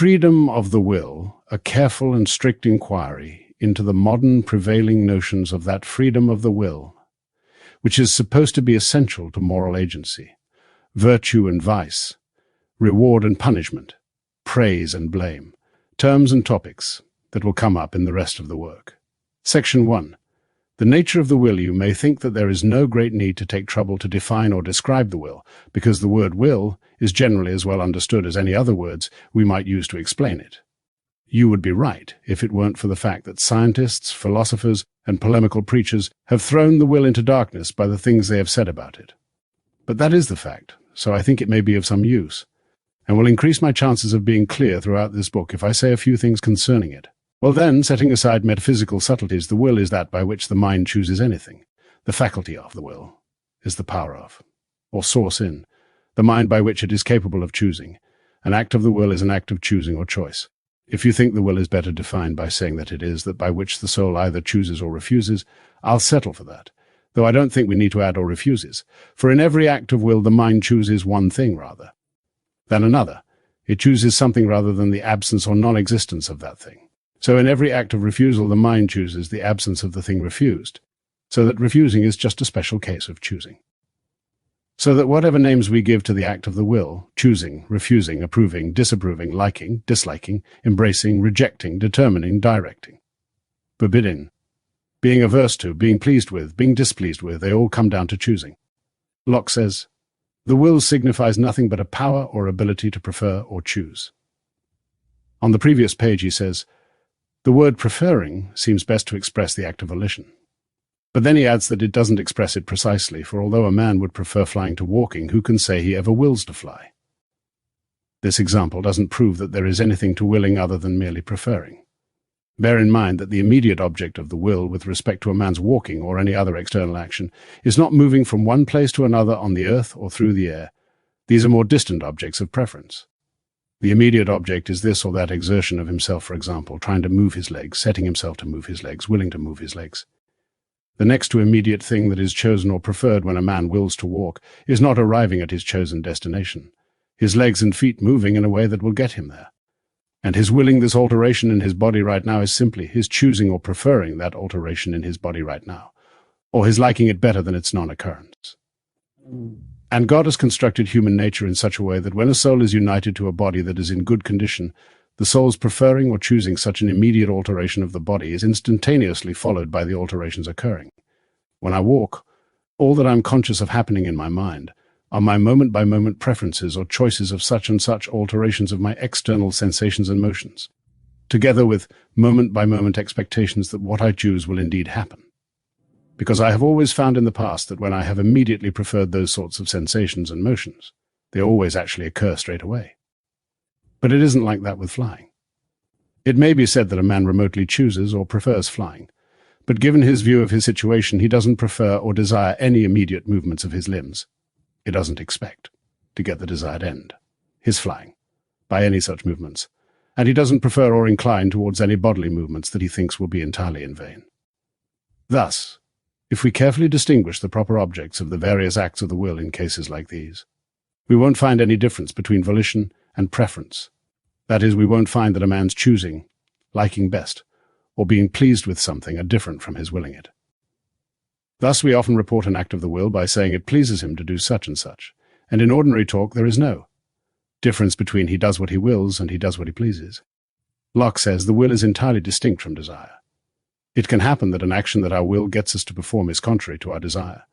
freedom of the will, a careful and strict inquiry into the modern prevailing notions of that freedom of the will, which is supposed to be essential to moral agency, virtue and vice, reward and punishment, praise and blame, terms and topics that will come up in the rest of the work. Section 1. The nature of the will. You may think that there is no great need to take trouble to define or describe the will, because the word will is generally as well understood as any other words we might use to explain it. You would be right if it weren't for the fact that scientists, philosophers, and polemical preachers have thrown the will into darkness by the things they have said about it. But that is the fact, so I think it may be of some use, and will increase my chances of being clear throughout this book if I say a few things concerning it. Well then, setting aside metaphysical subtleties, the will is that by which the mind chooses anything. The faculty of the will is the power of, or source in, the mind by which it is capable of choosing. An act of the will is an act of choosing or choice. If you think the will is better defined by saying that it is that by which the soul either chooses or refuses, I'll settle for that, though I don't think we need to add or refuses, for in every act of will the mind chooses one thing rather than another. It chooses something rather than the absence or non-existence of that thing. So in every act of refusal the mind chooses the absence of the thing refused, so that refusing is just a special case of choosing. So that whatever names we give to the act of the will, choosing, refusing, approving, disapproving, liking, disliking, embracing, rejecting, determining, directing, forbidding, being averse to, being pleased with, being displeased with, they all come down to choosing. Locke says, the will signifies nothing but a power or ability to prefer or choose. On the previous page he says, the word preferring seems best to express the act of volition. But then he adds that it doesn't express it precisely, for although a man would prefer flying to walking, who can say he ever wills to fly? This example doesn't prove that there is anything to willing other than merely preferring. Bear in mind that the immediate object of the will with respect to a man's walking or any other external action is not moving from one place to another on the earth or through the air. These are more distant objects of preference. The immediate object is this or that exertion of himself, for example, trying to move his legs, setting himself to move his legs, willing to move his legs. The next to immediate thing that is chosen or preferred when a man wills to walk is not arriving at his chosen destination, his legs and feet moving in a way that will get him there. And his willing this alteration in his body right now is simply his choosing or preferring that alteration in his body right now, or his liking it better than its non-occurrence. And God has constructed human nature in such a way that when a soul is united to a body that is in good condition, the soul's preferring or choosing such an immediate alteration of the body is instantaneously followed by the alterations occurring. When I walk, all that I'm conscious of happening in my mind are my moment-by-moment preferences or choices of such and such alterations of my external sensations and motions, together with moment-by-moment expectations that what I choose will indeed happen. Because I have always found in the past that when I have immediately preferred those sorts of sensations and motions, they always actually occur straight away. But it isn't like that with flying. It may be said that a man remotely chooses or prefers flying, but given his view of his situation, he doesn't prefer or desire any immediate movements of his limbs. He doesn't expect to get the desired end, his flying, by any such movements, and he doesn't prefer or incline towards any bodily movements that he thinks will be entirely in vain. Thus, if we carefully distinguish the proper objects of the various acts of the will in cases like these, we won't find any difference between volition and preference. That is, we won't find that a man's choosing, liking best, or being pleased with something are different from his willing it. Thus we often report an act of the will by saying it pleases him to do such and such, and in ordinary talk there is no difference between he does what he wills and he does what he pleases. Locke says the will is entirely distinct from desire. It can happen that an action that our will gets us to perform is contrary to our desire.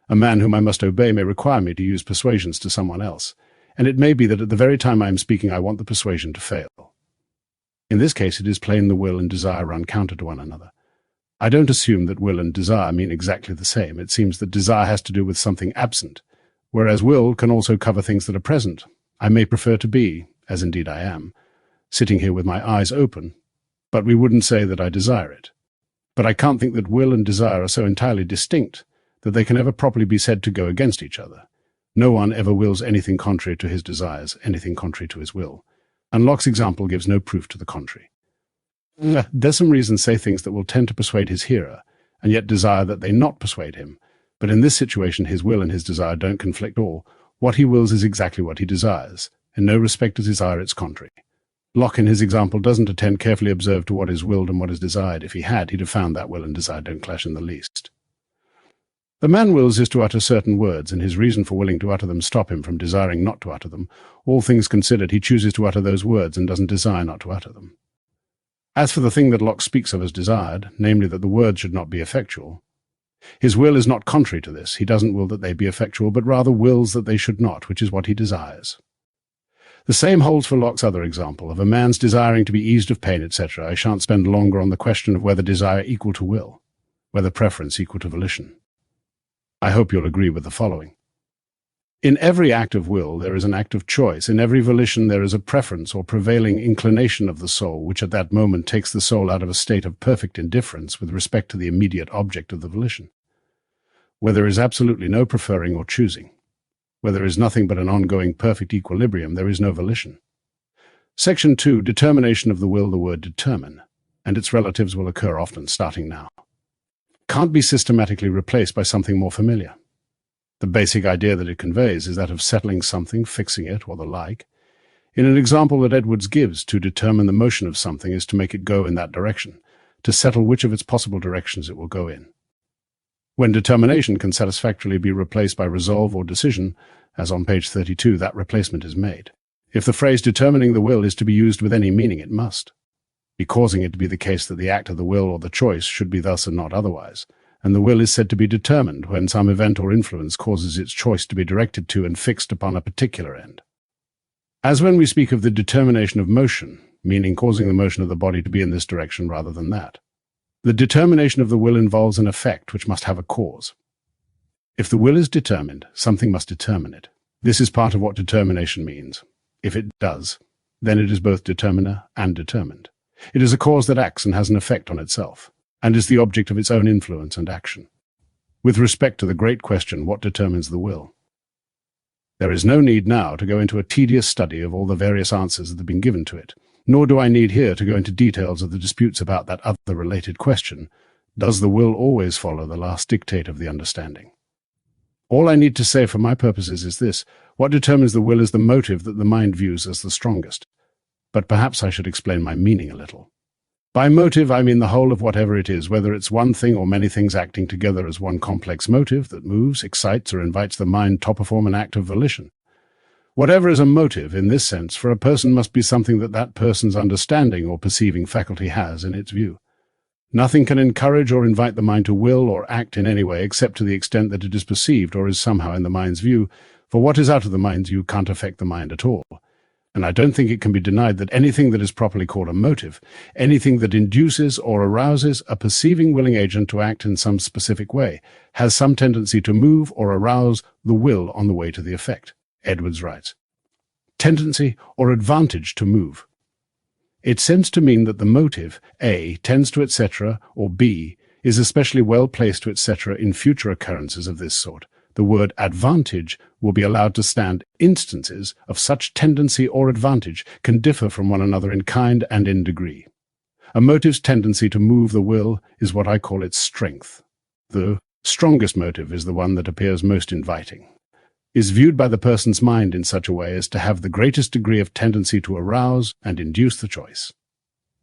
A man whom I must obey may require me to use persuasions to someone else, and it may be that at the very time I am speaking I want the persuasion to fail. In this case it is plain the will and desire run counter to one another. I don't assume that will and desire mean exactly the same. It seems that desire has to do with something absent, whereas will can also cover things that are present. I may prefer to be, as indeed I am, sitting here with my eyes open, but we wouldn't say that I desire it. But I can't think that will and desire are so entirely distinct that they can ever properly be said to go against each other. No one ever wills anything contrary to his desires, anything contrary to his will, and Locke's example gives no proof to the contrary. There's some reasons say things that will tend to persuade his hearer, and yet desire that they not persuade him, but in this situation his will and his desire don't conflict all. What he wills is exactly what he desires, in no respect to desire its contrary. Locke, in his example, doesn't attempt carefully observe to what is willed and what is desired. If he had, he'd have found that will and desire don't clash in the least. The man wills is to utter certain words, and his reason for willing to utter them stop him from desiring not to utter them. All things considered, he chooses to utter those words and doesn't desire not to utter them. As for the thing that Locke speaks of as desired, namely that the words should not be effectual, his will is not contrary to this. He doesn't will that they be effectual, but rather wills that they should not, which is what he desires. The same holds for Locke's other example, of a man's desiring to be eased of pain, etc. I shan't spend longer on the question of whether desire equal to will, whether preference equal to volition. I hope you'll agree with the following. In every act of will there is an act of choice. In every volition there is a preference or prevailing inclination of the soul, which at that moment takes the soul out of a state of perfect indifference with respect to the immediate object of the volition, where there is absolutely no preferring or choosing. Where there is nothing but an ongoing perfect equilibrium, there is no volition. Section 2, determination of the will. The word determine, and its relatives will occur often, starting now, can't be systematically replaced by something more familiar. The basic idea that it conveys is that of settling something, fixing it, or the like. In an example that Edwards gives, to determine the motion of something is to make it go in that direction, to settle which of its possible directions it will go in. When determination can satisfactorily be replaced by resolve or decision, as on page 32, that replacement is made. If the phrase determining the will is to be used with any meaning, it must be causing it to be the case that the act of the will or the choice should be thus and not otherwise, and the will is said to be determined when some event or influence causes its choice to be directed to and fixed upon a particular end. As when we speak of the determination of motion, meaning causing the motion of the body to be in this direction rather than that, the determination of the will involves an effect which must have a cause. If the will is determined, something must determine it. This is part of what determination means. If it does, then it is both determiner and determined. It is a cause that acts and has an effect on itself, and is the object of its own influence and action. With respect to the great question, what determines the will? There is no need now to go into a tedious study of all the various answers that have been given to it, nor do I need here to go into details of the disputes about that other related question. Does the will always follow the last dictate of the understanding? All I need to say for my purposes is this: what determines the will is the motive that the mind views as the strongest. But perhaps I should explain my meaning a little. By motive I mean the whole of whatever it is, whether it's one thing or many things acting together as one complex motive that moves, excites, or invites the mind to perform an act of volition. Whatever is a motive, in this sense, for a person must be something that that person's understanding or perceiving faculty has in its view. Nothing can encourage or invite the mind to will or act in any way except to the extent that it is perceived or is somehow in the mind's view, for what is out of the mind's view can't affect the mind at all. And I don't think it can be denied that anything that is properly called a motive, anything that induces or arouses a perceiving willing agent to act in some specific way, has some tendency to move or arouse the will on the way to the effect. Edwards writes, tendency or advantage to move. It seems to mean that the motive, A, tends to etc., or B, is especially well placed to etc. in future occurrences of this sort. The word advantage will be allowed to stand. Instances of such tendency or advantage can differ from one another in kind and in degree. A motive's tendency to move the will is what I call its strength. The strongest motive is the one that appears most inviting, is viewed by the person's mind in such a way as to have the greatest degree of tendency to arouse and induce the choice.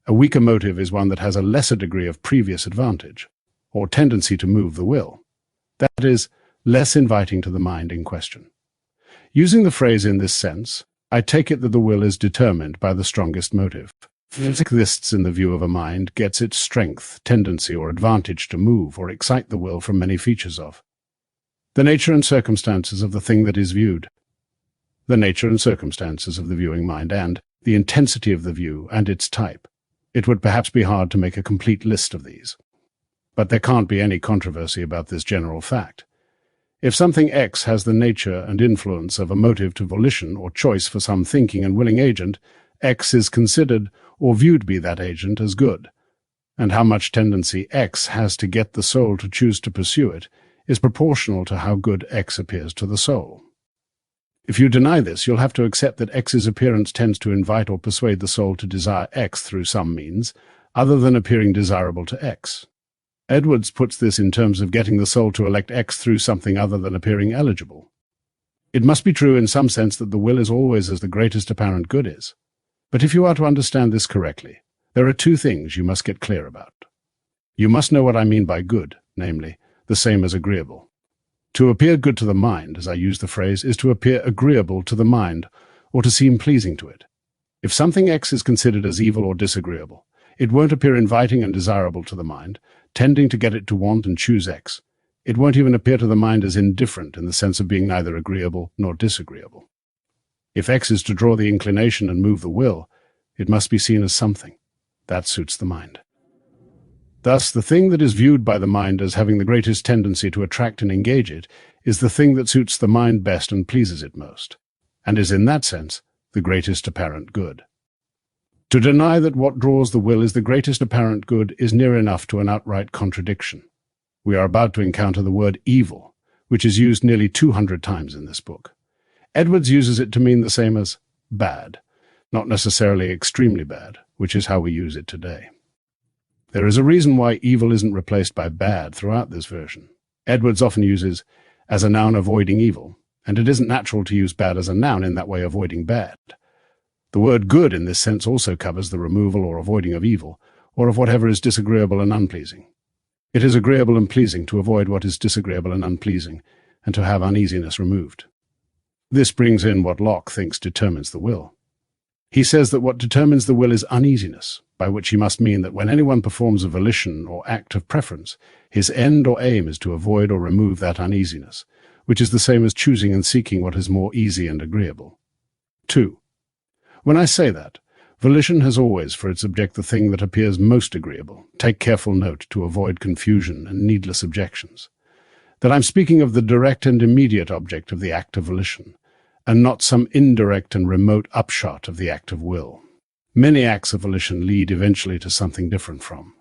A weaker motive is one that has a lesser degree of previous advantage, or tendency to move the will. That is, less inviting to the mind in question. Using the phrase in this sense, I take it that the will is determined by the strongest motive. It exists in the view of a mind, gets its strength, tendency, or advantage to move or excite the will from many features of the nature and circumstances of the thing that is viewed, the nature and circumstances of the viewing mind, and the intensity of the view and its type. It would perhaps be hard to make a complete list of these, but there can't be any controversy about this general fact. If something X has the nature and influence of a motive to volition or choice for some thinking and willing agent, X is considered or viewed be that agent as good, and how much tendency X has to get the soul to choose to pursue it is proportional to how good X appears to the soul. If you deny this, you'll have to accept that X's appearance tends to invite or persuade the soul to desire X through some means, other than appearing desirable to X. Edwards puts this in terms of getting the soul to elect X through something other than appearing eligible. It must be true in some sense that the will is always as the greatest apparent good is. But if you are to understand this correctly, there are two things you must get clear about. You must know what I mean by good, namely, the same as agreeable. To appear good to the mind, as I use the phrase, is to appear agreeable to the mind, or to seem pleasing to it. If something X is considered as evil or disagreeable, it won't appear inviting and desirable to the mind, tending to get it to want and choose X. It won't even appear to the mind as indifferent in the sense of being neither agreeable nor disagreeable. If X is to draw the inclination and move the will, it must be seen as something. That suits the mind. Thus, the thing that is viewed by the mind as having the greatest tendency to attract and engage it is the thing that suits the mind best and pleases it most, and is in that sense the greatest apparent good. To deny that what draws the will is the greatest apparent good is near enough to an outright contradiction. We are about to encounter the word evil, which is used nearly 200 times in this book. Edwards uses it to mean the same as bad, not necessarily extremely bad, which is how we use it today. There is a reason why evil isn't replaced by bad throughout this version. Edwards often uses as a noun avoiding evil, and it isn't natural to use bad as a noun in that way avoiding bad. The word good in this sense also covers the removal or avoiding of evil, or of whatever is disagreeable and unpleasing. It is agreeable and pleasing to avoid what is disagreeable and unpleasing, and to have uneasiness removed. This brings in what Locke thinks determines the will. He says that what determines the will is uneasiness, by which he must mean that when anyone performs a volition or act of preference, his end or aim is to avoid or remove that uneasiness, which is the same as choosing and seeking what is more easy and agreeable. 2. When I say that, volition has always for its object the thing that appears most agreeable. Take careful note to avoid confusion and needless objections. That I'm speaking of the direct and immediate object of the act of volition, and not some indirect and remote upshot of the act of will. Many acts of volition lead eventually to something different from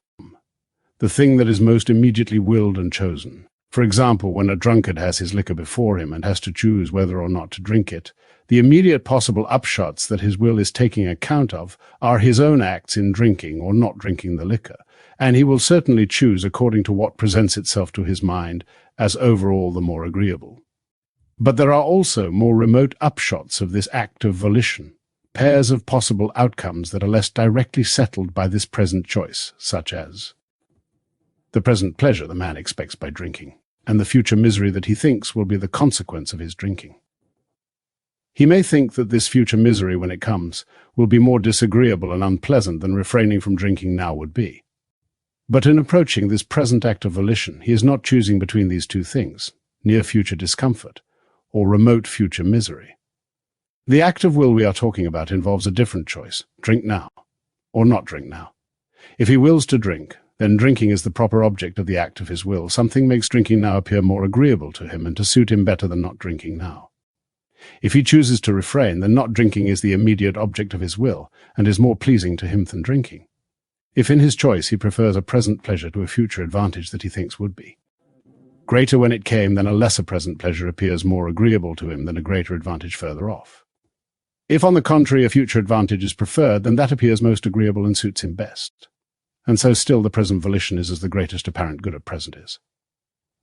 the thing that is most immediately willed and chosen. For example, when a drunkard has his liquor before him and has to choose whether or not to drink it, the immediate possible upshots that his will is taking account of are his own acts in drinking or not drinking the liquor, and he will certainly choose according to what presents itself to his mind as overall the more agreeable. But there are also more remote upshots of this act of volition, pairs of possible outcomes that are less directly settled by this present choice, such as the present pleasure the man expects by drinking, and the future misery that he thinks will be the consequence of his drinking. He may think that this future misery, when it comes, will be more disagreeable and unpleasant than refraining from drinking now would be. But in approaching this present act of volition, he is not choosing between these two things, near future discomfort, or remote future misery. The act of will we are talking about involves a different choice, drink now, or not drink now. If he wills to drink, then drinking is the proper object of the act of his will. Something makes drinking now appear more agreeable to him and to suit him better than not drinking now. If he chooses to refrain, then not drinking is the immediate object of his will, and is more pleasing to him than drinking. If in his choice he prefers a present pleasure to a future advantage that he thinks would be greater when it came, then a lesser present pleasure appears more agreeable to him than a greater advantage further off. If, on the contrary, a future advantage is preferred, then that appears most agreeable and suits him best. And so still the present volition is as the greatest apparent good at present is.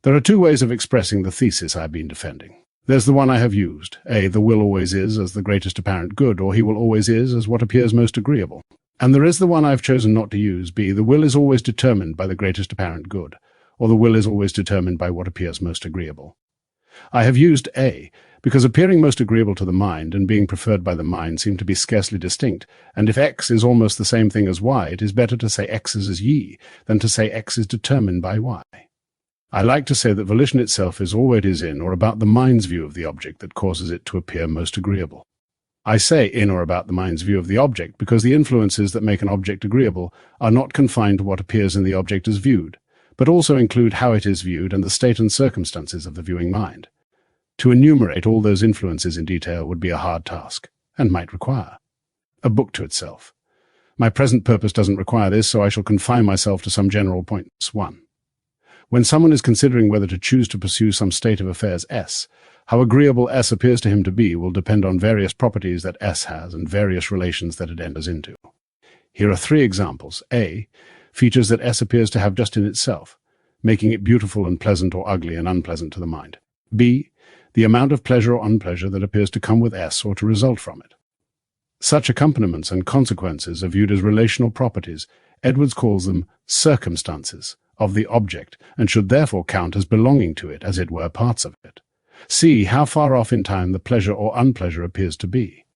There are two ways of expressing the thesis I have been defending. There's the one I have used, A, the will always is as the greatest apparent good, or he will always is as what appears most agreeable. And there is the one I have chosen not to use, B, the will is always determined by the greatest apparent good, or the will is always determined by what appears most agreeable. I have used A, because appearing most agreeable to the mind and being preferred by the mind seem to be scarcely distinct, and if X is almost the same thing as Y, it is better to say X is as Y than to say X is determined by Y. I like to say that volition itself is all it is in or about the mind's view of the object that causes it to appear most agreeable. I say in or about the mind's view of the object because the influences that make an object agreeable are not confined to what appears in the object as viewed, but also include how it is viewed and the state and circumstances of the viewing mind. To enumerate all those influences in detail would be a hard task, and might require a book to itself. My present purpose doesn't require this, so I shall confine myself to some general points. 1. When someone is considering whether to choose to pursue some state of affairs S, how agreeable S appears to him to be will depend on various properties that S has and various relations that it enters into. Here are 3 examples. A. Features that S appears to have just in itself, making it beautiful and pleasant or ugly and unpleasant to the mind. B. The amount of pleasure or unpleasure that appears to come with S or to result from it. Such accompaniments and consequences are viewed as relational properties. Edwards calls them circumstances of the object, and should therefore count as belonging to it, as it were parts of it. See how far off in time the pleasure or unpleasure appears to be.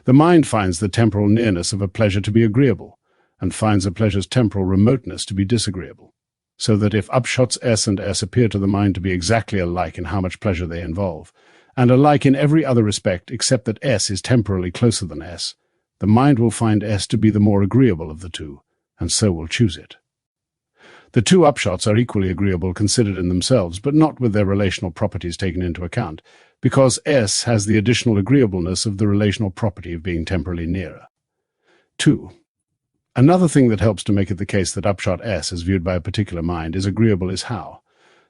The mind finds the temporal nearness of a pleasure to be agreeable, and finds a pleasure's temporal remoteness to be disagreeable. So that if upshots S and S appear to the mind to be exactly alike in how much pleasure they involve, and alike in every other respect except that S is temporally closer than S, the mind will find S to be the more agreeable of the two, and so will choose it. The two upshots are equally agreeable considered in themselves, but not with their relational properties taken into account, because S has the additional agreeableness of the relational property of being temporally nearer. 2. Another thing that helps to make it the case that upshot S, as viewed by a particular mind, is agreeable is how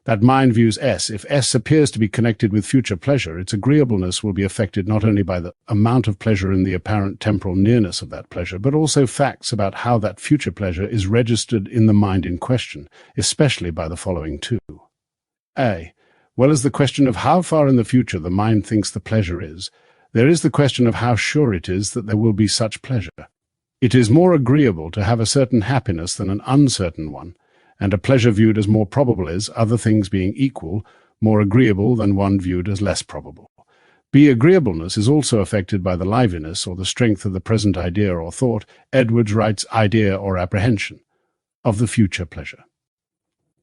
that mind views S. If S appears to be connected with future pleasure, its agreeableness will be affected not only by the amount of pleasure and the apparent temporal nearness of that pleasure, but also facts about how that future pleasure is registered in the mind in question, especially by the following two. A. Well as the question of how far in the future the mind thinks the pleasure is, there is the question of how sure it is that there will be such pleasure. It is more agreeable to have a certain happiness than an uncertain one, and a pleasure viewed as more probable is, other things being equal, more agreeable than one viewed as less probable. B. Agreeableness is also affected by the liveliness or the strength of the present idea or thought. Edwards writes idea or apprehension of the future pleasure.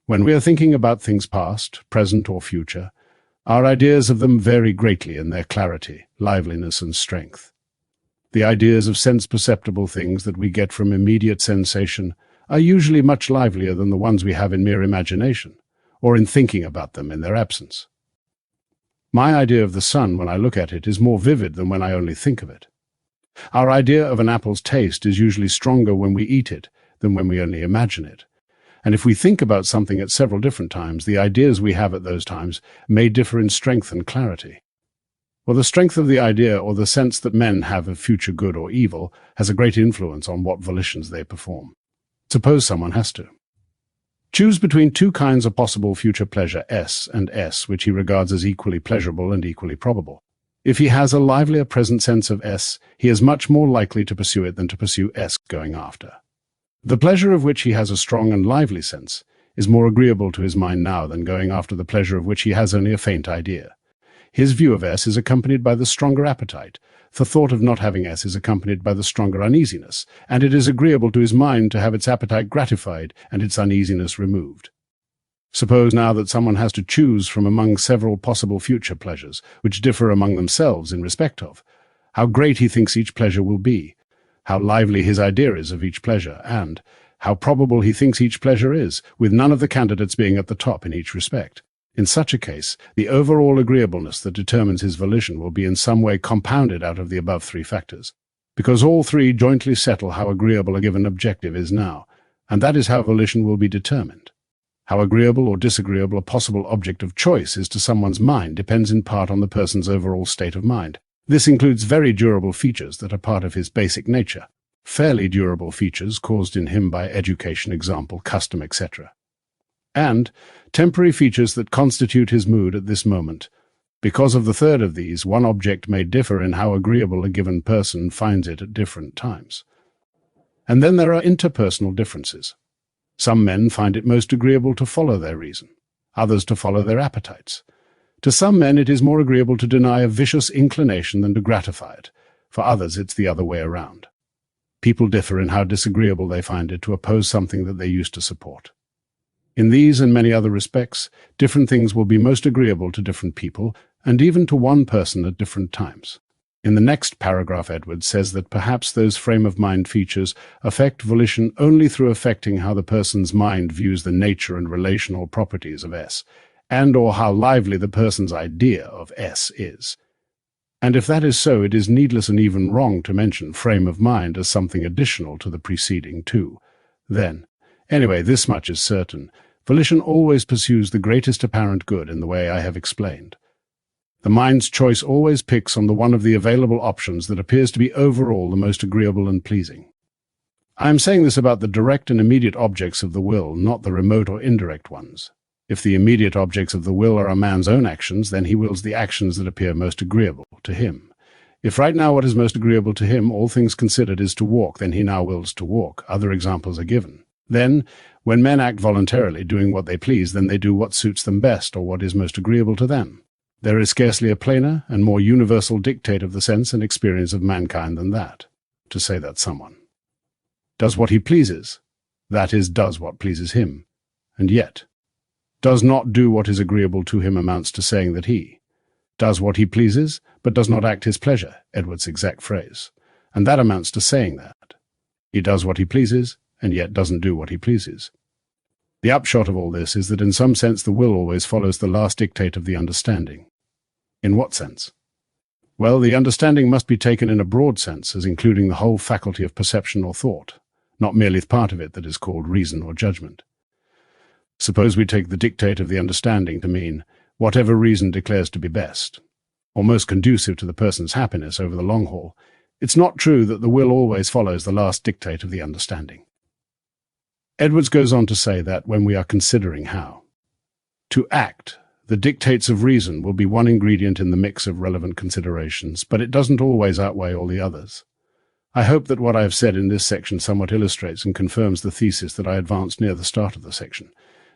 When we are thinking about things past, present, or future, our ideas of them vary greatly in their clarity, liveliness, and strength. The ideas of sense-perceptible things that we get from immediate sensation are usually much livelier than the ones we have in mere imagination, or in thinking about them in their absence. My idea of the sun when I look at it is more vivid than when I only think of it. Our idea of an apple's taste is usually stronger when we eat it than when we only imagine it. And if we think about something at several different times, the ideas we have at those times may differ in strength and clarity. For the strength of the idea or the sense that men have of future good or evil has a great influence on what volitions they perform. Suppose someone has to choose between two kinds of possible future pleasure, S and S, which he regards as equally pleasurable and equally probable. If he has a livelier present sense of S, he is much more likely to pursue it than to pursue S going after. The pleasure of which he has a strong and lively sense is more agreeable to his mind now than going after the pleasure of which he has only a faint idea. His view of S is accompanied by the stronger appetite. The thought of not having S is accompanied by the stronger uneasiness, and it is agreeable to his mind to have its appetite gratified and its uneasiness removed. Suppose now that someone has to choose from among several possible future pleasures, which differ among themselves in respect of how great he thinks each pleasure will be, how lively his idea is of each pleasure, and how probable he thinks each pleasure is, with none of the candidates being at the top in each respect. In such a case, the overall agreeableness that determines his volition will be in some way compounded out of the above three factors, because all three jointly settle how agreeable a given objective is now, and that is how volition will be determined. How agreeable or disagreeable a possible object of choice is to someone's mind depends in part on the person's overall state of mind. This includes very durable features that are part of his basic nature, fairly durable features caused in him by education, example, custom, etc., and temporary features that constitute his mood at this moment. Because of the third of these, one object may differ in how agreeable a given person finds it at different times. And then there are interpersonal differences. Some men find it most agreeable to follow their reason, others to follow their appetites. To some men it is more agreeable to deny a vicious inclination than to gratify it. For others it's the other way around. People differ in how disagreeable they find it to oppose something that they used to support. In these and many other respects, different things will be most agreeable to different people, and even to one person at different times. In the next paragraph, Edwards says that perhaps those frame-of-mind features affect volition only through affecting how the person's mind views the nature and relational properties of S, and or how lively the person's idea of S is. And if that is so, it is needless and even wrong to mention frame of mind as something additional to the preceding two. Then, anyway, this much is certain. Volition always pursues the greatest apparent good in the way I have explained. The mind's choice always picks on the one of the available options that appears to be overall the most agreeable and pleasing. I am saying this about the direct and immediate objects of the will, not the remote or indirect ones. If the immediate objects of the will are a man's own actions, then he wills the actions that appear most agreeable to him. If right now what is most agreeable to him, all things considered, is to walk, then he now wills to walk. Other examples are given. Then, when men act voluntarily, doing what they please, then they do what suits them best, or what is most agreeable to them. There is scarcely a plainer and more universal dictate of the sense and experience of mankind than that, to say that someone does what he pleases, that is, does what pleases him, and yet does not do what is agreeable to him amounts to saying that he does what he pleases, but does not act his pleasure, Edwards' exact phrase, and that amounts to saying that he does what he pleases, and yet doesn't do what he pleases. The upshot of all this is that in some sense the will always follows the last dictate of the understanding. In what sense? Well, the understanding must be taken in a broad sense as including the whole faculty of perception or thought, not merely the part of it that is called reason or judgment. Suppose we take the dictate of the understanding to mean whatever reason declares to be best, or most conducive to the person's happiness over the long haul. It's not true that the will always follows the last dictate of the understanding. Edwards goes on to say that when we are considering how to act, the dictates of reason will be one ingredient in the mix of relevant considerations, but it doesn't always outweigh all the others. I hope that what I have said in this section somewhat illustrates and confirms the thesis that I advanced near the start of the section,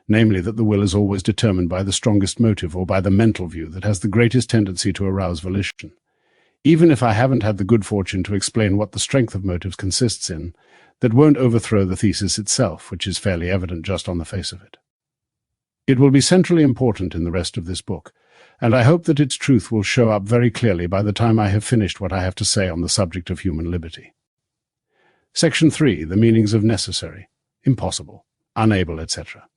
namely that the will is always determined by the strongest motive or by the mental view that has the greatest tendency to arouse volition. Even if I haven't had the good fortune to explain what the strength of motives consists in, that won't overthrow the thesis itself, which is fairly evident just on the face of it. It will be centrally important in the rest of this book, and I hope that its truth will show up very clearly by the time I have finished what I have to say on the subject of human liberty. Section 3, the meanings of necessary, impossible, unable, etc.,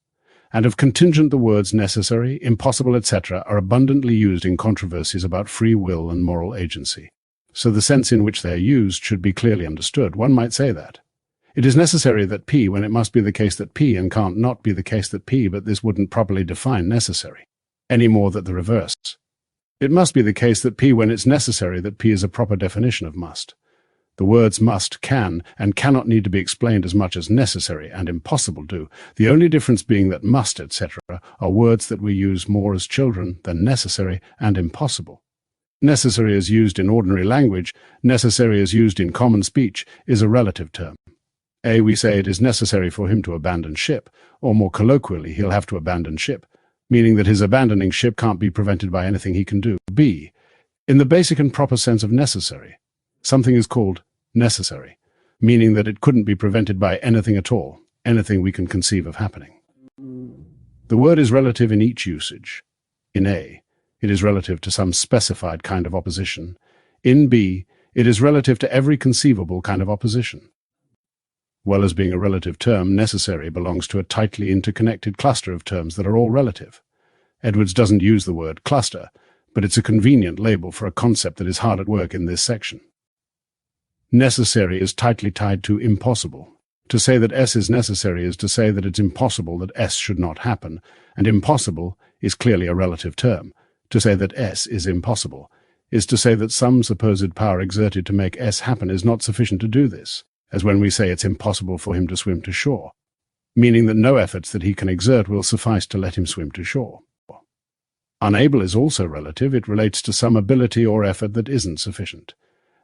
and of contingent. The words necessary, impossible, etc. are abundantly used in controversies about free will and moral agency, so the sense in which they are used should be clearly understood. One might say that it is necessary that P when it must be the case that P, and can't not be the case that P, but this wouldn't properly define necessary, any more than the reverse. It must be the case that P when it's necessary that P is a proper definition of must. The words must, can, and cannot need to be explained as much as necessary and impossible do, the only difference being that must, etc. are words that we use more as children than necessary and impossible. Necessary as used in ordinary language, necessary as used in common speech, is a relative term. A, we say it is necessary for him to abandon ship, or more colloquially, he'll have to abandon ship, meaning that his abandoning ship can't be prevented by anything he can do. B, in the basic and proper sense of necessary, something is called necessary, meaning that it couldn't be prevented by anything at all, anything we can conceive of happening. The word is relative in each usage. In A, it is relative to some specified kind of opposition. In B, it is relative to every conceivable kind of opposition. Well as being a relative term, necessary belongs to a tightly interconnected cluster of terms that are all relative. Edwards doesn't use the word cluster, but it's a convenient label for a concept that is hard at work in this section. Necessary is tightly tied to impossible. To say that S is necessary is to say that it's impossible that S should not happen, and impossible is clearly a relative term. To say that S is impossible is to say that some supposed power exerted to make S happen is not sufficient to do this, as when we say it's impossible for him to swim to shore, meaning that no efforts that he can exert will suffice to let him swim to shore. Unable is also relative. It relates to some ability or effort that isn't sufficient.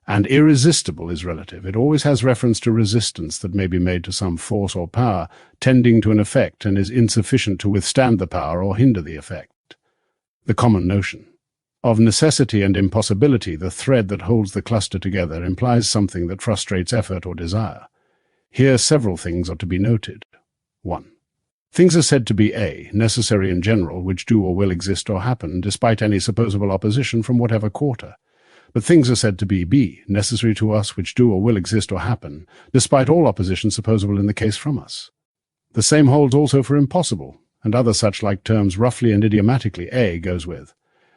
And irresistible is relative. It always has reference to resistance that may be made to some force or power tending to an effect and is insufficient to withstand the power or hinder the effect. The common notion of necessity and impossibility, the thread that holds the cluster together, implies something that frustrates effort or desire. Here several things are to be noted. 1. Things are said to be A, necessary in general, which do or will exist or happen, despite any supposable opposition from whatever quarter. But things are said to be B, necessary to us, which do or will exist or happen, despite all opposition supposable in the case from us. The same holds also for impossible, and other such like terms. Roughly and idiomatically, A goes with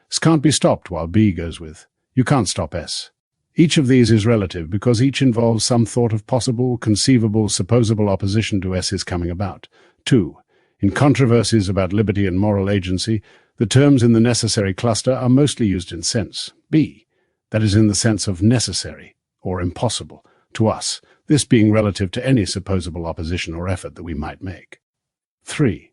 S can't be stopped, while B goes with you can't stop S. Each of these is relative because each involves some thought of possible, conceivable, supposable opposition to S's coming about. 2. In controversies about liberty and moral agency, the terms in the necessary cluster are mostly used in sense B, that is in the sense of necessary or impossible to us, this being relative to any supposable opposition or effort that we might make. 3.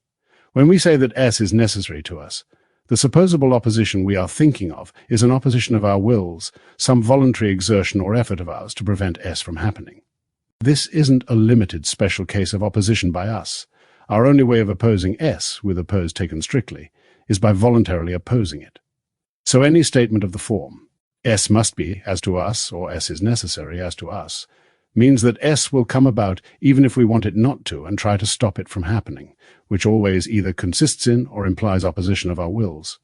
When we say that S is necessary to us, The supposable opposition we are thinking of is an opposition of our wills, some voluntary exertion or effort of ours to prevent S from happening. This isn't a limited special case of opposition by us. Our only way of opposing S, with oppose taken strictly, is by voluntarily opposing it. So any statement of the form, S must be as to us, or S is necessary as to us, means that S will come about even if we want it not to and try to stop it from happening, which always either consists in or implies opposition of our wills.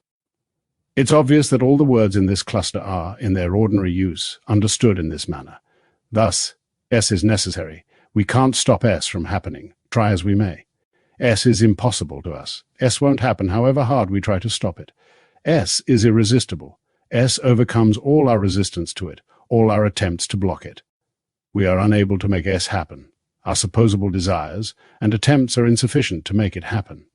It's obvious that all the words in this cluster are, in their ordinary use, understood in this manner. Thus, S is necessary. We can't stop S from happening, try as we may. S is impossible to us. S won't happen however hard we try to stop it. S is irresistible. S overcomes all our resistance to it, all our attempts to block it. We are unable to make S happen. Our supposable desires and attempts are insufficient to make it happen.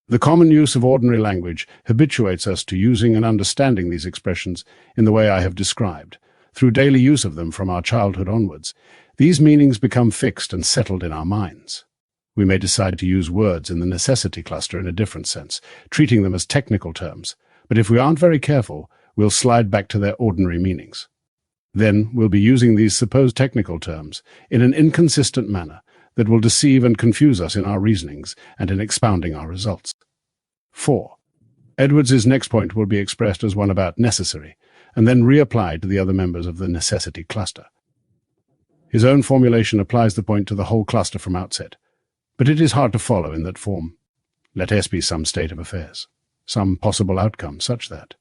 The common use of ordinary language habituates us to using and understanding these expressions in the way I have described. Through daily use of them from our childhood onwards, these meanings become fixed and settled in our minds. We may decide to use words in the necessity cluster in a different sense, treating them as technical terms, but if we aren't very careful, we'll slide back to their ordinary meanings. Then we'll be using these supposed technical terms in an inconsistent manner that will deceive and confuse us in our reasonings and in expounding our results. 4. Edwards's next point will be expressed as one about necessary, and then reapplied to the other members of the necessity cluster. His own formulation applies the point to the whole cluster from outset, but it is hard to follow in that form. Let S be some state of affairs, some possible outcome such that.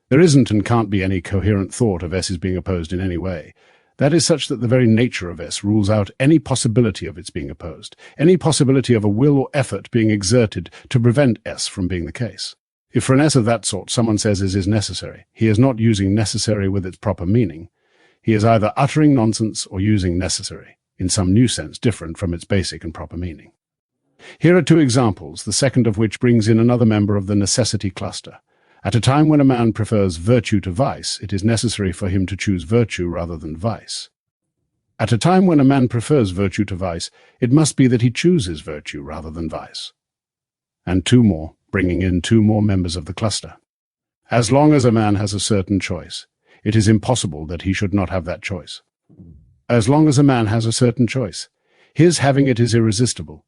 There isn't and can't be any coherent thought of S as being opposed in any way. That is such that the very nature of S rules out any possibility of its being opposed, any possibility of a will or effort being exerted to prevent S from being the case. If for an S of that sort someone says S is necessary, he is not using necessary with its proper meaning. He is either uttering nonsense or using necessary, in some new sense different from its basic and proper meaning. Here are two examples, the second of which brings in another member of the necessity cluster. At a time when a man prefers virtue to vice, it is necessary for him to choose virtue rather than vice. At a time when a man prefers virtue to vice, it must be that he chooses virtue rather than vice. And two more, bringing in two more members of the cluster. As long as a man has a certain choice, it is impossible that he should not have that choice. As long as a man has a certain choice, his having it is irresistible.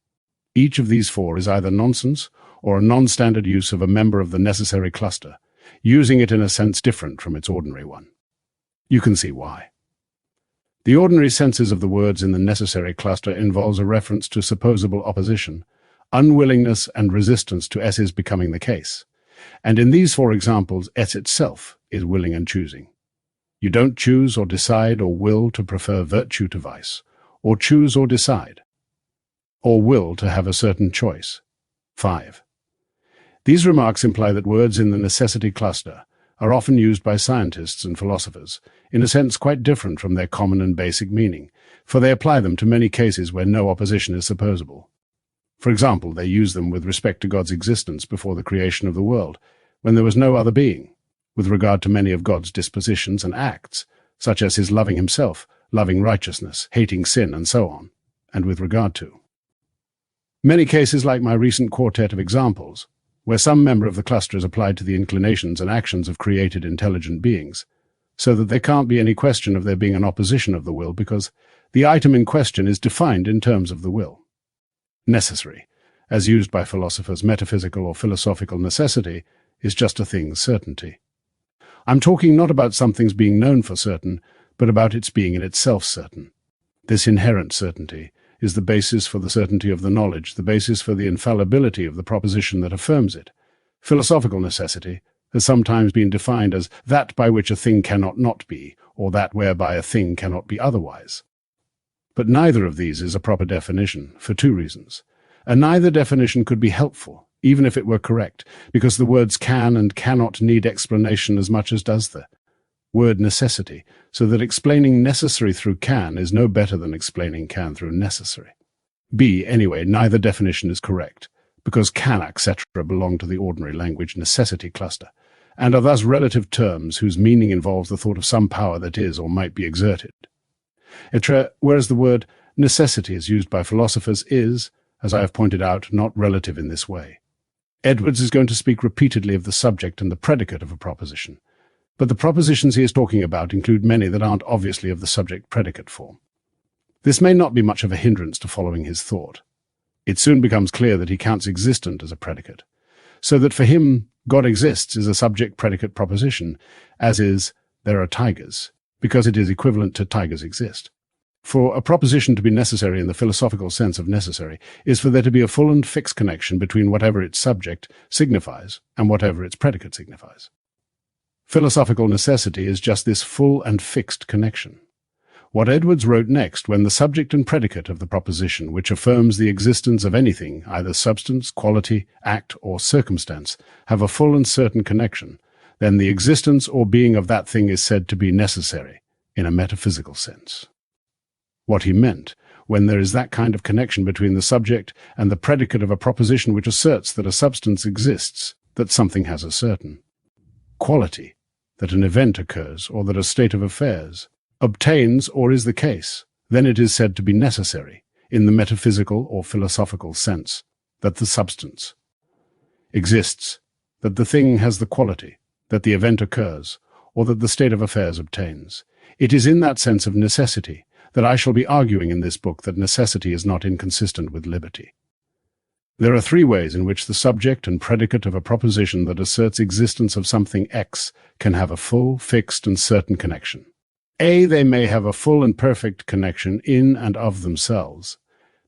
Each of these four is either nonsense or a non-standard use of a member of the necessary cluster, using it in a sense different from its ordinary one. You can see why. The ordinary senses of the words in the necessary cluster involves a reference to supposable opposition, unwillingness and resistance to S's becoming the case. And in these four examples, S itself is willing and choosing. You don't choose or decide or will to prefer virtue to vice, or choose or decide, or will to have a certain choice. 5. These remarks imply that words in the necessity cluster are often used by scientists and philosophers, in a sense quite different from their common and basic meaning, for they apply them to many cases where no opposition is supposable. For example, they use them with respect to God's existence before the creation of the world, when there was no other being, with regard to many of God's dispositions and acts, such as his loving himself, loving righteousness, hating sin, and so on, and with regard to. Many cases like my recent quartet of examples, where some member of the cluster is applied to the inclinations and actions of created intelligent beings, so that there can't be any question of there being an opposition of the will because the item in question is defined in terms of the will. Necessary, as used by philosophers, metaphysical or philosophical necessity, is just a thing's certainty. I'm talking not about something's being known for certain, but about its being in itself certain. This inherent certainty is the basis for the certainty of the knowledge, the basis for the infallibility of the proposition that affirms it. Philosophical necessity has sometimes been defined as that by which a thing cannot not be, or that whereby a thing cannot be otherwise. But neither of these is a proper definition, for two reasons. And neither definition could be helpful, even if it were correct, because the words can and cannot need explanation as much as does the word necessity, so that explaining necessary through can is no better than explaining can through necessary. Anyway, neither definition is correct, because can, etc. belong to the ordinary language necessity cluster, and are thus relative terms whose meaning involves the thought of some power that is or might be exerted. Whereas the word necessity as used by philosophers is, as I have pointed out, not relative in this way. Edwards is going to speak repeatedly of the subject and the predicate of a proposition, but the propositions he is talking about include many that aren't obviously of the subject-predicate form. This may not be much of a hindrance to following his thought. It soon becomes clear that he counts existent as a predicate, so that for him, God exists is a subject-predicate proposition, as is, there are tigers, because it is equivalent to tigers exist. For a proposition to be necessary in the philosophical sense of necessary is for there to be a full and fixed connection between whatever its subject signifies and whatever its predicate signifies. Philosophical necessity is just this full and fixed connection. What Edwards wrote next, when the subject and predicate of the proposition which affirms the existence of anything, either substance, quality, act, or circumstance, have a full and certain connection, then the existence or being of that thing is said to be necessary, in a metaphysical sense. What he meant, when there is that kind of connection between the subject and the predicate of a proposition which asserts that a substance exists, that something has a certain quality, that an event occurs, or that a state of affairs obtains or is the case, then it is said to be necessary, in the metaphysical or philosophical sense, that the substance exists, that the thing has the quality, that the event occurs, or that the state of affairs obtains. It is in that sense of necessity that I shall be arguing in this book that necessity is not inconsistent with liberty. There are three ways in which the subject and predicate of a proposition that asserts existence of something X can have a full, fixed, and certain connection. A, they may have a full and perfect connection in and of themselves,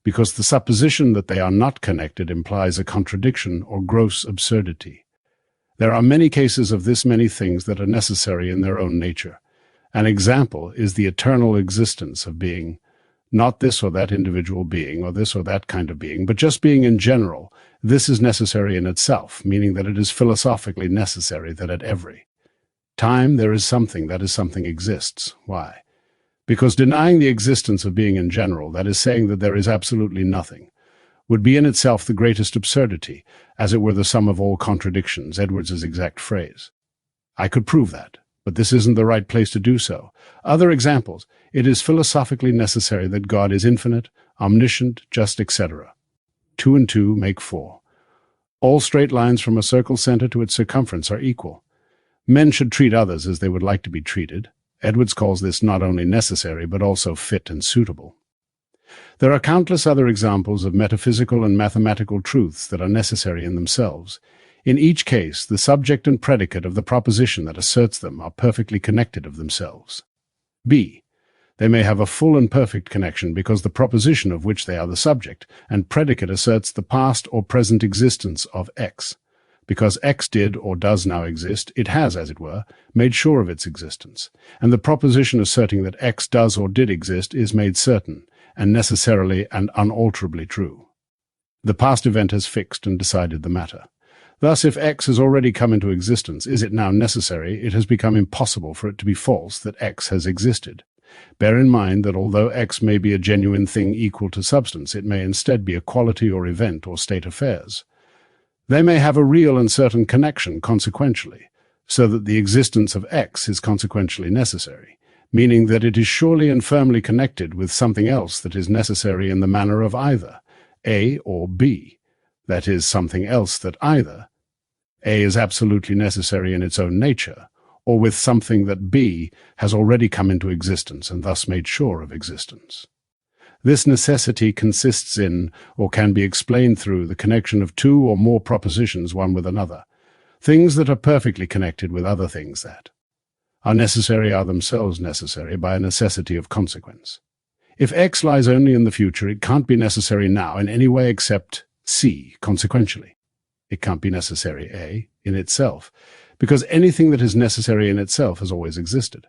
because the supposition that they are not connected implies a contradiction or gross absurdity. There are many cases of this many things that are necessary in their own nature. An example is the eternal existence of being, not this or that individual being or this or that kind of being, but just being in general. This is necessary in itself, meaning that it is philosophically necessary that at every time there is something, that is, something exists. Why? Because denying the existence of being in general, that is, saying that there is absolutely nothing, would be in itself the greatest absurdity, as it were the sum of all contradictions, Edwards's exact phrase. I could prove that, but this isn't the right place to do so. Other examples: it is philosophically necessary that God is infinite, omniscient, just, etc. 2 and 2 make 4. All straight lines from a circle center to its circumference are equal. Men should treat others as they would like to be treated. Edwards calls this not only necessary, but also fit and suitable. There are countless other examples of metaphysical and mathematical truths that are necessary in themselves. In each case, the subject and predicate of the proposition that asserts them are perfectly connected of themselves. B. They may have a full and perfect connection because the proposition of which they are the subject and predicate asserts the past or present existence of X. Because X did or does now exist, it has, as it were, made sure of its existence, and the proposition asserting that X does or did exist is made certain, and necessarily and unalterably true. The past event has fixed and decided the matter. Thus, if X has already come into existence, is it now necessary? It has become impossible for it to be false that X has existed. Bear in mind that although X may be a genuine thing equal to substance, it may instead be a quality or event or state affairs. They may have a real and certain connection consequentially, so that the existence of X is consequentially necessary, meaning that it is surely and firmly connected with something else that is necessary in the manner of either A or B, that is, something else that either A is absolutely necessary in its own nature, or with something that B has already come into existence and thus made sure of existence. This necessity consists in, or can be explained through, the connection of two or more propositions one with another. Things that are perfectly connected with other things that are necessary are themselves necessary by a necessity of consequence. If X lies only in the future, it can't be necessary now in any way except C, consequentially. It can't be necessary A in itself, because anything that is necessary in itself has always existed.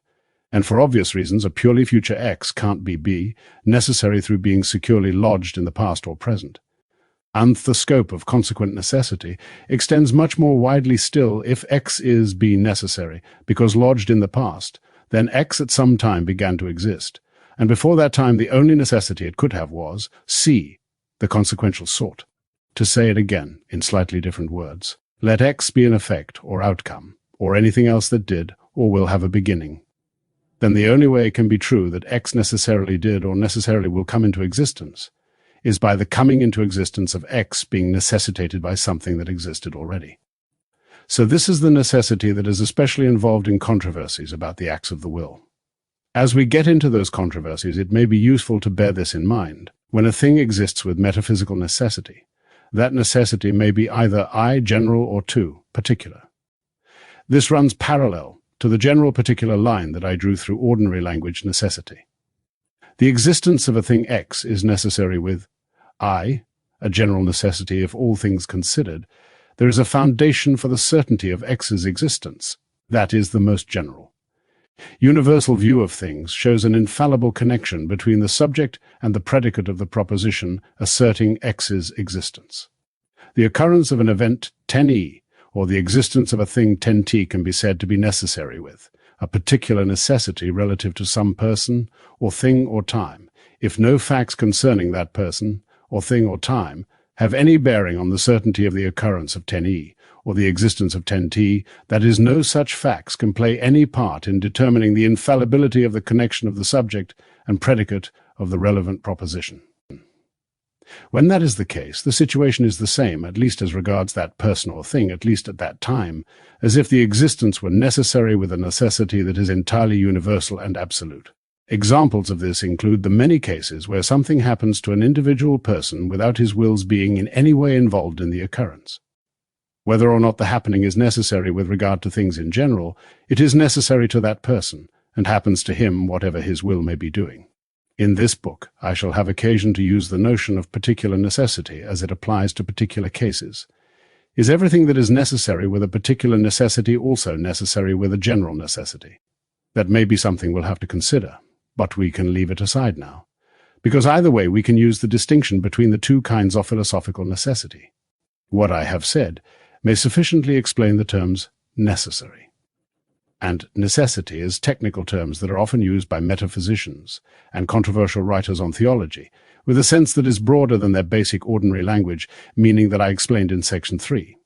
And for obvious reasons, a purely future X can't be B, necessary through being securely lodged in the past or present. And the scope of consequent necessity extends much more widely still. If X is B necessary, because lodged in the past, then X at some time began to exist, and before that time the only necessity it could have was C, the consequential sort. To say it again, in slightly different words, let X be an effect or outcome, or anything else that did or will have a beginning. Then the only way it can be true that X necessarily did or necessarily will come into existence is by the coming into existence of X being necessitated by something that existed already. So this is the necessity that is especially involved in controversies about the acts of the will. As we get into those controversies, it may be useful to bear this in mind. When a thing exists with metaphysical necessity, that necessity may be either I, general, or II, particular. This runs parallel to the general particular line that I drew through ordinary language necessity. The existence of a thing X is necessary with I, a general necessity if all things considered. There is a foundation for the certainty of X's existence. That is the most general. Universal view of things shows an infallible connection between the subject and the predicate of the proposition asserting X's existence. The occurrence of an event 10e, or the existence of a thing 10t, can be said to be necessary with a particular necessity relative to some person or thing or time, if no facts concerning that person or thing or time have any bearing on the certainty of the occurrence of 10e, or the existence of 10t, that is, no such facts can play any part in determining the infallibility of the connection of the subject and predicate of the relevant proposition. When that is the case, the situation is the same, at least as regards that person or thing, at least at that time, as if the existence were necessary with a necessity that is entirely universal and absolute. Examples of this include the many cases where something happens to an individual person without his will's being in any way involved in the occurrence. Whether or not the happening is necessary with regard to things in general, it is necessary to that person, and happens to him whatever his will may be doing. In this book, I shall have occasion to use the notion of particular necessity as it applies to particular cases. Is everything that is necessary with a particular necessity also necessary with a general necessity? That may be something we'll have to consider, but we can leave it aside now, because either way we can use the distinction between the two kinds of philosophical necessity. What I have said may sufficiently explain the terms necessary and necessity as technical terms that are often used by metaphysicians and controversial writers on theology, with a sense that is broader than their basic ordinary language, meaning that I explained in Section 3.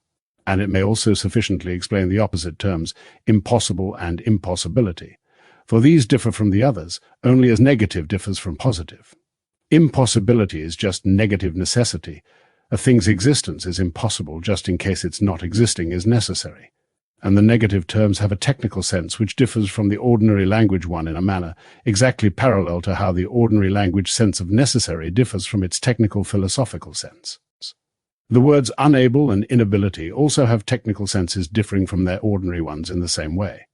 And it may also sufficiently explain the opposite terms, impossible and impossibility, for these differ from the others only as negative differs from positive. Impossibility is just negative necessity. A thing's existence is impossible just in case its not existing is necessary. And the negative terms have a technical sense which differs from the ordinary language one in a manner exactly parallel to how the ordinary language sense of necessary differs from its technical philosophical sense. The words unable and inability also have technical senses differing from their ordinary ones in the same way.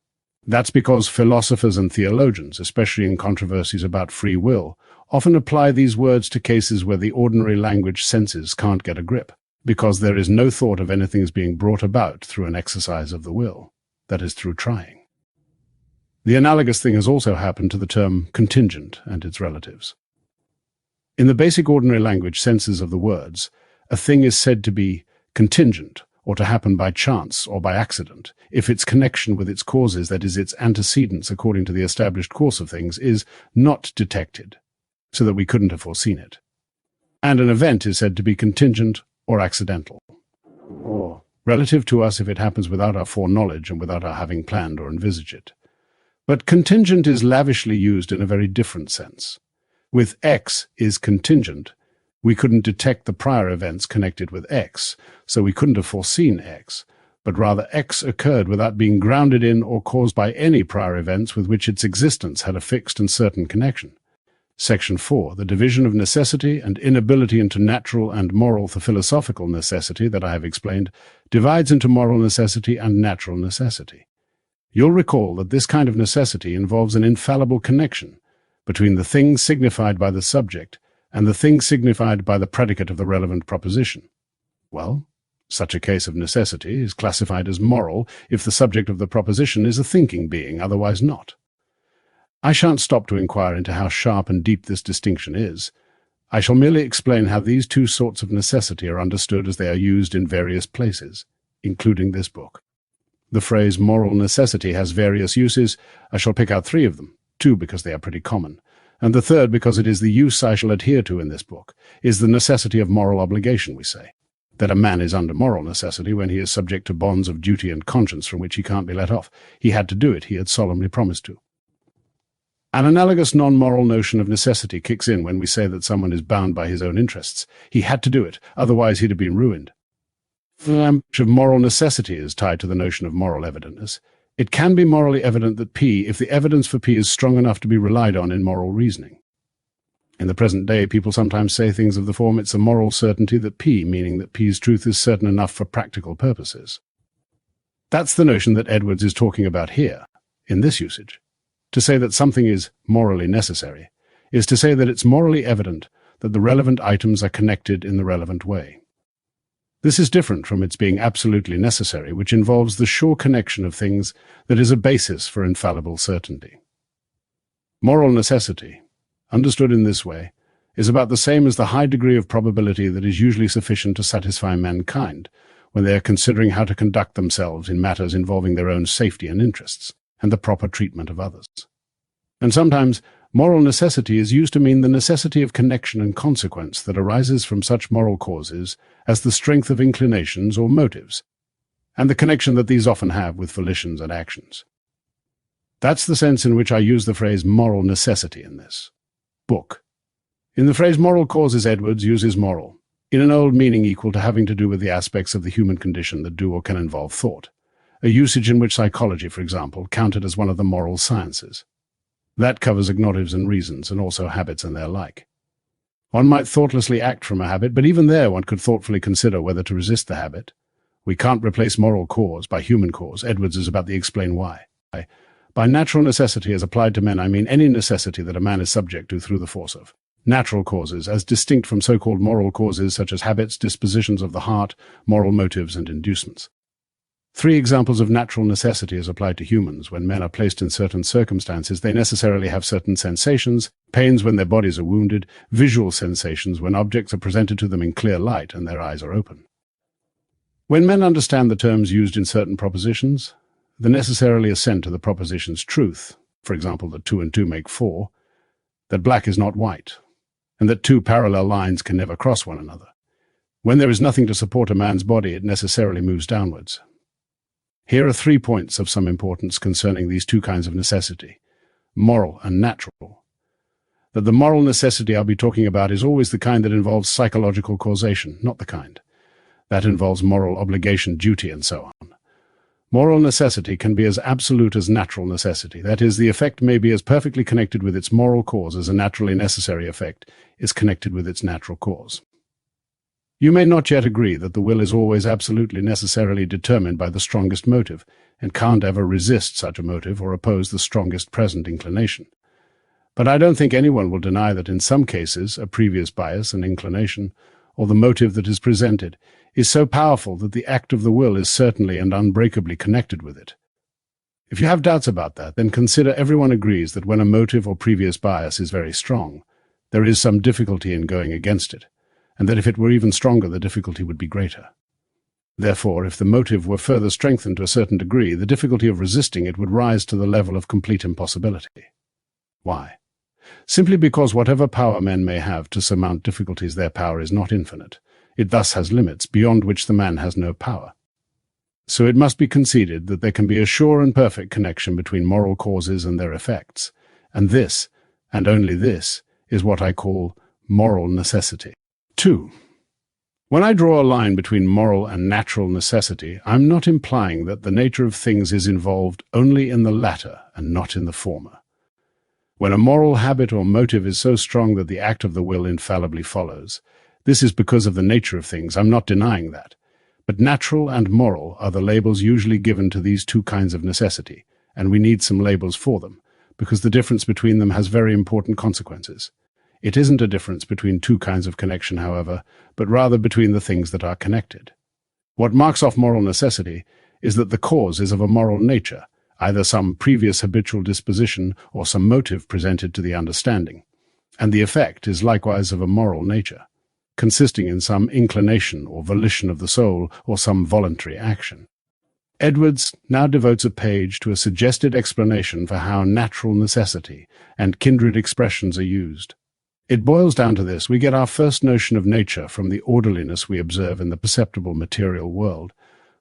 That's because philosophers and theologians, especially in controversies about free will, often apply these words to cases where the ordinary language senses can't get a grip, because there is no thought of anything's being brought about through an exercise of the will, that is, through trying. The analogous thing has also happened to the term contingent and its relatives. In the basic ordinary language senses of the words, a thing is said to be contingent, or to happen by chance or by accident, if its connection with its causes, that is, its antecedents according to the established course of things, is not detected, so that we couldn't have foreseen it. And an event is said to be contingent or accidental, or relative to us if it happens without our foreknowledge and without our having planned or envisaged it. But contingent is lavishly used in a very different sense. With X is contingent, we couldn't detect the prior events connected with X, so we couldn't have foreseen X, but rather X occurred without being grounded in or caused by any prior events with which its existence had a fixed and certain connection. Section 4, the division of necessity and inability into natural and moral, the philosophical necessity that I have explained, divides into moral necessity and natural necessity. You'll recall that this kind of necessity involves an infallible connection between the thing signified by the subject and the thing signified by the predicate of the relevant proposition. Well, such a case of necessity is classified as moral if the subject of the proposition is a thinking being, otherwise not. I shan't stop to inquire into how sharp and deep this distinction is. I shall merely explain how these two sorts of necessity are understood as they are used in various places, including this book. The phrase moral necessity has various uses. I shall pick out 3 of them, 2 because they are pretty common, and the third because it is the use I shall adhere to in this book, is the necessity of moral obligation, we say. That a man is under moral necessity when he is subject to bonds of duty and conscience from which he can't be let off. He had to do it, he had solemnly promised to. An analogous non-moral notion of necessity kicks in when we say that someone is bound by his own interests. He had to do it, otherwise he'd have been ruined. The language of moral necessity is tied to the notion of moral evidentness. It can be morally evident that P if the evidence for P is strong enough to be relied on in moral reasoning. In the present day, people sometimes say things of the form, it's a moral certainty that P, meaning that P's truth is certain enough for practical purposes. That's the notion that Edwards is talking about here, in this usage. To say that something is morally necessary is to say that it's morally evident that the relevant items are connected in the relevant way. This is different from its being absolutely necessary, which involves the sure connection of things that is a basis for infallible certainty. Moral necessity, understood in this way, is about the same as the high degree of probability that is usually sufficient to satisfy mankind when they are considering how to conduct themselves in matters involving their own safety and interests, and the proper treatment of others. And sometimes, moral necessity is used to mean the necessity of connection and consequence that arises from such moral causes as the strength of inclinations or motives, and the connection that these often have with volitions and actions. That's the sense in which I use the phrase moral necessity in this book. In the phrase moral causes, Edwards uses moral, in an old meaning equal to having to do with the aspects of the human condition that do or can involve thought, a usage in which psychology, for example, counted as one of the moral sciences. That covers agnatives and reasons, and also habits and their like. One might thoughtlessly act from a habit, but even there one could thoughtfully consider whether to resist the habit. We can't replace moral cause by human cause. Edwards is about to explain why. By natural necessity as applied to men, I mean any necessity that a man is subject to through the force of natural causes, as distinct from so-called moral causes such as habits, dispositions of the heart, moral motives, and inducements. 3 examples of natural necessity as applied to humans. When men are placed in certain circumstances, they necessarily have certain sensations, pains when their bodies are wounded, visual sensations when objects are presented to them in clear light and their eyes are open. When men understand the terms used in certain propositions, they necessarily assent to the proposition's truth, for example, that 2 and 2 make 4, that black is not white, and that 2 parallel lines can never cross one another. When there is nothing to support a man's body, it necessarily moves downwards. Here are 3 points of some importance concerning these 2 kinds of necessity, moral and natural. That the moral necessity I'll be talking about is always the kind that involves psychological causation, not the kind that involves moral obligation, duty, and so on. Moral necessity can be as absolute as natural necessity. That is, the effect may be as perfectly connected with its moral cause as a naturally necessary effect is connected with its natural cause. You may not yet agree that the will is always absolutely necessarily determined by the strongest motive, and can't ever resist such a motive or oppose the strongest present inclination. But I don't think anyone will deny that in some cases a previous bias, an inclination, or the motive that is presented, is so powerful that the act of the will is certainly and unbreakably connected with it. If you have doubts about that, then consider everyone agrees that when a motive or previous bias is very strong, there is some difficulty in going against it, and that if it were even stronger, the difficulty would be greater. Therefore, if the motive were further strengthened to a certain degree, the difficulty of resisting it would rise to the level of complete impossibility. Why? Simply because whatever power men may have to surmount difficulties, their power is not infinite. It thus has limits, beyond which the man has no power. So it must be conceded that there can be a sure and perfect connection between moral causes and their effects, and this, and only this, is what I call moral necessity. 2. When I draw a line between moral and natural necessity, I'm not implying that the nature of things is involved only in the latter and not in the former. When a moral habit or motive is so strong that the act of the will infallibly follows, this is because of the nature of things. I'm not denying that. But natural and moral are the labels usually given to these 2 kinds of necessity, and we need some labels for them, because the difference between them has very important consequences. It isn't a difference between 2 kinds of connection, however, but rather between the things that are connected. What marks off moral necessity is that the cause is of a moral nature, either some previous habitual disposition or some motive presented to the understanding, and the effect is likewise of a moral nature, consisting in some inclination or volition of the soul or some voluntary action. Edwards now devotes a page to a suggested explanation for how natural necessity and kindred expressions are used. It boils down to this: we get our first notion of nature from the orderliness we observe in the perceptible material world,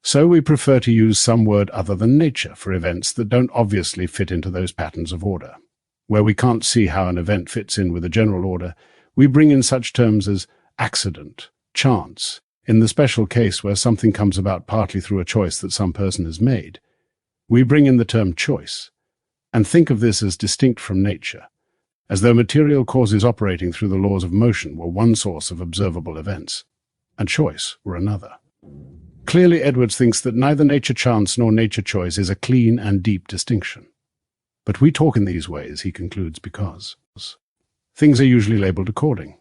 so we prefer to use some word other than nature for events that don't obviously fit into those patterns of order. Where we can't see how an event fits in with a general order, we bring in such terms as accident, chance. In the special case where something comes about partly through a choice that some person has made, we bring in the term choice, and think of this as distinct from nature, as though material causes operating through the laws of motion were one source of observable events, and choice were another. Clearly, Edwards thinks that neither nature chance nor nature choice is a clean and deep distinction. But we talk in these ways, he concludes, because things are usually labeled according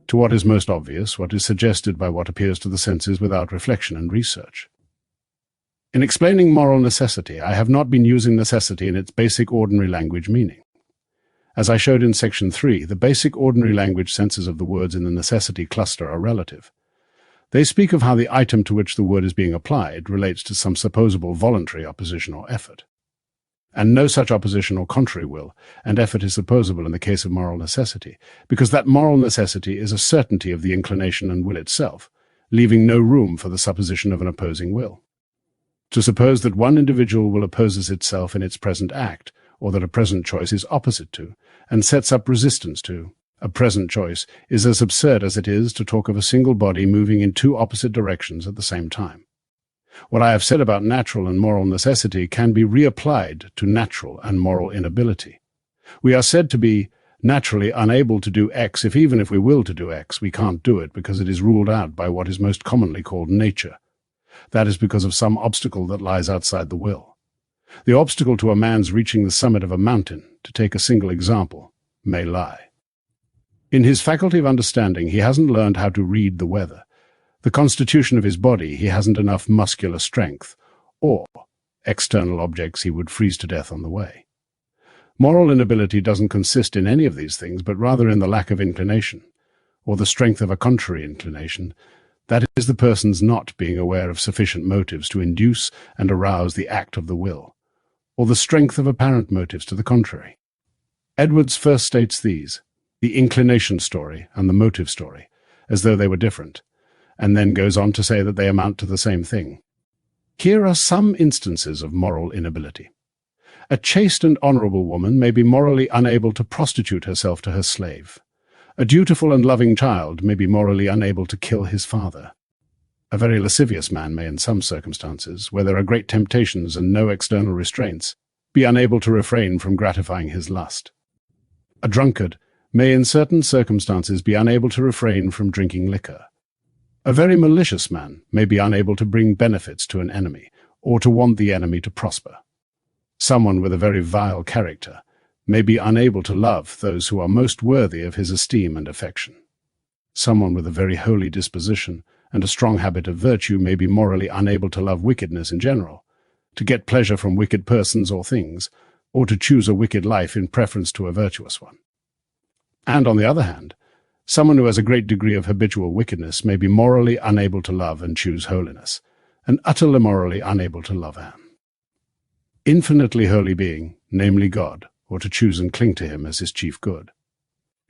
to what is most obvious, what is suggested by what appears to the senses without reflection and research. In explaining moral necessity, I have not been using necessity in its basic ordinary language meaning. As I showed in section 3, the basic ordinary language senses of the words in the necessity cluster are relative. They speak of how the item to which the word is being applied relates to some supposable voluntary opposition or effort. And no such opposition or contrary will and effort is supposable in the case of moral necessity, because that moral necessity is a certainty of the inclination and will itself, leaving no room for the supposition of an opposing will. To suppose that one individual will opposes itself in its present act, or that a present choice is opposite to, and sets up resistance to, a present choice, is as absurd as it is to talk of a single body moving in two opposite directions at the same time. What I have said about natural and moral necessity can be reapplied to natural and moral inability. We are said to be naturally unable to do X if even if we will to do X, we can't do it because it is ruled out by what is most commonly called nature. That is because of some obstacle that lies outside the will. The obstacle to a man's reaching the summit of a mountain, to take a single example, may lie in his faculty of understanding. He hasn't learned how to read the weather. The constitution of his body, he hasn't enough muscular strength, or external objects he would freeze to death on the way. Moral inability doesn't consist in any of these things, but rather in the lack of inclination, or the strength of a contrary inclination. That is the person's not being aware of sufficient motives to induce and arouse the act of the will, or the strength of apparent motives to the contrary. Edwards first states these, the inclination story and the motive story, as though they were different, and then goes on to say that they amount to the same thing. Here are some instances of moral inability. A chaste and honorable woman may be morally unable to prostitute herself to her slave. A dutiful and loving child may be morally unable to kill his father. A very lascivious man may, in some circumstances, where there are great temptations and no external restraints, be unable to refrain from gratifying his lust. A drunkard may, in certain circumstances, be unable to refrain from drinking liquor. A very malicious man may be unable to bring benefits to an enemy, or to want the enemy to prosper. Someone with a very vile character may be unable to love those who are most worthy of his esteem and affection. Someone with a very holy disposition and a strong habit of virtue may be morally unable to love wickedness in general, to get pleasure from wicked persons or things, or to choose a wicked life in preference to a virtuous one. And on the other hand, someone who has a great degree of habitual wickedness may be morally unable to love and choose holiness, and utterly morally unable to love an infinitely holy being, namely God, or to choose and cling to him as his chief good.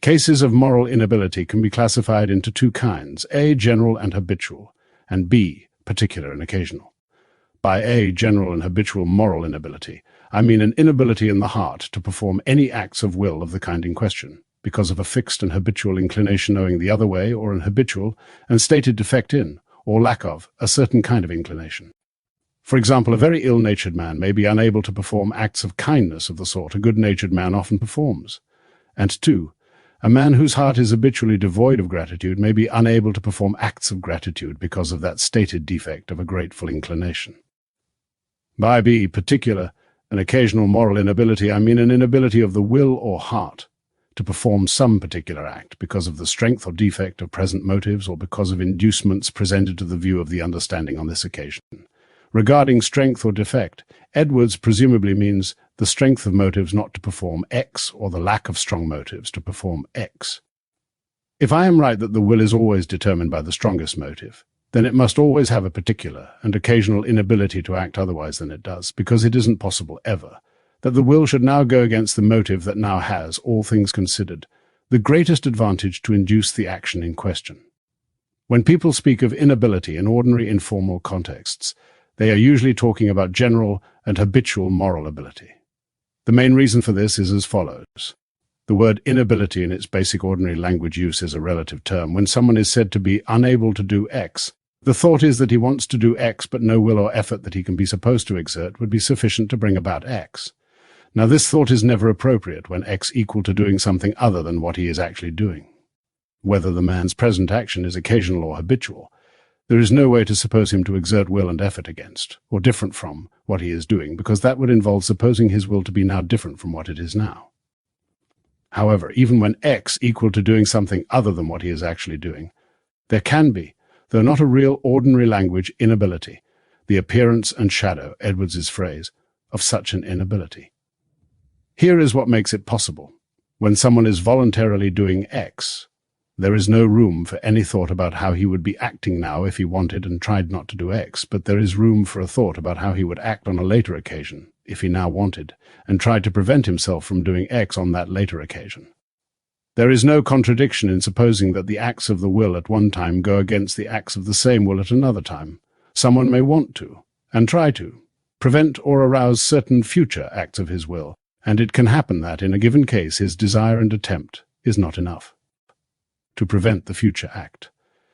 Cases of moral inability can be classified into two kinds, A, general and habitual, and B, particular and occasional. By A, general and habitual moral inability, I mean an inability in the heart to perform any acts of will of the kind in question, because of a fixed and habitual inclination owing the other way, or an habitual and stated defect in, or lack of, a certain kind of inclination. For example, a very ill-natured man may be unable to perform acts of kindness of the sort a good-natured man often performs. And 2, a man whose heart is habitually devoid of gratitude may be unable to perform acts of gratitude because of that stated defect of a grateful inclination. By B, particular and occasional moral inability, I mean an inability of the will or heart to perform some particular act because of the strength or defect of present motives or because of inducements presented to the view of the understanding on this occasion. Regarding strength or defect, Edwards presumably means the strength of motives not to perform X or the lack of strong motives to perform X. If I am right that the will is always determined by the strongest motive, then it must always have a particular and occasional inability to act otherwise than it does, because it isn't possible ever that the will should now go against the motive that now has, all things considered, the greatest advantage to induce the action in question. When people speak of inability in ordinary informal contexts, they are usually talking about general and habitual moral ability. The main reason for this is as follows. The word inability in its basic ordinary language use is a relative term. When someone is said to be unable to do X, the thought is that he wants to do X, but no will or effort that he can be supposed to exert would be sufficient to bring about X. Now, this thought is never appropriate when X equal to doing something other than what he is actually doing. Whether the man's present action is occasional or habitual, there is no way to suppose him to exert will and effort against, or different from, what he is doing, because that would involve supposing his will to be now different from what it is now. However, even when X equal to doing something other than what he is actually doing, there can be, though not a real ordinary language inability, the appearance and shadow, Edwards's phrase, of such an inability. Here is what makes it possible. When someone is voluntarily doing X, there is no room for any thought about how he would be acting now if he wanted and tried not to do X, but there is room for a thought about how he would act on a later occasion, if he now wanted, and tried to prevent himself from doing X on that later occasion. There is no contradiction in supposing that the acts of the will at one time go against the acts of the same will at another time. Someone may want to, and try to, prevent or arouse certain future acts of his will, and it can happen that, in a given case, his desire and attempt is not enough to prevent the future act.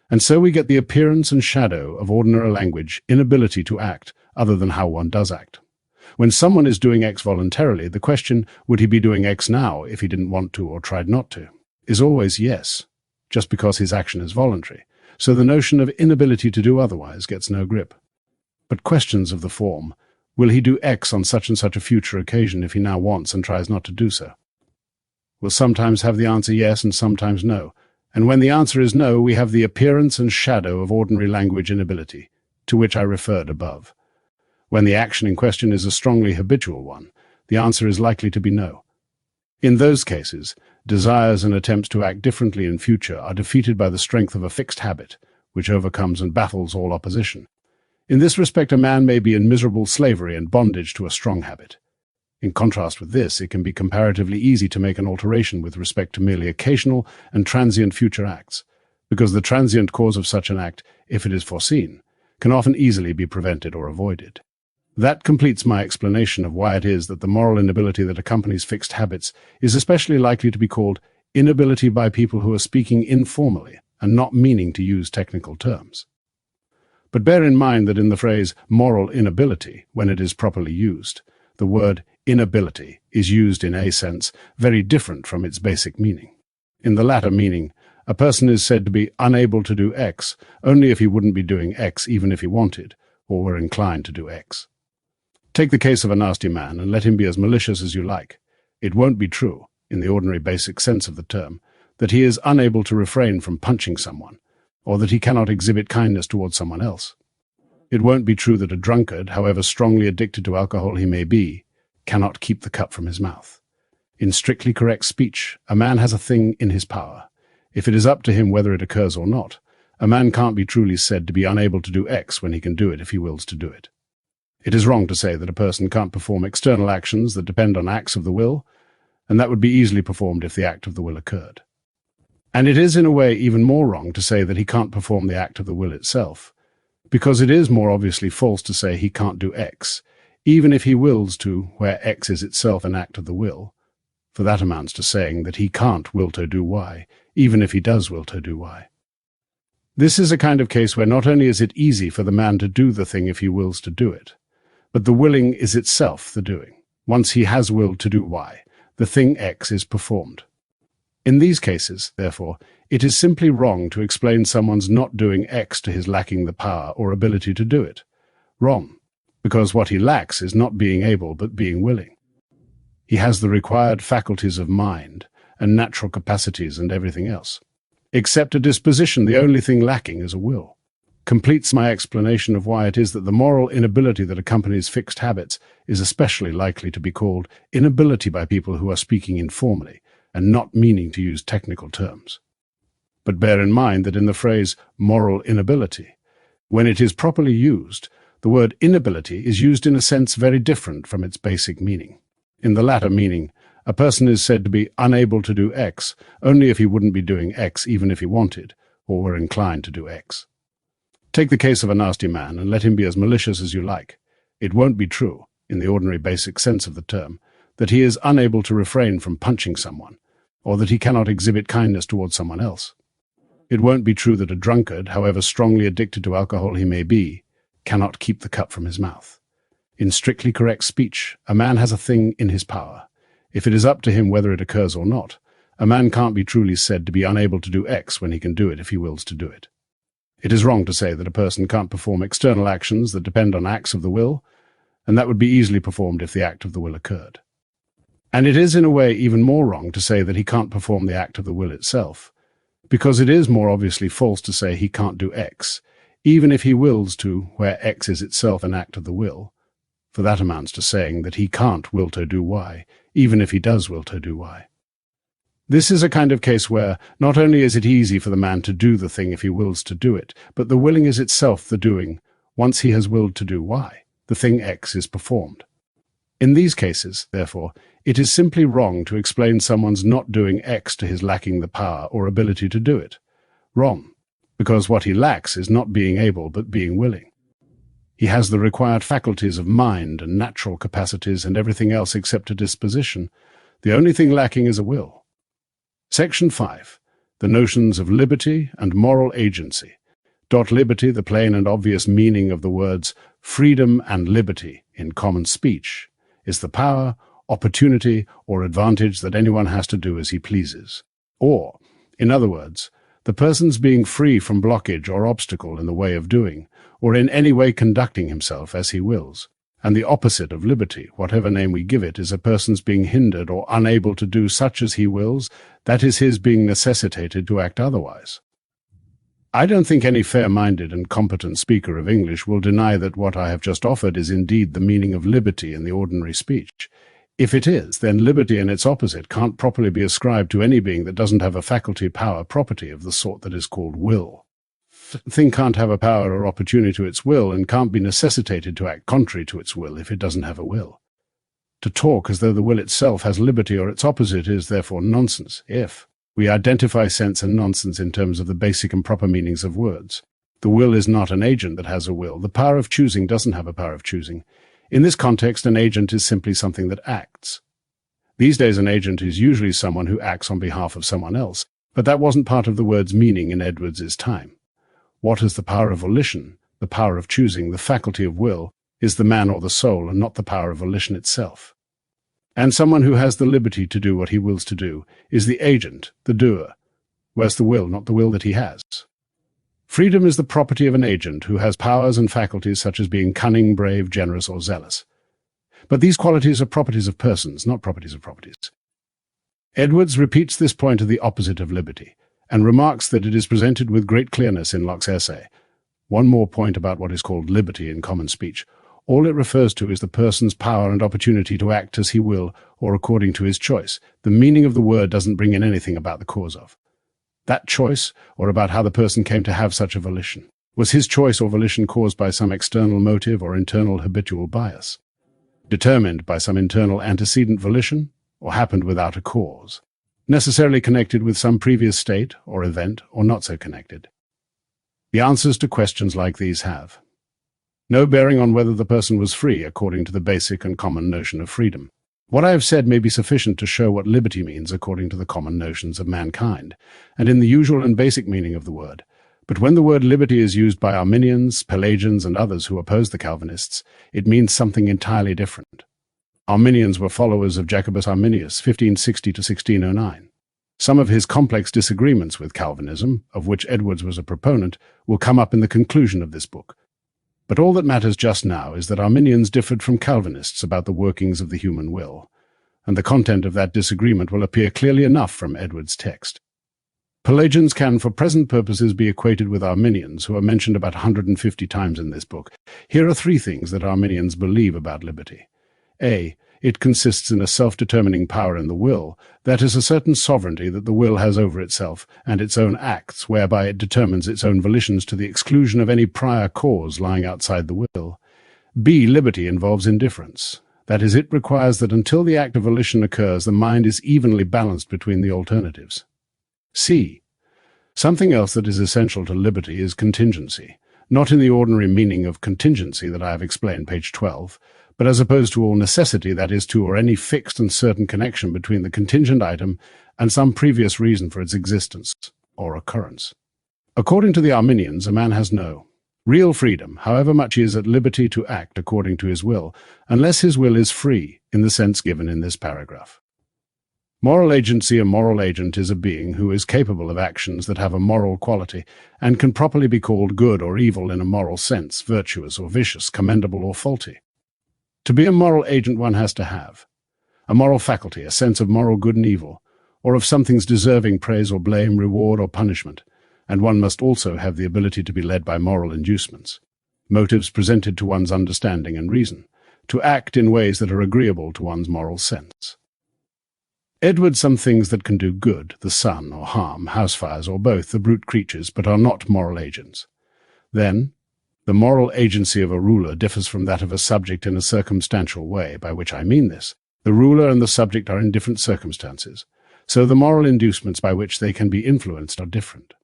And so we get the appearance and shadow of ordinary language inability to act other than how one does act. When someone is doing X voluntarily, the question, would he be doing X now if he didn't want to or tried not to, is always yes, just because his action is voluntary. So the notion of inability to do otherwise gets no grip. But questions of the form, will he do X on such and such a future occasion if he now wants and tries not to do so, will sometimes have the answer yes and sometimes no. And when the answer is no, we have the appearance and shadow of ordinary language inability, to which I referred above. When the action in question is a strongly habitual one, the answer is likely to be no. In those cases, desires and attempts to act differently in future are defeated by the strength of a fixed habit, which overcomes and baffles all opposition. In this respect, a man may be in miserable slavery and bondage to a strong habit. In contrast with this, it can be comparatively easy to make an alteration with respect to merely occasional and transient future acts, because the transient cause of such an act, if it is foreseen, can often easily be prevented or avoided. That completes my explanation of why it is that the moral inability that accompanies fixed habits is especially likely to be called inability by people who are speaking informally and not meaning to use technical terms. But bear in mind that in the phrase moral inability, when it is properly used, the word inability is used in a sense very different from its basic meaning. In the latter meaning, a person is said to be unable to do X only if he wouldn't be doing X even if he wanted or were inclined to do X. Take the case of a nasty man and let him be as malicious as you like. It won't be true, in the ordinary basic sense of the term, that he is unable to refrain from punching someone, or that he cannot exhibit kindness towards someone else. It won't be true that a drunkard, however strongly addicted to alcohol he may be, cannot keep the cup from his mouth. In strictly correct speech, a man has a thing in his power. If it is up to him whether it occurs or not, a man can't be truly said to be unable to do X when he can do it if he wills to do it. It is wrong to say that a person can't perform external actions that depend on acts of the will, and that would be easily performed if the act of the will occurred. And it is in a way even more wrong to say that he can't perform the act of the will itself, because it is more obviously false to say he can't do X, even if he wills to, where X is itself an act of the will, for that amounts to saying that he can't will to do Y, even if he does will to do Y. This is a kind of case where not only is it easy for the man to do the thing if he wills to do it, but the willing is itself the doing. Once he has willed to do Y, the thing X is performed. In these cases, therefore, it is simply wrong to explain someone's not doing X to his lacking the power or ability to do it. Wrong, because what he lacks is not being able but being willing. He has the required faculties of mind and natural capacities and everything else. Except a disposition, the only thing lacking is a will. Completes my explanation of why it is that the moral inability that accompanies fixed habits is especially likely to be called inability by people who are speaking informally and not meaning to use technical terms. But bear in mind that in the phrase moral inability, when it is properly used, the word inability is used in a sense very different from its basic meaning. In the latter meaning, a person is said to be unable to do X only if he wouldn't be doing X even if he wanted or were inclined to do X. Take the case of a nasty man and let him be as malicious as you like. It won't be true, in the ordinary basic sense of the term, that he is unable to refrain from punching someone, or that he cannot exhibit kindness towards someone else. It won't be true that a drunkard, however strongly addicted to alcohol he may be, cannot keep the cup from his mouth. In strictly correct speech, a man has a thing in his power. If it is up to him whether it occurs or not, a man can't be truly said to be unable to do X when he can do it if he wills to do it. It is wrong to say that a person can't perform external actions that depend on acts of the will, and that would be easily performed if the act of the will occurred. And it is in a way even more wrong to say that he can't perform the act of the will itself, because it is more obviously false to say he can't do X, even if he wills to, where X is itself an act of the will, for that amounts to saying that he can't will to do Y, even if he does will to do Y. This is a kind of case where not only is it easy for the man to do the thing if he wills to do it, but the willing is itself the doing. Once he has willed to do Y, the thing X is performed. In these cases, therefore, it is simply wrong to explain someone's not doing X to his lacking the power or ability to do it. Wrong, because what he lacks is not being able but being willing. He has the required faculties of mind and natural capacities and everything else except a disposition. The only thing lacking is a will. Section 5. The notions of liberty and moral agency. Liberty, the plain and obvious meaning of the words freedom and liberty in common speech, is the power, opportunity, or advantage that anyone has to do as he pleases. Or, in other words, the person's being free from blockage or obstacle in the way of doing, or in any way conducting himself as he wills. And the opposite of liberty, whatever name we give it, is a person's being hindered or unable to do such as he wills, that is his being necessitated to act otherwise. I don't think any fair-minded and competent speaker of English will deny that what I have just offered is indeed the meaning of liberty in the ordinary speech. If it is, then liberty and its opposite can't properly be ascribed to any being that doesn't have a faculty, power, property of the sort that is called will. A thing can't have a power or opportunity to its will and can't be necessitated to act contrary to its will if it doesn't have a will. To talk as though the will itself has liberty or its opposite is therefore nonsense, if we identify sense and nonsense in terms of the basic and proper meanings of words. The will is not an agent that has a will. The power of choosing doesn't have a power of choosing. In this context, an agent is simply something that acts. These days, an agent is usually someone who acts on behalf of someone else, but that wasn't part of the word's meaning in Edwards's time. What is the power of volition, the power of choosing, the faculty of will, is the man or the soul, and not the power of volition itself. And someone who has the liberty to do what he wills to do is the agent, the doer, whereas the will, not the will that he has. Freedom is the property of an agent who has powers and faculties such as being cunning, brave, generous, or zealous. But these qualities are properties of persons, not properties of properties. Edwards repeats this point of the opposite of liberty, and remarks that it is presented with great clearness in Locke's essay. One more point about what is called liberty in common speech. All it refers to is the person's power and opportunity to act as he will or according to his choice. The meaning of the word doesn't bring in anything about the cause of that choice or about how the person came to have such a volition. Was his choice or volition caused by some external motive or internal habitual bias? Determined by some internal antecedent volition, or happened without a cause? Necessarily connected with some previous state or event, or not so connected? The answers to questions like these have no bearing on whether the person was free according to the basic and common notion of freedom. What I have said may be sufficient to show what liberty means according to the common notions of mankind, and in the usual and basic meaning of the word. But when the word liberty is used by Arminians, Pelagians, and others who oppose the Calvinists, it means something entirely different. Arminians were followers of Jacobus Arminius, 1560 to 1609. Some of his complex disagreements with Calvinism, of which Edwards was a proponent, will come up in the conclusion of this book. But all that matters just now is that Arminians differed from Calvinists about the workings of the human will, and the content of that disagreement will appear clearly enough from Edwards' text. Pelagians can, for present purposes, be equated with Arminians, who are mentioned about 150 times in this book. Here are 3 things that Arminians believe about liberty. A. It consists in a self-determining power in the will, that is, a certain sovereignty that the will has over itself and its own acts, whereby it determines its own volitions to the exclusion of any prior cause lying outside the will. B. Liberty involves indifference. That is, it requires that until the act of volition occurs, the mind is evenly balanced between the alternatives. C. Something else that is essential to liberty is contingency. not in the ordinary meaning of contingency that I have explained, page 12, but as opposed to all necessity, that is, to or any fixed and certain connection between the contingent item and some previous reason for its existence or occurrence. According to the Arminians, a man has no real freedom, however much he is at liberty to act according to his will, unless his will is free in the sense given in this paragraph. Moral agency, a moral agent, is a being who is capable of actions that have a moral quality and can properly be called good or evil in a moral sense, virtuous or vicious, commendable or faulty. To be a moral agent, one has to have a moral faculty, a sense of moral good and evil, or of something's deserving praise or blame, reward or punishment, and one must also have the ability to be led by moral inducements, motives presented to one's understanding and reason, to act in ways that are agreeable to one's moral sense. Edward, some things that can do good, the sun, or harm, house fires, or both, the brute creatures, but are not moral agents. Then, the moral agency of a ruler differs from that of a subject in a circumstantial way, by which I mean this. The ruler and the subject are in different circumstances, so the moral inducements by which they can be influenced are different.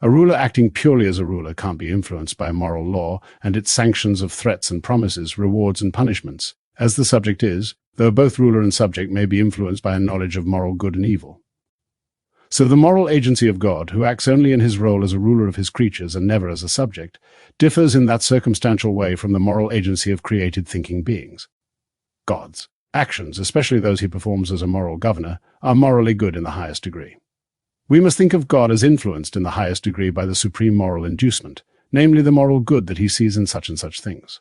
A ruler acting purely as a ruler can't be influenced by moral law and its sanctions of threats and promises, rewards and punishments, as the subject is, though both ruler and subject may be influenced by a knowledge of moral good and evil. So the moral agency of God, who acts only in his role as a ruler of his creatures and never as a subject, differs in that circumstantial way from the moral agency of created thinking beings. God's actions, especially those he performs as a moral governor, are morally good in the highest degree. We must think of God as influenced in the highest degree by the supreme moral inducement, namely the moral good that he sees in such and such things.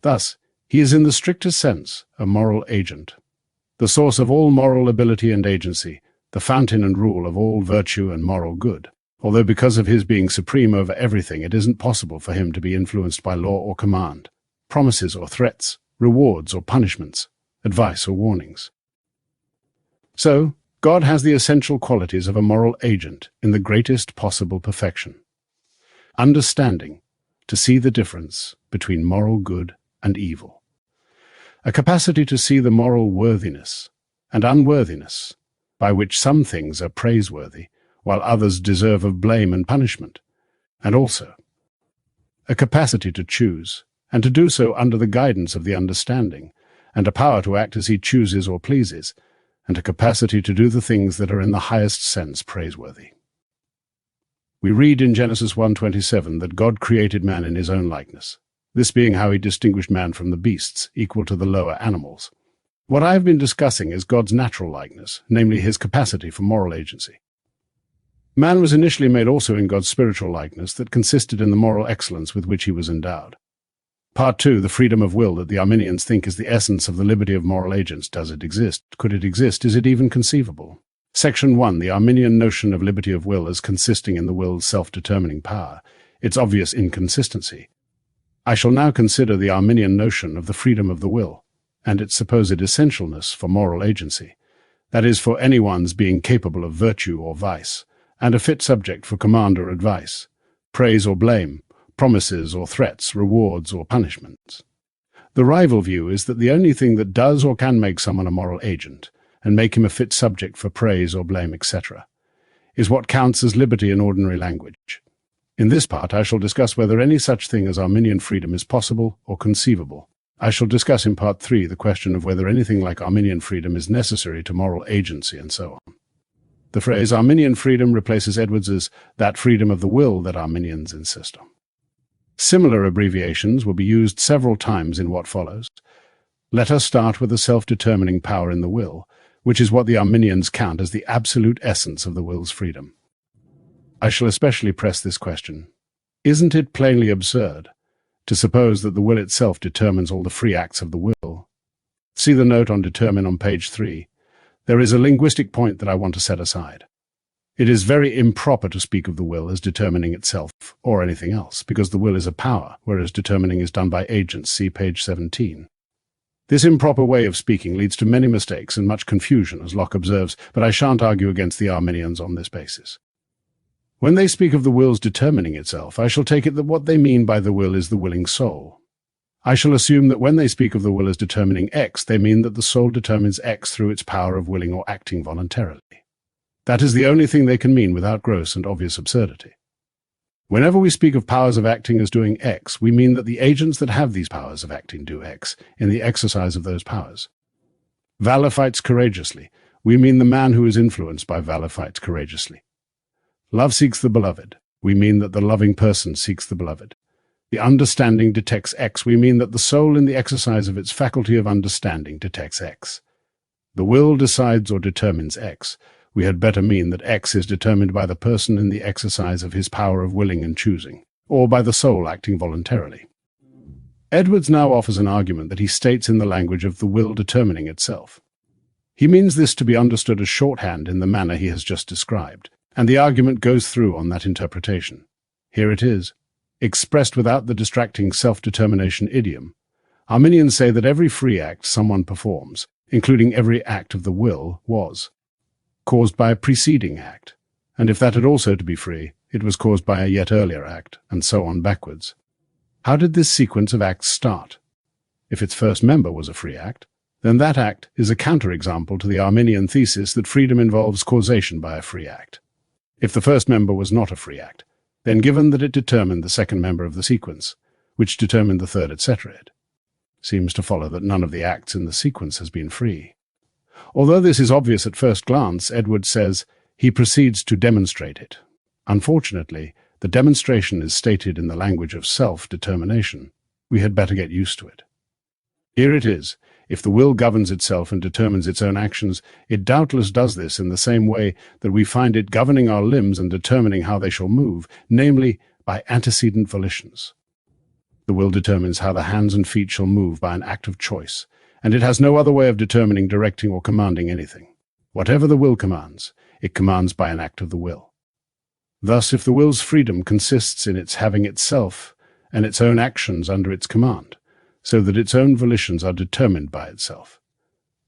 Thus, he is in the strictest sense a moral agent, the source of all moral ability and agency, the fountain and rule of all virtue and moral good, although because of his being supreme over everything it isn't possible for him to be influenced by law or command, promises or threats, rewards or punishments, advice or warnings. So, God has the essential qualities of a moral agent in the greatest possible perfection. Understanding, to see the difference between moral good and evil. A capacity to see the moral worthiness and unworthiness, by which some things are praiseworthy, while others deserve of blame and punishment, and also a capacity to choose, and to do so under the guidance of the understanding, and a power to act as he chooses or pleases, and a capacity to do the things that are in the highest sense praiseworthy. We read in Genesis 1:27 that God created man in his own likeness, this being how he distinguished man from the beasts, equal to the lower animals. What I have been discussing is God's natural likeness, namely his capacity for moral agency. Man was initially made also in God's spiritual likeness that consisted in the moral excellence with which he was endowed. Part 2, the freedom of will that the Arminians think is the essence of the liberty of moral agents. Does it exist? Could it exist? Is it even conceivable? Section 1, the Arminian notion of liberty of will as consisting in the will's self-determining power, its obvious inconsistency. I shall now consider the Arminian notion of the freedom of the will, and its supposed essentialness for moral agency, that is, for anyone's being capable of virtue or vice, and a fit subject for command or advice, praise or blame, promises or threats, rewards or punishments. The rival view is that the only thing that does or can make someone a moral agent, and make him a fit subject for praise or blame, etc., is what counts as liberty in ordinary language. In this part I shall discuss whether any such thing as Arminian freedom is possible or conceivable. I shall discuss in part 3 the question of whether anything like Arminian freedom is necessary to moral agency and so on. The phrase Arminian freedom replaces Edwards's that freedom of the will that Arminians insist on. Similar abbreviations will be used several times in what follows. Let us start with the self-determining power in the will, which is what the Arminians count as the absolute essence of the will's freedom. I shall especially press this question. Isn't it plainly absurd to suppose that the will itself determines all the free acts of the will? See the note on determine on page 3. There is a linguistic point that I want to set aside. It is very improper to speak of the will as determining itself or anything else, because the will is a power, whereas determining is done by agents. See page 17. This improper way of speaking leads to many mistakes and much confusion, as Locke observes, but I shan't argue against the Arminians on this basis. When they speak of the will's determining itself, I shall take it that what they mean by the will is the willing soul. I shall assume that when they speak of the will as determining X, they mean that the soul determines X through its power of willing or acting voluntarily. That is the only thing they can mean without gross and obvious absurdity. Whenever we speak of powers of acting as doing X, we mean that the agents that have these powers of acting do X in the exercise of those powers. Valor fights courageously. We mean the man who is influenced by valor fights courageously. Love seeks the beloved. We mean that the loving person seeks the beloved. The understanding detects X. We mean that the soul in the exercise of its faculty of understanding detects X. The will decides or determines X. We had better mean that X is determined by the person in the exercise of his power of willing and choosing, or by the soul acting voluntarily. Edwards now offers an argument that he states in the language of the will determining itself. He means this to be understood as shorthand in the manner he has just described, and the argument goes through on that interpretation. Here it is, expressed without the distracting self-determination idiom. Arminians say that every free act someone performs, including every act of the will, was caused by a preceding act, and if that had also to be free, it was caused by a yet earlier act, and so on backwards. How did this sequence of acts start? If its first member was a free act, then that act is a counterexample to the Arminian thesis that freedom involves causation by a free act. If the first member was not a free act, then given that it determined the second member of the sequence, which determined the third, etc., it seems to follow that none of the acts in the sequence has been free. Although this is obvious at first glance, Edwards says he proceeds to demonstrate it. Unfortunately, the demonstration is stated in the language of self-determination. We had better get used to it. Here it is. If the will governs itself and determines its own actions, it doubtless does this in the same way that we find it governing our limbs and determining how they shall move, namely by antecedent volitions. The will determines how the hands and feet shall move by an act of choice, and it has no other way of determining, directing, or commanding anything. Whatever the will commands, it commands by an act of the will. Thus, if the will's freedom consists in its having itself and its own actions under its command, so that its own volitions are determined by itself,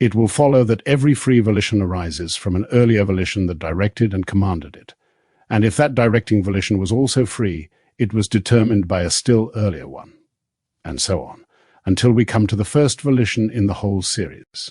it will follow that every free volition arises from an earlier volition that directed and commanded it, and if that directing volition was also free, it was determined by a still earlier one, and so on, until we come to the first volition in the whole series.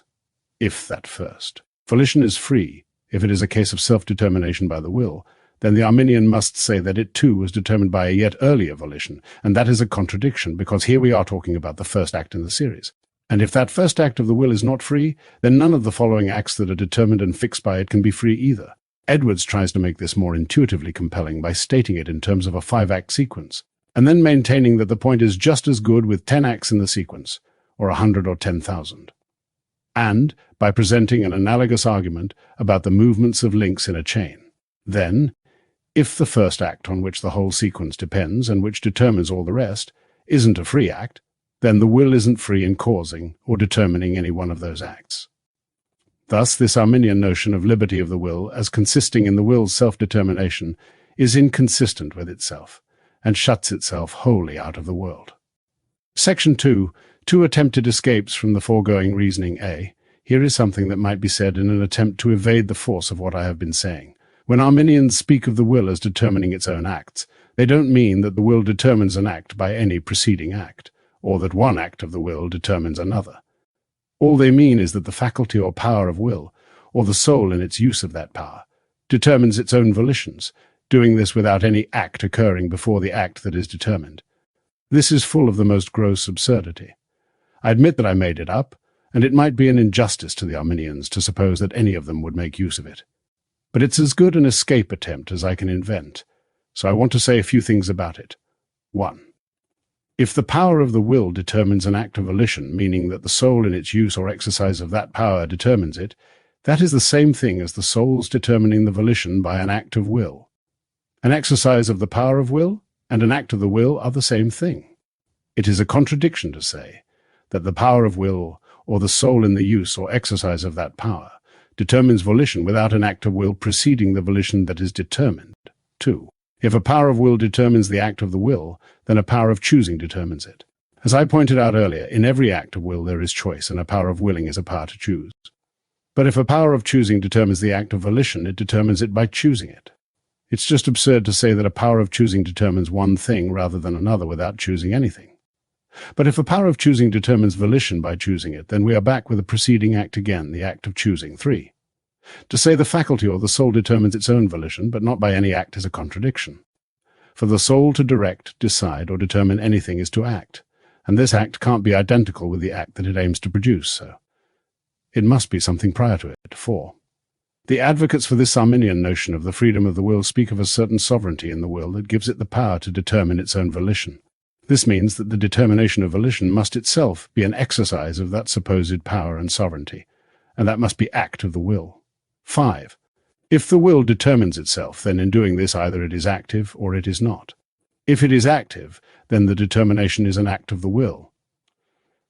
If that first volition is free, if it is a case of self-determination by the will, then the Arminian must say that it too was determined by a yet earlier volition, and that is a contradiction, because here we are talking about the first act in the series. And if that first act of the will is not free, then none of the following acts that are determined and fixed by it can be free either. Edwards tries to make this more intuitively compelling by stating it in terms of a 5-act sequence, and then maintaining that the point is just as good with 10 acts in the sequence, or 100 or 10,000. And by presenting an analogous argument about the movements of links in a chain. Then, if the first act on which the whole sequence depends and which determines all the rest isn't a free act, then the will isn't free in causing or determining any one of those acts. Thus, this Arminian notion of liberty of the will as consisting in the will's self-determination is inconsistent with itself and shuts itself wholly out of the world. Section 2. 2 attempted escapes from the foregoing reasoning A. Here is something that might be said in an attempt to evade the force of what I have been saying. When Arminians speak of the will as determining its own acts, they don't mean that the will determines an act by any preceding act, or that one act of the will determines another. All they mean is that the faculty or power of will, or the soul in its use of that power, determines its own volitions, doing this without any act occurring before the act that is determined. This is full of the most gross absurdity. I admit that I made it up, and it might be an injustice to the Arminians to suppose that any of them would make use of it. But it's as good an escape attempt as I can invent, so I want to say a few things about it. 1. If the power of the will determines an act of volition, meaning that the soul in its use or exercise of that power determines it, that is the same thing as the soul's determining the volition by an act of will. An exercise of the power of will and an act of the will are the same thing. It is a contradiction to say that the power of will, or the soul in the use or exercise of that power, determines volition without an act of will preceding the volition that is determined. 2. If a power of will determines the act of the will, then a power of choosing determines it. As I pointed out earlier, in every act of will there is choice, and a power of willing is a power to choose. But if a power of choosing determines the act of volition, it determines it by choosing it. It's just absurd to say that a power of choosing determines one thing rather than another without choosing anything. But if a power of choosing determines volition by choosing it, then we are back with a preceding act again, the act of choosing. 3. To say the faculty or the soul determines its own volition, but not by any act, is a contradiction. For the soul to direct, decide, or determine anything is to act, and this act can't be identical with the act that it aims to produce, so it must be something prior to it. 4. The advocates for this Arminian notion of the freedom of the will speak of a certain sovereignty in the will that gives it the power to determine its own volition. This means that the determination of volition must itself be an exercise of that supposed power and sovereignty, and that must be act of the will. 5. If the will determines itself, then in doing this either it is active or it is not. If it is active, then the determination is an act of the will.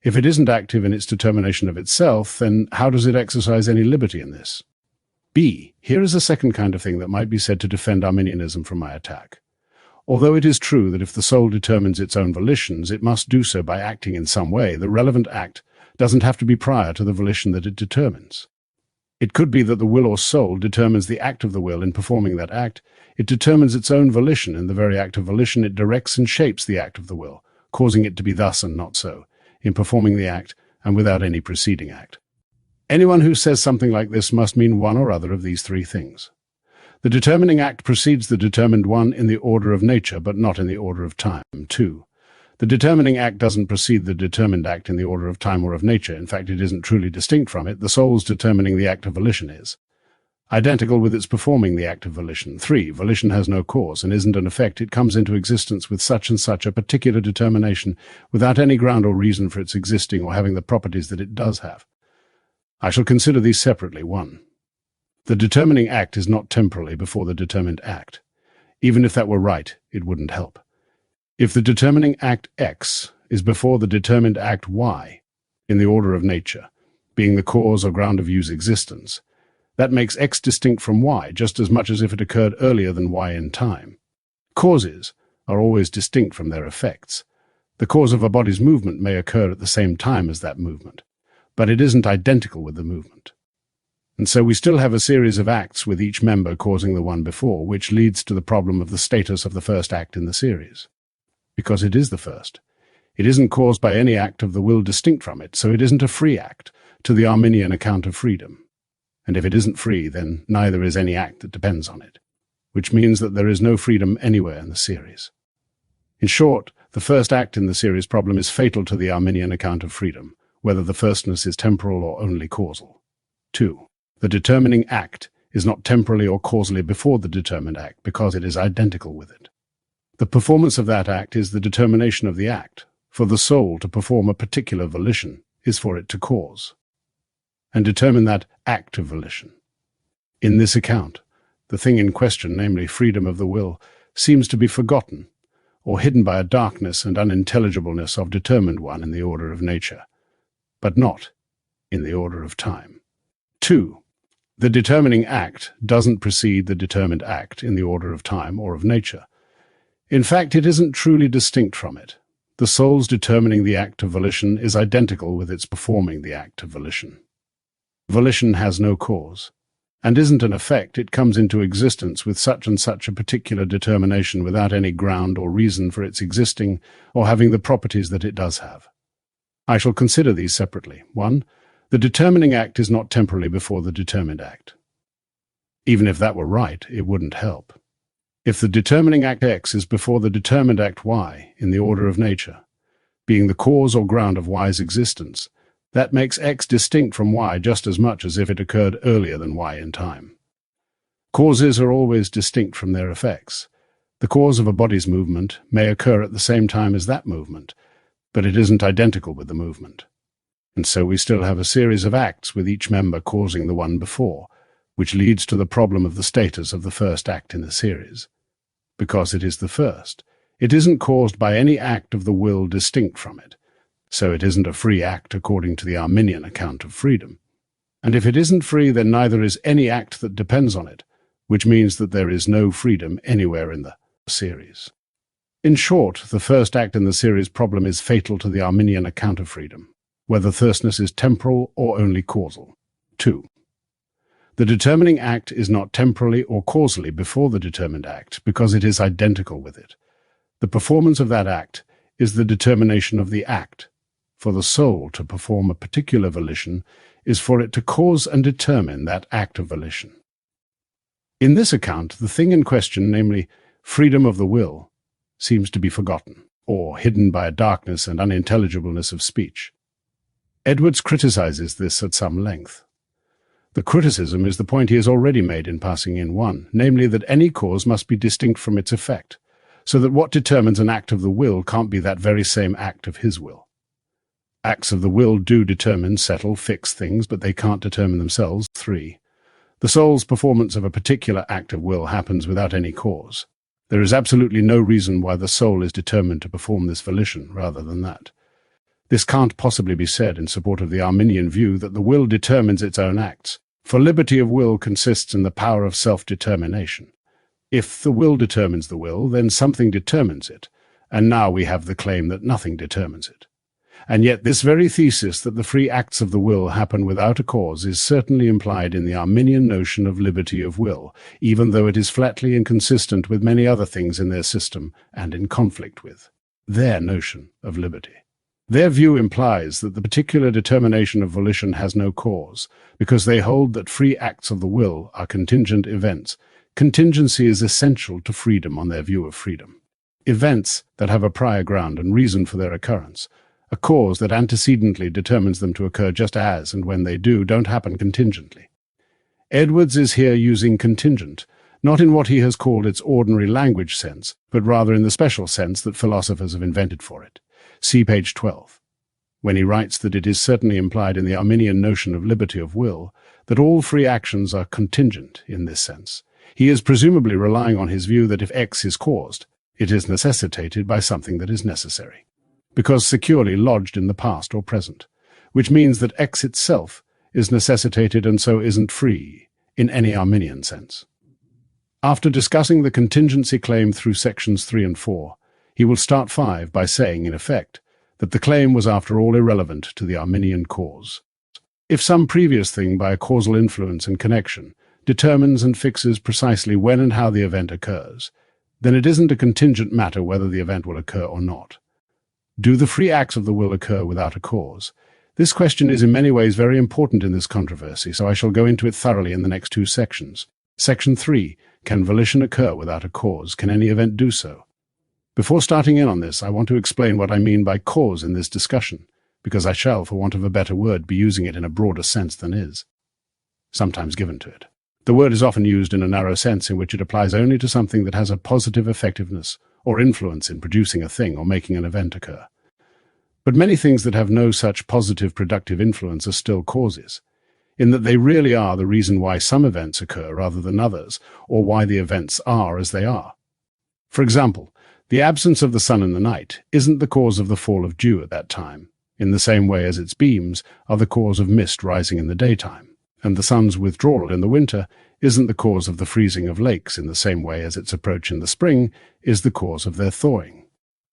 If it isn't active in its determination of itself, then how does it exercise any liberty in this? B. Here is a second kind of thing that might be said to defend Arminianism from my attack. Although it is true that if the soul determines its own volitions, it must do so by acting in some way, the relevant act doesn't have to be prior to the volition that it determines. It could be that the will or soul determines the act of the will in performing that act. It determines its own volition. In the very act of volition, it directs and shapes the act of the will, causing it to be thus and not so, in performing the act and without any preceding act. Anyone who says something like this must mean one or other of these three things. The determining act precedes the determined one in the order of nature, but not in the order of time. 2. The determining act doesn't precede the determined act in the order of time or of nature. In fact, it isn't truly distinct from it. The soul's determining the act of volition is identical with its performing the act of volition. 3. Volition has no cause and isn't an effect. It comes into existence with such and such a particular determination without any ground or reason for its existing or having the properties that it does have. I shall consider these separately. 1. The determining act is not temporally before the determined act. Even if that were right, it wouldn't help. If the determining act X is before the determined act Y, in the order of nature, being the cause or ground of U's existence, that makes X distinct from Y just as much as if it occurred earlier than Y in time. Causes are always distinct from their effects. The cause of a body's movement may occur at the same time as that movement, but it isn't identical with the movement. And so we still have a series of acts with each member causing the one before, which leads to the problem of the status of the first act in the series. Because it is the first. It isn't caused by any act of the will distinct from it, so it isn't a free act, to the Arminian account of freedom. And if it isn't free, then neither is any act that depends on it, which means that there is no freedom anywhere in the series. In short, the first act in the series problem is fatal to the Arminian account of freedom, whether the firstness is temporal or only causal. 2. The determining act is not temporally or causally before the determined act because it is identical with it. The performance of that act is the determination of the act. For the soul to perform a particular volition is for it to cause and determine that act of volition. In this account, the thing in question, namely freedom of the will, seems to be forgotten or hidden by a darkness and unintelligibleness of determined one in the order of nature, but not in the order of time. 2. The determining act doesn't precede the determined act in the order of time or of nature. In fact, it isn't truly distinct from it. The soul's determining the act of volition is identical with its performing the act of volition. Volition has no cause, and isn't an effect. It comes into existence with such and such a particular determination without any ground or reason for its existing or having the properties that it does have. I shall consider these separately. 1. The determining act is not temporally before the determined act. Even if that were right, it wouldn't help. If the determining act X is before the determined act Y in the order of nature, being the cause or ground of Y's existence, that makes X distinct from Y just as much as if it occurred earlier than Y in time. Causes are always distinct from their effects. The cause of a body's movement may occur at the same time as that movement, but it isn't identical with the movement. And so we still have a series of acts with each member causing the one before, which leads to the problem of the status of the first act in the series. Because it is the first, it isn't caused by any act of the will distinct from it, so it isn't a free act according to the Arminian account of freedom. And if it isn't free, then neither is any act that depends on it, which means that there is no freedom anywhere in the series. In short, the first act in the series problem is fatal to the Arminian account of freedom, whether firstness is temporal or only causal. 2. The determining act is not temporally or causally before the determined act because it is identical with it. The performance of that act is the determination of the act. For the soul to perform a particular volition is for it to cause and determine that act of volition. In this account, the thing in question, namely freedom of the will, seems to be forgotten, or hidden by a darkness and unintelligibleness of speech. Edwards criticizes this at some length. The criticism is the point he has already made in passing in one, namely that any cause must be distinct from its effect, so that what determines an act of the will can't be that very same act of his will. Acts of the will do determine, settle, fix things, but they can't determine themselves. 3. The soul's performance of a particular act of will happens without any cause. There is absolutely no reason why the soul is determined to perform this volition rather than that. This can't possibly be said in support of the Arminian view that the will determines its own acts, for liberty of will consists in the power of self-determination. If the will determines the will, then something determines it, and now we have the claim that nothing determines it. And yet this very thesis that the free acts of the will happen without a cause is certainly implied in the Arminian notion of liberty of will, even though it is flatly inconsistent with many other things in their system and in conflict with their notion of liberty. Their view implies that the particular determination of volition has no cause, because they hold that free acts of the will are contingent events. Contingency is essential to freedom on their view of freedom. Events that have a prior ground and reason for their occurrence, a cause that antecedently determines them to occur just as and when they do, don't happen contingently. Edwards is here using contingent, not in what he has called its ordinary language sense, but rather in the special sense that philosophers have invented for it. See page 12. When he writes that it is certainly implied in the Arminian notion of liberty of will that all free actions are contingent in this sense, he is presumably relying on his view that if X is caused, it is necessitated by something that is necessary, because securely lodged in the past or present, which means that X itself is necessitated and so isn't free in any Arminian sense. After discussing the contingency claim through sections 3 and 4, he will start 5 by saying, in effect, that the claim was after all irrelevant to the Arminian cause. If some previous thing by a causal influence and connection determines and fixes precisely when and how the event occurs, then it isn't a contingent matter whether the event will occur or not. Do the free acts of the will occur without a cause? This question is in many ways very important in this controversy, so I shall go into it thoroughly in the next 2 sections. Section 3, can volition occur without a cause? Can any event do so? Before starting in on this, I want to explain what I mean by cause in this discussion, because I shall, for want of a better word, be using it in a broader sense than is sometimes given to it. The word is often used in a narrow sense in which it applies only to something that has a positive effectiveness or influence in producing a thing or making an event occur. But many things that have no such positive productive influence are still causes, in that they really are the reason why some events occur rather than others, or why the events are as they are. For example, the absence of the sun in the night isn't the cause of the fall of dew at that time, in the same way as its beams are the cause of mist rising in the daytime, and the sun's withdrawal in the winter isn't the cause of the freezing of lakes in the same way as its approach in the spring is the cause of their thawing.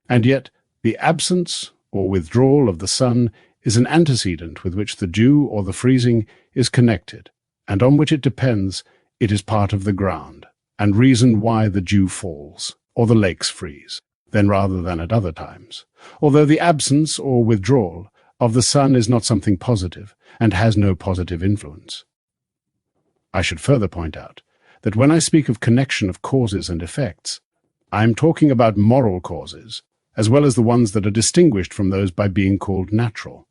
And yet, the absence or withdrawal of the sun is an antecedent with which the dew or the freezing is connected, and on which it depends. It is part of the ground, and reason why the dew falls, or the lakes freeze, then rather than at other times, although the absence or withdrawal of the sun is not something positive, and has no positive influence. I should further point out that when I speak of connection of causes and effects, I am talking about moral causes, as well as the ones that are distinguished from those by being called natural.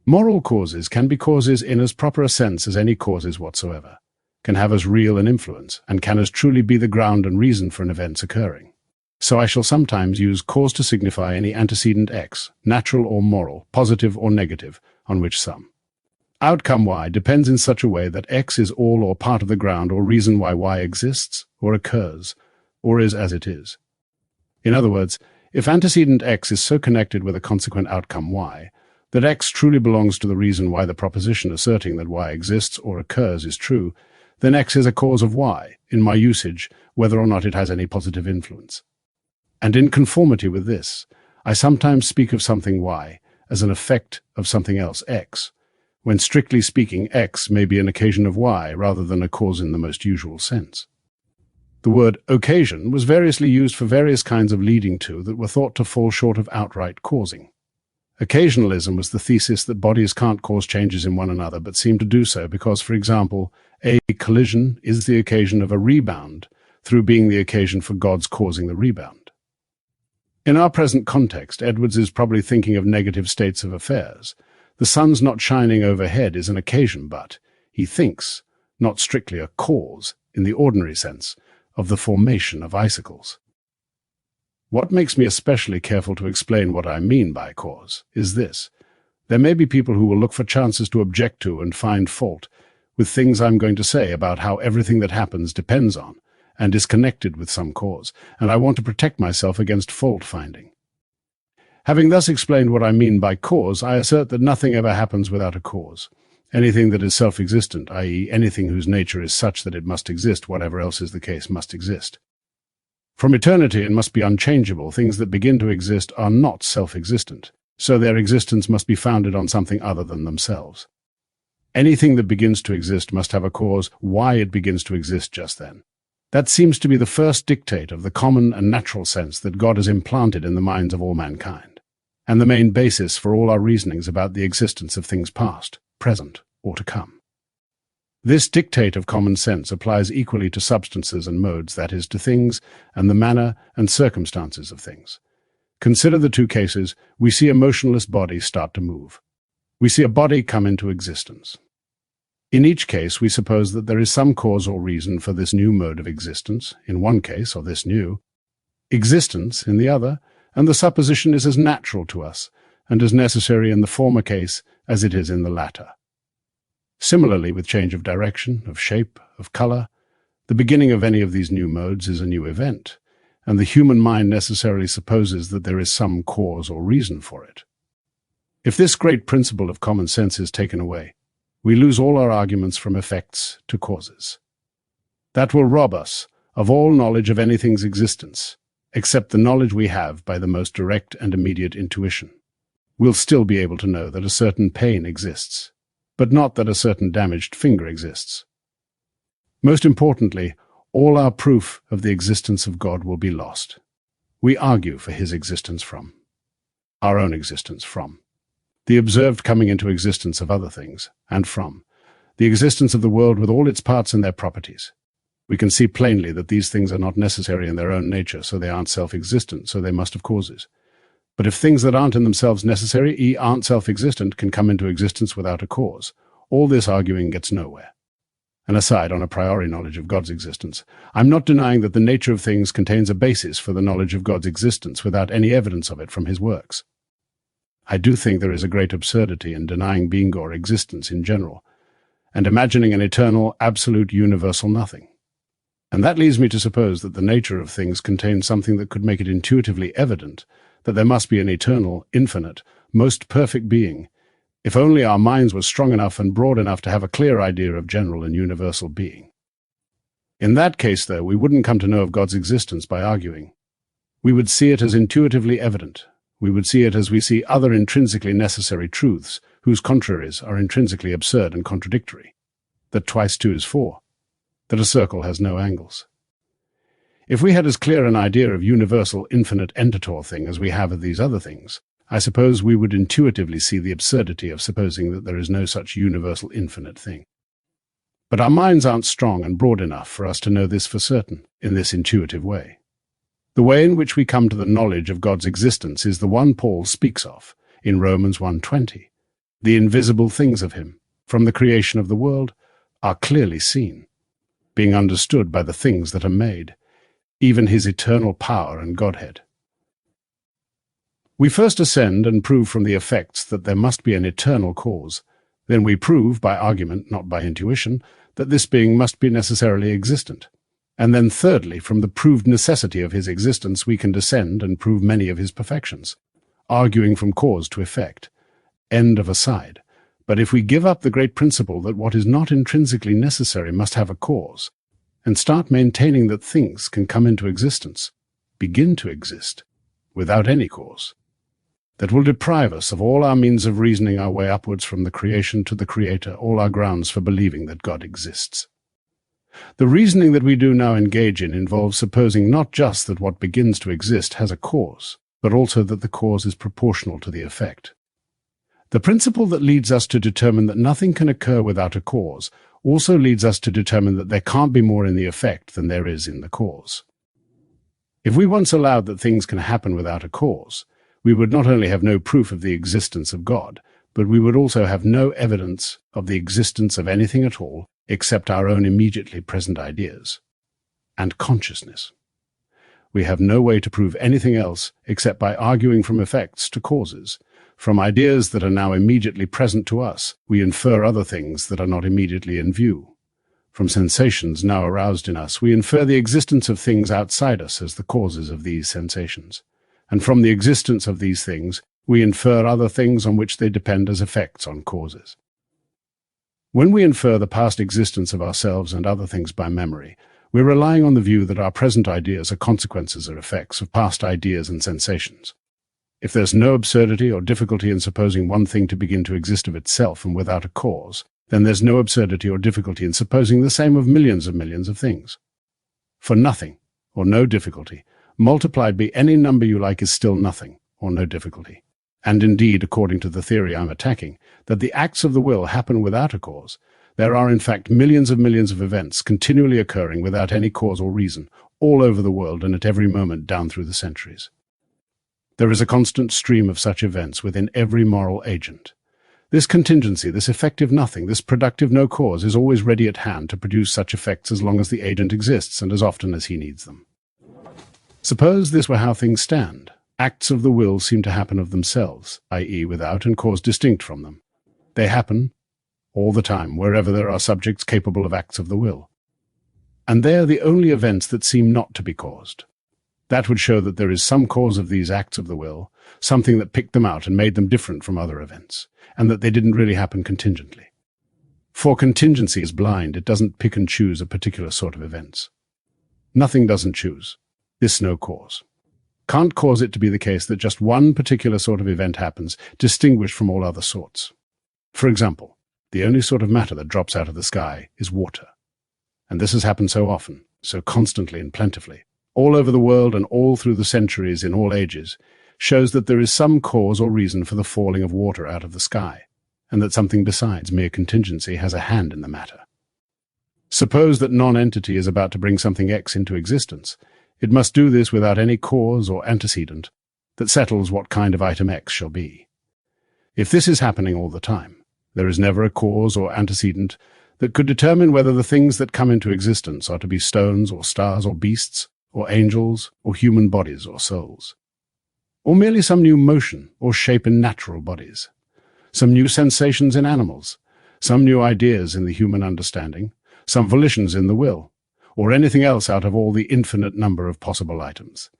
Moral causes can be causes in as proper a sense as any causes whatsoever, can have as real an influence, and can as truly be the ground and reason for an event's occurring. So I shall sometimes use cause to signify any antecedent X, natural or moral, positive or negative, on which some outcome Y depends in such a way that X is all or part of the ground or reason why Y exists, or occurs, or is as it is. In other words, if antecedent X is so connected with a consequent outcome Y, that X truly belongs to the reason why the proposition asserting that Y exists or occurs is true, then X is a cause of Y, in my usage, whether or not it has any positive influence. And in conformity with this, I sometimes speak of something Y as an effect of something else X, when strictly speaking X may be an occasion of Y rather than a cause in the most usual sense. The word occasion was variously used for various kinds of leading to that were thought to fall short of outright causing. Occasionalism was the thesis that bodies can't cause changes in one another but seem to do so because, for example, a collision is the occasion of a rebound through being the occasion for God's causing the rebound. In our present context, Edwards is probably thinking of negative states of affairs. The sun's not shining overhead is an occasion, but, he thinks, not strictly a cause, in the ordinary sense, of the formation of icicles. What makes me especially careful to explain what I mean by cause is this. There may be people who will look for chances to object to and find fault with things I'm going to say about how everything that happens depends on and is connected with some cause, and I want to protect myself against fault-finding. Having thus explained what I mean by cause, I assert that nothing ever happens without a cause. Anything that is self-existent, i.e., anything whose nature is such that it must exist, whatever else is the case, must exist. From eternity and must be unchangeable, things that begin to exist are not self-existent, so their existence must be founded on something other than themselves. Anything that begins to exist must have a cause why it begins to exist just then. That seems to be the first dictate of the common and natural sense that God has implanted in the minds of all mankind, and the main basis for all our reasonings about the existence of things past, present, or to come. This dictate of common sense applies equally to substances and modes, that is, to things and the manner and circumstances of things. Consider the two cases. We see a motionless body start to move. We see a body come into existence. In each case, we suppose that there is some cause or reason for this new mode of existence, in one case, or this new existence in the other, and the supposition is as natural to us and as necessary in the former case as it is in the latter. Similarly, with change of direction, of shape, of color, the beginning of any of these new modes is a new event, and the human mind necessarily supposes that there is some cause or reason for it. If this great principle of common sense is taken away, we lose all our arguments from effects to causes. That will rob us of all knowledge of anything's existence, except the knowledge we have by the most direct and immediate intuition. We'll still be able to know that a certain pain exists, but not that a certain damaged finger exists. Most importantly, all our proof of the existence of God will be lost. We argue for his existence from, our own existence from, the observed coming into existence of other things, and from, the existence of the world with all its parts and their properties. We can see plainly that these things are not necessary in their own nature, so they aren't self-existent, so they must have causes. But if things that aren't in themselves necessary, aren't self-existent, can come into existence without a cause, all this arguing gets nowhere. And aside on a priori knowledge of God's existence, I'm not denying that the nature of things contains a basis for the knowledge of God's existence without any evidence of it from his works. I do think there is a great absurdity in denying being or existence in general, and imagining an eternal, absolute, universal nothing. And that leads me to suppose that the nature of things contains something that could make it intuitively evident that there must be an eternal, infinite, most perfect being, if only our minds were strong enough and broad enough to have a clear idea of general and universal being. In that case, though, we wouldn't come to know of God's existence by arguing. We would see it as intuitively evident. We would see it as we see other intrinsically necessary truths, whose contraries are intrinsically absurd and contradictory. That twice two is four. That a circle has no angles. If we had as clear an idea of universal, infinite entitor thing as we have of these other things, I suppose we would intuitively see the absurdity of supposing that there is no such universal, infinite thing. But our minds aren't strong and broad enough for us to know this for certain, in this intuitive way. The way in which we come to the knowledge of God's existence is the one Paul speaks of in Romans 1:20. The invisible things of him, from the creation of the world, are clearly seen, being understood by the things that are made, even his eternal power and Godhead. We first ascend and prove from the effects that there must be an eternal cause. Then we prove, by argument, not by intuition, that this being must be necessarily existent. And then thirdly, from the proved necessity of his existence, we can descend and prove many of his perfections, arguing from cause to effect, end of aside. But if we give up the great principle that what is not intrinsically necessary must have a cause, and start maintaining that things can come into existence, begin to exist, without any cause, that will deprive us of all our means of reasoning our way upwards from the creation to the Creator, all our grounds for believing that God exists. The reasoning that we do now engage in involves supposing not just that what begins to exist has a cause, but also that the cause is proportional to the effect. The principle that leads us to determine that nothing can occur without a cause also leads us to determine that there can't be more in the effect than there is in the cause. If we once allowed that things can happen without a cause, we would not only have no proof of the existence of God, but we would also have no evidence of the existence of anything at all except our own immediately present ideas and consciousness. We have no way to prove anything else except by arguing from effects to causes. From ideas that are now immediately present to us, we infer other things that are not immediately in view. From sensations now aroused in us, we infer the existence of things outside us as the causes of these sensations. And from the existence of these things, we infer other things on which they depend as effects on causes. When we infer the past existence of ourselves and other things by memory, we're relying on the view that our present ideas are consequences or effects of past ideas and sensations. If there's no absurdity or difficulty in supposing one thing to begin to exist of itself and without a cause, then there's no absurdity or difficulty in supposing the same of millions of things. For nothing, or no difficulty, multiplied by any number you like is still nothing, or no difficulty. And indeed, according to the theory I'm attacking, that the acts of the will happen without a cause, there are in fact millions of events continually occurring without any cause or reason, all over the world and at every moment down through the centuries. There is a constant stream of such events within every moral agent. This contingency, this effective nothing, this productive no cause is always ready at hand to produce such effects as long as the agent exists and as often as he needs them. Suppose this were how things stand. Acts of the will seem to happen of themselves, i.e. without and cause distinct from them. They happen all the time, wherever there are subjects capable of acts of the will. And they are the only events that seem not to be caused. That would show that there is some cause of these acts of the will, something that picked them out and made them different from other events, and that they didn't really happen contingently. For contingency is blind, it doesn't pick and choose a particular sort of events. Nothing doesn't choose. This no cause. Can't cause it to be the case that just one particular sort of event happens, distinguished from all other sorts. For example, the only sort of matter that drops out of the sky is water. And this has happened so often, so constantly and plentifully, all over the world and all through the centuries in all ages, shows that there is some cause or reason for the falling of water out of the sky, and that something besides mere contingency has a hand in the matter. Suppose that non-entity is about to bring something X into existence. It must do this without any cause or antecedent that settles what kind of item X shall be. If this is happening all the time, there is never a cause or antecedent that could determine whether the things that come into existence are to be stones or stars or beasts or angels or human bodies or souls, or merely some new motion or shape in natural bodies, some new sensations in animals, some new ideas in the human understanding, some volitions in the will, or anything else out of all the infinite number of possible items.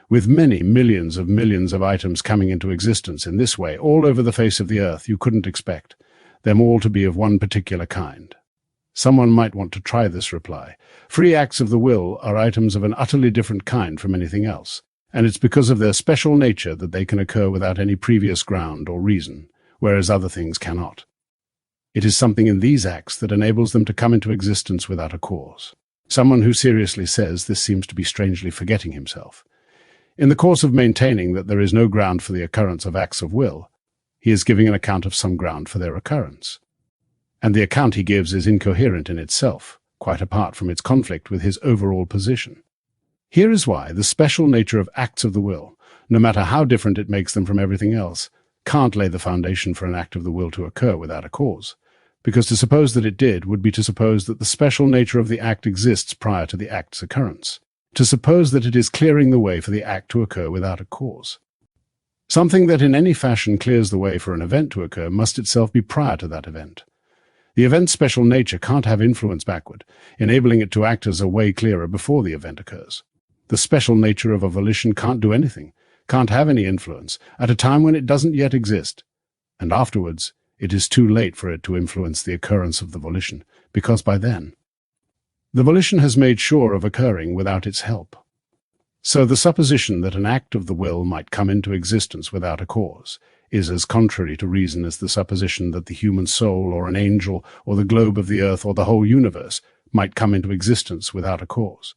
With many millions of items coming into existence in this way all over the face of the earth, you couldn't expect them all to be of one particular kind. Someone might want to try this reply. Free acts of the will are items of an utterly different kind from anything else, and it's because of their special nature that they can occur without any previous ground or reason, whereas other things cannot. It is something in these acts that enables them to come into existence without a cause. Someone who seriously says this seems to be strangely forgetting himself. In the course of maintaining that there is no ground for the occurrence of acts of will, he is giving an account of some ground for their occurrence. And the account he gives is incoherent in itself, quite apart from its conflict with his overall position. Here is why the special nature of acts of the will, no matter how different it makes them from everything else, can't lay the foundation for an act of the will to occur without a cause, because to suppose that it did would be to suppose that the special nature of the act exists prior to the act's occurrence, to suppose that it is clearing the way for the act to occur without a cause. Something that in any fashion clears the way for an event to occur must itself be prior to that event. The event's special nature can't have influence backward, enabling it to act as a way clearer before the event occurs. The special nature of a volition can't do anything, can't have any influence, at a time when it doesn't yet exist. And afterwards, it is too late for it to influence the occurrence of the volition, because by then, the volition has made sure of occurring without its help. So the supposition that an act of the will might come into existence without a cause is as contrary to reason as the supposition that the human soul or an angel or the globe of the earth or the whole universe might come into existence without a cause.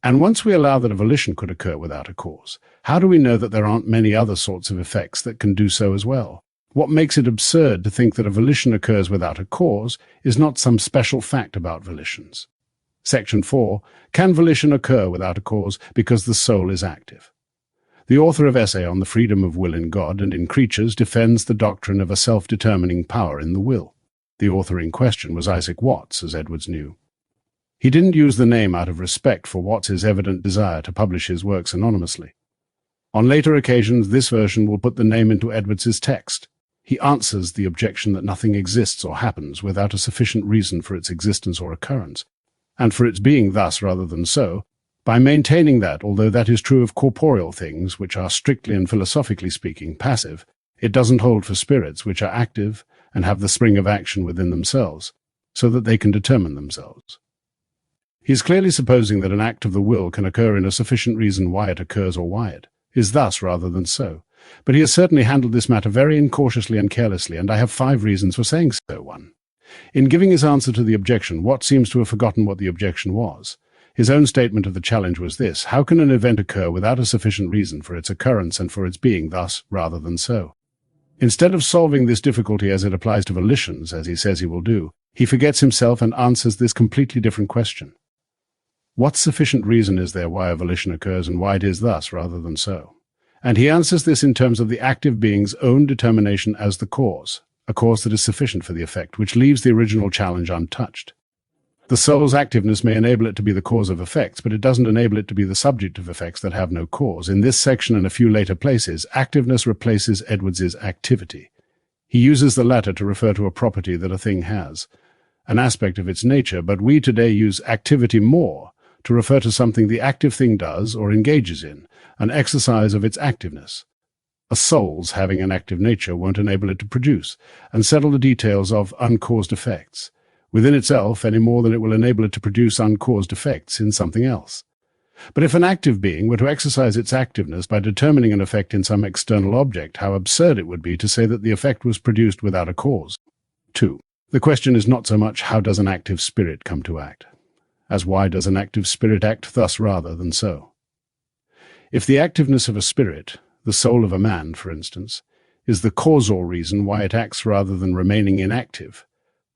And once we allow that a volition could occur without a cause, how do we know that there aren't many other sorts of effects that can do so as well? What makes it absurd to think that a volition occurs without a cause is not some special fact about volitions. Section 4. Can volition occur without a cause because the soul is active? The author of Essay on the Freedom of Will in God and in Creatures defends the doctrine of a self-determining power in the will. The author in question was Isaac Watts, as Edwards knew. He didn't use the name out of respect for Watts's evident desire to publish his works anonymously. On later occasions, this version will put the name into Edwards's text. He answers the objection that nothing exists or happens without a sufficient reason for its existence or occurrence, and for its being thus rather than so, by maintaining that, although that is true of corporeal things, which are strictly and philosophically speaking passive, it doesn't hold for spirits, which are active and have the spring of action within themselves, so that they can determine themselves. He is clearly supposing that an act of the will can occur in a sufficient reason why it occurs or why it is thus rather than so. But he has certainly handled this matter very incautiously and carelessly, and I have 5 reasons for saying so. 1. In giving his answer to the objection, Watt seems to have forgotten what the objection was. His own statement of the challenge was this: how can an event occur without a sufficient reason for its occurrence and for its being thus rather than so? Instead of solving this difficulty as it applies to volitions, as he says he will do, he forgets himself and answers this completely different question. What sufficient reason is there why a volition occurs and why it is thus rather than so? And he answers this in terms of the active being's own determination as the cause, a cause that is sufficient for the effect, which leaves the original challenge untouched. The soul's activeness may enable it to be the cause of effects, but it doesn't enable it to be the subject of effects that have no cause. In this section and a few later places, activeness replaces Edwards's activity. He uses the latter to refer to a property that a thing has, an aspect of its nature, but we today use activity more to refer to something the active thing does or engages in, an exercise of its activeness. A soul's having an active nature won't enable it to produce and settle the details of uncaused effects within itself any more than it will enable it to produce uncaused effects in something else. But if an active being were to exercise its activeness by determining an effect in some external object, how absurd it would be to say that the effect was produced without a cause. 2. The question is not so much how does an active spirit come to act, as why does an active spirit act thus rather than so. If the activeness of a spirit, the soul of a man, for instance, is the causal reason why it acts rather than remaining inactive,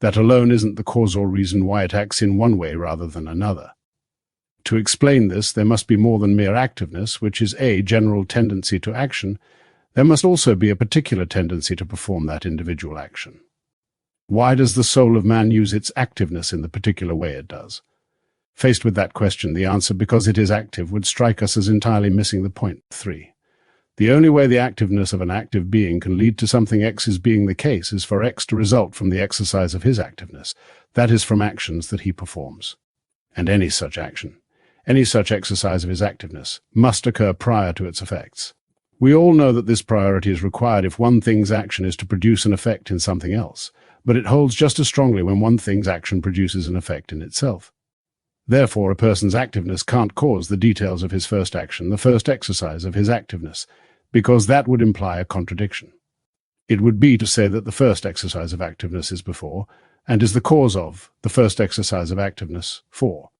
that alone isn't the causal reason why it acts in one way rather than another. To explain this, there must be more than mere activeness, which is a general tendency to action. There must also be a particular tendency to perform that individual action. Why does the soul of man use its activeness in the particular way it does? Faced with that question, the answer, because it is active, would strike us as entirely missing the point. 3. The only way the activeness of an active being can lead to something X's being the case is for X to result from the exercise of his activeness, that is, from actions that he performs. And any such action, any such exercise of his activeness, must occur prior to its effects. We all know that this priority is required if one thing's action is to produce an effect in something else, but it holds just as strongly when one thing's action produces an effect in itself. Therefore, a person's activeness can't cause the details of his first action, the first exercise of his activeness, because that would imply a contradiction. It would be to say that the first exercise of activeness is before, and is the cause of, the first exercise of activeness for.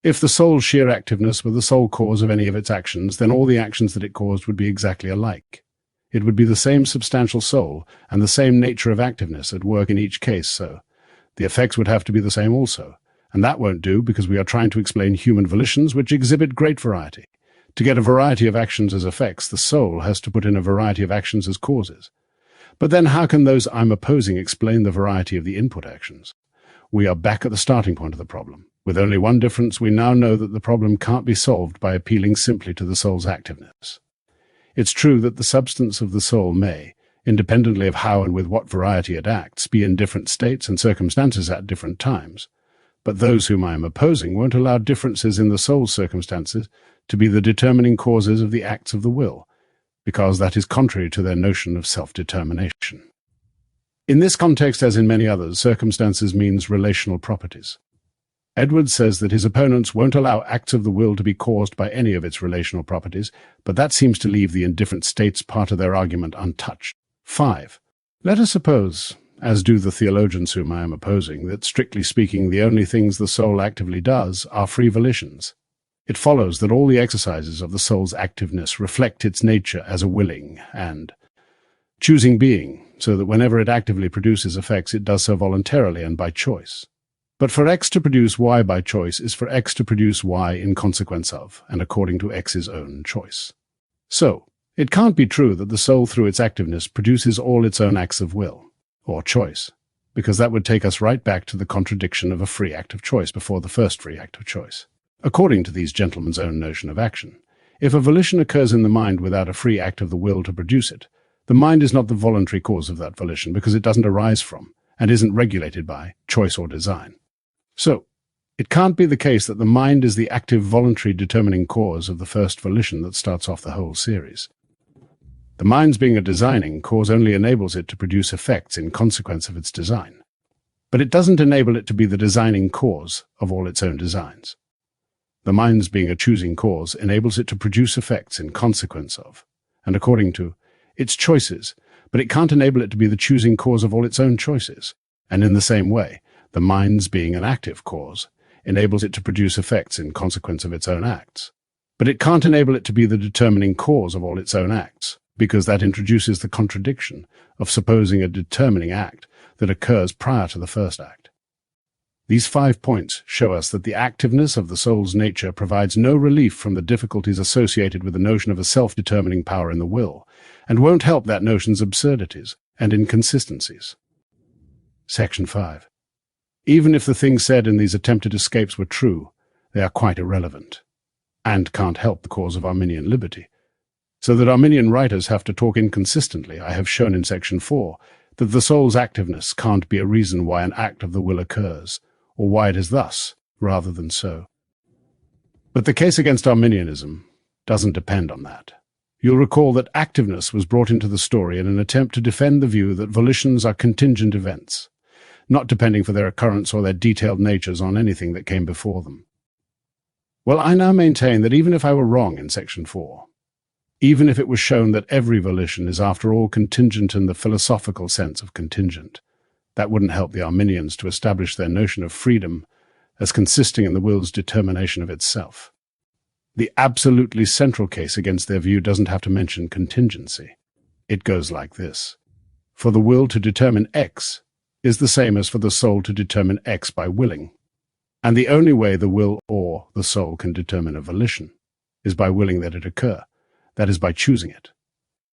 If the soul's sheer activeness were the sole cause of any of its actions, then all the actions that it caused would be exactly alike. It would be the same substantial soul and the same nature of activeness at work in each case, so the effects would have to be the same also. And that won't do because we are trying to explain human volitions which exhibit great variety. To get a variety of actions as effects, the soul has to put in a variety of actions as causes. But then how can those I'm opposing explain the variety of the input actions? We are back at the starting point of the problem. With only one difference, we now know that the problem can't be solved by appealing simply to the soul's activeness. It's true that the substance of the soul may, independently of how and with what variety it acts, be in different states and circumstances at different times. But those whom I am opposing won't allow differences in the soul's circumstances to be the determining causes of the acts of the will, because that is contrary to their notion of self-determination. In this context, as in many others, circumstances means relational properties. Edwards says that his opponents won't allow acts of the will to be caused by any of its relational properties, but that seems to leave the indifferent states part of their argument untouched. 5. Let us suppose, as do the theologians whom I am opposing, that strictly speaking the only things the soul actively does are free volitions. It follows that all the exercises of the soul's activeness reflect its nature as a willing and choosing being, so that whenever it actively produces effects it does so voluntarily and by choice. But for X to produce Y by choice is for X to produce Y in consequence of, and according to X's own choice. So, it can't be true that the soul through its activeness produces all its own acts of will, or choice, because that would take us right back to the contradiction of a free act of choice before the first free act of choice. According to these gentlemen's own notion of action, if a volition occurs in the mind without a free act of the will to produce it, the mind is not the voluntary cause of that volition because it doesn't arise from, and isn't regulated by, choice or design. So, it can't be the case that the mind is the active voluntary determining cause of the first volition that starts off the whole series. The mind's being a designing cause only enables it to produce effects in consequence of its design. But it doesn't enable it to be the designing cause of all its own designs. The mind's being a choosing cause enables it to produce effects in consequence of, and according to, its choices, but it can't enable it to be the choosing cause of all its own choices. And in the same way, the mind's being an active cause enables it to produce effects in consequence of its own acts. But it can't enable it to be the determining cause of all its own acts, because that introduces the contradiction of supposing a determining act that occurs prior to the first act. These 5 points show us that the activeness of the soul's nature provides no relief from the difficulties associated with the notion of a self-determining power in the will, and won't help that notion's absurdities and inconsistencies. Section 5. Even if the things said in these attempted escapes were true, they are quite irrelevant, and can't help the cause of Arminian liberty. So that Arminian writers have to talk inconsistently, I have shown in Section 4 that the soul's activeness can't be a reason why an act of the will occurs, or why it is thus, rather than so. But the case against Arminianism doesn't depend on that. You'll recall that activeness was brought into the story in an attempt to defend the view that volitions are contingent events, not depending for their occurrence or their detailed natures on anything that came before them. Well, I now maintain that even if I were wrong in Section 4, even if it was shown that every volition is after all contingent in the philosophical sense of contingent, that wouldn't help the Arminians to establish their notion of freedom as consisting in the will's determination of itself. The absolutely central case against their view doesn't have to mention contingency. It goes like this. For the will to determine X is the same as for the soul to determine X by willing. And the only way the will or the soul can determine a volition is by willing that it occur, that is, by choosing it.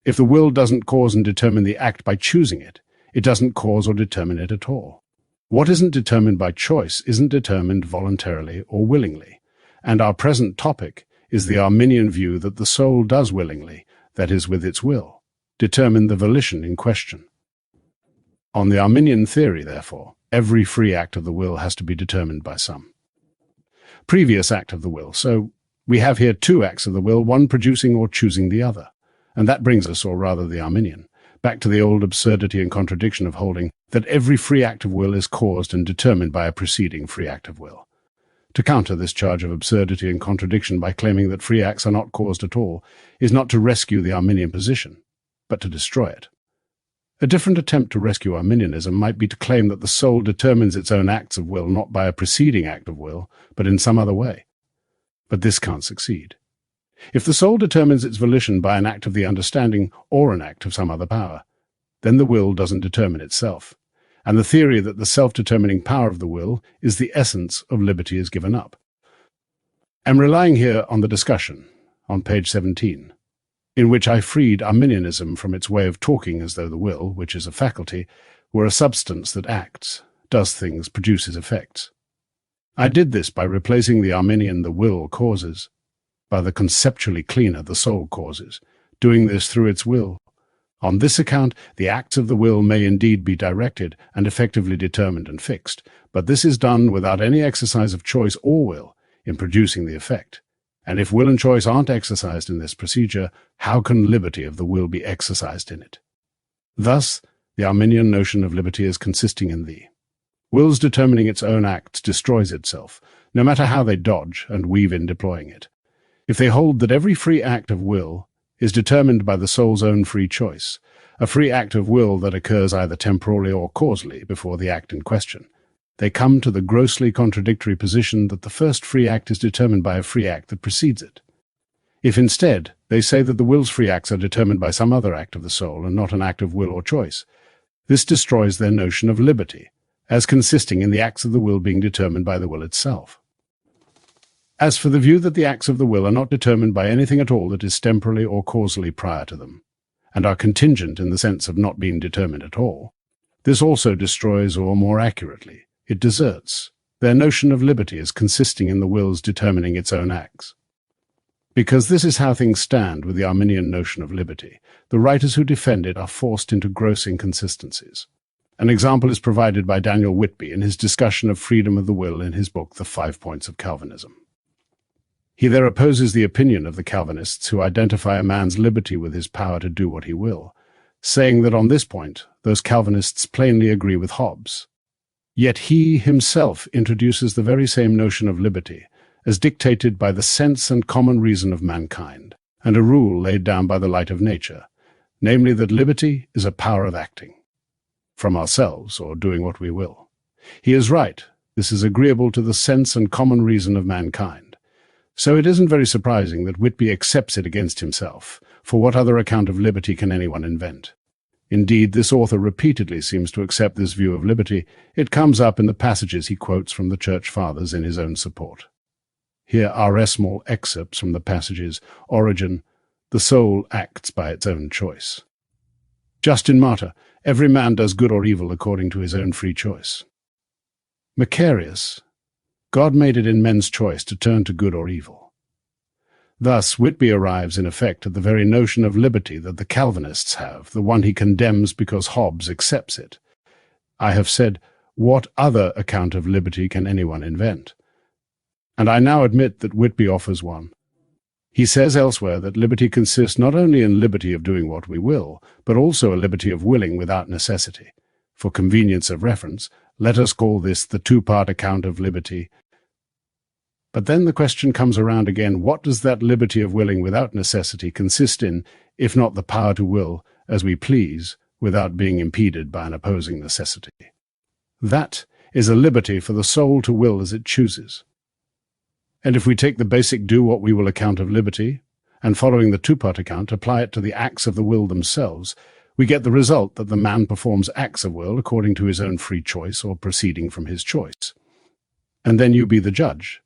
If the will doesn't cause and determine the act by choosing it, it doesn't cause or determine it at all. What isn't determined by choice isn't determined voluntarily or willingly, and our present topic is the Arminian view that the soul does willingly, that is, with its will, determine the volition in question. On the Arminian theory, therefore, every free act of the will has to be determined by some previous act of the will, so we have here 2 acts of the will, one producing or choosing the other, and that brings us, or rather the Arminian, back to the old absurdity and contradiction of holding that every free act of will is caused and determined by a preceding free act of will. To counter this charge of absurdity and contradiction by claiming that free acts are not caused at all is not to rescue the Arminian position, but to destroy it. A different attempt to rescue Arminianism might be to claim that the soul determines its own acts of will not by a preceding act of will, but in some other way. But this can't succeed. If the soul determines its volition by an act of the understanding or an act of some other power, then the will doesn't determine itself, and the theory that the self-determining power of the will is the essence of liberty is given up. I'm relying here on the discussion, on page 17, in which I freed Arminianism from its way of talking as though the will, which is a faculty, were a substance that acts, does things, produces effects. I did this by replacing the Arminian "the will causes" by the conceptually cleaner "the soul causes," doing this through its will. On this account, the acts of the will may indeed be directed and effectively determined and fixed, but this is done without any exercise of choice or will in producing the effect. And if will and choice aren't exercised in this procedure, how can liberty of the will be exercised in it? Thus, the Arminian notion of liberty is consisting in the will's determining its own acts destroys itself, no matter how they dodge and weave in deploying it. If they hold that every free act of will is determined by the soul's own free choice, a free act of will that occurs either temporally or causally before the act in question, they come to the grossly contradictory position that the first free act is determined by a free act that precedes it. If instead they say that the will's free acts are determined by some other act of the soul and not an act of will or choice, this destroys their notion of liberty, as consisting in the acts of the will being determined by the will itself. As for the view that the acts of the will are not determined by anything at all that is temporally or causally prior to them, and are contingent in the sense of not being determined at all, this also destroys, or more accurately, it deserts, their notion of liberty as consisting in the will's determining its own acts. Because this is how things stand with the Arminian notion of liberty, the writers who defend it are forced into gross inconsistencies. An example is provided by Daniel Whitby in his discussion of freedom of the will in his book The 5 Points of Calvinism. He there opposes the opinion of the Calvinists who identify a man's liberty with his power to do what he will, saying that on this point those Calvinists plainly agree with Hobbes. Yet he himself introduces the very same notion of liberty as dictated by the sense and common reason of mankind, and a rule laid down by the light of nature, namely that liberty is a power of acting from ourselves, or doing what we will. He is right. This is agreeable to the sense and common reason of mankind. So it isn't very surprising that Whitby accepts it against himself, for what other account of liberty can anyone invent? Indeed, this author repeatedly seems to accept this view of liberty. It comes up in the passages he quotes from the Church Fathers in his own support. Here are small excerpts from the passages: Origen, the soul acts by its own choice. Justin Martyr, every man does good or evil according to his own free choice. Macarius, God made it in men's choice to turn to good or evil. Thus, Whitby arrives in effect at the very notion of liberty that the Calvinists have, the one he condemns because Hobbes accepts it. I have said, what other account of liberty can anyone invent? And I now admit that Whitby offers one. He says elsewhere that liberty consists not only in liberty of doing what we will, but also a liberty of willing without necessity. For convenience of reference, let us call this the two-part account of liberty. But then the question comes around again: what does that liberty of willing without necessity consist in, if not the power to will as we please, without being impeded by an opposing necessity? That is a liberty for the soul to will as it chooses. And if we take the basic do-what-we-will account of liberty, and following the two-part account apply it to the acts of the will themselves, we get the result that the man performs acts of will according to his own free choice or proceeding from his choice. And then you be the judge.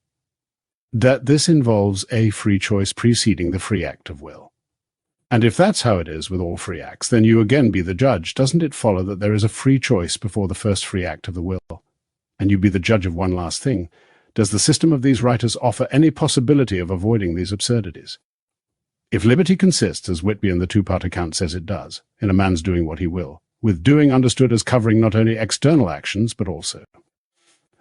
That this involves a free choice preceding the free act of will. And if that's how it is with all free acts, then you again be the judge. Doesn't it follow that there is a free choice before the first free act of the will? And you be the judge of one last thing. Does the system of these writers offer any possibility of avoiding these absurdities? If liberty consists, as Whitby in the two-part account says it does, in a man's doing what he will, with doing understood as covering not only external actions, but also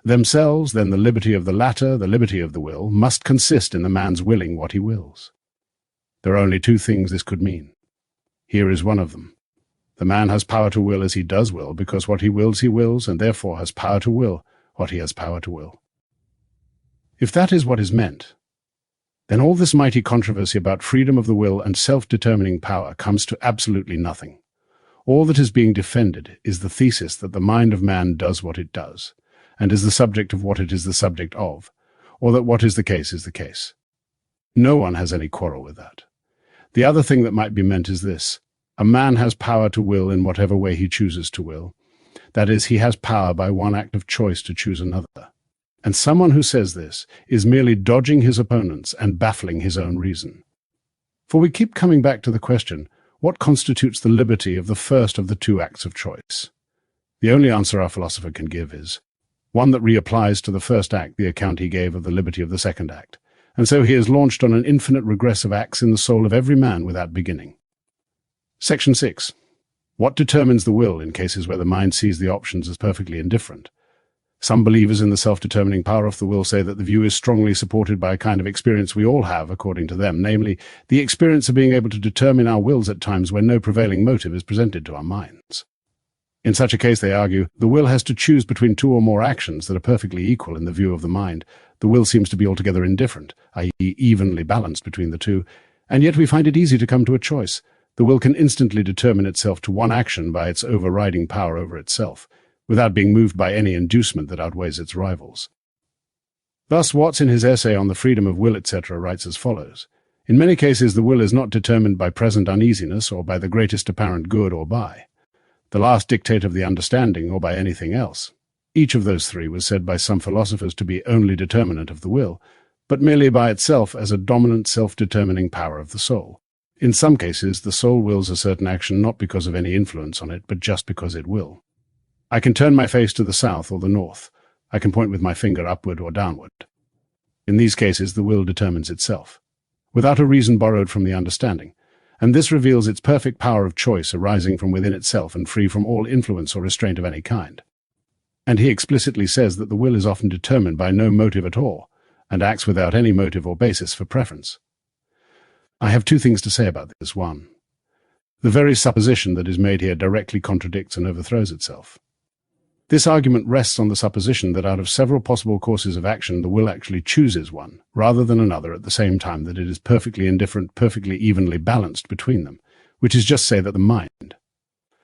themselves, then the liberty of the latter, the liberty of the will, must consist in the man's willing what he wills. There are only two things this could mean. Here is one of them. The man has power to will as he does will, because what he wills, and therefore has power to will what he has power to will. If that is what is meant, then all this mighty controversy about freedom of the will and self-determining power comes to absolutely nothing. All that is being defended is the thesis that the mind of man does what it does, and is the subject of what it is the subject of, or that what is the case is the case. No one has any quarrel with that. The other thing that might be meant is this: a man has power to will in whatever way he chooses to will. That is, he has power by one act of choice to choose another. And someone who says this is merely dodging his opponents and baffling his own reason. For we keep coming back to the question, what constitutes the liberty of the first of the two acts of choice? The only answer our philosopher can give is one that reapplies to the first act the account he gave of the liberty of the second act, and so he is launched on an infinite regress of acts in the soul of every man without beginning. Section 6. What determines the will in cases where the mind sees the options as perfectly indifferent? Some believers in the self-determining power of the will say that the view is strongly supported by a kind of experience we all have, according to them, namely, the experience of being able to determine our wills at times when no prevailing motive is presented to our minds. In such a case, they argue, the will has to choose between two or more actions that are perfectly equal in the view of the mind. The will seems to be altogether indifferent, i.e. evenly balanced between the two, and yet we find it easy to come to a choice. The will can instantly determine itself to one action by its overriding power over itself, without being moved by any inducement that outweighs its rivals. Thus, Watts in his essay on the freedom of will, etc., writes as follows: in many cases the will is not determined by present uneasiness or by the greatest apparent good or by the last dictate of the understanding or by anything else. Each of those three was said by some philosophers to be only determinant of the will, but merely by itself as a dominant self-determining power of the soul. In some cases, the soul wills a certain action not because of any influence on it, but just because it will. I can turn my face to the south or the north. I can point with my finger upward or downward. In these cases, the will determines itself, without a reason borrowed from the understanding, and this reveals its perfect power of choice arising from within itself and free from all influence or restraint of any kind. And he explicitly says that the will is often determined by no motive at all, and acts without any motive or basis for preference. I have two things to say about this. One, the very supposition that is made here directly contradicts and overthrows itself. This argument rests on the supposition that out of several possible courses of action, the will actually chooses one, rather than another at the same time, that it is perfectly indifferent, perfectly evenly balanced between them, which is just say that the mind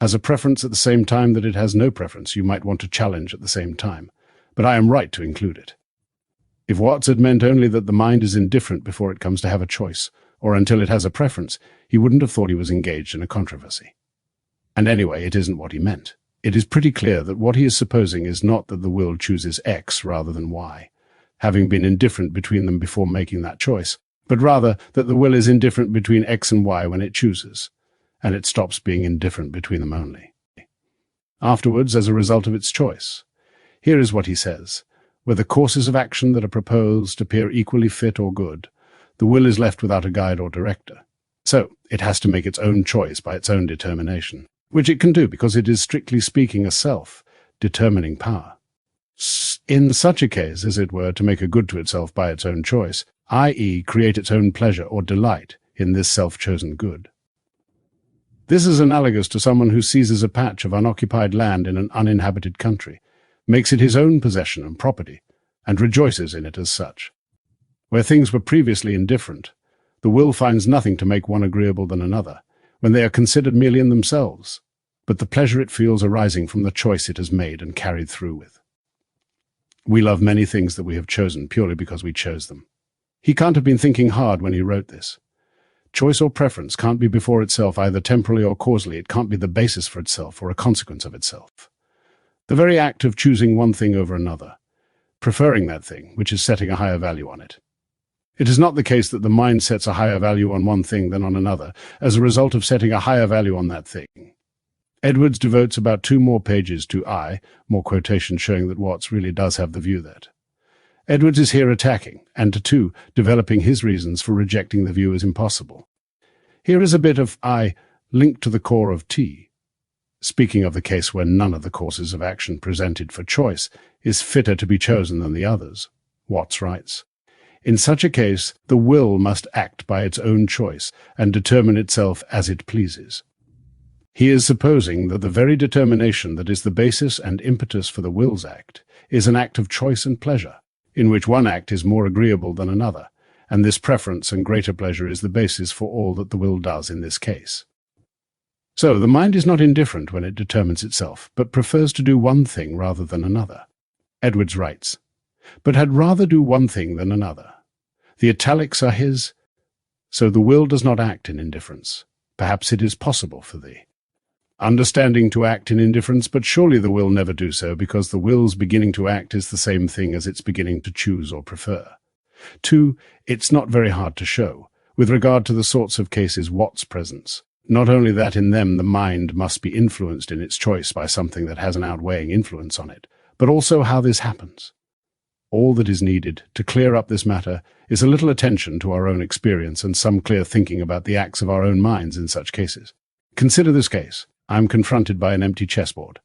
has a preference at the same time that it has no preference. You might want to challenge at the same time, but I am right to include it. If Watts had meant only that the mind is indifferent before it comes to have a choice, or until it has a preference, he wouldn't have thought he was engaged in a controversy. And anyway, it isn't what he meant. It is pretty clear that what he is supposing is not that the will chooses X rather than Y, having been indifferent between them before making that choice, but rather that the will is indifferent between X and Y when it chooses, and it stops being indifferent between them only afterwards as a result of its choice. Here is what he says: where the courses of action that are proposed appear equally fit or good, the will is left without a guide or director. So it has to make its own choice by its own determination, which it can do because it is, strictly speaking, a self-determining power. In such a case, as it were, to make a good to itself by its own choice, i.e., create its own pleasure or delight in this self-chosen good. This is analogous to someone who seizes a patch of unoccupied land in an uninhabited country, makes it his own possession and property, and rejoices in it as such. Where things were previously indifferent, the will finds nothing to make one agreeable than another, when they are considered merely in themselves, but the pleasure it feels arising from the choice it has made and carried through with. We love many things that we have chosen purely because we chose them. He can't have been thinking hard when he wrote this. Choice or preference can't be before itself either temporally or causally. It can't be the basis for itself or a consequence of itself. The very act of choosing one thing over another, preferring that thing, which is setting a higher value on it. It is not the case that the mind sets a higher value on one thing than on another, as a result of setting a higher value on that thing. Edwards devotes about 2 more pages to more quotations showing that Watts really does have the view that. Edwards is here attacking, and to 2, developing his reasons for rejecting the view as impossible. Here is a bit of linked to the core of T, speaking of the case where none of the courses of action presented for choice is fitter to be chosen than the others. Watts writes, in such a case, the will must act by its own choice and determine itself as it pleases. He is supposing that the very determination that is the basis and impetus for the will's act is an act of choice and pleasure, in which one act is more agreeable than another, and this preference and greater pleasure is the basis for all that the will does in this case. So the mind is not indifferent when it determines itself, but prefers to do one thing rather than another. Edwards writes, but had rather do one thing than another. The italics are his, so the will does not act in indifference. Perhaps it is possible for thee. Understanding to act in indifference, but surely the will never do so, because the will's beginning to act is the same thing as its beginning to choose or prefer. 2, it's not very hard to show, with regard to the sorts of cases Watts presents, not only that in them the mind must be influenced in its choice by something that has an outweighing influence on it, but also how this happens. All that is needed to clear up this matter is a little attention to our own experience and some clear thinking about the acts of our own minds in such cases. Consider this case. I am confronted by an empty chessboard.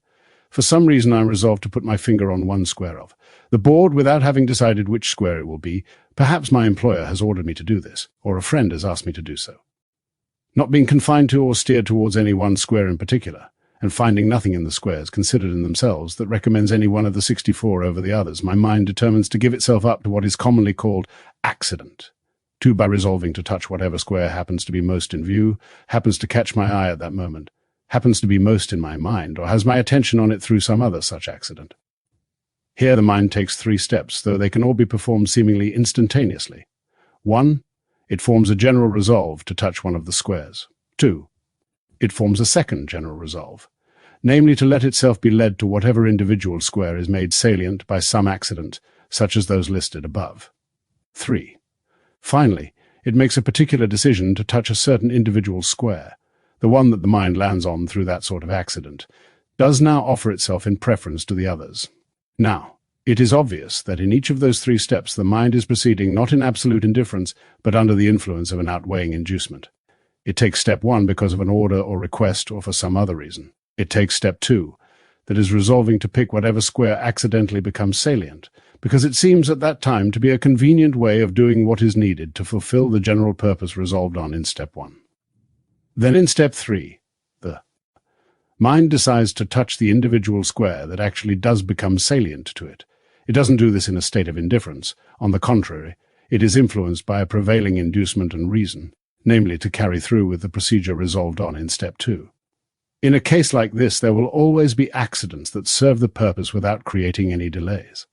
For some reason I am resolved to put my finger on one square of the board without having decided which square it will be. Perhaps my employer has ordered me to do this, or a friend has asked me to do so. Not being confined to or steered towards any one square in particular, and finding nothing in the squares considered in themselves that recommends any one of the 64 over the others, my mind determines to give itself up to what is commonly called accident. 2, by resolving to touch whatever square happens to be most in view, happens to catch my eye at that moment, happens to be most in my mind, or has my attention on it through some other such accident. Here the mind takes 3 steps, though they can all be performed seemingly instantaneously. 1, it forms a general resolve to touch one of the squares. 2, it forms a second general resolve. namely to let itself be led to whatever individual square is made salient by some accident, such as those listed above. 3. Finally, it makes a particular decision to touch a certain individual square, the one that the mind lands on through that sort of accident, does now offer itself in preference to the others. Now, it is obvious that in each of those 3 steps the mind is proceeding not in absolute indifference, but under the influence of an outweighing inducement. It takes step 1 because of an order or request or for some other reason. It takes step 2, that is resolving to pick whatever square accidentally becomes salient, because it seems at that time to be a convenient way of doing what is needed to fulfill the general purpose resolved on in step 1. Then in step 3, the mind decides to touch the individual square that actually does become salient to it. It doesn't do this in a state of indifference. On the contrary, it is influenced by a prevailing inducement and reason, namely to carry through with the procedure resolved on in step 2. In a case like this, there will always be accidents that serve the purpose without creating any delays.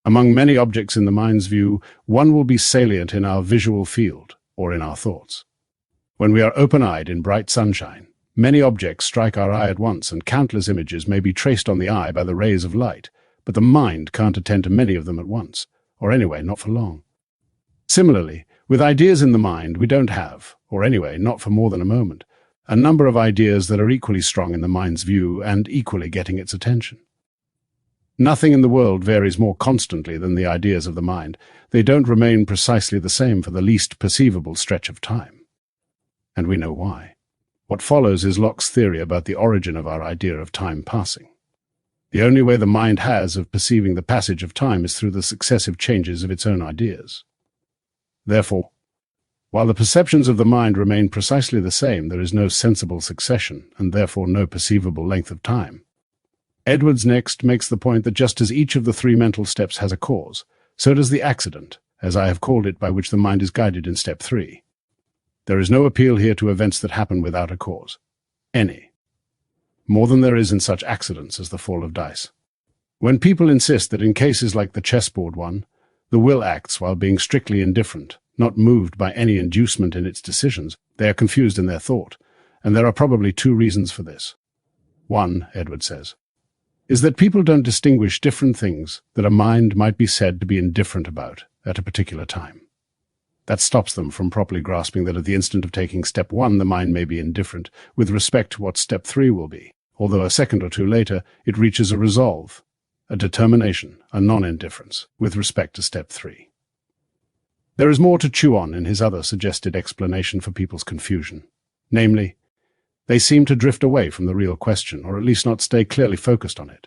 Among many objects in the mind's view, one will be salient in our visual field or in our thoughts. When we are open-eyed in bright sunshine, many objects strike our eye at once, and countless images may be traced on the eye by the rays of light, but the mind can't attend to many of them at once, or anyway, not for long. Similarly, with ideas in the mind, we don't have, or anyway, not for more than a moment, a number of ideas that are equally strong in the mind's view and equally getting its attention. Nothing in the world varies more constantly than the ideas of the mind. They don't remain precisely the same for the least perceivable stretch of time. And we know why. What follows is Locke's theory about the origin of our idea of time passing. The only way the mind has of perceiving the passage of time is through the successive changes of its own ideas. Therefore, while the perceptions of the mind remain precisely the same, there is no sensible succession, and therefore no perceivable length of time. Edwards next makes the point that just as each of the 3 mental steps has a cause, so does the accident, as I have called it, by which the mind is guided in step 3. There is no appeal here to events that happen without a cause. Any. More than there is in such accidents as the fall of dice. When people insist that in cases like the chessboard one, the will acts while being strictly indifferent, not moved by any inducement in its decisions, they are confused in their thought, and there are probably 2 reasons for this. 1, Edwards says, is that people don't distinguish different things that a mind might be said to be indifferent about at a particular time. That stops them from properly grasping that at the instant of taking step 1, the mind may be indifferent with respect to what step 3 will be, although a second or 2 later it reaches a resolve, a determination, a non-indifference with respect to step 3. There is more to chew on in his other suggested explanation for people's confusion, namely, they seem to drift away from the real question, or at least not stay clearly focused on it.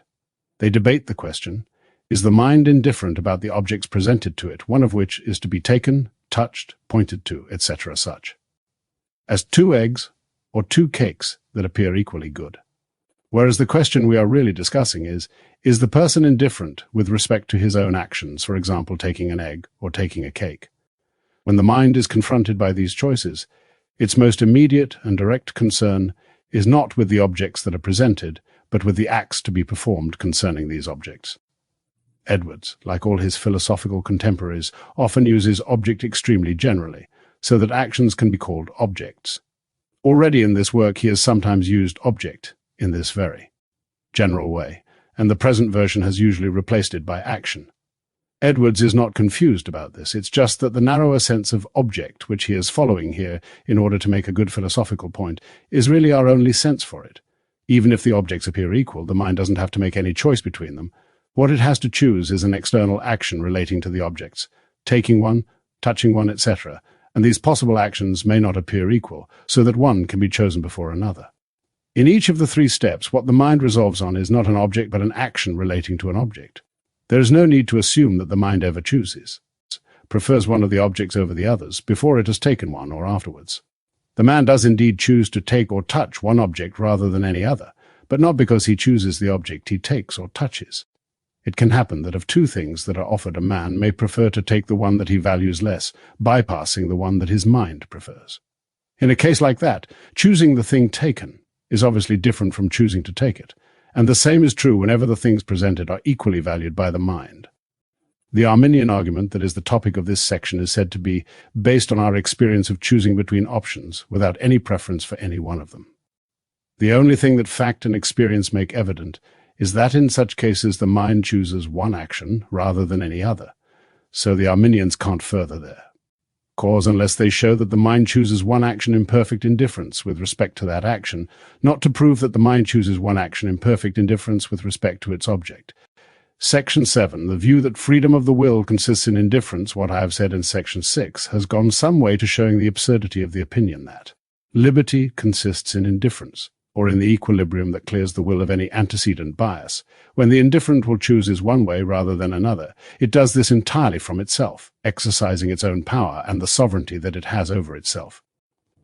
They debate the question, is the mind indifferent about the objects presented to it, one of which is to be taken, touched, pointed to, etc. such, as 2 eggs or 2 cakes that appear equally good. Whereas the question we are really discussing is the person indifferent with respect to his own actions, for example, taking an egg or taking a cake? When the mind is confronted by these choices, its most immediate and direct concern is not with the objects that are presented, but with the acts to be performed concerning these objects. Edwards, like all his philosophical contemporaries, often uses object extremely generally, so that actions can be called objects. Already in this work he has sometimes used object in this very general way, and the present version has usually replaced it by action. Edwards is not confused about this. It's just that the narrower sense of object, which he is following here in order to make a good philosophical point, is really our only sense for it. Even if the objects appear equal, the mind doesn't have to make any choice between them. What it has to choose is an external action relating to the objects, taking one, touching one, etc., and these possible actions may not appear equal, so that one can be chosen before another. In each of the 3 steps, what the mind resolves on is not an object but an action relating to an object. There is no need to assume that the mind ever chooses, prefers one of the objects over the others, before it has taken one or afterwards. The man does indeed choose to take or touch one object rather than any other, but not because he chooses the object he takes or touches. It can happen that of 2 things that are offered, a man may prefer to take the one that he values less, bypassing the one that his mind prefers. In a case like that, choosing the thing taken is obviously different from choosing to take it, and the same is true whenever the things presented are equally valued by the mind. The Arminian argument that is the topic of this section is said to be based on our experience of choosing between options without any preference for any one of them. The only thing that fact and experience make evident is that in such cases the mind chooses one action rather than any other. So the Arminians can't further there. Cause unless they show that the mind chooses one action in perfect indifference with respect to that action, not to prove that the mind chooses one action in perfect indifference with respect to its object. Section 7, the view that freedom of the will consists in indifference, what I have said in Section 6, has gone some way to showing the absurdity of the opinion that liberty consists in indifference, or in the equilibrium that clears the will of any antecedent bias. When the indifferent will chooses one way rather than another, it does this entirely from itself, exercising its own power and the sovereignty that it has over itself.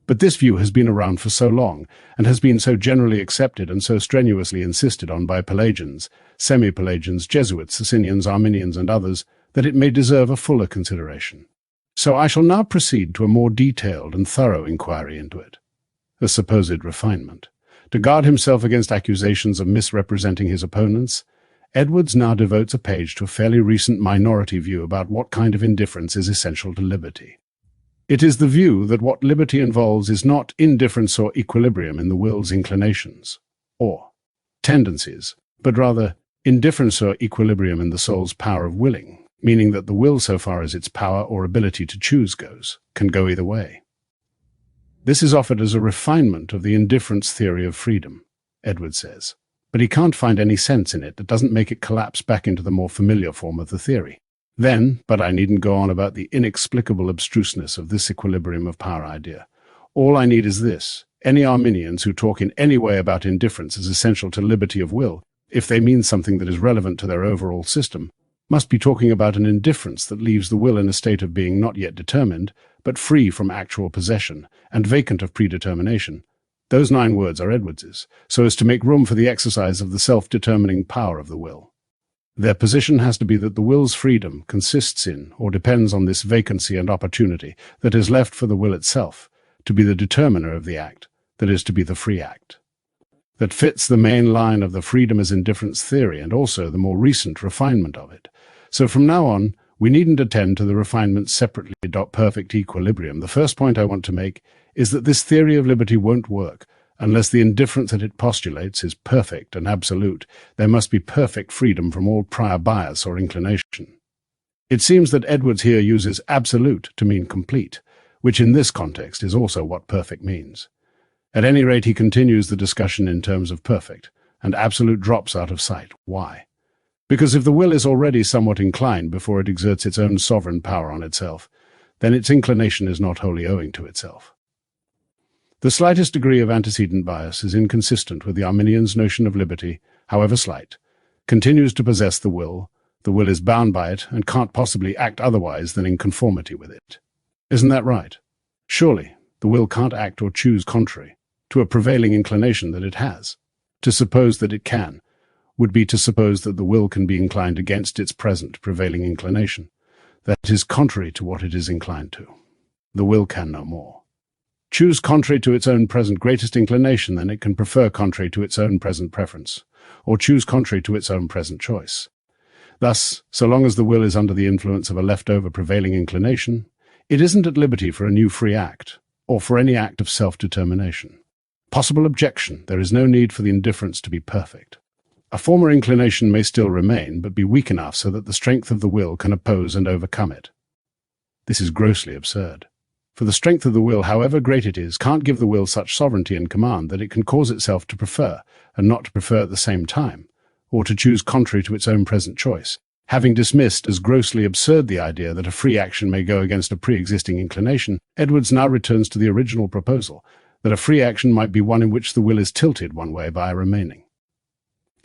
But this view has been around for so long, and has been so generally accepted and so strenuously insisted on by Pelagians, semi-Pelagians, Jesuits, Socinians, Arminians, and others, that it may deserve a fuller consideration. So I shall now proceed to a more detailed and thorough inquiry into it. A supposed refinement. To guard himself against accusations of misrepresenting his opponents, Edwards now devotes a page to a fairly recent minority view about what kind of indifference is essential to liberty. It is the view that what liberty involves is not indifference or equilibrium in the will's inclinations, or tendencies, but rather indifference or equilibrium in the soul's power of willing, meaning that the will, so far as its power or ability to choose goes, can go either way. This is offered as a refinement of the indifference theory of freedom, Edwards says, but he can't find any sense in it that doesn't make it collapse back into the more familiar form of the theory. Then, but I needn't go on about the inexplicable abstruseness of this equilibrium of power idea. All I need is this: any Arminians who talk in any way about indifference as essential to liberty of will, if they mean something that is relevant to their overall system, must be talking about an indifference that leaves the will in a state of being not yet determined, but free from actual possession, and vacant of predetermination. Those 9 words are Edwards's, so as to make room for the exercise of the self-determining power of the will. Their position has to be that the will's freedom consists in, or depends on, this vacancy and opportunity that is left for the will itself, to be the determiner of the act, that is to be the free act. That fits the main line of the freedom as indifference theory, and also the more recent refinement of it. So from now on, we needn't attend to the refinements separately. Perfect equilibrium. The first point I want to make is that this theory of liberty won't work unless the indifference that it postulates is perfect and absolute. There must be perfect freedom from all prior bias or inclination. It seems that Edwards here uses absolute to mean complete, which in this context is also what perfect means. At any rate, he continues the discussion in terms of perfect, and absolute drops out of sight. Why? Because if the will is already somewhat inclined before it exerts its own sovereign power on itself, then its inclination is not wholly owing to itself. The slightest degree of antecedent bias is inconsistent with the Arminians' notion of liberty, however slight, continues to possess the will is bound by it, and can't possibly act otherwise than in conformity with it. Isn't that right? Surely, the will can't act or choose contrary to a prevailing inclination that it has. To suppose that it can would be to suppose that the will can be inclined against its present prevailing inclination, that is contrary to what it is inclined to. The will can no more choose contrary to its own present greatest inclination than it can prefer contrary to its own present preference, or choose contrary to its own present choice. Thus, so long as the will is under the influence of a leftover prevailing inclination, it isn't at liberty for a new free act, or for any act of self-determination. Possible objection: there is no need for the indifference to be perfect. A former inclination may still remain, but be weak enough so that the strength of the will can oppose and overcome it. This is grossly absurd. For the strength of the will, however great it is, can't give the will such sovereignty and command that it can cause itself to prefer, and not to prefer at the same time, or to choose contrary to its own present choice. Having dismissed as grossly absurd the idea that a free action may go against a pre-existing inclination, Edwards now returns to the original proposal, that a free action might be one in which the will is tilted one way by a remaining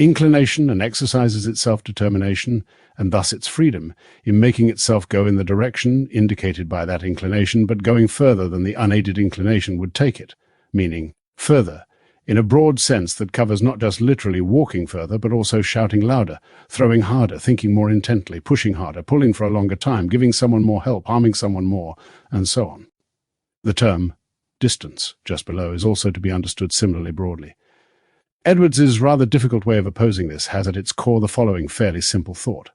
inclination, and exercises its self-determination, and thus its freedom, in making itself go in the direction indicated by that inclination, but going further than the unaided inclination would take it, meaning further, in a broad sense that covers not just literally walking further, but also shouting louder, throwing harder, thinking more intently, pushing harder, pulling for a longer time, giving someone more help, harming someone more, and so on. The term distance, just below, is also to be understood similarly broadly. Edwards's rather difficult way of opposing this has at its core the following fairly simple thought.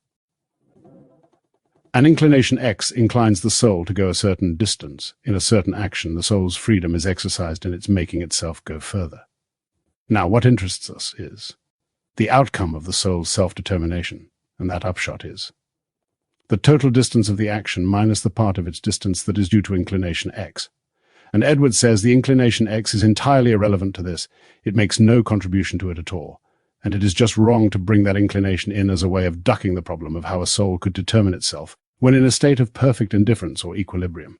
An inclination X inclines the soul to go a certain distance. In a certain action, the soul's freedom is exercised in its making itself go further. Now, what interests us is the outcome of the soul's self-determination, and that upshot is the total distance of the action minus the part of its distance that is due to inclination x. And Edwards says the inclination x is entirely irrelevant to this. It makes no contribution to it at all, and it is just wrong to bring that inclination in as a way of ducking the problem of how a soul could determine itself when in a state of perfect indifference or equilibrium.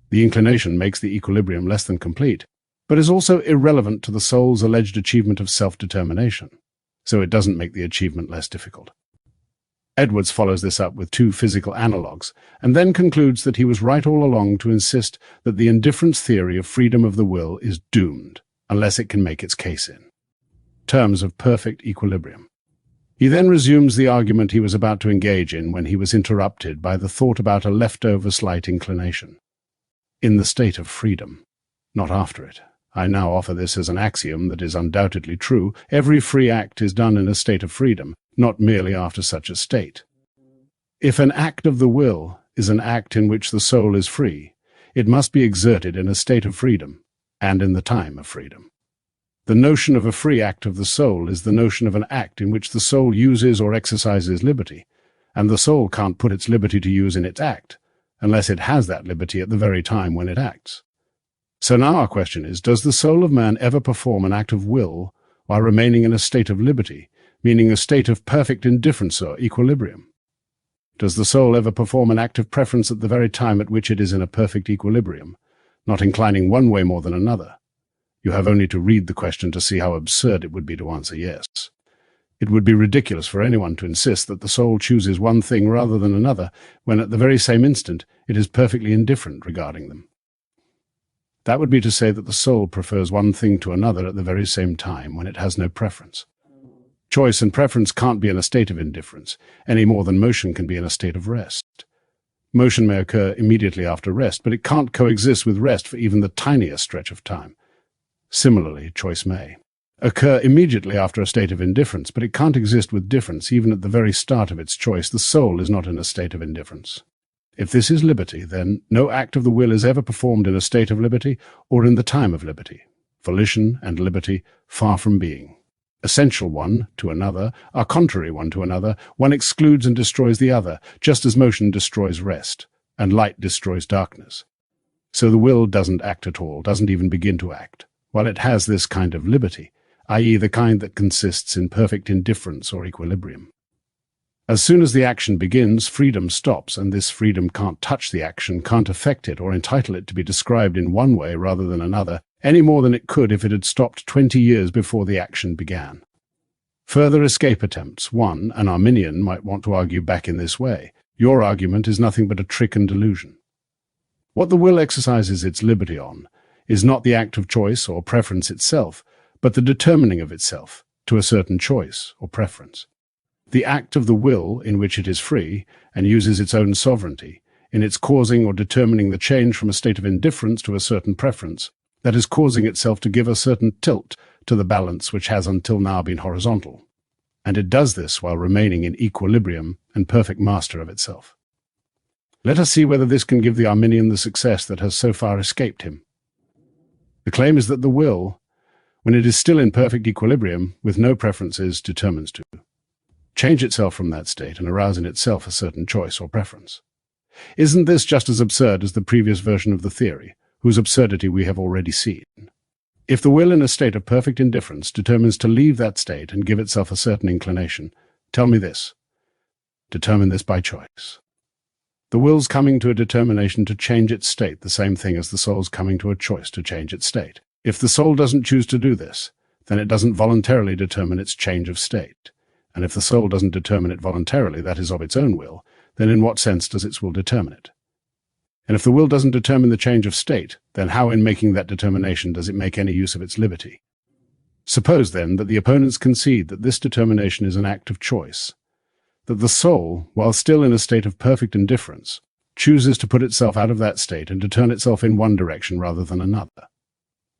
The inclination makes the equilibrium less than complete, but is also irrelevant to the soul's alleged achievement of self-determination, so it doesn't make the achievement less difficult. Edwards follows this up with two physical analogues, and then concludes that he was right all along to insist that the indifference theory of freedom of the will is doomed, unless it can make its case in terms of perfect equilibrium. He then resumes the argument he was about to engage in when he was interrupted by the thought about a leftover slight inclination. In the state of freedom, not after it. I now offer this as an axiom that is undoubtedly true. Every free act is done in a state of freedom, not merely after such a state. If an act of the will is an act in which the soul is free, it must be exerted in a state of freedom, and in the time of freedom. The notion of a free act of the soul is the notion of an act in which the soul uses or exercises liberty, and the soul can't put its liberty to use in its act, unless it has that liberty at the very time when it acts. So now our question is, does the soul of man ever perform an act of will while remaining in a state of liberty, meaning a state of perfect indifference or equilibrium? Does the soul ever perform an act of preference at the very time at which it is in a perfect equilibrium, not inclining one way more than another? You have only to read the question to see how absurd it would be to answer yes. It would be ridiculous for anyone to insist that the soul chooses one thing rather than another, when at the very same instant it is perfectly indifferent regarding them. That would be to say that the soul prefers one thing to another at the very same time, when it has no preference. Choice and preference can't be in a state of indifference, any more than motion can be in a state of rest. Motion may occur immediately after rest, but it can't coexist with rest for even the tiniest stretch of time. Similarly, choice may occur immediately after a state of indifference, but it can't exist with difference even at the very start of its choice. The soul is not in a state of indifference. If this is liberty, then no act of the will is ever performed in a state of liberty or in the time of liberty. Volition and liberty, far from being essential one to another, are contrary one to another. One excludes and destroys the other, just as motion destroys rest, and light destroys darkness. So the will doesn't act at all, doesn't even begin to act, while it has this kind of liberty, i.e. the kind that consists in perfect indifference or equilibrium. As soon as the action begins, freedom stops, and this freedom can't touch the action, can't affect it, or entitle it to be described in one way rather than another, any more than it could if it had stopped 20 years before the action began. Further escape attempts. One, an Arminian, might want to argue back in this way. Your argument is nothing but a trick and delusion. What the will exercises its liberty on is not the act of choice or preference itself, but the determining of itself to a certain choice or preference. The act of the will in which it is free and uses its own sovereignty, in its causing or determining the change from a state of indifference to a certain preference, that is causing itself to give a certain tilt to the balance which has until now been horizontal. And it does this while remaining in equilibrium and perfect master of itself. Let us see whether this can give the Arminian the success that has so far escaped him. The claim is that the will, when it is still in perfect equilibrium, with no preferences, determines to change itself from that state and arouse in itself a certain choice or preference. Isn't this just as absurd as the previous version of the theory, whose absurdity we have already seen? If the will in a state of perfect indifference determines to leave that state and give itself a certain inclination, tell me this. Determine this by choice. The will's coming to a determination to change its state, the same thing as the soul's coming to a choice to change its state. If the soul doesn't choose to do this, then it doesn't voluntarily determine its change of state. And if the soul doesn't determine it voluntarily, that is of its own will, then in what sense does its will determine it? And if the will doesn't determine the change of state, then how in making that determination does it make any use of its liberty? Suppose, then, that the opponents concede that this determination is an act of choice, that the soul, while still in a state of perfect indifference, chooses to put itself out of that state and to turn itself in one direction rather than another.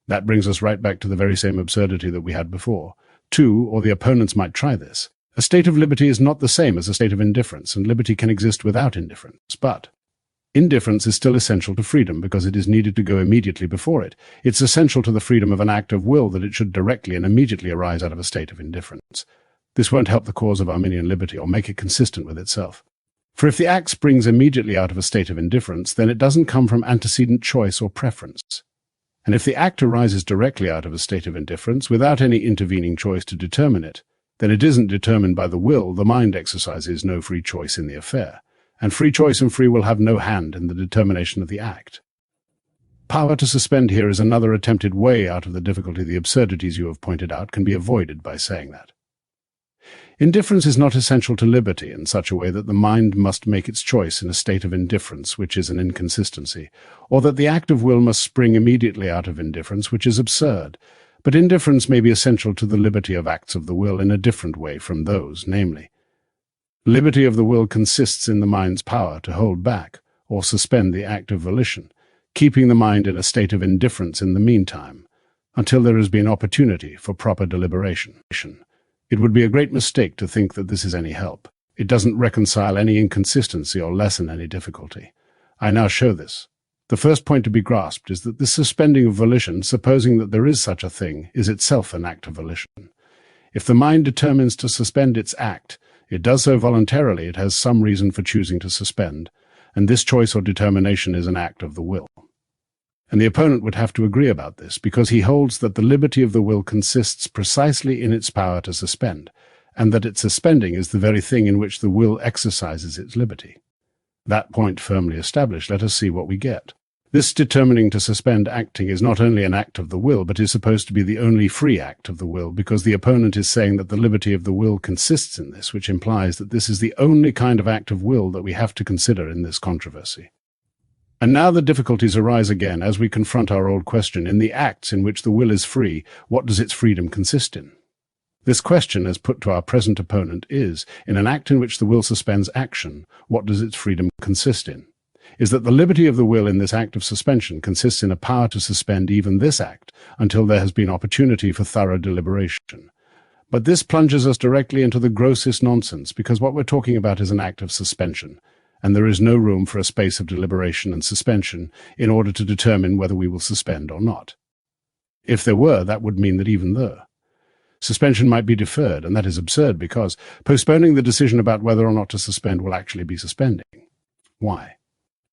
That brings us right back to the very same absurdity that we had before. Two, or the opponents might try this. A state of liberty is not the same as a state of indifference, and liberty can exist without indifference. But Indifference is still essential to freedom because it is needed to go immediately before it. It's essential to the freedom of an act of will that it should directly and immediately arise out of a state of indifference. This won't help the cause of Arminian liberty or make it consistent with itself. For if the act springs immediately out of a state of indifference, then it doesn't come from antecedent choice or preference. And if the act arises directly out of a state of indifference, without any intervening choice to determine it, then it isn't determined by the will. The mind exercises no free choice in the affair, and free choice and free will have no hand in the determination of the act. Power to suspend here is another attempted way out of the difficulty. The absurdities you have pointed out can be avoided by saying that. Indifference is not essential to liberty in such a way that the mind must make its choice in a state of indifference, which is an inconsistency, or that the act of will must spring immediately out of indifference, which is absurd. But indifference may be essential to the liberty of acts of the will in a different way from those, namely, liberty of the will consists in the mind's power to hold back or suspend the act of volition, keeping the mind in a state of indifference in the meantime, until there has been opportunity for proper deliberation. It would be a great mistake to think that this is any help. It doesn't reconcile any inconsistency or lessen any difficulty. I now show this. The first point to be grasped is that this suspending of volition, supposing that there is such a thing, is itself an act of volition. If the mind determines to suspend its act, it does so voluntarily. It has some reason for choosing to suspend, and this choice or determination is an act of the will. And the opponent would have to agree about this, because he holds that the liberty of the will consists precisely in its power to suspend, and that its suspending is the very thing in which the will exercises its liberty. That point firmly established, let us see what we get. This determining to suspend acting is not only an act of the will, but is supposed to be the only free act of the will, because the opponent is saying that the liberty of the will consists in this, which implies that this is the only kind of act of will that we have to consider in this controversy. And now the difficulties arise again as we confront our old question. In the acts in which the will is free, what does its freedom consist in? This question, as put to our present opponent, is, in an act in which the will suspends action, what does its freedom consist in? Is that the liberty of the will in this act of suspension consists in a power to suspend even this act until there has been opportunity for thorough deliberation. But this plunges us directly into the grossest nonsense, because what we're talking about is an act of suspension, and there is no room for a space of deliberation and suspension in order to determine whether we will suspend or not. If there were, that would mean that even though suspension might be deferred, and that is absurd because postponing the decision about whether or not to suspend will actually be suspending. Why?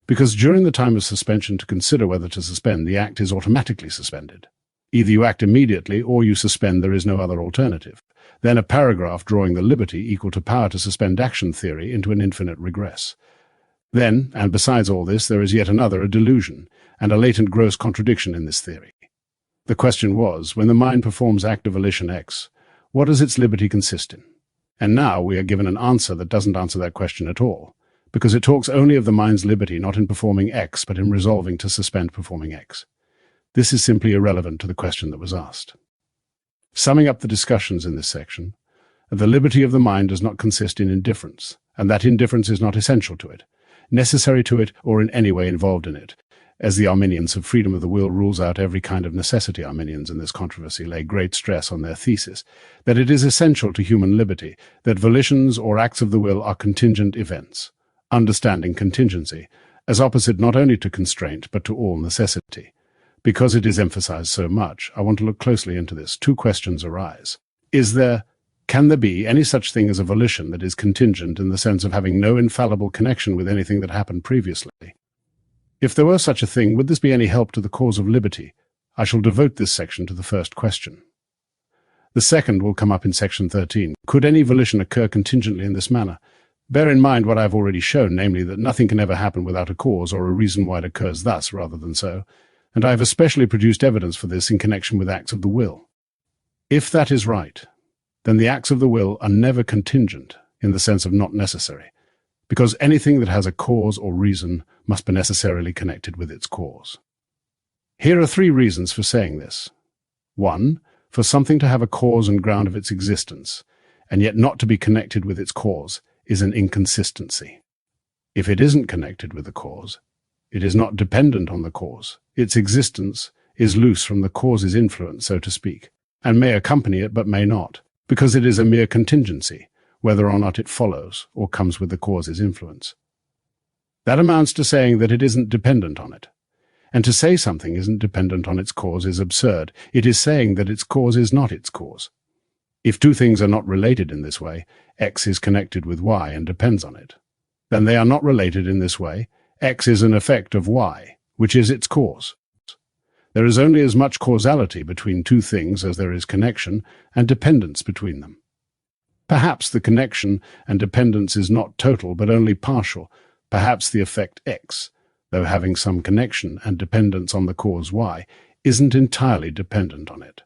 Because during the time of suspension to consider whether to suspend, the act is automatically suspended. Either you act immediately or you suspend. There is no other alternative. Then a paragraph drawing the liberty equal to power to suspend action theory into an infinite regress. Then, and besides all this, there is yet another, a delusion, and a latent gross contradiction in this theory. The question was, when the mind performs act of volition X, what does its liberty consist in? And now we are given an answer that doesn't answer that question at all, because it talks only of the mind's liberty not in performing X, but in resolving to suspend performing X. This is simply irrelevant to the question that was asked. Summing up the discussions in this section, the liberty of the mind does not consist in indifference, and that indifference is not essential to it, necessary to it, or in any way involved in it. As the Arminians of freedom of the will rules out every kind of necessity, Arminians in this controversy lay great stress on their thesis that it is essential to human liberty that volitions or acts of the will are contingent events, understanding contingency as opposite not only to constraint but to all necessity. Because it is emphasized so much, I want to look closely into this. Two questions arise. Can there be any such thing as a volition that is contingent in the sense of having no infallible connection with anything that happened previously? If there were such a thing, would this be any help to the cause of liberty? I shall devote this section to the first question. The second will come up in section 13. Could any volition occur contingently in this manner? Bear in mind what I have already shown, namely that nothing can ever happen without a cause or a reason why it occurs thus rather than so, and I have especially produced evidence for this in connection with acts of the will. If that is right, then the acts of the will are never contingent in the sense of not necessary, because anything that has a cause or reason must be necessarily connected with its cause. Here are three reasons for saying this. 1. For something to have a cause and ground of its existence, and yet not to be connected with its cause, is an inconsistency. If it isn't connected with the cause, it is not dependent on the cause. Its existence is loose from the cause's influence, so to speak, and may accompany it but may not, because it is a mere contingency, whether or not it follows or comes with the cause's influence. That amounts to saying that it isn't dependent on it. And to say something isn't dependent on its cause is absurd. It is saying that its cause is not its cause. If two things are not related in this way, X is connected with Y and depends on it. Then they are not related in this way. X is an effect of Y, which is its cause. There is only as much causality between two things as there is connection and dependence between them. Perhaps the connection and dependence is not total but only partial. Perhaps the effect X, though having some connection and dependence on the cause Y, isn't entirely dependent on it.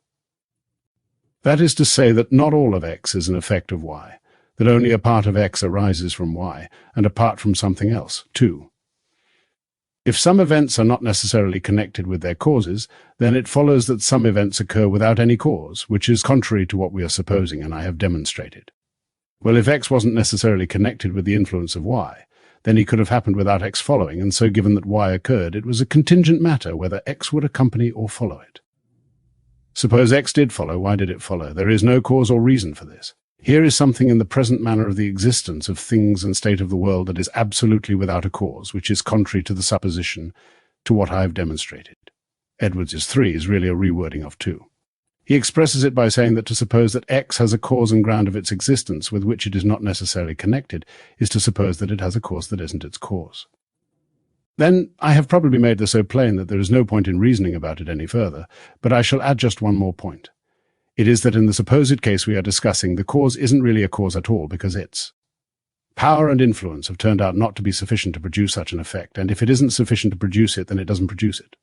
That is to say that not all of X is an effect of Y, that only a part of X arises from Y, and apart from something else, too. If some events are not necessarily connected with their causes, then it follows that some events occur without any cause, which is contrary to what we are supposing, and I have demonstrated. Well, if X wasn't necessarily connected with the influence of Y, then he could have happened without X following, and so given that Y occurred, it was a contingent matter whether X would accompany or follow it. Suppose X did follow, why did it follow? There is no cause or reason for this. Here is something in the present manner of the existence of things and state of the world that is absolutely without a cause, which is contrary to the supposition to what I have demonstrated. Edwards's 3 is really a rewording of 2. He expresses it by saying that to suppose that X has a cause and ground of its existence with which it is not necessarily connected is to suppose that it has a cause that isn't its cause. Then I have probably made this so plain that there is no point in reasoning about it any further, but I shall add just one more point. It is that in the supposed case we are discussing, the cause isn't really a cause at all because its power and influence have turned out not to be sufficient to produce such an effect, and if it isn't sufficient to produce it, then it doesn't produce it.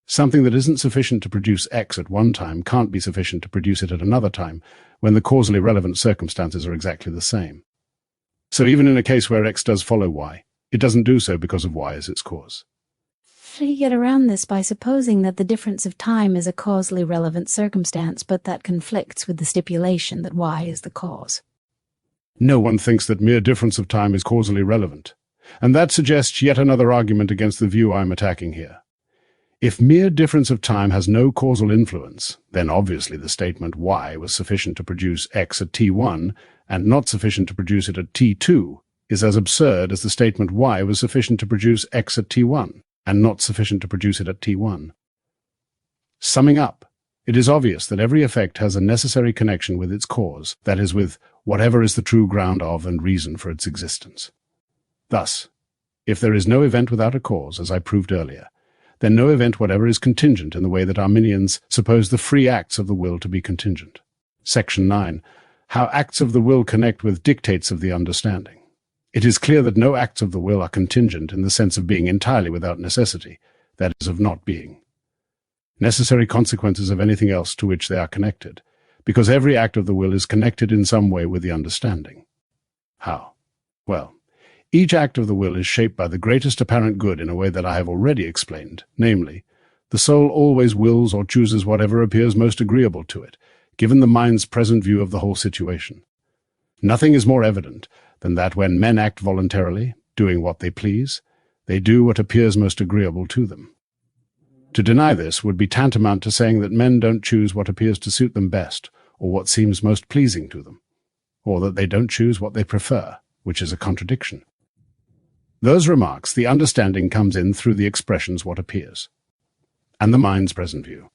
Something that isn't sufficient to produce X at one time can't be sufficient to produce it at another time when the causally relevant circumstances are exactly the same. So even in a case where X does follow Y, it doesn't do so because of Y as its cause. How do you get around this by supposing that the difference of time is a causally relevant circumstance, but that conflicts with the stipulation that Y is the cause? No one thinks that mere difference of time is causally relevant, and that suggests yet another argument against the view I am attacking here. If mere difference of time has no causal influence, then obviously the statement Y was sufficient to produce X at T1 and not sufficient to produce it at T2 is as absurd as the statement Y was sufficient to produce X at T1 and not sufficient to produce it at T1. Summing up, it is obvious that every effect has a necessary connection with its cause, that is, with whatever is the true ground of and reason for its existence. Thus, if there is no event without a cause, as I proved earlier, then no event whatever is contingent in the way that Arminians suppose the free acts of the will to be contingent. Section 9. How acts of the will connect with dictates of the understanding. It is clear that no acts of the will are contingent in the sense of being entirely without necessity, that is, of not being necessary consequences of anything else to which they are connected, because every act of the will is connected in some way with the understanding. How? Well, each act of the will is shaped by the greatest apparent good in a way that I have already explained, namely, the soul always wills or chooses whatever appears most agreeable to it, given the mind's present view of the whole situation. Nothing is more evident than that when men act voluntarily, doing what they please, they do what appears most agreeable to them. To deny this would be tantamount to saying that men don't choose what appears to suit them best, or what seems most pleasing to them, or that they don't choose what they prefer, which is a contradiction. Those remarks, the understanding comes in through the expressions what appears, and the mind's present view.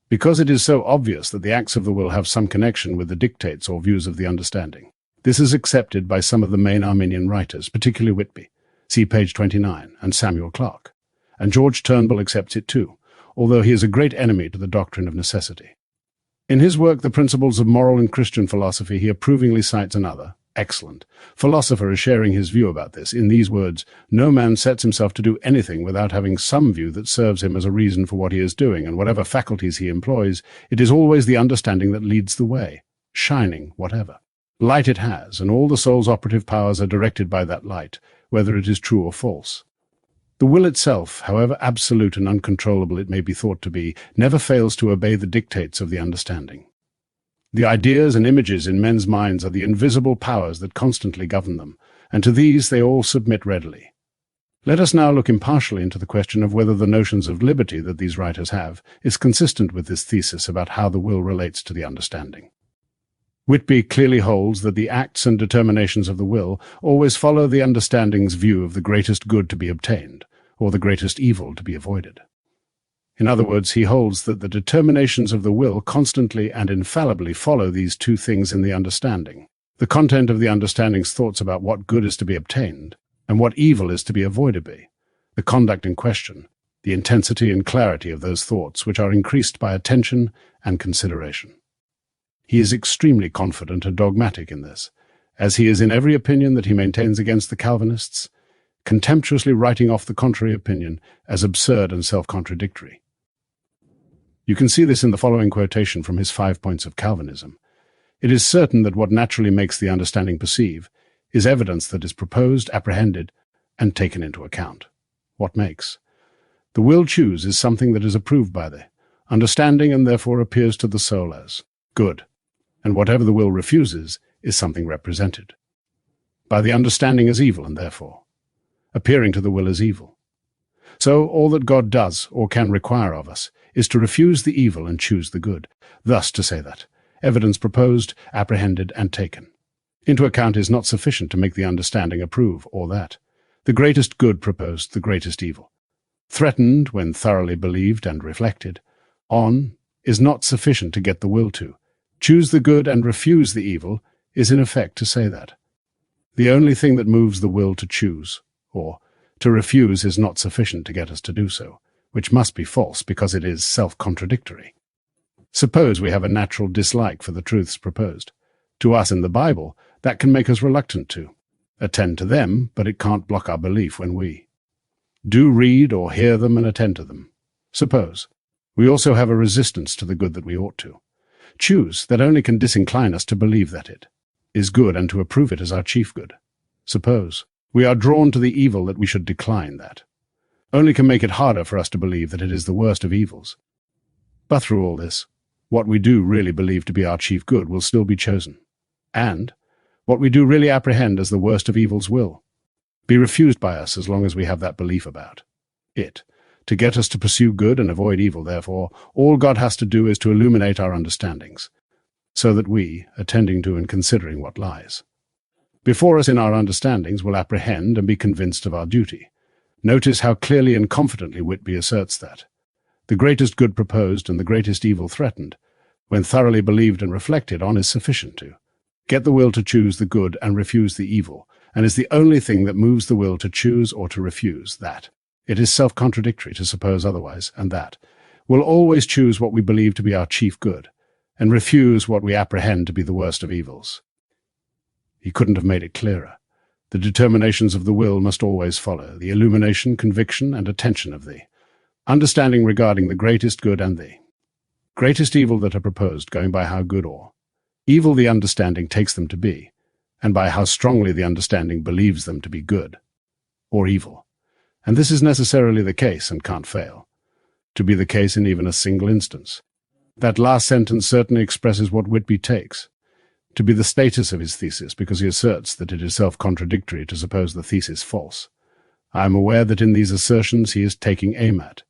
Because it is so obvious that the acts of the will have some connection with the dictates or views of the understanding, this is accepted by some of the main Arminian writers, particularly Whitby, see page 29, and Samuel Clarke, and George Turnbull accepts it too, although he is a great enemy to the doctrine of necessity. In his work The Principles of Moral and Christian Philosophy, he approvingly cites another, excellent, philosopher as sharing his view about this in these words: "No man sets himself to do anything without having some view that serves him as a reason for what he is doing, and whatever faculties he employs, it is always the understanding that leads the way, shining whatever. Light it has, and all the soul's operative powers are directed by that light, whether it is true or false. The will itself, however absolute and uncontrollable it may be thought to be, never fails to obey the dictates of the understanding. The ideas and images in men's minds are the invisible powers that constantly govern them, and to these they all submit readily. Let us now look impartially into the question of whether the notions of liberty that these writers have is consistent with this thesis about how the will relates to the understanding. Whitby clearly holds that the acts and determinations of the will always follow the understanding's view of the greatest good to be obtained, or the greatest evil to be avoided. In other words, he holds that the determinations of the will constantly and infallibly follow these two things in the understanding: the content of the understanding's thoughts about what good is to be obtained, and what evil is to be avoided by, the conduct in question, the intensity and clarity of those thoughts which are increased by attention and consideration. He is extremely confident and dogmatic in this, as he is in every opinion that he maintains against the Calvinists, contemptuously writing off the contrary opinion as absurd and self-contradictory. You can see this in the following quotation from his 5 points of Calvinism. It is certain that what naturally makes the understanding perceive is evidence that is proposed, apprehended, and taken into account. What makes? The will choose is something that is approved by the understanding and therefore appears to the soul as good, and whatever the will refuses is something represented by the understanding as evil and therefore appearing to the will as evil. So all that God does or can require of us is to refuse the evil and choose the good, thus to say that evidence proposed, apprehended, and taken into account is not sufficient to make the understanding approve, or that the greatest good proposed the greatest evil, threatened when thoroughly believed and reflected on, is not sufficient to get the will to choose the good and refuse the evil, is in effect to say that the only thing that moves the will to choose or to refuse is not sufficient to get us to do so, which must be false because it is self-contradictory. Suppose we have a natural dislike for the truths proposed. To us in the Bible, that can make us reluctant to attend to them, but it can't block our belief when we do read or hear them and attend to them. Suppose we also have a resistance to the good that we ought to choose, that only can disincline us to believe that it is good and to approve it as our chief good. Suppose we are drawn to the evil that we should decline, that only can make it harder for us to believe that it is the worst of evils. But through all this, what we do really believe to be our chief good will still be chosen, and what we do really apprehend as the worst of evils will be refused by us as long as we have that belief about it. To get us to pursue good and avoid evil, therefore, all God has to do is to illuminate our understandings, so that we, attending to and considering what lies before us in our understandings, will apprehend and be convinced of our duty. Notice how clearly and confidently Whitby asserts that the greatest good proposed and the greatest evil threatened, when thoroughly believed and reflected on, is sufficient to get the will to choose the good and refuse the evil, and is the only thing that moves the will to choose or to refuse that. It is self-contradictory to suppose otherwise, and that will always choose what we believe to be our chief good, and refuse what we apprehend to be the worst of evils. He couldn't have made it clearer. The determinations of the will must always follow the illumination, conviction, and attention of the understanding regarding the greatest good and the greatest evil that are proposed, going by how good or evil the understanding takes them to be, and by how strongly the understanding believes them to be good or evil. And this is necessarily the case, and can't fail to be the case in even a single instance. That last sentence certainly expresses what Whitby takes to be the status of his thesis, because he asserts that it is self-contradictory to suppose the thesis false. I am aware that in these assertions he is taking aim at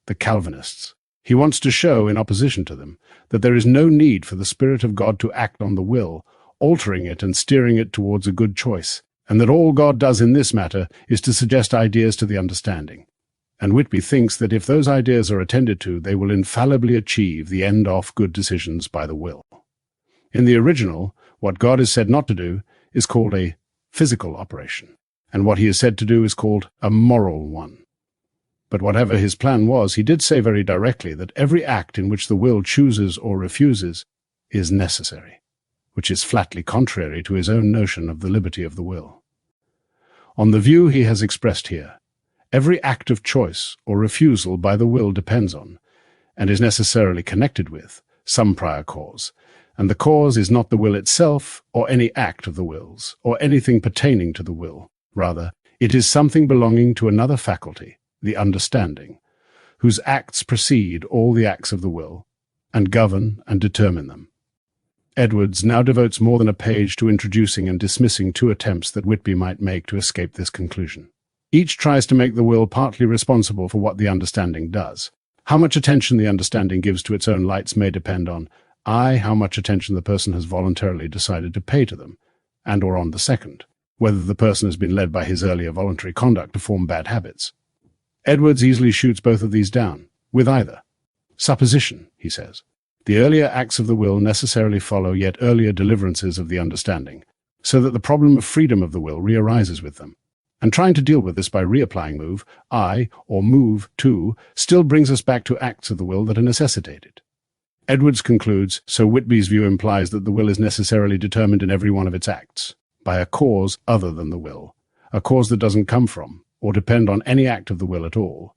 the Calvinists. He wants to show, in opposition to them, that there is no need for the Spirit of God to act on the will, altering it and steering it towards a good choice, and that all God does in this matter is to suggest ideas to the understanding. And Whitby thinks that if those ideas are attended to, they will infallibly achieve the end of good decisions by the will. In the original, what God is said not to do is called a physical operation, and what he is said to do is called a moral one. But whatever his plan was, he did say very directly that every act in which the will chooses or refuses is necessary, which is flatly contrary to his own notion of the liberty of the will. On the view he has expressed here, every act of choice or refusal by the will depends on, and is necessarily connected with, some prior cause, and the cause is not the will itself or any act of the will's, or anything pertaining to the will. Rather, it is something belonging to another faculty, the understanding, whose acts precede all the acts of the will, and govern and determine them. Edwards now devotes more than a page to introducing and dismissing two attempts that Whitby might make to escape this conclusion. Each tries to make the will partly responsible for what the understanding does. How much attention the understanding gives to its own lights may depend on I, how much attention the person has voluntarily decided to pay to them, and or on the second, whether the person has been led by his earlier voluntary conduct to form bad habits. Edwards easily shoots both of these down, with either. Supposition, he says. The earlier acts of the will necessarily follow yet earlier deliverances of the understanding, so that the problem of freedom of the will rearises with them. And trying to deal with this by reapplying move, I, or move, to, still brings us back to acts of the will that are necessitated. Edwards concludes, so Whitby's view implies that the will is necessarily determined in every one of its acts, by a cause other than the will, a cause that doesn't come from, or depend on any act of the will at all.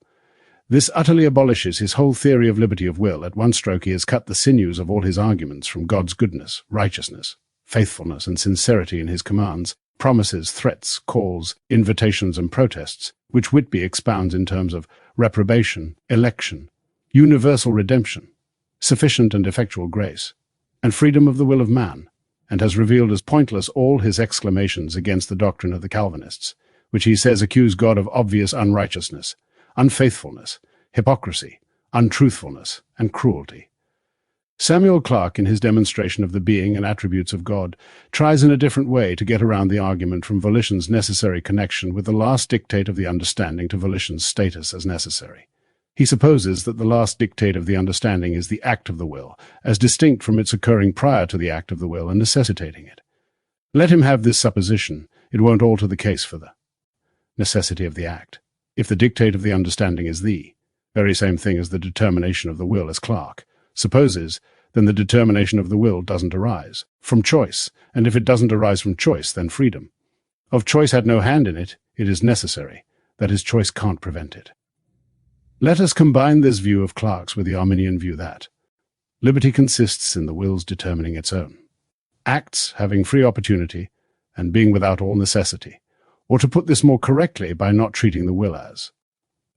This utterly abolishes his whole theory of liberty of will. At one stroke he has cut the sinews of all his arguments from God's goodness, righteousness, faithfulness, and sincerity in his commands, promises, threats, calls, invitations, and protests, which Whitby expounds in terms of reprobation, election, universal redemption, sufficient and effectual grace, and freedom of the will of man, and has revealed as pointless all his exclamations against the doctrine of the Calvinists, which he says accuse God of obvious unrighteousness, unfaithfulness, hypocrisy, untruthfulness, and cruelty. Samuel Clarke, in his demonstration of the being and attributes of God, tries in a different way to get around the argument from volition's necessary connection with the last dictate of the understanding to volition's status as necessary. He supposes that the last dictate of the understanding is the act of the will, as distinct from its occurring prior to the act of the will and necessitating it. Let him have this supposition, it won't alter the case for the necessity of the act. If the dictate of the understanding is the very same thing as the determination of the will, as Clarke supposes, then the determination of the will doesn't arise from choice, and if it doesn't arise from choice, then freedom. Of choice had no hand in it, it is necessary, that is, choice can't prevent it. Let us combine this view of Clarke's with the Arminian view that liberty consists in the will's determining its own acts, having free opportunity, and being without all necessity, or to put this more correctly, by not treating the will as,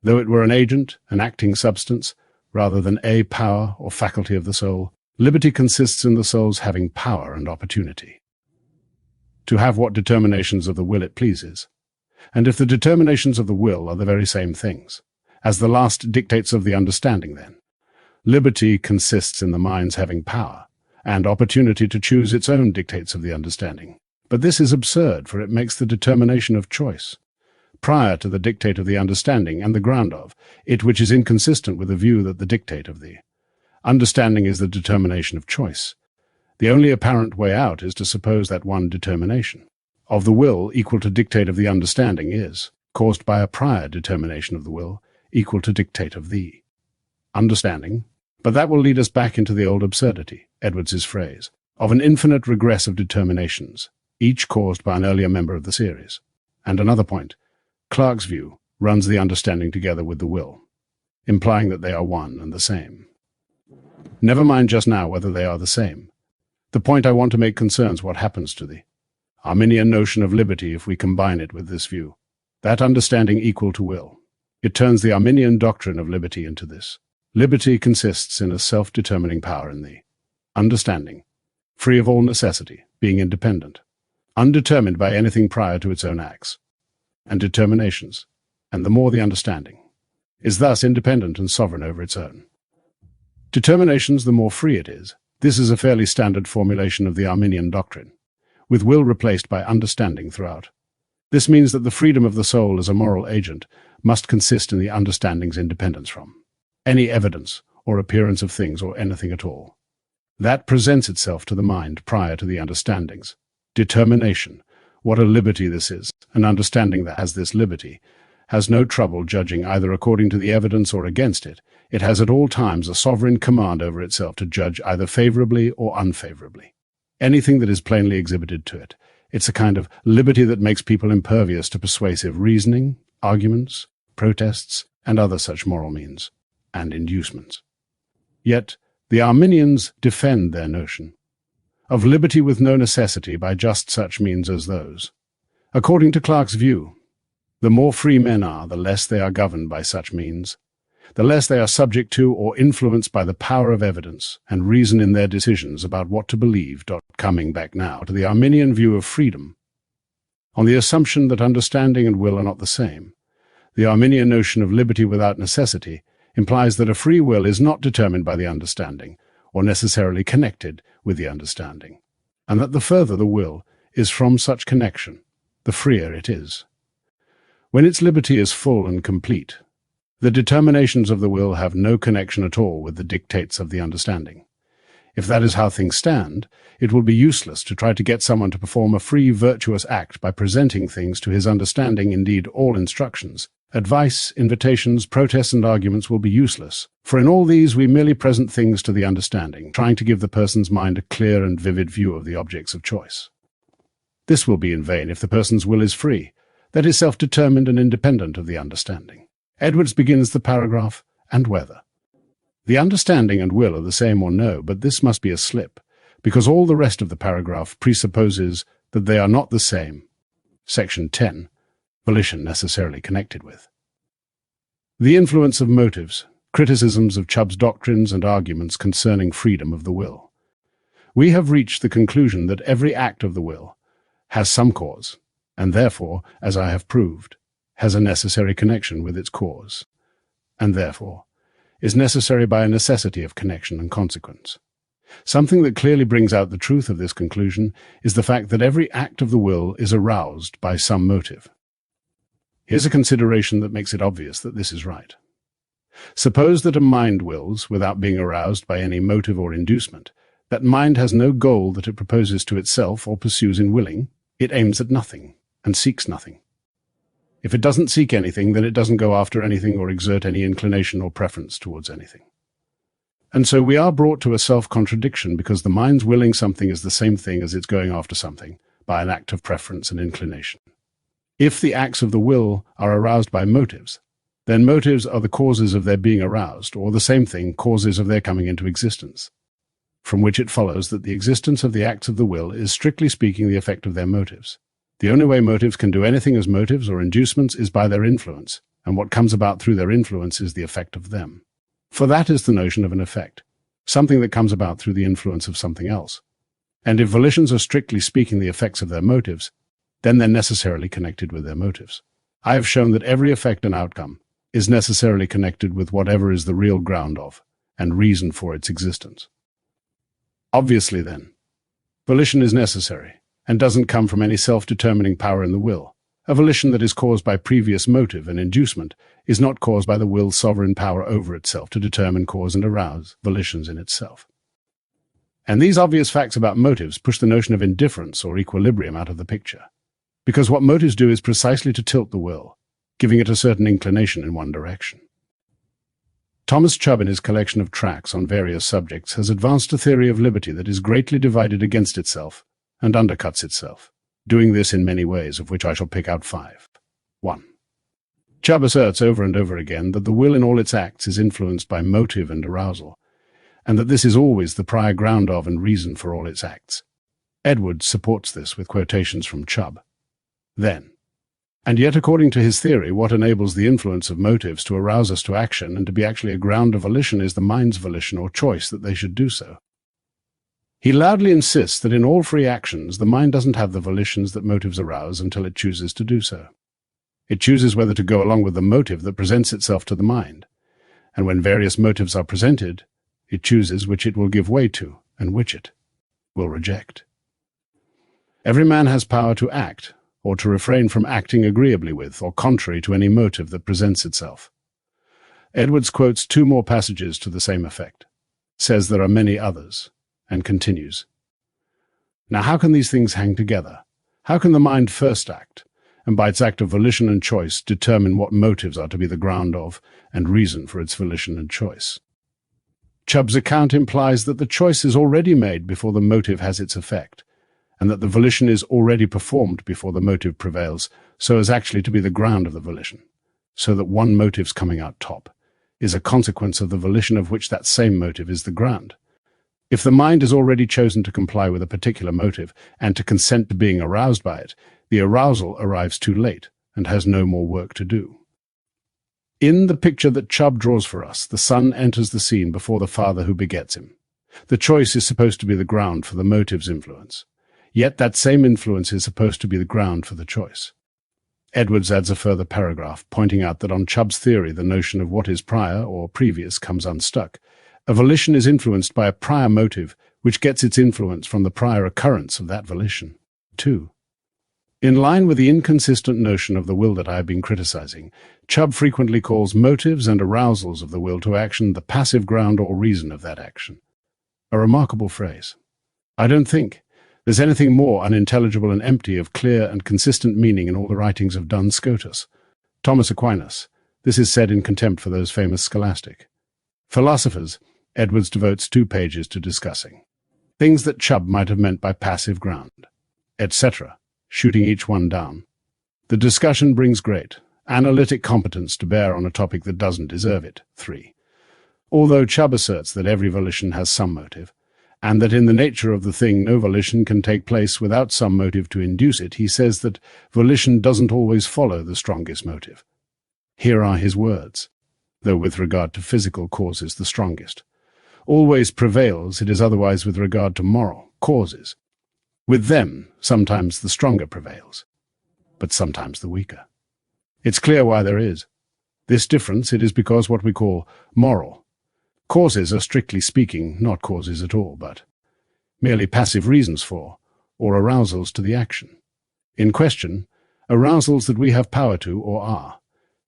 though it were an agent, an acting substance, rather than a power or faculty of the soul, liberty consists in the soul's having power and opportunity to have what determinations of the will it pleases. And if the determinations of the will are the very same things as the last dictates of the understanding, then liberty consists in the mind's having power and opportunity to choose its own dictates of the understanding. But this is absurd, for it makes the determination of choice prior to the dictate of the understanding and the ground of it, which is inconsistent with the view that the dictate of the understanding is the determination of choice. The only apparent way out is to suppose that one determination of the will equal to dictate of the understanding is caused by a prior determination of the will equal to dictate of the understanding. But that will lead us back into the old absurdity, Edwards's phrase, of an infinite regress of determinations, each caused by an earlier member of the series. And another point, Clarke's view runs the understanding together with the will, implying that they are one and the same. Never mind just now whether they are the same. The point I want to make concerns what happens to the Arminian notion of liberty if we combine it with this view, that understanding equal to will. It turns the Arminian doctrine of liberty into this. Liberty consists in a self-determining power in the understanding, free of all necessity, being independent, undetermined by anything prior to its own acts and determinations, and the more the understanding, is thus independent and sovereign over its own determinations, the more free it is. This is a fairly standard formulation of the Arminian doctrine, with will replaced by understanding throughout. This means that the freedom of the soul as a moral agent must consist in the understanding's independence from any evidence or appearance of things or anything at all that presents itself to the mind prior to the understanding's determination. What a liberty this is! An understanding that has this liberty has no trouble judging either according to the evidence or against it. It has at all times a sovereign command over itself to judge either favorably or unfavorably anything that is plainly exhibited to it. It's a kind of liberty that makes people impervious to persuasive reasoning, arguments, protests, and other such moral means and inducements. Yet the Arminians defend their notion of liberty with no necessity by just such means as those. According to Clarke's view, the more free men are, the less they are governed by such means, the less they are subject to or influenced by the power of evidence and reason in their decisions about what to believe. Coming back now to the Arminian view of freedom, on the assumption that understanding and will are not the same, the Arminian notion of liberty without necessity implies that a free will is not determined by the understanding, or necessarily connected with the understanding, and that the further the will is from such connection, the freer it is. When its liberty is full and complete, the determinations of the will have no connection at all with the dictates of the understanding. If that is how things stand, it will be useless to try to get someone to perform a free, virtuous act by presenting things to his understanding. Indeed, all instructions, advice, invitations, protests, and arguments will be useless, for in all these we merely present things to the understanding, trying to give the person's mind a clear and vivid view of the objects of choice. This will be in vain if the person's will is free, that is self-determined and independent of the understanding. Edwards begins the paragraph, "and whether." The understanding and will are the same or no, but this must be a slip, because all the rest of the paragraph presupposes that they are not the same. Section 10. Volition necessarily connected with. The influence of motives, criticisms of Chubb's doctrines and arguments concerning freedom of the will. We have reached the conclusion that every act of the will has some cause, and therefore, as I have proved, has a necessary connection with its cause, and therefore is necessary by a necessity of connection and consequence. Something that clearly brings out the truth of this conclusion is the fact that every act of the will is aroused by some motive. Here's a consideration that makes it obvious that this is right. Suppose that a mind wills without being aroused by any motive or inducement. That mind has no goal that it proposes to itself or pursues in willing. It aims at nothing and seeks nothing. If it doesn't seek anything, then it doesn't go after anything or exert any inclination or preference towards anything. And so we are brought to a self-contradiction because the mind's willing something is the same thing as its going after something by an act of preference and inclination. If the acts of the will are aroused by motives, then motives are the causes of their being aroused, or the same thing, causes of their coming into existence, from which it follows that the existence of the acts of the will is strictly speaking the effect of their motives. The only way motives can do anything as motives or inducements is by their influence, and what comes about through their influence is the effect of them. For that is the notion of an effect, something that comes about through the influence of something else. And if volitions are strictly speaking the effects of their motives, then they're necessarily connected with their motives. I have shown that every effect and outcome is necessarily connected with whatever is the real ground of and reason for its existence. Obviously, then, volition is necessary and doesn't come from any self-determining power in the will. A volition that is caused by previous motive and inducement is not caused by the will's sovereign power over itself to determine, cause, and arouse volitions in itself. And these obvious facts about motives push the notion of indifference or equilibrium out of the picture, because what motives do is precisely to tilt the will, giving it a certain inclination in one direction. Thomas Chubb, in his collection of tracts on various subjects, has advanced a theory of liberty that is greatly divided against itself and undercuts itself, doing this in many ways, of which I shall pick out 5. 1. Chubb asserts over and over again that the will in all its acts is influenced by motive and arousal, and that this is always the prior ground of and reason for all its acts. Edwards supports this with quotations from Chubb. Then, and yet according to his theory, what enables the influence of motives to arouse us to action and to be actually a ground of volition is the mind's volition or choice that they should do so. He loudly insists that in all free actions, the mind doesn't have the volitions that motives arouse until it chooses to do so. It chooses whether to go along with the motive that presents itself to the mind, and when various motives are presented, it chooses which it will give way to and which it will reject. Every man has power to act, or to refrain from acting agreeably with or contrary to any motive that presents itself. Edwards quotes 2 more passages to the same effect, says there are many others, and continues. Now how can these things hang together? How can the mind first act, and by its act of volition and choice determine what motives are to be the ground of and reason for its volition and choice? Chubb's account implies that the choice is already made before the motive has its effect, and that the volition is already performed before the motive prevails, so as actually to be the ground of the volition, so that one motive's coming out top is a consequence of the volition of which that same motive is the ground. If the mind has already chosen to comply with a particular motive and to consent to being aroused by it, the arousal arrives too late and has no more work to do. In the picture that Chubb draws for us, the son enters the scene before the father who begets him. The choice is supposed to be the ground for the motive's influence. Yet that same influence is supposed to be the ground for the choice. Edwards adds a further paragraph, pointing out that on Chubb's theory the notion of what is prior or previous comes unstuck. A volition is influenced by a prior motive, which gets its influence from the prior occurrence of that volition. 2. In line with the inconsistent notion of the will that I have been criticizing, Chubb frequently calls motives and arousals of the will to action the passive ground or reason of that action. A remarkable phrase. I don't think there's anything more unintelligible and empty of clear and consistent meaning in all the writings of Duns Scotus. Thomas Aquinas. This is said in contempt for those famous scholastic philosophers. Edwards devotes 2 pages to discussing things that Chubb might have meant by passive ground, etc., shooting each one down. The discussion brings great analytic competence to bear on a topic that doesn't deserve it. 3. Although Chubb asserts that every volition has some motive, and that in the nature of the thing no volition can take place without some motive to induce it, he says that volition doesn't always follow the strongest motive. Here are his words, though with regard to physical causes the strongest. Always prevails, it is otherwise with regard to moral causes. With them, sometimes the stronger prevails, but sometimes the weaker. It's clear why there is this difference. It is because what we call moral causes are, strictly speaking, not causes at all, but merely passive reasons for, or arousals to the action in question, arousals that we have power to, or are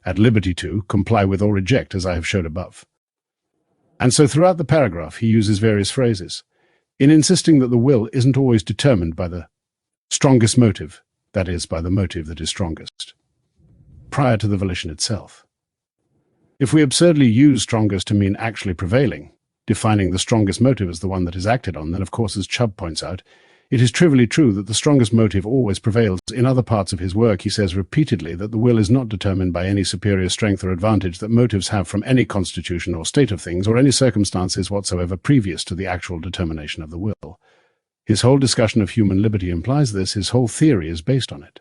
at liberty to, comply with or reject, as I have showed above. And so throughout the paragraph he uses various phrases, in insisting that the will isn't always determined by the strongest motive, that is, by the motive that is strongest, prior to the volition itself. If we absurdly use strongest to mean actually prevailing, defining the strongest motive as the one that is acted on, then of course, as Chubb points out, it is trivially true that the strongest motive always prevails. In other parts of his work he says repeatedly that the will is not determined by any superior strength or advantage that motives have from any constitution or state of things or any circumstances whatsoever previous to the actual determination of the will. His whole discussion of human liberty implies this. His whole theory is based on it.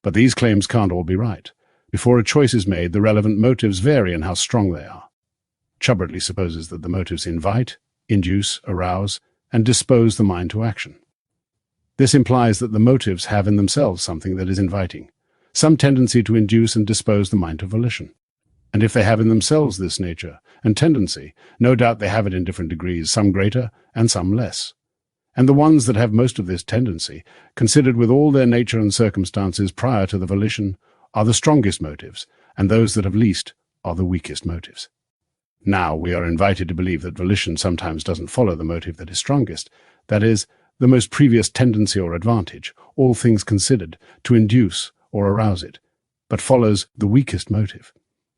But these claims can't all be right. Before a choice is made, the relevant motives vary in how strong they are. Chubb supposes that the motives invite, induce, arouse, and dispose the mind to action. This implies that the motives have in themselves something that is inviting, some tendency to induce and dispose the mind to volition. And if they have in themselves this nature and tendency, no doubt they have it in different degrees, some greater and some less. And the ones that have most of this tendency, considered with all their nature and circumstances prior to the volition, are the strongest motives, and those that have least are the weakest motives. Now we are invited to believe that volition sometimes doesn't follow the motive that is strongest, that is, the most previous tendency or advantage, all things considered, to induce or arouse it, but follows the weakest motive.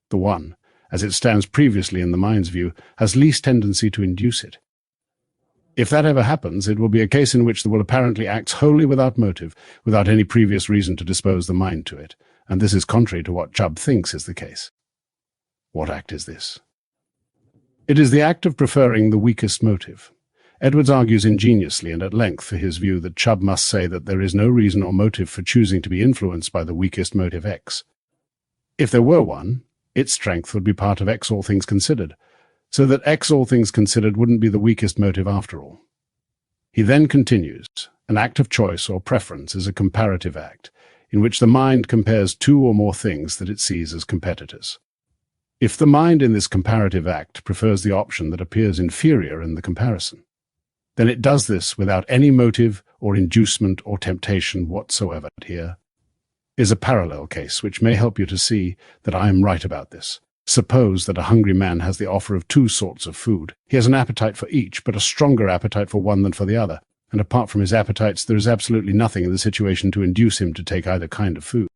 The one, as it stands previously in the mind's view, has least tendency to induce it. If that ever happens, it will be a case in which the will apparently acts wholly without motive, without any previous reason to dispose the mind to it, and this is contrary to what Chubb thinks is the case. What act is this? It is the act of preferring the weakest motive. Edwards argues ingeniously and at length for his view that Chubb must say that there is no reason or motive for choosing to be influenced by the weakest motive X. If there were one, its strength would be part of X all things considered, so that X all things considered wouldn't be the weakest motive after all. He then continues, an act of choice or preference is a comparative act, in which the mind compares 2 or more things that it sees as competitors. If the mind in this comparative act prefers the option that appears inferior in the comparison, then it does this without any motive or inducement or temptation whatsoever. Here is a parallel case which may help you to see that I am right about this. Suppose that a hungry man has the offer of 2 sorts of food. He has an appetite for each, but a stronger appetite for one than for the other, and apart from his appetites there is absolutely nothing in the situation to induce him to take either kind of food.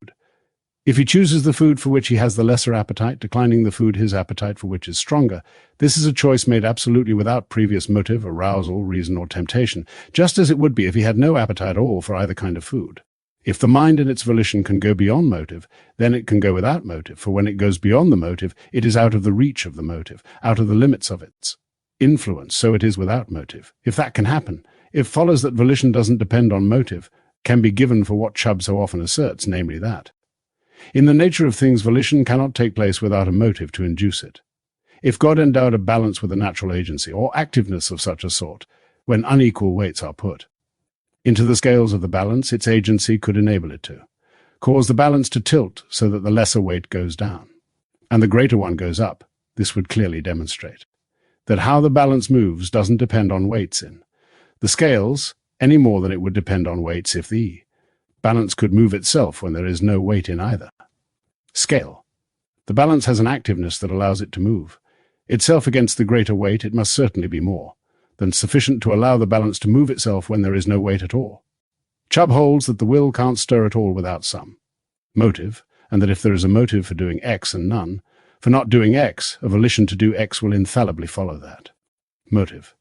If he chooses the food for which he has the lesser appetite, declining the food his appetite for which is stronger, this is a choice made absolutely without previous motive, arousal, reason, or temptation, just as it would be if he had no appetite at all for either kind of food. If the mind in its volition can go beyond motive, then it can go without motive, for when it goes beyond the motive, it is out of the reach of the motive, out of the limits of its influence, so it is without motive. If that can happen, it follows that volition doesn't depend on motive, can be given for what Chubb so often asserts, namely that in the nature of things, volition cannot take place without a motive to induce it. If God endowed a balance with a natural agency, or activeness of such a sort, when unequal weights are put into the scales of the balance, its agency could enable it to cause the balance to tilt so that the lesser weight goes down, and the greater one goes up. This would clearly demonstrate that how the balance moves doesn't depend on weights in the scales any more than it would depend on weights if the balance could move itself when there is no weight in either scale. The balance has an activeness that allows it to move itself against the greater weight. It must certainly be more than sufficient to allow the balance to move itself when there is no weight at all. Chubb holds that the will can't stir at all without some motive, and that if there is a motive for doing X and none for not doing X, a volition to do X will infallibly follow that motive.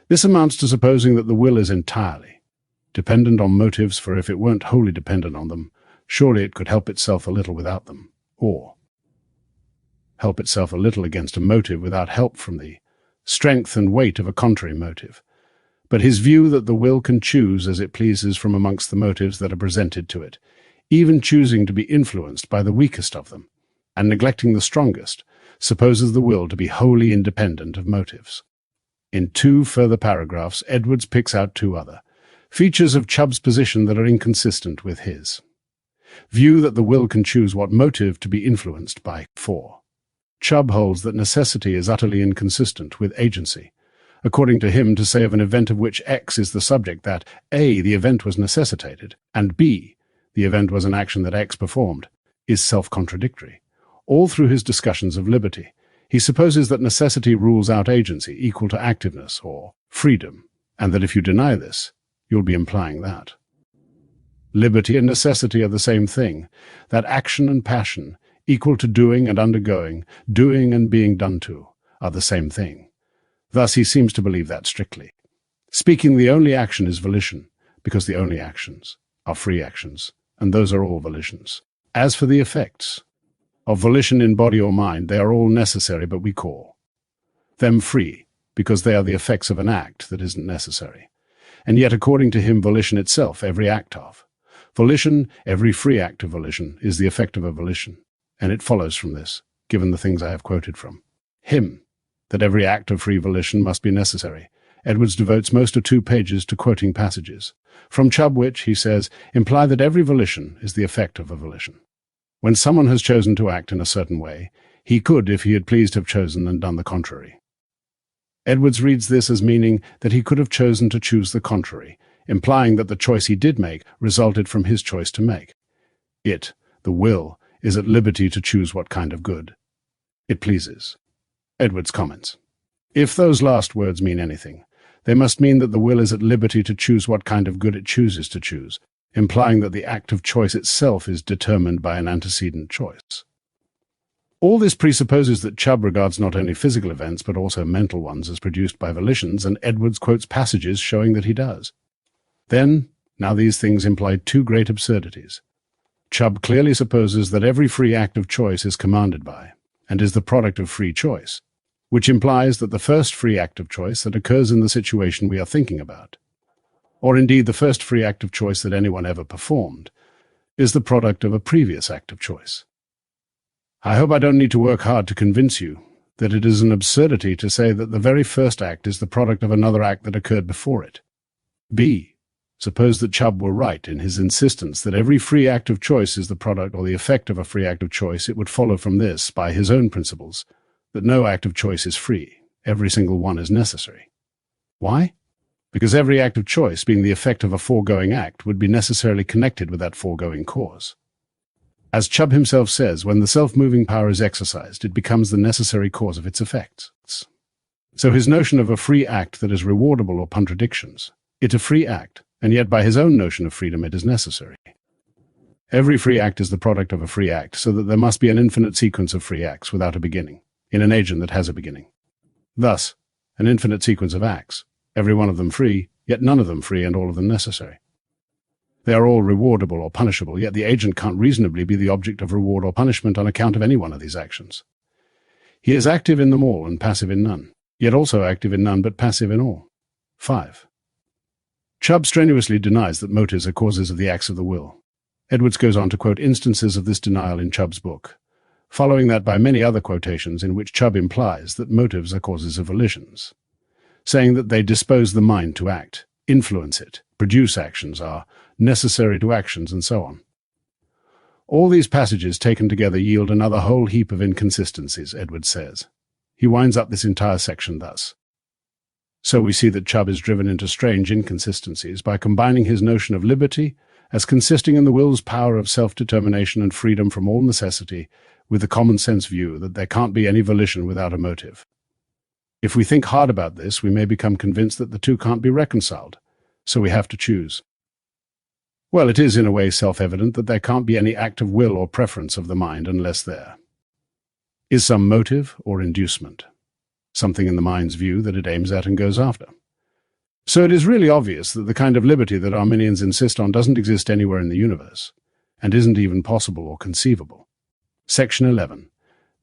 This amounts to supposing that the will is entirely dependent on motives, for if it weren't wholly dependent on them, surely it could help itself a little without them, or help itself a little against a motive without help from the strength and weight of a contrary motive. But his view that the will can choose as it pleases from amongst the motives that are presented to it, even choosing to be influenced by the weakest of them, and neglecting the strongest, supposes the will to be wholly independent of motives. In 2 further paragraphs, Edwards picks out 2 other features of Chubb's position that are inconsistent with his view that the will can choose what motive to be influenced by. 4. Chubb holds that necessity is utterly inconsistent with agency. According to him, to say of an event of which X is the subject that A, the event was necessitated, and B, the event was an action that X performed, is self-contradictory. All through his discussions of liberty, he supposes that necessity rules out agency equal to activeness or freedom, and that if you deny this, you'll be implying that liberty and necessity are the same thing, that action and passion, equal to doing and undergoing, doing and being done to, are the same thing. Thus he seems to believe that strictly speaking, the only action is volition, because the only actions are free actions, and those are all volitions. As for the effects of volition in body or mind, they are all necessary, but we call them free, because they are the effects of an act that isn't necessary. And yet, according to him, volition itself, every act of volition, every free act of volition, is the effect of a volition. And it follows from this, given the things I have quoted from him, that every act of free volition must be necessary. Edwards devotes most of 2 pages to quoting passages from Chubb which, he says, imply that every volition is the effect of a volition. When someone has chosen to act in a certain way, he could, if he had pleased, have chosen and done the contrary. Edwards reads this as meaning that he could have chosen to choose the contrary, implying that the choice he did make resulted from his choice to make. It, the will, is at liberty to choose what kind of good it pleases. Edwards comments, if those last words mean anything, they must mean that the will is at liberty to choose what kind of good it chooses to choose, implying that the act of choice itself is determined by an antecedent choice. All this presupposes that Chubb regards not only physical events but also mental ones as produced by volitions, and Edwards quotes passages showing that he does. Then, now these things imply 2 great absurdities. Chubb clearly supposes that every free act of choice is commanded by, and is the product of free choice, which implies that the first free act of choice that occurs in the situation we are thinking about, or indeed the first free act of choice that anyone ever performed, is the product of a previous act of choice. I hope I don't need to work hard to convince you that it is an absurdity to say that the very first act is the product of another act that occurred before it. B. Suppose that Chubb were right in his insistence that every free act of choice is the product or the effect of a free act of choice, it would follow from this, by his own principles, that no act of choice is free. Every single one is necessary. Why? Because every act of choice, being the effect of a foregoing act, would be necessarily connected with that foregoing cause. As Chubb himself says, when the self-moving power is exercised, it becomes the necessary cause of its effects. So his notion of a free act that is rewardable or contradictions, it a free act, and yet by his own notion of freedom it is necessary. Every free act is the product of a free act, so that there must be an infinite sequence of free acts without a beginning, in an agent that has a beginning. Thus, an infinite sequence of acts, every one of them free, yet none of them free and all of them necessary. They are all rewardable or punishable, yet the agent can't reasonably be the object of reward or punishment on account of any one of these actions. He is active in them all and passive in none, yet also active in none but passive in all. 5. Chubb strenuously denies that motives are causes of the acts of the will. Edwards goes on to quote instances of this denial in Chubb's book, following that by many other quotations in which Chubb implies that motives are causes of volitions, saying that they dispose the mind to act, influence it, produce actions, are necessary to actions, and so on. All these passages taken together yield another whole heap of inconsistencies, Edwards says. He winds up this entire section thus. So we see that Chubb is driven into strange inconsistencies by combining his notion of liberty as consisting in the will's power of self-determination and freedom from all necessity with the common-sense view that there can't be any volition without a motive. If we think hard about this, we may become convinced that the two can't be reconciled, so we have to choose. Well, it is in a way self-evident that there can't be any act of will or preference of the mind unless there is some motive or inducement, something in the mind's view that it aims at and goes after. So it is really obvious that the kind of liberty that Arminians insist on doesn't exist anywhere in the universe, and isn't even possible or conceivable. Section 11.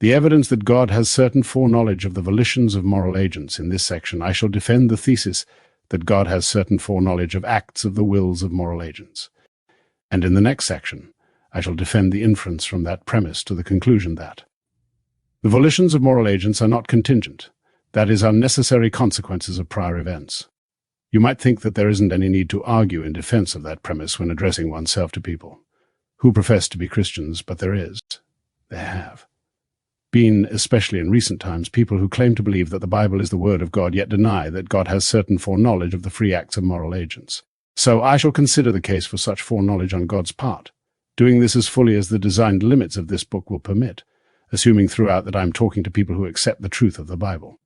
The evidence that God has certain foreknowledge of the volitions of moral agents. In this section, I shall defend the thesis that God has certain foreknowledge of acts of the wills of moral agents. And in the next section, I shall defend the inference from that premise to the conclusion that the volitions of moral agents are not contingent, that is, are necessary consequences of prior events. You might think that there isn't any need to argue in defense of that premise when addressing oneself to people who profess to be Christians, but there is. There have been, especially in recent times, people who claim to believe that the Bible is the Word of God, yet deny that God has certain foreknowledge of the free acts of moral agents. So I shall consider the case for such foreknowledge on God's part, doing this as fully as the designed limits of this book will permit, assuming throughout that I am talking to people who accept the truth of the Bible.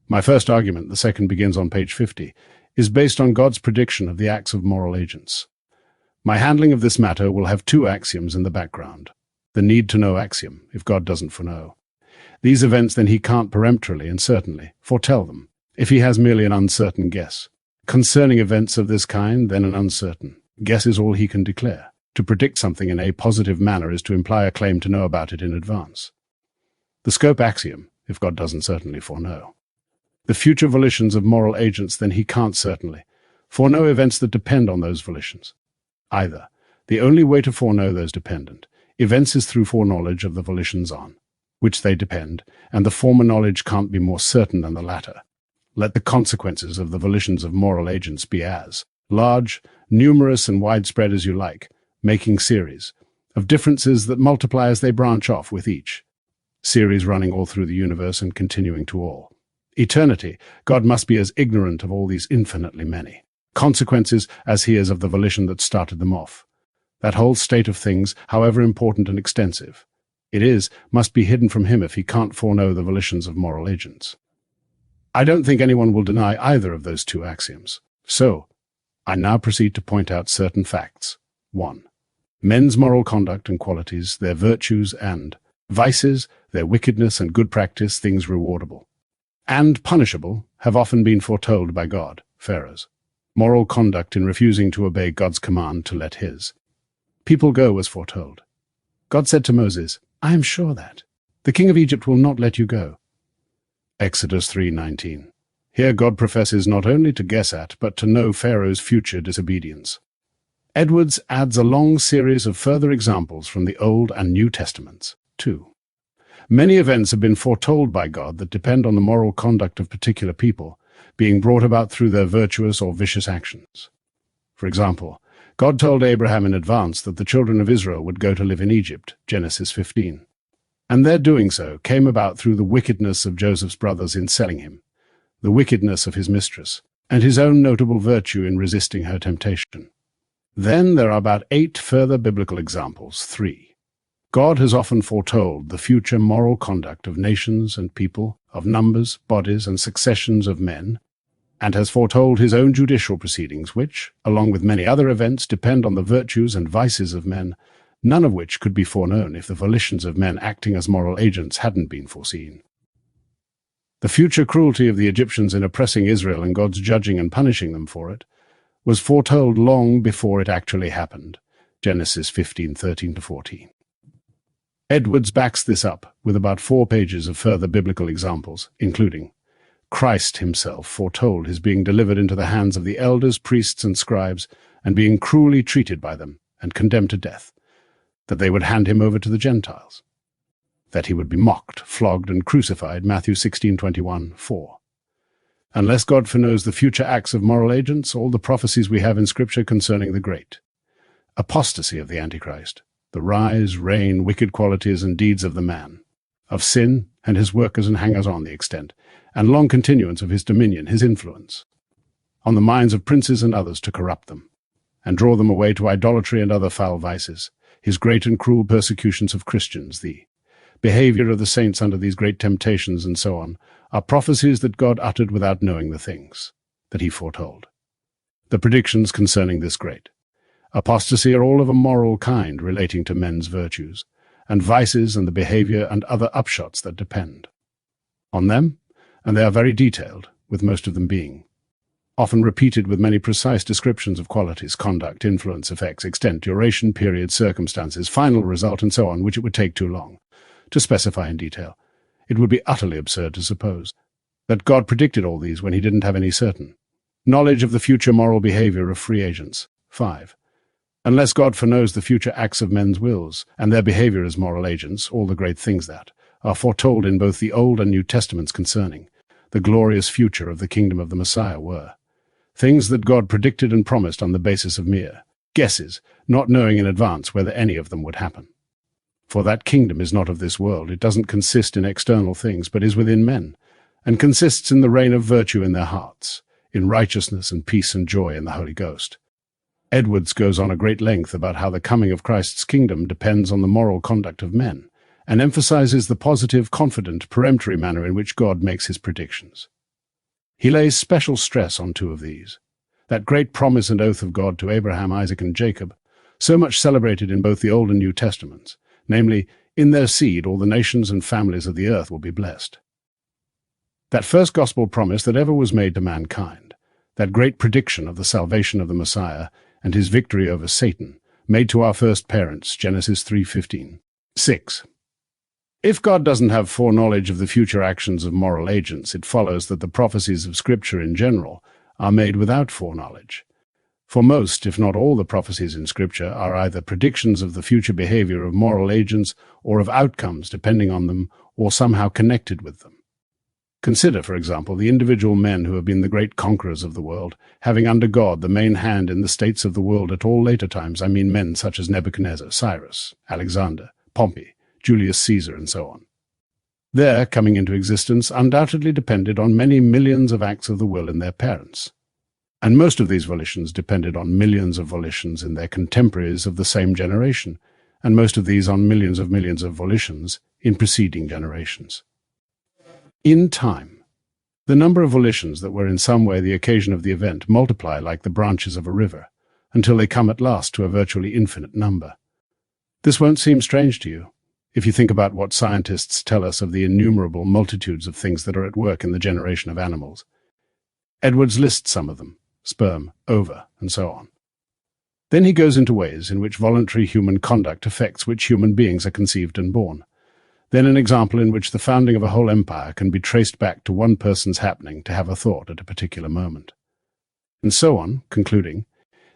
My first argument, the second begins on page 50, is based on God's prediction of the acts of moral agents. My handling of this matter will have two axioms in the background. The need-to-know axiom, if God doesn't foreknow these events, then he can't peremptorily and certainly foretell them. If he has merely an uncertain guess concerning events of this kind, then an uncertain guess is all he can declare. To predict something in a positive manner is to imply a claim to know about it in advance. The scope axiom, if God doesn't certainly foreknow the future volitions of moral agents, then he can't certainly foreknow events that depend on those volitions. Either the only way to foreknow those dependent events is through foreknowledge of the volitions on which they depend, and the former knowledge can't be more certain than the latter. Let the consequences of the volitions of moral agents be as large, numerous, and widespread as you like, making series of differences that multiply as they branch off, with each series running all through the universe and continuing to all eternity. God must be as ignorant of all these infinitely many consequences as he is of the volition that started them off. That whole state of things, however important and extensive it is, must be hidden from him if he can't foreknow the volitions of moral agents. I don't think anyone will deny either of those two axioms. So, I now proceed to point out certain facts. 1. Men's moral conduct and qualities, their virtues and vices, their wickedness and good practice, things rewardable and punishable, have often been foretold by God, Pharaoh's moral conduct in refusing to obey God's command to let his people go was foretold. God said to Moses, I am sure that the king of Egypt will not let you go. Exodus 3:19. Here God professes not only to guess at, but to know Pharaoh's future disobedience. Edwards adds a long series of further examples from the Old and New Testaments. 2. Many events have been foretold by God that depend on the moral conduct of particular people being brought about through their virtuous or vicious actions. For example, God told Abraham in advance that the children of Israel would go to live in Egypt, Genesis 15. And their doing so came about through the wickedness of Joseph's brothers in selling him, the wickedness of his mistress, and his own notable virtue in resisting her temptation. Then there are about 8 further biblical examples. 3. God has often foretold the future moral conduct of nations and people, of numbers, bodies, and successions of men, and has foretold his own judicial proceedings, which, along with many other events, depend on the virtues and vices of men, none of which could be foreknown if the volitions of men acting as moral agents hadn't been foreseen. The future cruelty of the Egyptians in oppressing Israel and God's judging and punishing them for it was foretold long before it actually happened, Genesis 15:13-14. Edwards backs this up with about 4 pages of further biblical examples, including Christ himself foretold his being delivered into the hands of the elders, priests, and scribes, and being cruelly treated by them and condemned to death, that they would hand him over to the Gentiles, that he would be mocked, flogged, and crucified, Matthew 16:21-4. Unless God foreknows the future acts of moral agents, all the prophecies we have in Scripture concerning the great apostasy of the Antichrist, the rise, reign, wicked qualities, and deeds of the man, of sin and his workers and hangers-on the extent, and long continuance of his dominion, his influence, on the minds of princes and others to corrupt them, and draw them away to idolatry and other foul vices, his great and cruel persecutions of Christians, the behavior of the saints under these great temptations, and so on, are prophecies that God uttered without knowing the things that he foretold. The predictions concerning this great apostasy are all of a moral kind relating to men's virtues, and vices and the behavior and other upshots that depend on them, and they are very detailed, with most of them being often repeated with many precise descriptions of qualities, conduct, influence, effects, extent, duration, period, circumstances, final result, and so on, which it would take too long to specify in detail. It would be utterly absurd to suppose that God predicted all these when he didn't have any certain knowledge of the future moral behavior of free agents. 5. Unless God foreknows the future acts of men's wills and their behavior as moral agents, all the great things that are foretold in both the Old and New Testaments concerning the glorious future of the kingdom of the Messiah were things that God predicted and promised on the basis of mere guesses, not knowing in advance whether any of them would happen. For that kingdom is not of this world. It doesn't consist in external things, but is within men, and consists in the reign of virtue in their hearts, in righteousness and peace and joy in the Holy Ghost. Edwards goes on a great length about how the coming of Christ's kingdom depends on the moral conduct of men, and emphasizes the positive, confident, peremptory manner in which God makes his predictions. He lays special stress on two of these: that great promise and oath of God to Abraham, Isaac, and Jacob, so much celebrated in both the Old and New Testaments, namely, in their seed all the nations and families of the earth will be blessed. That first gospel promise that ever was made to mankind, that great prediction of the salvation of the Messiah and his victory over Satan, made to our first parents, Genesis 3:15. 6. If God doesn't have foreknowledge of the future actions of moral agents, it follows that the prophecies of Scripture in general are made without foreknowledge. For most, if not all, the prophecies in Scripture are either predictions of the future behavior of moral agents or of outcomes depending on them or somehow connected with them. Consider, for example, the individual men who have been the great conquerors of the world, having under God the main hand in the states of the world at all later times. I mean men such as Nebuchadnezzar, Cyrus, Alexander, Pompey, Julius Caesar, and so on. Their coming into existence undoubtedly depended on many millions of acts of the will in their parents, and most of these volitions depended on millions of volitions in their contemporaries of the same generation, and most of these on millions of volitions in preceding generations. In time, the number of volitions that were in some way the occasion of the event multiply like the branches of a river, until they come at last to a virtually infinite number. This won't seem strange to you, if you think about what scientists tell us of the innumerable multitudes of things that are at work in the generation of animals. Edwards lists some of them: sperm, ova, and so on. Then he goes into ways in which voluntary human conduct affects which human beings are conceived and born. Then an example in which the founding of a whole empire can be traced back to one person's happening to have a thought at a particular moment. And so on, concluding,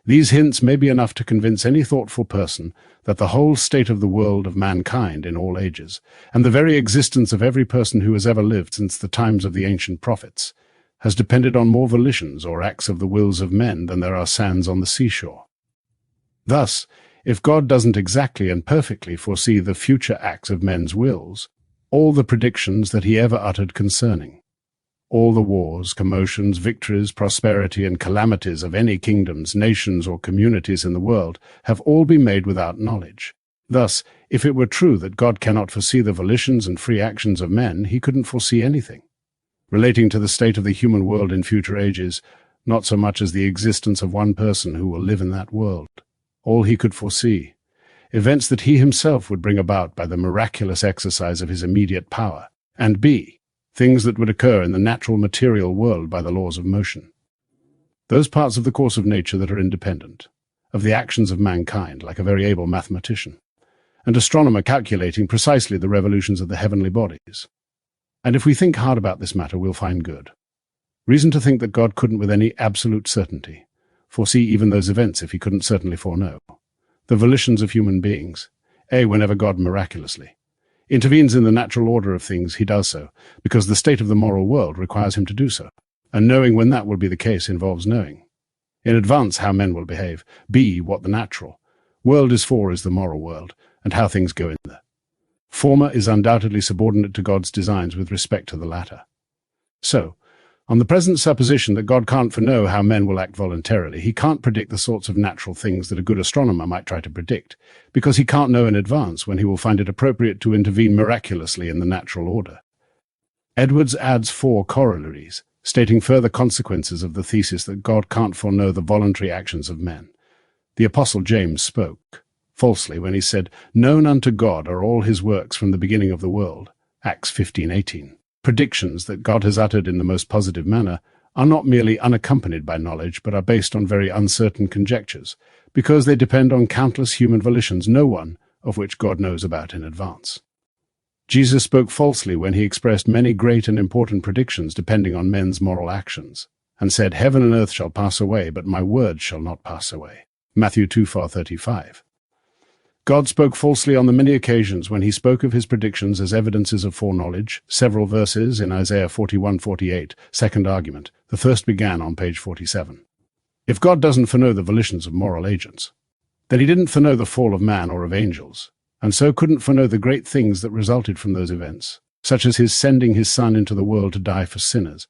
these hints may be enough to convince any thoughtful person that the whole state of the world of mankind in all ages, and the very existence of every person who has ever lived since the times of the ancient prophets, has depended on more volitions or acts of the wills of men than there are sands on the seashore. Thus, if God doesn't exactly and perfectly foresee the future acts of men's wills, all the predictions that he ever uttered concerning all the wars, commotions, victories, prosperity, and calamities of any kingdoms, nations, or communities in the world have all been made without knowledge. Thus, if it were true that God cannot foresee the volitions and free actions of men, he couldn't foresee anything relating to the state of the human world in future ages, not so much as the existence of one person who will live in that world. All he could foresee, events that he himself would bring about by the miraculous exercise of his immediate power, and b, things that would occur in the natural material world by the laws of motion. Those parts of the course of nature that are independent of the actions of mankind, like a very able mathematician, and astronomer calculating precisely the revolutions of the heavenly bodies. And if we think hard about this matter, we'll find good reason to think that God couldn't with any absolute certainty foresee even those events if he couldn't certainly foreknow the volitions of human beings. Whenever God miraculously intervenes in the natural order of things, he does so because the state of the moral world requires him to do so, and knowing when that will be the case involves knowing in advance how men will behave, b, what the natural world is for is the moral world, and how things go in there. Former is undoubtedly subordinate to God's designs with respect to the latter. So, on the present supposition that God can't foreknow how men will act voluntarily, he can't predict the sorts of natural things that a good astronomer might try to predict, because he can't know in advance when he will find it appropriate to intervene miraculously in the natural order. Edwards adds 4 corollaries, stating further consequences of the thesis that God can't foreknow the voluntary actions of men. The Apostle James spoke falsely when he said, "Known unto God are all his works from the beginning of the world." Acts 15:18. Predictions that God has uttered in the most positive manner are not merely unaccompanied by knowledge, but are based on very uncertain conjectures, because they depend on countless human volitions, no one of which God knows about in advance. Jesus spoke falsely when he expressed many great and important predictions depending on men's moral actions, and said, "Heaven and earth shall pass away, but my words shall not pass away." Matthew 2:35. God spoke falsely on the many occasions when he spoke of his predictions as evidences of foreknowledge, several verses in Isaiah 41:48, second argument. The first began on page 47. If God doesn't foreknow the volitions of moral agents, then he didn't foreknow the fall of man or of angels, and so couldn't foreknow the great things that resulted from those events, such as his sending his Son into the world to die for sinners,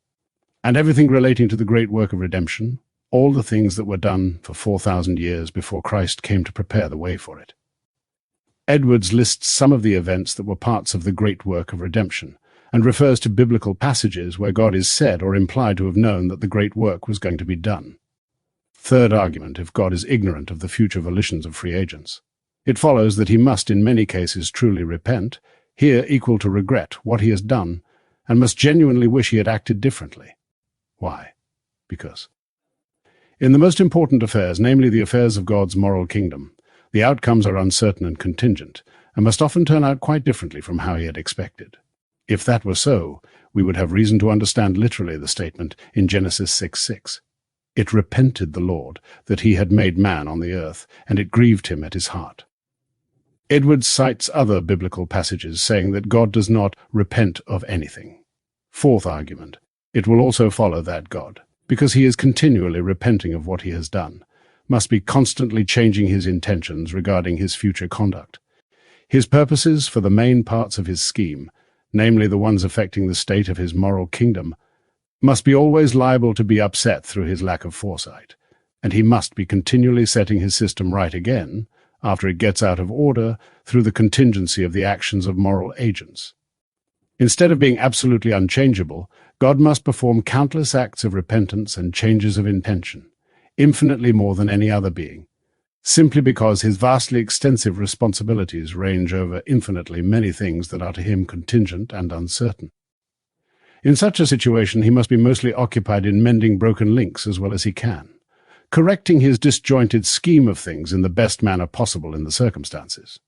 and everything relating to the great work of redemption, all the things that were done for 4,000 years before Christ came to prepare the way for it. Edwards lists some of the events that were parts of the great work of redemption, and refers to biblical passages where God is said or implied to have known that the great work was going to be done. Third argument, if God is ignorant of the future volitions of free agents, it follows that he must in many cases truly repent, here equal to regret what he has done, and must genuinely wish he had acted differently. Why? Because in the most important affairs, namely the affairs of God's moral kingdom, the outcomes are uncertain and contingent, and must often turn out quite differently from how he had expected. If that were so, we would have reason to understand literally the statement in Genesis 6:6. It repented the Lord that he had made man on the earth, and it grieved him at his heart. Edwards cites other biblical passages saying that God does not repent of anything. Fourth argument, it will also follow that God, because he is continually repenting of what he has done, must be constantly changing his intentions regarding his future conduct. His purposes for the main parts of his scheme, namely the ones affecting the state of his moral kingdom, must be always liable to be upset through his lack of foresight, and he must be continually setting his system right again after it gets out of order through the contingency of the actions of moral agents. Instead of being absolutely unchangeable, God must perform countless acts of repentance and changes of intention, infinitely more than any other being, simply because his vastly extensive responsibilities range over infinitely many things that are to him contingent and uncertain. In such a situation, he must be mostly occupied in mending broken links as well as he can, correcting his disjointed scheme of things in the best manner possible in the circumstances.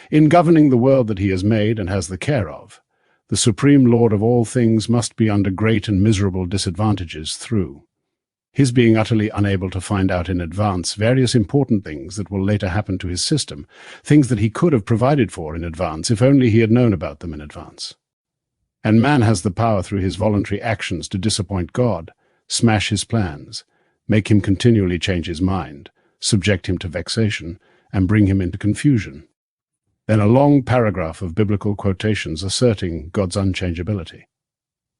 In governing the world that he has made and has the care of, the supreme Lord of all things must be under great and miserable disadvantages through his being utterly unable to find out in advance various important things that will later happen to his system, things that he could have provided for in advance if only he had known about them in advance. And man has the power through his voluntary actions to disappoint God, smash his plans, make him continually change his mind, subject him to vexation, and bring him into confusion. Then a long paragraph of biblical quotations asserting God's unchangeability.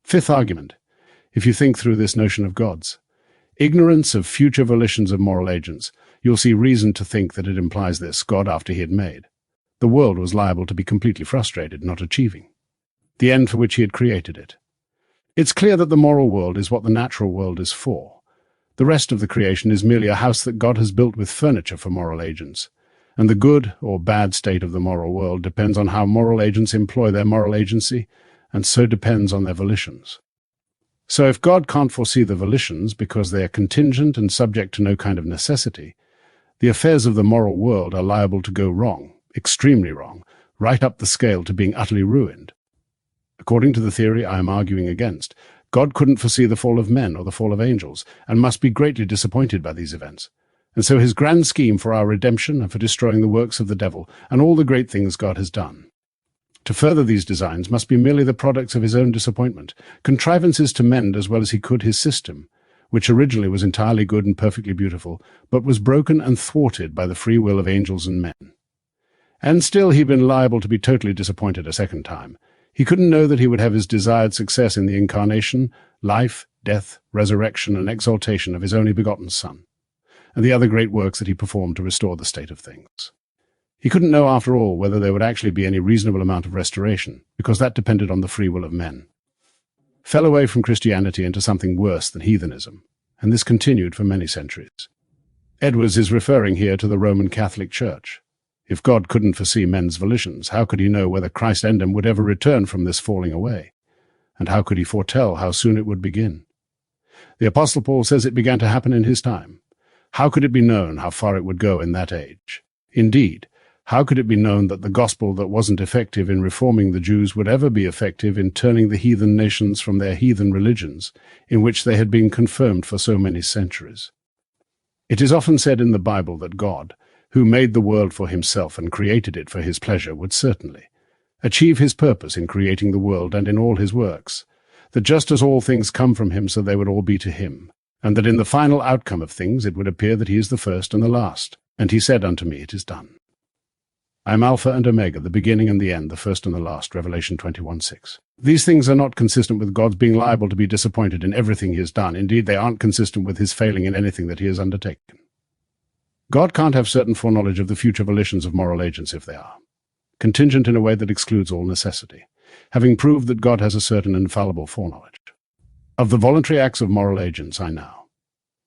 Fifth argument, if you think through this notion of God's ignorance of future volitions of moral agents, you'll see reason to think that it implies this God after he had made. The world was liable to be completely frustrated, not achieving the end for which he had created it. It's clear that the moral world is what the natural world is for. The rest of the creation is merely a house that God has built with furniture for moral agents, and the good or bad state of the moral world depends on how moral agents employ their moral agency, and so depends on their volitions. So if God can't foresee the volitions because they are contingent and subject to no kind of necessity, the affairs of the moral world are liable to go wrong, extremely wrong, right up the scale to being utterly ruined. According to the theory I am arguing against, God couldn't foresee the fall of men or the fall of angels, and must be greatly disappointed by these events. And so his grand scheme for our redemption and for destroying the works of the devil and all the great things God has done, to further these designs, must be merely the products of his own disappointment, contrivances to mend as well as he could his system, which originally was entirely good and perfectly beautiful, but was broken and thwarted by the free will of angels and men. And still he'd been liable to be totally disappointed a second time. He couldn't know that he would have his desired success in the incarnation, life, death, resurrection, and exaltation of his only begotten Son, and the other great works that he performed to restore the state of things. He couldn't know, after all, whether there would actually be any reasonable amount of restoration, because that depended on the free will of men. Fell away from Christianity into something worse than heathenism, and this continued for many centuries. Edwards is referring here to the Roman Catholic Church. If God couldn't foresee men's volitions, how could he know whether Christ endem would ever return from this falling away? And how could he foretell how soon it would begin? The Apostle Paul says it began to happen in his time. How could it be known how far it would go in that age? Indeed, how could it be known that the gospel that wasn't effective in reforming the Jews would ever be effective in turning the heathen nations from their heathen religions, in which they had been confirmed for so many centuries? It is often said in the Bible that God, who made the world for himself and created it for his pleasure, would certainly achieve his purpose in creating the world and in all his works, that just as all things come from him, so they would all be to him, and that in the final outcome of things it would appear that he is the first and the last. And he said unto me, It is done. I am Alpha and Omega, the beginning and the end, the first and the last, Revelation 21:6. These things are not consistent with God's being liable to be disappointed in everything he has done. Indeed, they aren't consistent with his failing in anything that he has undertaken. God can't have certain foreknowledge of the future volitions of moral agents if they are contingent in a way that excludes all necessity, having proved that God has a certain infallible foreknowledge. Of the voluntary acts of moral agents, I now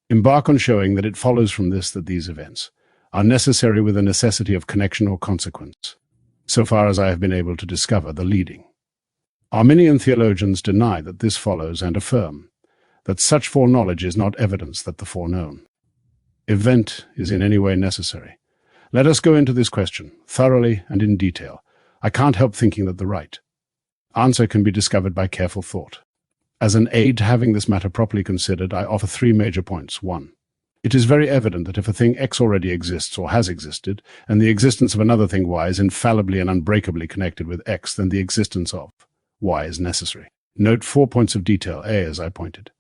embark on showing that it follows from this that these events are necessary with a necessity of connection or consequence, so far as I have been able to discover the leading. Arminian theologians deny that this follows and affirm that such foreknowledge is not evidence that the foreknown event is in any way necessary. Let us go into this question thoroughly and in detail. I can't help thinking that the right answer can be discovered by careful thought. As an aid to having this matter properly considered, I offer 3 major points. 1. It is very evident that if a thing X already exists or has existed, and the existence of another thing Y is infallibly and unbreakably connected with X, then the existence of Y is necessary. Note 4 points of detail, A, as I pointed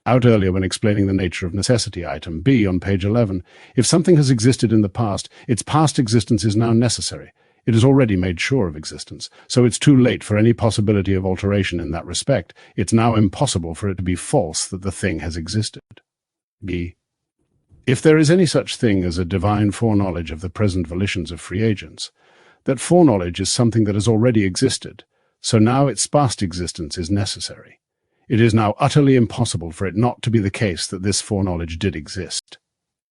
out earlier when explaining the nature of necessity. Item B on page 11. If something has existed in the past, its past existence is now necessary. It is already made sure of existence, so it's too late for any possibility of alteration in that respect. It's now impossible for it to be false that the thing has existed. B. If there is any such thing as a divine foreknowledge of the present volitions of free agents, that foreknowledge is something that has already existed, so now its past existence is necessary. It is now utterly impossible for it not to be the case that this foreknowledge did exist.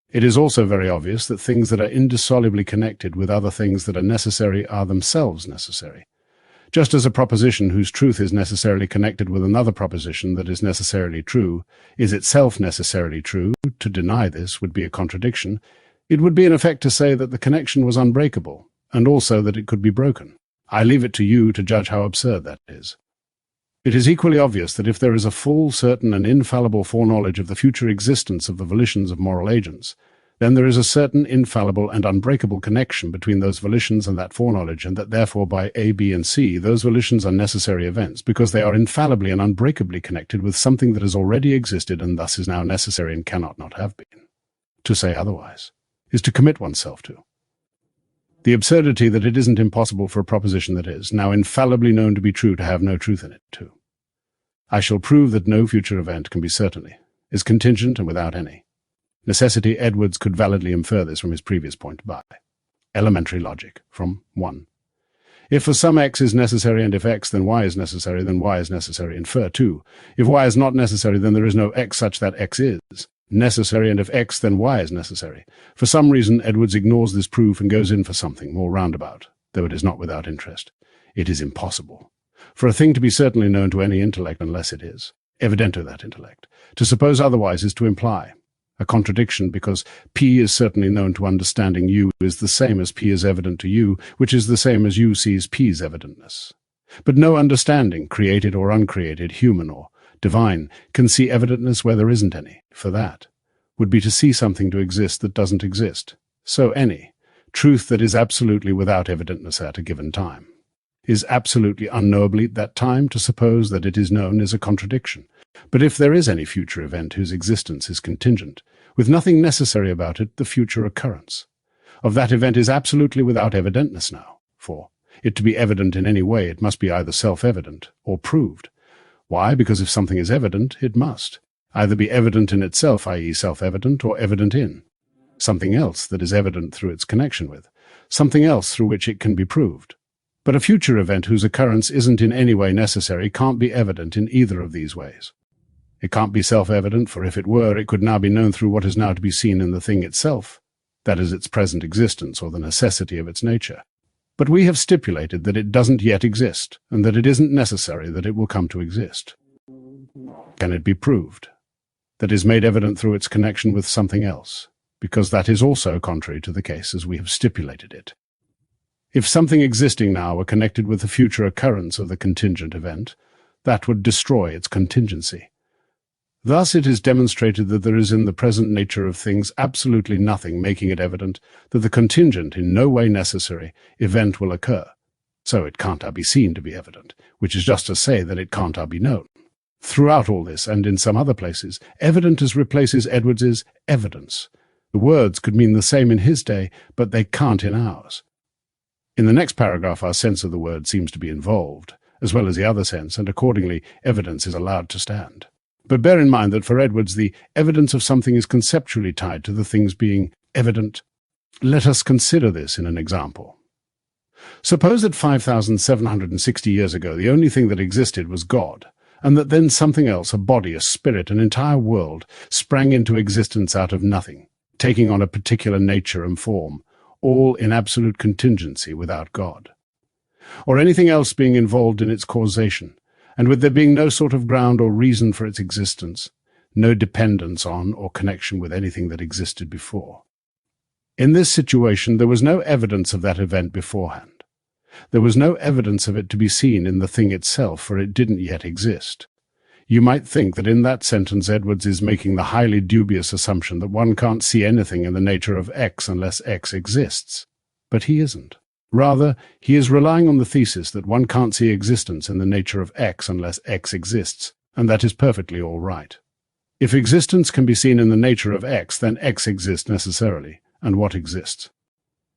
It is also very obvious that things that are indissolubly connected with other things that are necessary are themselves necessary. Just as a proposition whose truth is necessarily connected with another proposition that is necessarily true is itself necessarily true, to deny this would be a contradiction. It would be in effect to say that the connection was unbreakable, and also that it could be broken. I leave it to you to judge how absurd that is. It is equally obvious that if there is a full, certain, and infallible foreknowledge of the future existence of the volitions of moral agents, then there is a certain infallible and unbreakable connection between those volitions and that foreknowledge, and that therefore by A, B, and C, those volitions are necessary events, because they are infallibly and unbreakably connected with something that has already existed and thus is now necessary and cannot not have been. To say otherwise is to commit oneself to the absurdity that it isn't impossible for a proposition that is now infallibly known to be true to have no truth in it, too. I shall prove that no future event can be certainly, is contingent and without any necessity. Edwards could validly infer this from his previous point by elementary logic. From 1. If for some X is necessary, and if X then Y is necessary, then Y is necessary. Infer 2. If Y is not necessary, then there is no X such that X is necessary, and if X then Y is necessary. For some reason Edwards ignores this proof and goes in for something more roundabout, though it is not without interest. It is impossible for a thing to be certainly known to any intellect unless it is evident to that intellect. To suppose otherwise is to imply a contradiction, because P is certainly known to understanding U is the same as P is evident to U, which is the same as U sees P's evidentness. But no understanding, created or uncreated, human or divine, can see evidentness where there isn't any, for that would be to see something to exist that doesn't exist. So any truth that is absolutely without evidentness at a given time is absolutely unknowably at that time. To suppose that it is known is a contradiction. But if there is any future event whose existence is contingent, with nothing necessary about it, the future occurrence of that event is absolutely without evidentness now. For it to be evident in any way, it must be either self-evident or proved. Why? Because if something is evident, it must either be evident in itself, i.e. self-evident, or evident in something else that is evident through its connection with, something else through which it can be proved. But a future event whose occurrence isn't in any way necessary can't be evident in either of these ways. It can't be self-evident, for if it were, it could now be known through what is now to be seen in the thing itself, that is, its present existence or the necessity of its nature. But we have stipulated that it doesn't yet exist, and that it isn't necessary that it will come to exist. Can it be proved? That is made evident through its connection with something else, because that is also contrary to the case as we have stipulated it. If something existing now were connected with the future occurrence of the contingent event, that would destroy its contingency. Thus it is demonstrated that there is in the present nature of things absolutely nothing making it evident that the contingent, in no way necessary, event will occur. So it can't be seen to be evident, which is just to say that it can't be known. Throughout all this, and in some other places, evident as replaces Edwards's evidence. The words could mean the same in his day, but they can't in ours. In the next paragraph, our sense of the word seems to be involved, as well as the other sense, and accordingly, evidence is allowed to stand. But bear in mind that for Edwards, the evidence of something is conceptually tied to the thing's being evident. Let us consider this in an example. Suppose that 5,760 years ago the only thing that existed was God, and that then something else, a body, a spirit, an entire world, sprang into existence out of nothing, taking on a particular nature and form, all in absolute contingency without God, or anything else being involved in its causation, and with there being no sort of ground or reason for its existence, no dependence on or connection with anything that existed before. In this situation, there was no evidence of that event beforehand. There was no evidence of it to be seen in the thing itself, for it didn't yet exist. You might think that in that sentence Edwards is making the highly dubious assumption that one can't see anything in the nature of X unless X exists. But he isn't. Rather, he is relying on the thesis that one can't see existence in the nature of X unless X exists, and that is perfectly all right. If existence can be seen in the nature of X, then X exists necessarily, and what exists?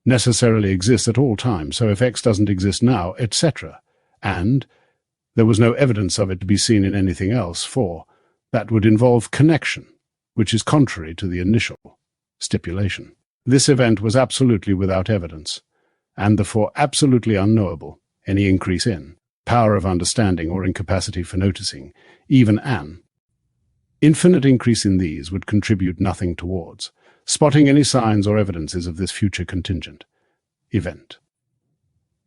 Necessarily exists at all times, so if X doesn't exist now, etc., and there was no evidence of it to be seen in anything else, for that would involve connection, which is contrary to the initial stipulation. This event was absolutely without evidence, and therefore absolutely unknowable, any increase in power of understanding or incapacity for noticing, even an infinite increase in these would contribute nothing towards spotting any signs or evidences of this future contingent event.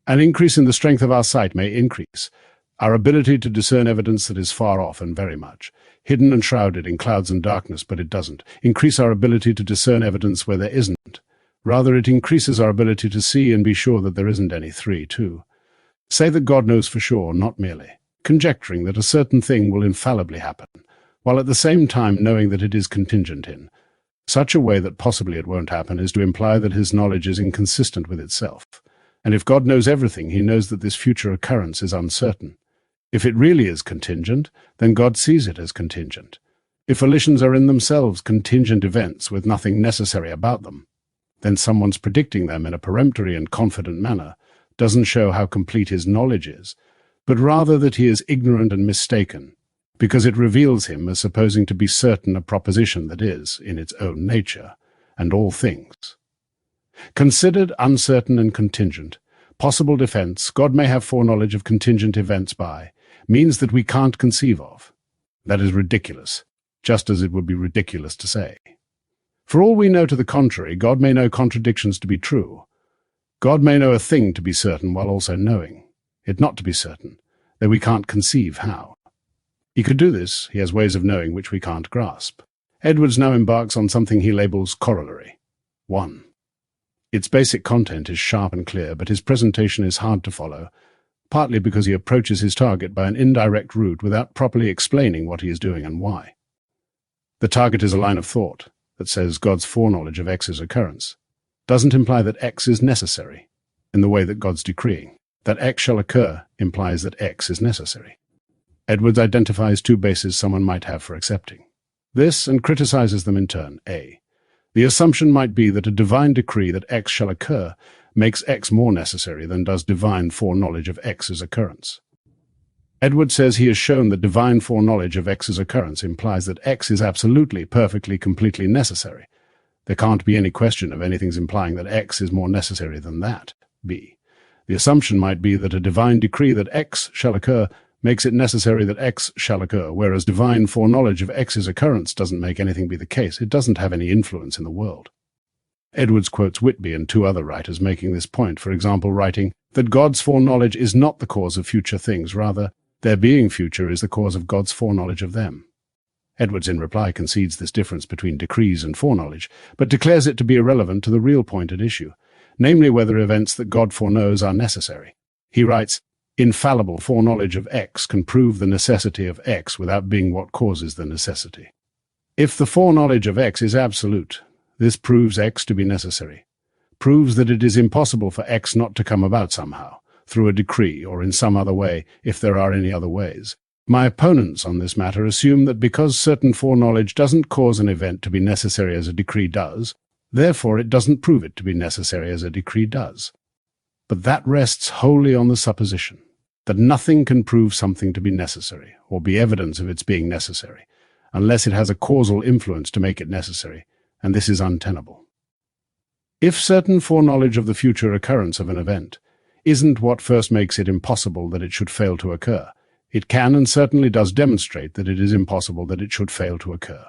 An increase in the strength of our sight may increase our ability to discern evidence that is far off and very much hidden and shrouded in clouds and darkness, but it doesn't increase our ability to discern evidence where there isn't. Rather, it increases our ability to see and be sure that there isn't any. 3.2. Say that God knows for sure, not merely conjecturing that a certain thing will infallibly happen, while at the same time knowing that it is contingent in such a way that possibly it won't happen, is to imply that his knowledge is inconsistent with itself. And if God knows everything, he knows that this future occurrence is uncertain. If it really is contingent, then God sees it as contingent. If volitions are in themselves contingent events with nothing necessary about them, then someone's predicting them in a peremptory and confident manner doesn't show how complete his knowledge is, but rather that he is ignorant and mistaken, because it reveals him as supposing to be certain a proposition that is, in its own nature, and all things. Considered uncertain and contingent, possible defense, God may have foreknowledge of contingent events by means that we can't conceive of. That is ridiculous, just as it would be ridiculous to say. For all we know to the contrary, God may know contradictions to be true. God may know a thing to be certain while also knowing it not to be certain, though we can't conceive how. He could do this. He has ways of knowing which we can't grasp. Edwards now embarks on something he labels corollary. 1. Its basic content is sharp and clear, but his presentation is hard to follow, partly because he approaches his target by an indirect route without properly explaining what he is doing and why. The target is a line of thought that says God's foreknowledge of X's occurrence doesn't imply that X is necessary in the way that God's decreeing. That X shall occur implies that X is necessary. Edwards identifies two bases someone might have for accepting this and criticizes them in turn. A. The assumption might be that a divine decree that X shall occur makes X more necessary than does divine foreknowledge of X's occurrence. Edward says he has shown that divine foreknowledge of X's occurrence implies that X is absolutely, perfectly, completely necessary. There can't be any question of anything's implying that X is more necessary than that. B. The assumption might be that a divine decree that X shall occur makes it necessary that X shall occur, whereas divine foreknowledge of X's occurrence doesn't make anything be the case. It doesn't have any influence in the world. Edwards quotes Whitby and two other writers making this point, for example, writing that God's foreknowledge is not the cause of future things, rather, their being future is the cause of God's foreknowledge of them. Edwards in reply concedes this difference between decrees and foreknowledge, but declares it to be irrelevant to the real point at issue, namely whether events that God foreknows are necessary. He writes, "Infallible foreknowledge of X can prove the necessity of X without being what causes the necessity. If the foreknowledge of X is absolute, this proves X to be necessary, proves that it is impossible for X not to come about somehow, through a decree or in some other way, if there are any other ways. My opponents on this matter assume that because certain foreknowledge doesn't cause an event to be necessary as a decree does, therefore it doesn't prove it to be necessary as a decree does. But that rests wholly on the supposition that nothing can prove something to be necessary, or be evidence of its being necessary, unless it has a causal influence to make it necessary, and this is untenable. If certain foreknowledge of the future occurrence of an event isn't what first makes it impossible that it should fail to occur, it can and certainly does demonstrate that it is impossible that it should fail to occur,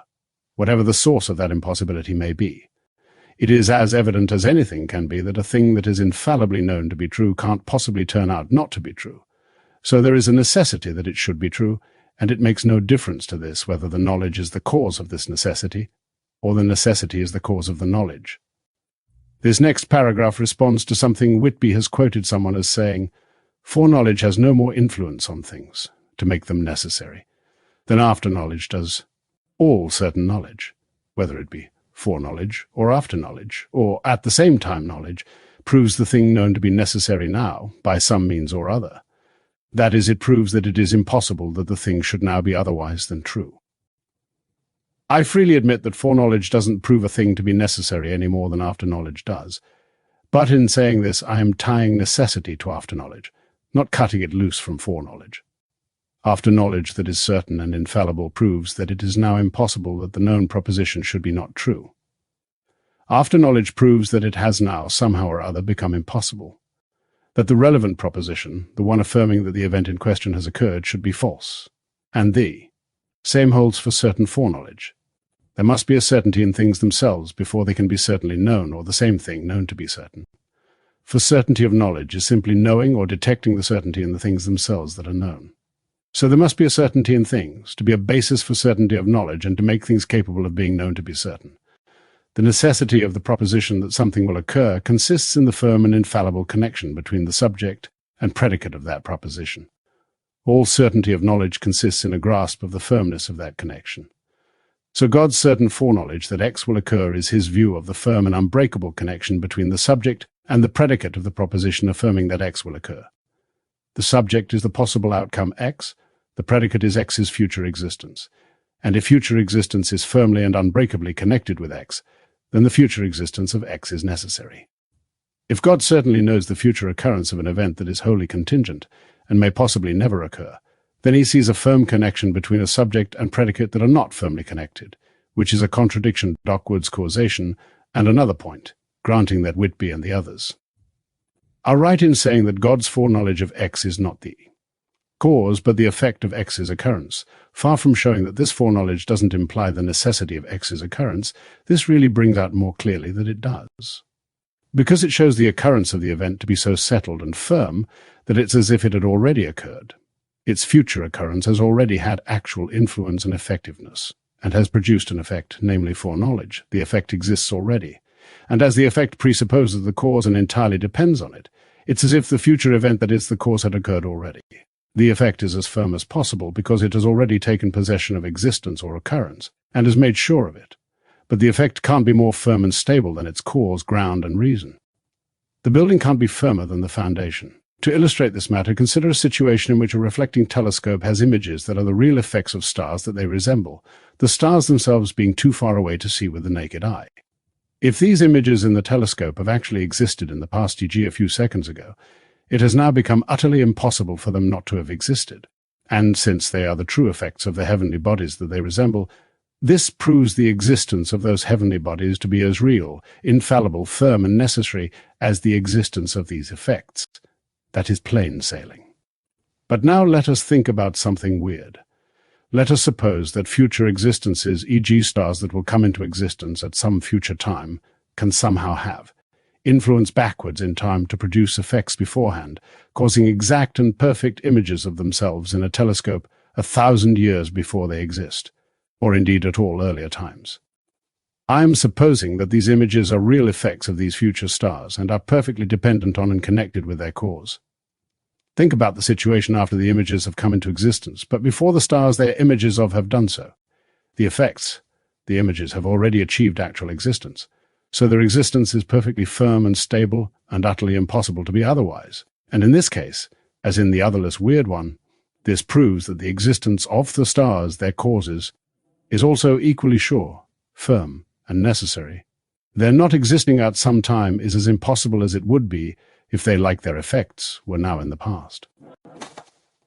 whatever the source of that impossibility may be. It is as evident as anything can be that a thing that is infallibly known to be true can't possibly turn out not to be true. So there is a necessity that it should be true, and it makes no difference to this whether the knowledge is the cause of this necessity, or the necessity is the cause of the knowledge. This next paragraph responds to something Whitby has quoted someone as saying, "Foreknowledge has no more influence on things, to make them necessary, than after-knowledge does all certain knowledge, whether it be foreknowledge or after-knowledge, or at the same time knowledge, proves the thing known to be necessary now, by some means or other. That is, it proves that it is impossible that the thing should now be otherwise than true." I freely admit that foreknowledge doesn't prove a thing to be necessary any more than after-knowledge does. But in saying this, I am tying necessity to after-knowledge, not cutting it loose from foreknowledge. After-knowledge that is certain and infallible proves that it is now impossible that the known proposition should be not true. After-knowledge proves that it has now, somehow or other, become impossible, that the relevant proposition, the one affirming that the event in question has occurred, should be false. And the same holds for certain foreknowledge. There must be a certainty in things themselves before they can be certainly known, or the same thing known to be certain. For certainty of knowledge is simply knowing or detecting the certainty in the things themselves that are known. So there must be a certainty in things, to be a basis for certainty of knowledge and to make things capable of being known to be certain. The necessity of the proposition that something will occur consists in the firm and infallible connection between the subject and predicate of that proposition. All certainty of knowledge consists in a grasp of the firmness of that connection. So God's certain foreknowledge that X will occur is his view of the firm and unbreakable connection between the subject and the predicate of the proposition affirming that X will occur. The subject is the possible outcome X, the predicate is X's future existence. And if future existence is firmly and unbreakably connected with X, then the future existence of X is necessary. If God certainly knows the future occurrence of an event that is wholly contingent, and may possibly never occur, then he sees a firm connection between a subject and predicate that are not firmly connected, which is a contradiction to Lockwood's causation, and another point, granting that Whitby and the others are right in saying that God's foreknowledge of X is not the cause, but the effect of X's occurrence. Far from showing that this foreknowledge doesn't imply the necessity of X's occurrence, this really brings out more clearly that it does. Because it shows the occurrence of the event to be so settled and firm that it's as if it had already occurred. Its future occurrence has already had actual influence and effectiveness, and has produced an effect, namely foreknowledge. The effect exists already, and as the effect presupposes the cause and entirely depends on it, it's as if the future event that is the cause had occurred already. The effect is as firm as possible because it has already taken possession of existence or occurrence, and has made sure of it. But the effect can't be more firm and stable than its cause, ground, and reason. The building can't be firmer than the foundation. To illustrate this matter, consider a situation in which a reflecting telescope has images that are the real effects of stars that they resemble, the stars themselves being too far away to see with the naked eye. If these images in the telescope have actually existed in the past, e.g. a few seconds ago, it has now become utterly impossible for them not to have existed. And since they are the true effects of the heavenly bodies that they resemble, this proves the existence of those heavenly bodies to be as real, infallible, firm, and necessary as the existence of these effects. That is plain sailing. But now let us think about something weird. Let us suppose that future existences, e.g. stars that will come into existence at some future time, can somehow have influence backwards in time to produce effects beforehand, causing exact and perfect images of themselves in a telescope 1,000 years before they exist, or indeed at all earlier times. I am supposing that these images are real effects of these future stars and are perfectly dependent on and connected with their cause. Think about the situation after the images have come into existence, but before the stars they are images of have done so. The effects, the images, have already achieved actual existence, so their existence is perfectly firm and stable and utterly impossible to be otherwise. And in this case, as in the otherless weird one, this proves that the existence of the stars, their causes, is also equally sure, firm, and necessary. Their not existing at some time is as impossible as it would be if they, like their effects, were now in the past.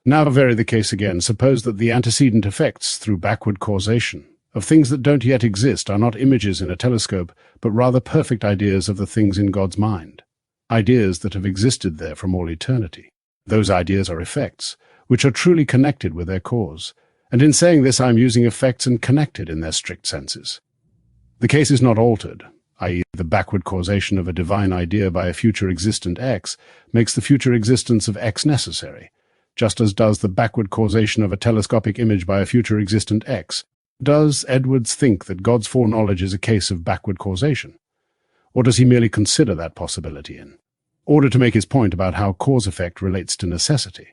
Now vary the case again. Suppose that the antecedent effects, through backward causation, of things that don't yet exist are not images in a telescope, but rather perfect ideas of the things in God's mind, ideas that have existed there from all eternity. Those ideas are effects, which are truly connected with their cause, and in saying this I am using effects and connected in their strict senses. The case is not altered, i.e. the backward causation of a divine idea by a future existent X makes the future existence of X necessary, just as does the backward causation of a telescopic image by a future existent X. Does Edwards think that God's foreknowledge is a case of backward causation? Or does he merely consider that possibility in order to make his point about how cause-effect relates to necessity?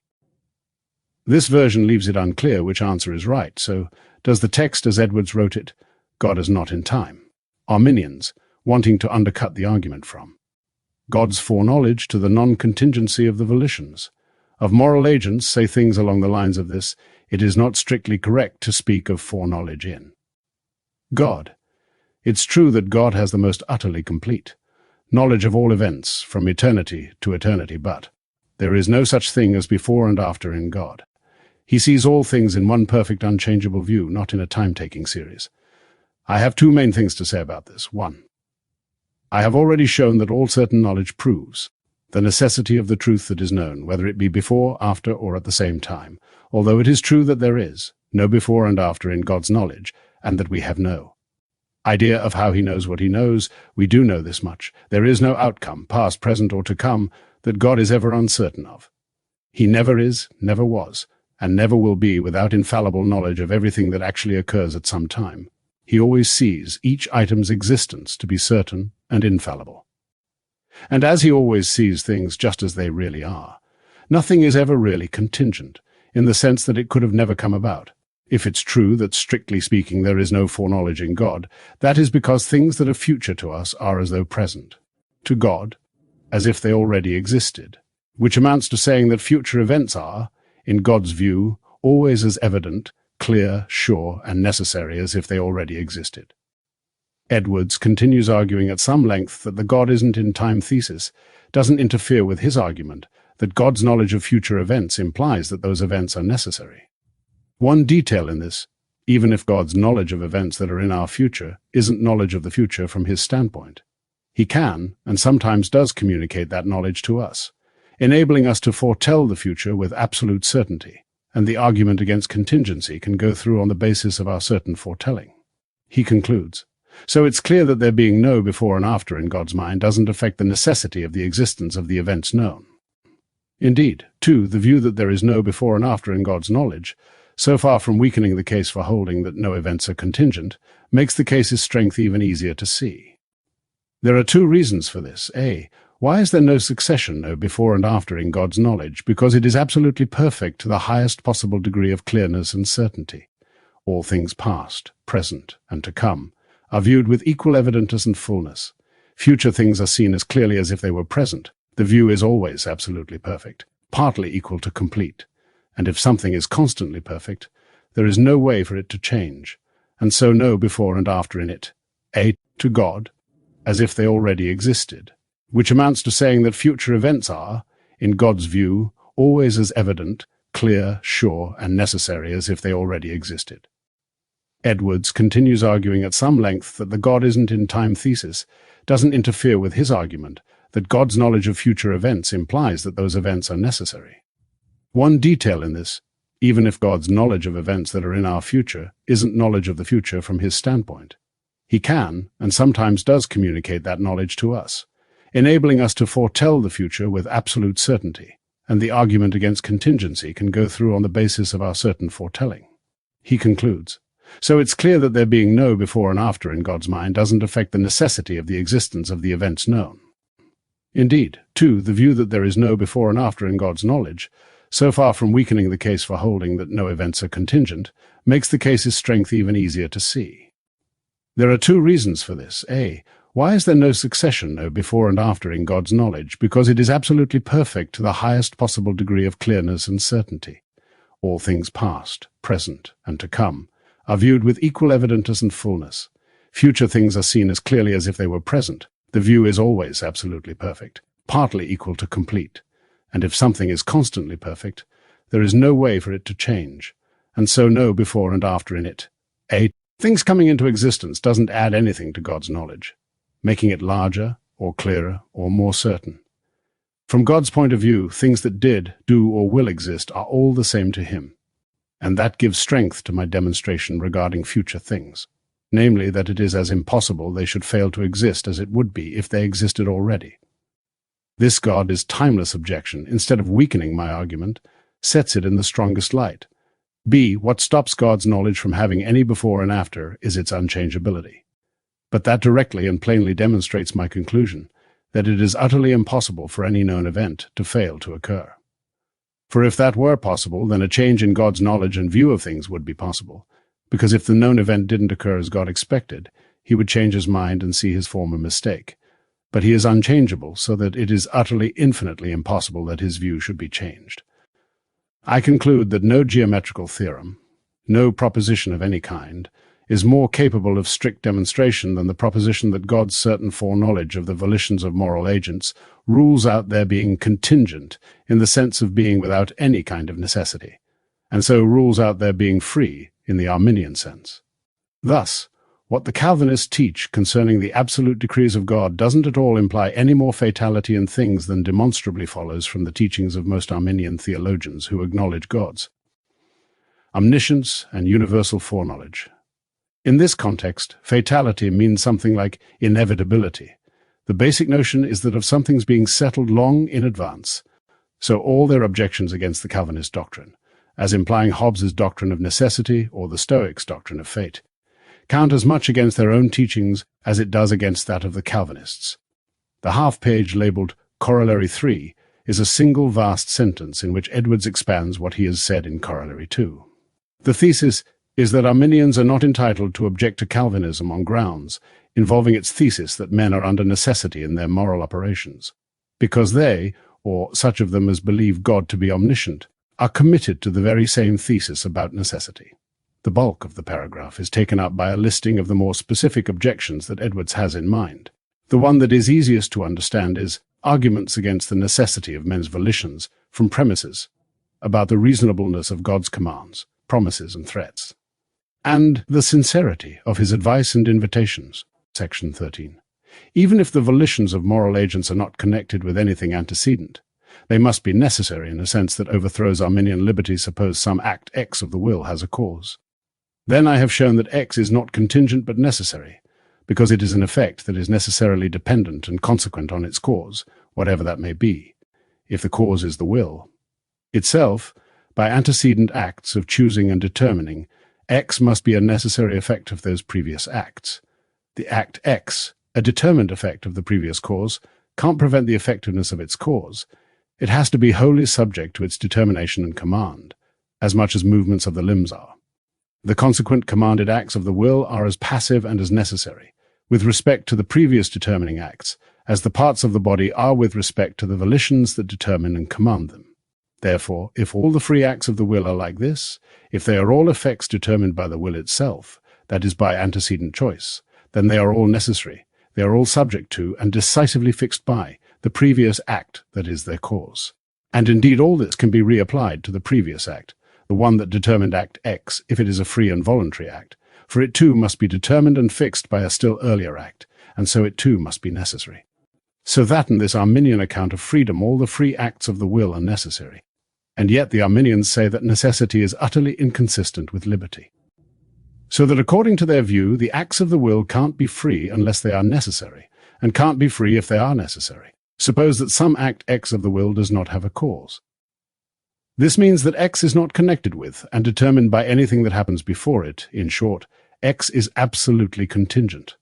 This version leaves it unclear which answer is right, so does the text as Edwards wrote it, God is not in time? Arminians, wanting to undercut the argument from God's foreknowledge to the non-contingency of the volitions of moral agents, say things along the lines of this: it is not strictly correct to speak of foreknowledge in God. It's true that God has the most utterly complete knowledge of all events from eternity to eternity, but there is no such thing as before and after in God. He sees all things in one perfect unchangeable view, not in a time-taking series. I have two main things to say about this. 1. I have already shown that all certain knowledge proves the necessity of the truth that is known, whether it be before, after, or at the same time, although it is true that there is no before and after in God's knowledge, and that we have no idea of how he knows what he knows. We do know this much: there is no outcome, past, present, or to come, that God is ever uncertain of. He never is, never was, and never will be without infallible knowledge of everything that actually occurs at some time. He always sees each item's existence to be certain and infallible. And as he always sees things just as they really are, nothing is ever really contingent, in the sense that it could have never come about. If it's true that, strictly speaking, there is no foreknowledge in God, that is because things that are future to us are as though present to God, as if they already existed, which amounts to saying that future events are, in God's view, always as evident, clear, sure, and necessary as if they already existed. Edwards continues arguing at some length that the God isn't in time thesis doesn't interfere with his argument that God's knowledge of future events implies that those events are necessary. One detail in this: even if God's knowledge of events that are in our future isn't knowledge of the future from his standpoint, he can, and sometimes does, communicate that knowledge to us, enabling us to foretell the future with absolute certainty, and the argument against contingency can go through on the basis of our certain foretelling. He concludes, so it's clear that there being no before and after in God's mind doesn't affect the necessity of the existence of the events known. Indeed, too, the view that there is no before and after in God's knowledge, so far from weakening the case for holding that no events are contingent, makes the case's strength even easier to see. There are two reasons for this. A. Why is there no succession, no before and after in God's knowledge? Because it is absolutely perfect to the highest possible degree of clearness and certainty. All things past, present, and to come are viewed with equal evidentness and fullness. Future things are seen as clearly as if they were present. The view is always absolutely perfect, partly equal to complete. And if something is constantly perfect, there is no way for it to change, and so no before and after in it. A. To God, as if they already existed, which amounts to saying that future events are, in God's view, always as evident, clear, sure, and necessary as if they already existed. Edwards continues arguing at some length that the God isn't in time thesis doesn't interfere with his argument that God's knowledge of future events implies that those events are necessary. One detail in this, even if God's knowledge of events that are in our future isn't knowledge of the future from his standpoint, he can, and sometimes does, communicate that knowledge to us, enabling us to foretell the future with absolute certainty, and the argument against contingency can go through on the basis of our certain foretelling. He concludes, so it's clear that there being no before and after in God's mind doesn't affect the necessity of the existence of the events known. Indeed, too, the view that there is no before and after in God's knowledge, so far from weakening the case for holding that no events are contingent, makes the case's strength even easier to see. There are two reasons for this. A. Why is there no succession, no before and after in God's knowledge? Because it is absolutely perfect to the highest possible degree of clearness and certainty. All things past, present, and to come are viewed with equal evidentness and fullness. Future things are seen as clearly as if they were present. The view is always absolutely perfect, partly equal to complete. And if something is constantly perfect, there is no way for it to change, and so no before and after in it. A. Things coming into existence doesn't add anything to God's knowledge, making it larger, or clearer, or more certain. From God's point of view, things that did, do, or will exist are all the same to him. And that gives strength to my demonstration regarding future things, namely that it is as impossible they should fail to exist as it would be if they existed already. This God is timeless objection, instead of weakening my argument, sets it in the strongest light. B. What stops God's knowledge from having any before and after is its unchangeability. But that directly and plainly demonstrates my conclusion that it is utterly impossible for any known event to fail to occur. For if that were possible, then a change in God's knowledge and view of things would be possible, because if the known event didn't occur as God expected, he would change his mind and see his former mistake. But he is unchangeable, so that it is utterly infinitely impossible that his view should be changed. I conclude that no geometrical theorem, no proposition of any kind, is more capable of strict demonstration than the proposition that God's certain foreknowledge of the volitions of moral agents rules out their being contingent in the sense of being without any kind of necessity, and so rules out their being free in the Arminian sense. Thus, what the Calvinists teach concerning the absolute decrees of God doesn't at all imply any more fatality in things than demonstrably follows from the teachings of most Arminian theologians who acknowledge God's omniscience and universal foreknowledge. In this context, fatality means something like inevitability. The basic notion is that of something's being settled long in advance. So all their objections against the Calvinist doctrine, as implying Hobbes's doctrine of necessity or the Stoics' doctrine of fate, count as much against their own teachings as it does against that of the Calvinists. The half-page labeled Corollary 3 is a single vast sentence in which Edwards expands what he has said in Corollary 2. The thesis is that Arminians are not entitled to object to Calvinism on grounds involving its thesis that men are under necessity in their moral operations, because they, or such of them as believe God to be omniscient, are committed to the very same thesis about necessity. The bulk of the paragraph is taken up by a listing of the more specific objections that Edwards has in mind. The one that is easiest to understand is arguments against the necessity of men's volitions from premises about the reasonableness of God's commands, promises, and threats, and the sincerity of his advice and invitations, section 13. Even if the volitions of moral agents are not connected with anything antecedent, they must be necessary in a sense that overthrows Arminian liberty. Suppose some act X of the will has a cause. Then I have shown that X is not contingent but necessary, because it is an effect that is necessarily dependent and consequent on its cause, whatever that may be, if the cause is the will. Itself, by antecedent acts of choosing and determining, X must be a necessary effect of those previous acts. The act X, a determined effect of the previous cause, can't prevent the effectiveness of its cause. It has to be wholly subject to its determination and command, as much as movements of the limbs are. The consequent commanded acts of the will are as passive and as necessary, with respect to the previous determining acts, as the parts of the body are with respect to the volitions that determine and command them. Therefore, if all the free acts of the will are like this, if they are all effects determined by the will itself, that is, by antecedent choice, then they are all necessary. They are all subject to, and decisively fixed by, the previous act that is their cause. And indeed all this can be reapplied to the previous act, the one that determined act X, if it is a free and voluntary act, for it too must be determined and fixed by a still earlier act, and so it too must be necessary. So that in this Arminian account of freedom all the free acts of the will are necessary. And yet the Arminians say that necessity is utterly inconsistent with liberty. So that according to their view, the acts of the will can't be free unless they are necessary, and can't be free if they are necessary. Suppose that some act X of the will does not have a cause. This means that X is not connected with and determined by anything that happens before it. In short, X is absolutely contingent.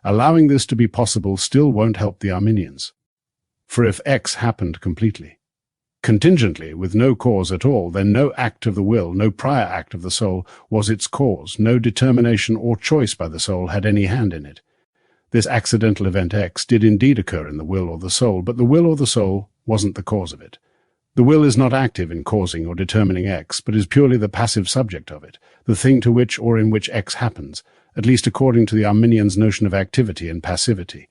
Allowing this to be possible still won't help the Arminians. For if X happened completely, contingently, with no cause at all, then no act of the will, no prior act of the soul, was its cause. No determination or choice by the soul had any hand in it. This accidental event X did indeed occur in the will or the soul, but the will or the soul wasn't the cause of it. The will is not active in causing or determining X, but is purely the passive subject of it, the thing to which or in which X happens, at least according to the Arminians' notion of activity and passivity.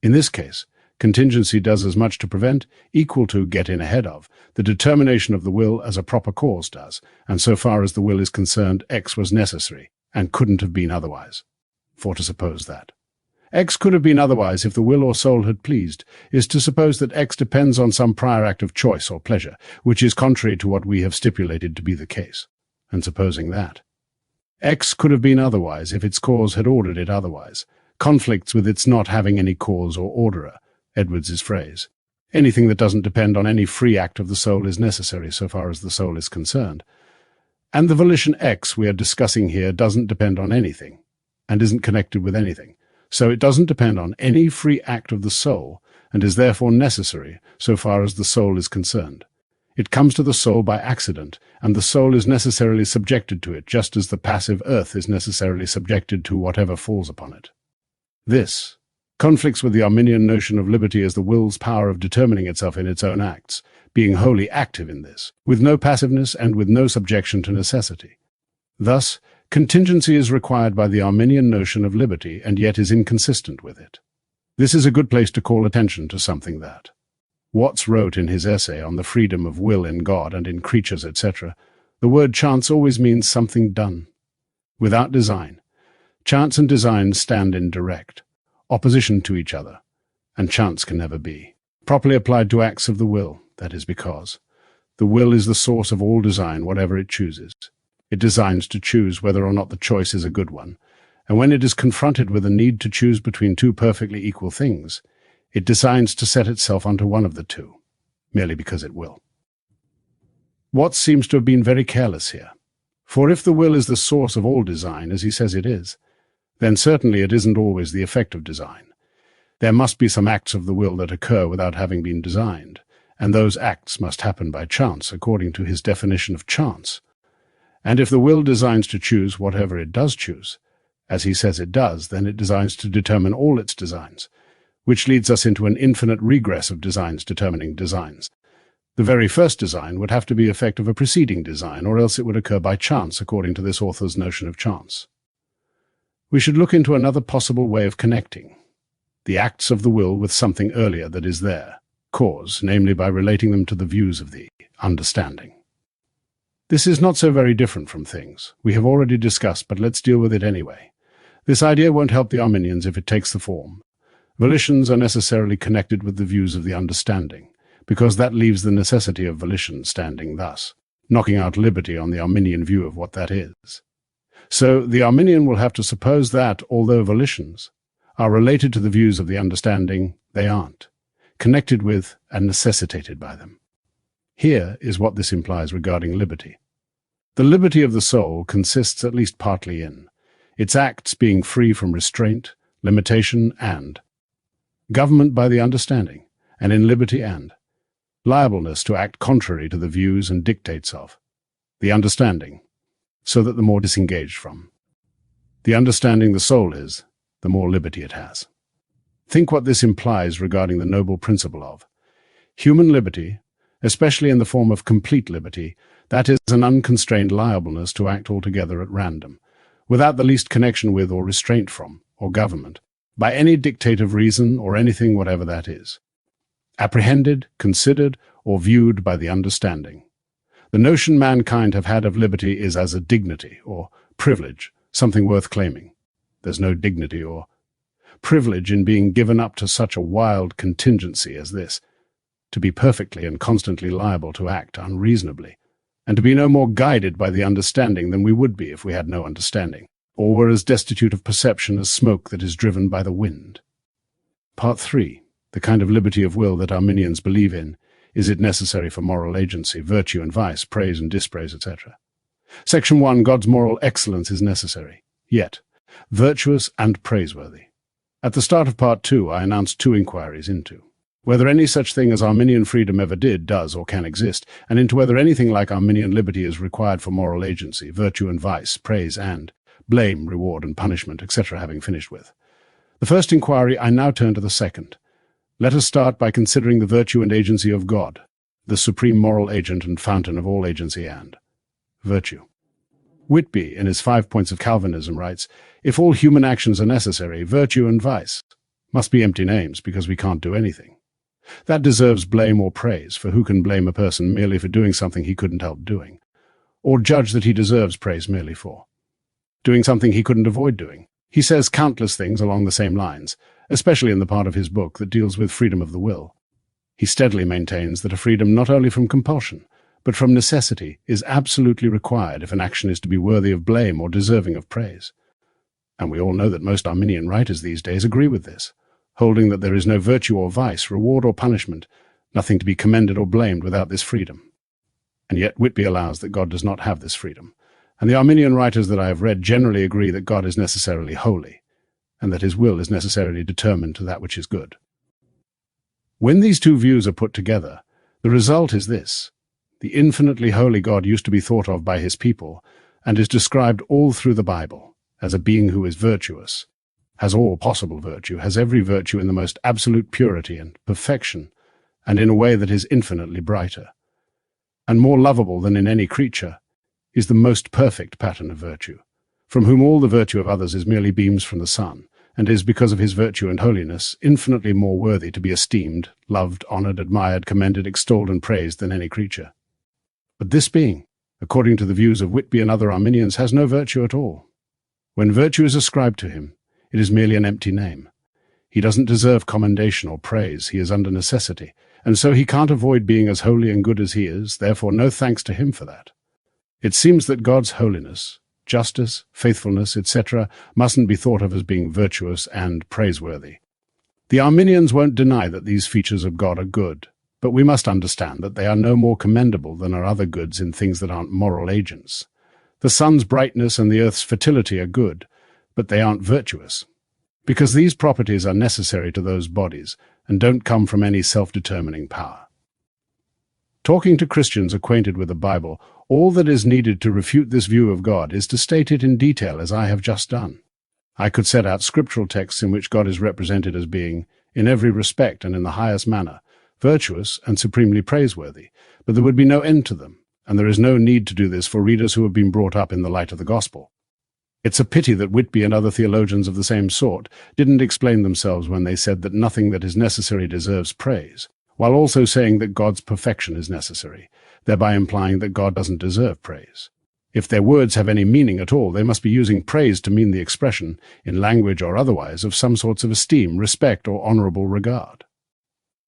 In this case, contingency does as much to prevent, equal to get in ahead of, the determination of the will as a proper cause does, and so far as the will is concerned, X was necessary, and couldn't have been otherwise. For to suppose that X could have been otherwise if the will or soul had pleased, is to suppose that X depends on some prior act of choice or pleasure, which is contrary to what we have stipulated to be the case. And supposing that X could have been otherwise if its cause had ordered it otherwise, conflicts with its not having any cause or orderer, Edwards's phrase. Anything that doesn't depend on any free act of the soul is necessary so far as the soul is concerned. And the volition X we are discussing here doesn't depend on anything, and isn't connected with anything. So it doesn't depend on any free act of the soul, and is therefore necessary so far as the soul is concerned. It comes to the soul by accident, and the soul is necessarily subjected to it, just as the passive earth is necessarily subjected to whatever falls upon it. This conflicts with the Arminian notion of liberty as the will's power of determining itself in its own acts, being wholly active in this, with no passiveness and with no subjection to necessity. Thus, contingency is required by the Arminian notion of liberty, and yet is inconsistent with it. This is a good place to call attention to something that Watts wrote in his essay on the freedom of will in God and in creatures, etc. The word chance always means something done, without design. Chance and design stand in direct opposition to each other, and chance can never be properly applied to acts of the will. That is because the will is the source of all design, whatever it chooses. It designs to choose whether or not the choice is a good one, and when it is confronted with a need to choose between two perfectly equal things, it designs to set itself onto one of the two, merely because it will. Watts seems to have been very careless here, for if the will is the source of all design, as he says it is, then certainly it isn't always the effect of design. There must be some acts of the will that occur without having been designed, and those acts must happen by chance, according to his definition of chance. And if the will designs to choose whatever it does choose, as he says it does, then it designs to determine all its designs, which leads us into an infinite regress of designs determining designs. The very first design would have to be the effect of a preceding design, or else it would occur by chance, according to this author's notion of chance. We should look into another possible way of connecting the acts of the will with something earlier that is there, cause, namely by relating them to the views of the understanding. This is not so very different from things we have already discussed, but let's deal with it anyway. This idea won't help the Arminians if it takes the form. Volitions are necessarily connected with the views of the understanding, because that leaves the necessity of volition standing thus, knocking out liberty on the Arminian view of what that is. So the Arminian will have to suppose that, although volitions are related to the views of the understanding, they aren't, connected with and necessitated by them. Here is what this implies regarding liberty. The liberty of the soul consists at least partly in its acts being free from restraint, limitation, and government by the understanding, and in liberty and liableness to act contrary to the views and dictates of the understanding, so that the more disengaged from the understanding the soul is, the more liberty it has. Think what this implies regarding the noble principle of human liberty, especially in the form of complete liberty, that is an unconstrained liableness to act altogether at random, without the least connection with or restraint from, or government, by any dictate of reason or anything whatever that is, apprehended, considered, or viewed by the understanding. The notion mankind have had of liberty is as a dignity or privilege, something worth claiming. There's no dignity or privilege in being given up to such a wild contingency as this, to be perfectly and constantly liable to act unreasonably, and to be no more guided by the understanding than we would be if we had no understanding, or were as destitute of perception as smoke that is driven by the wind. Part 3. The kind of liberty of will that Arminians believe in. Is it necessary for moral agency, virtue and vice, praise and dispraise, etc.? Section 1. God's moral excellence is necessary, yet virtuous and praiseworthy. At the start of Part 2, I announced 2 inquiries into whether any such thing as Arminian freedom ever did, does, or can exist, and into whether anything like Arminian liberty is required for moral agency, virtue and vice, praise and blame, reward and punishment, etc., having finished with the first inquiry, I now turn to the second. Let us start by considering the virtue and agency of God, the supreme moral agent and fountain of all agency and virtue. Whitby, in his 5 Points of Calvinism, writes, if all human actions are necessary, virtue and vice must be empty names because we can't do anything. That deserves blame or praise, for who can blame a person merely for doing something he couldn't help doing, or judge that he deserves praise merely for doing something he couldn't avoid doing? He says countless things along the same lines, especially in the part of his book that deals with freedom of the will. He steadily maintains that a freedom not only from compulsion, but from necessity is absolutely required if an action is to be worthy of blame or deserving of praise. And we all know that most Arminian writers these days agree with this, holding that there is no virtue or vice, reward or punishment, nothing to be commended or blamed without this freedom. And yet Whitby allows that God does not have this freedom, and the Arminian writers that I have read generally agree that God is necessarily holy, and that his will is necessarily determined to that which is good. When these 2 views are put together, the result is this. The infinitely holy God used to be thought of by his people, and is described all through the Bible as a being who is virtuous, has all possible virtue, has every virtue in the most absolute purity and perfection, and in a way that is infinitely brighter, and more lovable than in any creature, is the most perfect pattern of virtue, from whom all the virtue of others is merely beams from the sun, and is, because of his virtue and holiness, infinitely more worthy to be esteemed, loved, honored, admired, commended, extolled, and praised than any creature. But this being, according to the views of Whitby and other Arminians, has no virtue at all. When virtue is ascribed to him, it is merely an empty name. He doesn't deserve commendation or praise, he is under necessity, and so he can't avoid being as holy and good as he is, therefore no thanks to him for that. It seems that God's holiness, justice, faithfulness, etc., mustn't be thought of as being virtuous and praiseworthy. The Arminians won't deny that these features of God are good, but we must understand that they are no more commendable than are other goods in things that aren't moral agents. The sun's brightness and the earth's fertility are good, but they aren't virtuous, because these properties are necessary to those bodies and don't come from any self-determining power. Talking to Christians acquainted with the Bible, all that is needed to refute this view of God is to state it in detail as I have just done. I could set out scriptural texts in which God is represented as being, in every respect and in the highest manner, virtuous and supremely praiseworthy, but there would be no end to them, and there is no need to do this for readers who have been brought up in the light of the gospel. It's a pity that Whitby and other theologians of the same sort didn't explain themselves when they said that nothing that is necessary deserves praise, while also saying that God's perfection is necessary, thereby implying that God doesn't deserve praise. If their words have any meaning at all, they must be using praise to mean the expression, in language or otherwise, of some sorts of esteem, respect, or honorable regard.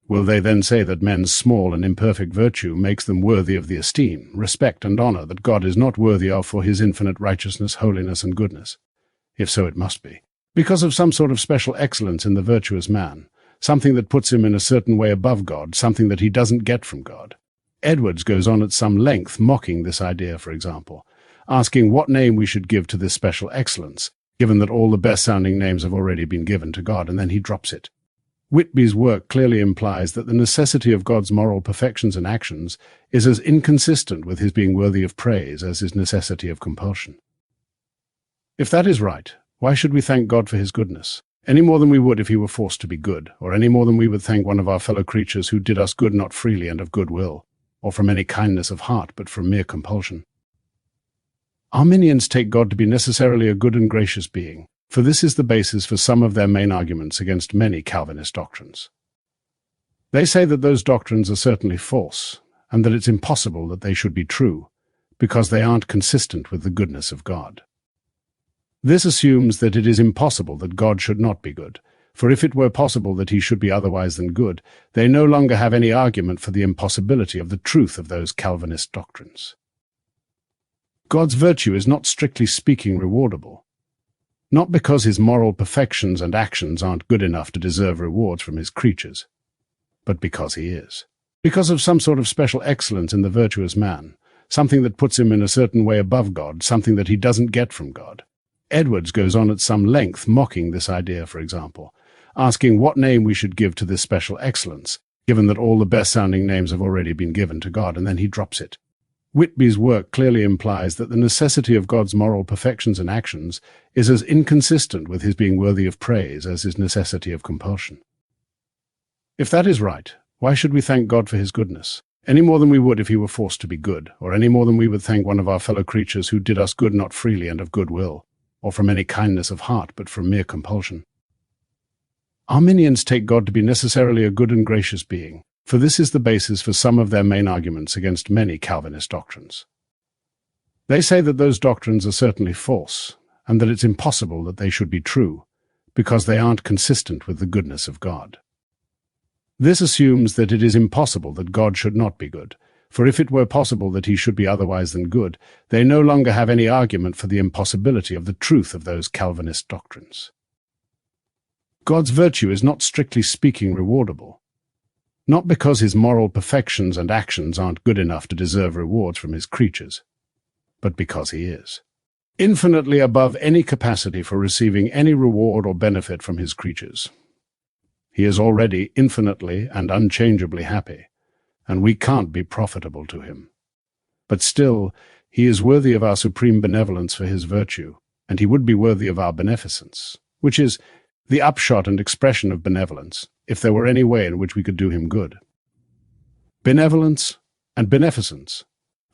Will they then say that men's small and imperfect virtue makes them worthy of the esteem, respect, and honor that God is not worthy of for his infinite righteousness, holiness, and goodness? If so, it must be because of some sort of special excellence in the virtuous man, something that puts him in a certain way above God, something that he doesn't get from God. Edwards goes on at some length mocking this idea, for example, asking what name we should give to this special excellence, given that all the best-sounding names have already been given to God, and then he drops it. Whitby's work clearly implies that the necessity of God's moral perfections and actions is as inconsistent with his being worthy of praise as his necessity of compulsion. If that is right, why should we thank God for his goodness, any more than we would if he were forced to be good, or any more than we would thank one of our fellow creatures who did us good not freely and of good will, or from any kindness of heart, but from mere compulsion? Arminians take God to be necessarily a good and gracious being, for this is the basis for some of their main arguments against many Calvinist doctrines. They say that those doctrines are certainly false, and that it's impossible that they should be true, because they aren't consistent with the goodness of God. This assumes that it is impossible that God should not be good, for if it were possible that he should be otherwise than good, they no longer have any argument for the impossibility of the truth of those Calvinist doctrines. God's virtue is not strictly speaking rewardable, not because his moral perfections and actions aren't good enough to deserve rewards from his creatures, but because he is. Because of some sort of special excellence in the virtuous man, something that puts him in a certain way above God, something that he doesn't get from God. Edwards goes on at some length mocking this idea, for example, asking what name we should give to this special excellence, given that all the best-sounding names have already been given to God, and then he drops it. Whitby's work clearly implies that the necessity of God's moral perfections and actions is as inconsistent with his being worthy of praise as his necessity of compulsion. If that is right, why should we thank God for his goodness, any more than we would if he were forced to be good, or any more than we would thank one of our fellow creatures who did us good not freely and of good will, or from any kindness of heart but from mere compulsion? Arminians take God to be necessarily a good and gracious being, for this is the basis for some of their main arguments against many Calvinist doctrines. They say that those doctrines are certainly false, and that it's impossible that they should be true, because they aren't consistent with the goodness of God. This assumes that it is impossible that God should not be good, for if it were possible that he should be otherwise than good, they no longer have any argument for the impossibility of the truth of those Calvinist doctrines. God's virtue is not strictly speaking rewardable, not because his moral perfections and actions aren't good enough to deserve rewards from his creatures, but because he is. Infinitely above any capacity for receiving any reward or benefit from his creatures. He is already infinitely and unchangeably happy, and we can't be profitable to him. But still, he is worthy of our supreme benevolence for his virtue, and he would be worthy of our beneficence, which is the upshot and expression of benevolence, if there were any way in which we could do him good. Benevolence and beneficence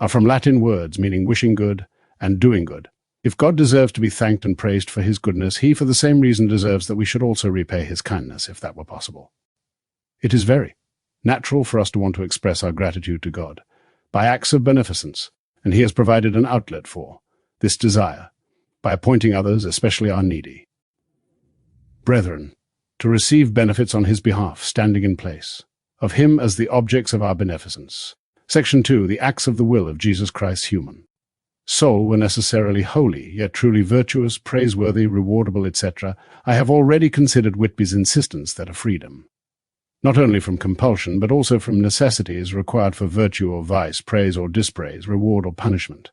are from Latin words meaning wishing good and doing good. If God deserves to be thanked and praised for his goodness, he for the same reason deserves that we should also repay his kindness, if that were possible. It is very natural for us to want to express our gratitude to God by acts of beneficence, and he has provided an outlet for this desire by appointing others, especially our needy. Brethren, to receive benefits on his behalf, standing in place of him as the objects of our beneficence. Section 2, the acts of the will of Jesus Christ human. Soul were necessarily holy, yet truly virtuous, praiseworthy, rewardable, etc. I have already considered Whitby's insistence that a freedom, not only from compulsion, but also from necessity, is required for virtue or vice, praise or dispraise, reward or punishment.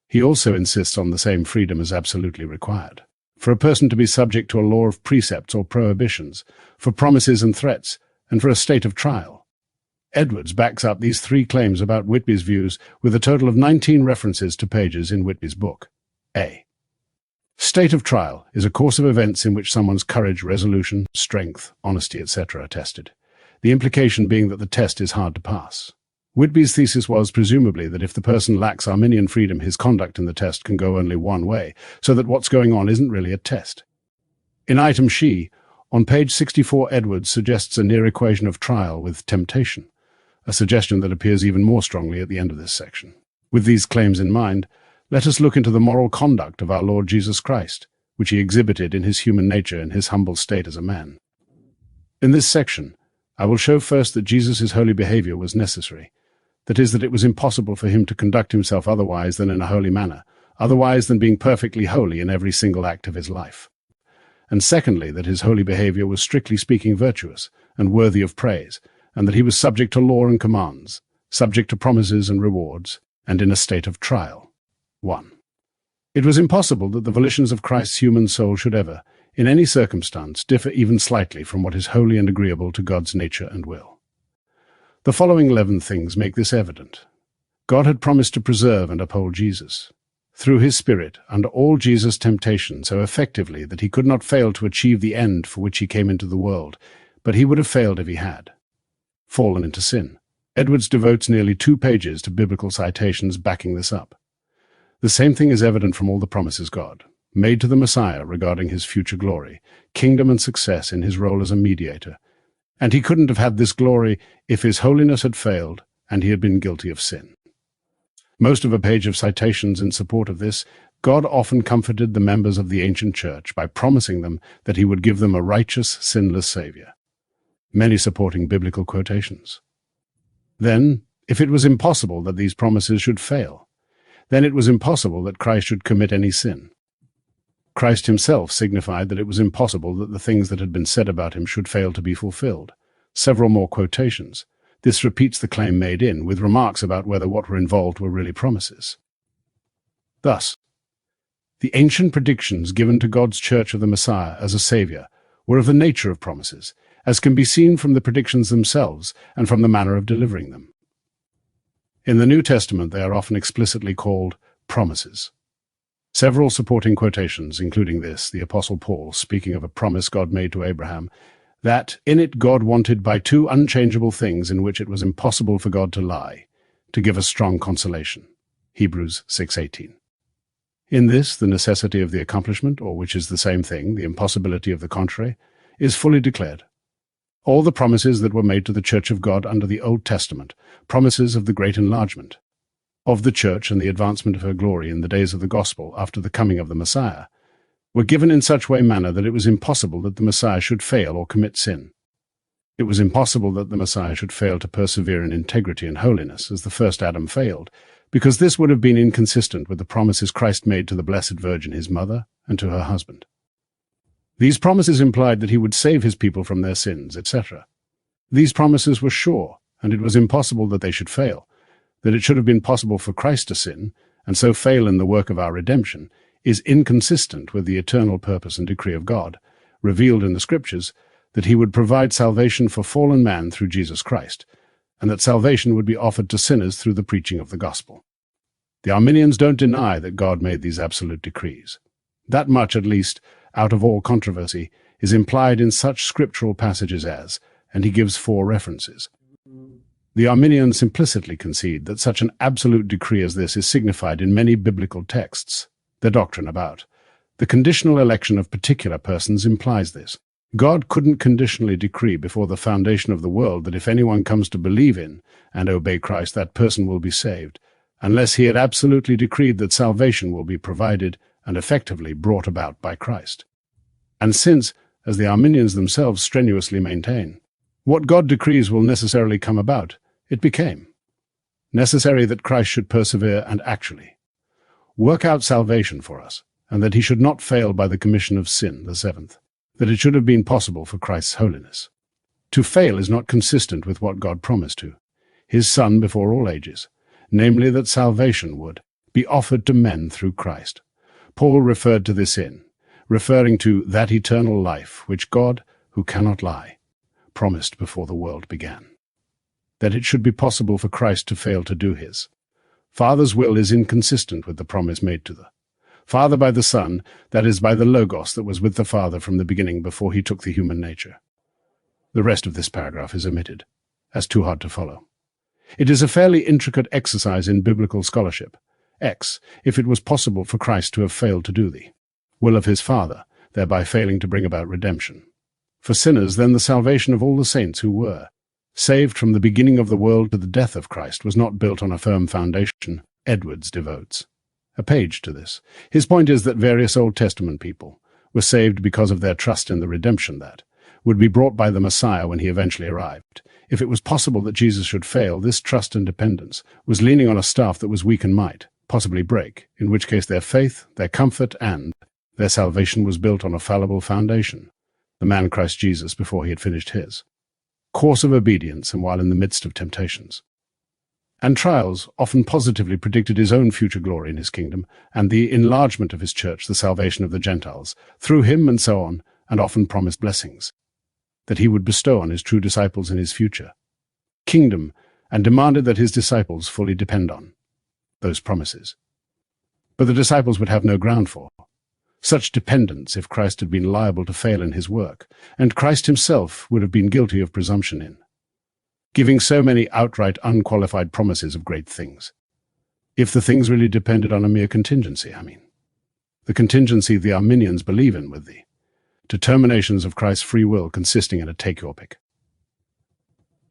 He also insists on the same freedom as absolutely required. For a person to be subject to a law of precepts or prohibitions, for promises and threats, and for a state of trial. Edwards backs up these three claims about Whitby's views with a total of 19 references to pages in Whitby's book. A. State of trial is a course of events in which someone's courage, resolution, strength, honesty, etc. are tested, the implication being that the test is hard to pass. Whitby's thesis was, presumably, that if the person lacks Arminian freedom, his conduct in the test can go only one way, so that what's going on isn't really a test. In item She, on page 64, Edwards suggests a near equation of trial with temptation, a suggestion that appears even more strongly at the end of this section. With these claims in mind, let us look into the moral conduct of our Lord Jesus Christ, which he exhibited in his human nature in his humble state as a man. In this section, I will show first that Jesus' holy behavior was necessary, that is, that it was impossible for him to conduct himself otherwise than in a holy manner, otherwise than being perfectly holy in every single act of his life. And secondly, that his holy behavior was strictly speaking virtuous and worthy of praise, and that he was subject to law and commands, subject to promises and rewards, and in a state of trial. 1. It was impossible that the volitions of Christ's human soul should ever, in any circumstance, differ even slightly from what is holy and agreeable to God's nature and will. The following 11 things make this evident. God had promised to preserve and uphold Jesus, through his Spirit, under all Jesus' temptation so effectively that he could not fail to achieve the end for which he came into the world, but he would have failed if he had fallen into sin. Edwards devotes nearly 2 pages to biblical citations backing this up. The same thing is evident from all the promises God made to the Messiah regarding his future glory, kingdom and success in his role as a mediator. And he couldn't have had this glory if his holiness had failed and he had been guilty of sin. Most of a page of citations in support of this, God often comforted the members of the ancient church by promising them that he would give them a righteous, sinless Savior. Many supporting biblical quotations. Then, if it was impossible that these promises should fail, then it was impossible that Christ should commit any sin. Christ himself signified that it was impossible that the things that had been said about him should fail to be fulfilled. Several more quotations. This repeats the claim made with remarks about whether what were involved were really promises. Thus, the ancient predictions given to God's church of the Messiah as a Savior were of the nature of promises, as can be seen from the predictions themselves and from the manner of delivering them. In the New Testament, they are often explicitly called promises. Several supporting quotations, including this, the Apostle Paul, speaking of a promise God made to Abraham, that in it God wanted by two unchangeable things in which it was impossible for God to lie, to give us strong consolation. Hebrews 6:18. In this, the necessity of the accomplishment, or which is the same thing, the impossibility of the contrary, is fully declared. All the promises that were made to the Church of God under the Old Testament, promises of the great enlargement, of the Church and the advancement of her glory in the days of the Gospel after the coming of the Messiah, were given in such manner that it was impossible that the Messiah should fail or commit sin. It was impossible that the Messiah should fail to persevere in integrity and holiness, as the first Adam failed, because this would have been inconsistent with the promises Christ made to the Blessed Virgin, his mother, and to her husband. These promises implied that he would save his people from their sins, etc. These promises were sure, and it was impossible that they should fail. That it should have been possible for Christ to sin, and so fail in the work of our redemption, is inconsistent with the eternal purpose and decree of God, revealed in the Scriptures, that he would provide salvation for fallen man through Jesus Christ, and that salvation would be offered to sinners through the preaching of the gospel. The Arminians don't deny that God made these absolute decrees. That much, at least, out of all controversy, is implied in such scriptural passages as, and he gives 4 references. The Arminians implicitly concede that such an absolute decree as this is signified in many biblical texts. Their doctrine about the conditional election of particular persons implies this. God couldn't conditionally decree before the foundation of the world that if anyone comes to believe in and obey Christ, that person will be saved, unless he had absolutely decreed that salvation will be provided and effectively brought about by Christ. And since, as the Arminians themselves strenuously maintain, what God decrees will necessarily come about, it became necessary that Christ should persevere and actually work out salvation for us, and that he should not fail by the commission of sin, the 7th, that it should have been possible for Christ's holiness. To fail is not consistent with what God promised to his Son before all ages, namely that salvation would be offered to men through Christ. Paul referred to this referring to that eternal life which God, who cannot lie, promised before the world began. That it should be possible for Christ to fail to do his Father's will is inconsistent with the promise made to the Father by the Son, that is, by the Logos that was with the Father from the beginning before he took the human nature. The rest of this paragraph is omitted, as too hard to follow. It is a fairly intricate exercise in biblical scholarship. If it was possible for Christ to have failed to do the will of his Father, thereby failing to bring about redemption. For sinners, then the salvation of all the saints who were saved from the beginning of the world to the death of Christ was not built on a firm foundation. Edwards devotes a page to this. His point is that various Old Testament people were saved because of their trust in the redemption that would be brought by the Messiah when he eventually arrived. If it was possible that Jesus should fail, this trust and dependence was leaning on a staff that was weak and might possibly break, in which case their faith, their comfort, and their salvation was built on a fallible foundation, the man Christ Jesus before he had finished his course of obedience and while in the midst of temptations and trials, often positively predicted his own future glory in his kingdom and the enlargement of his church, the salvation of the Gentiles, through him and so on, and often promised blessings that he would bestow on his true disciples in his future kingdom, and demanded that his disciples fully depend on those promises. But the disciples would have no ground for such dependence if Christ had been liable to fail in his work, and Christ himself would have been guilty of presumption in giving so many outright unqualified promises of great things. If the things really depended on a mere contingency, the contingency the Arminians believe in with thee, determinations of Christ's free will consisting in a take-your-pick.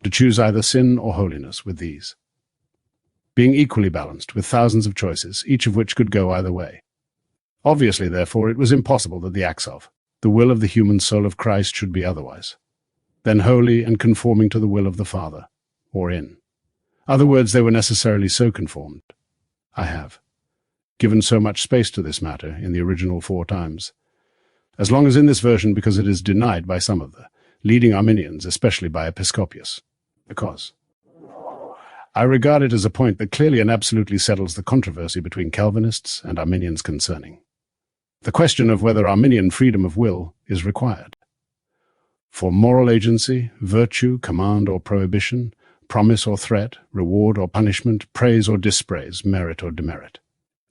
To choose either sin or holiness with these, being equally balanced with thousands of choices, each of which could go either way. Obviously, therefore, it was impossible that the acts of, the will of the human soul of Christ should be otherwise, than wholly and conforming to the will of the Father, or in other words, they were necessarily so conformed. I have given so much space to this matter in the original 4 times, as long as in this version because it is denied by some of the leading Arminians, especially by Episcopius, because I regard it as a point that clearly and absolutely settles the controversy between Calvinists and Arminians concerning the question of whether Arminian freedom of will is required for moral agency, virtue, command or prohibition, promise or threat, reward or punishment, praise or dispraise, merit or demerit.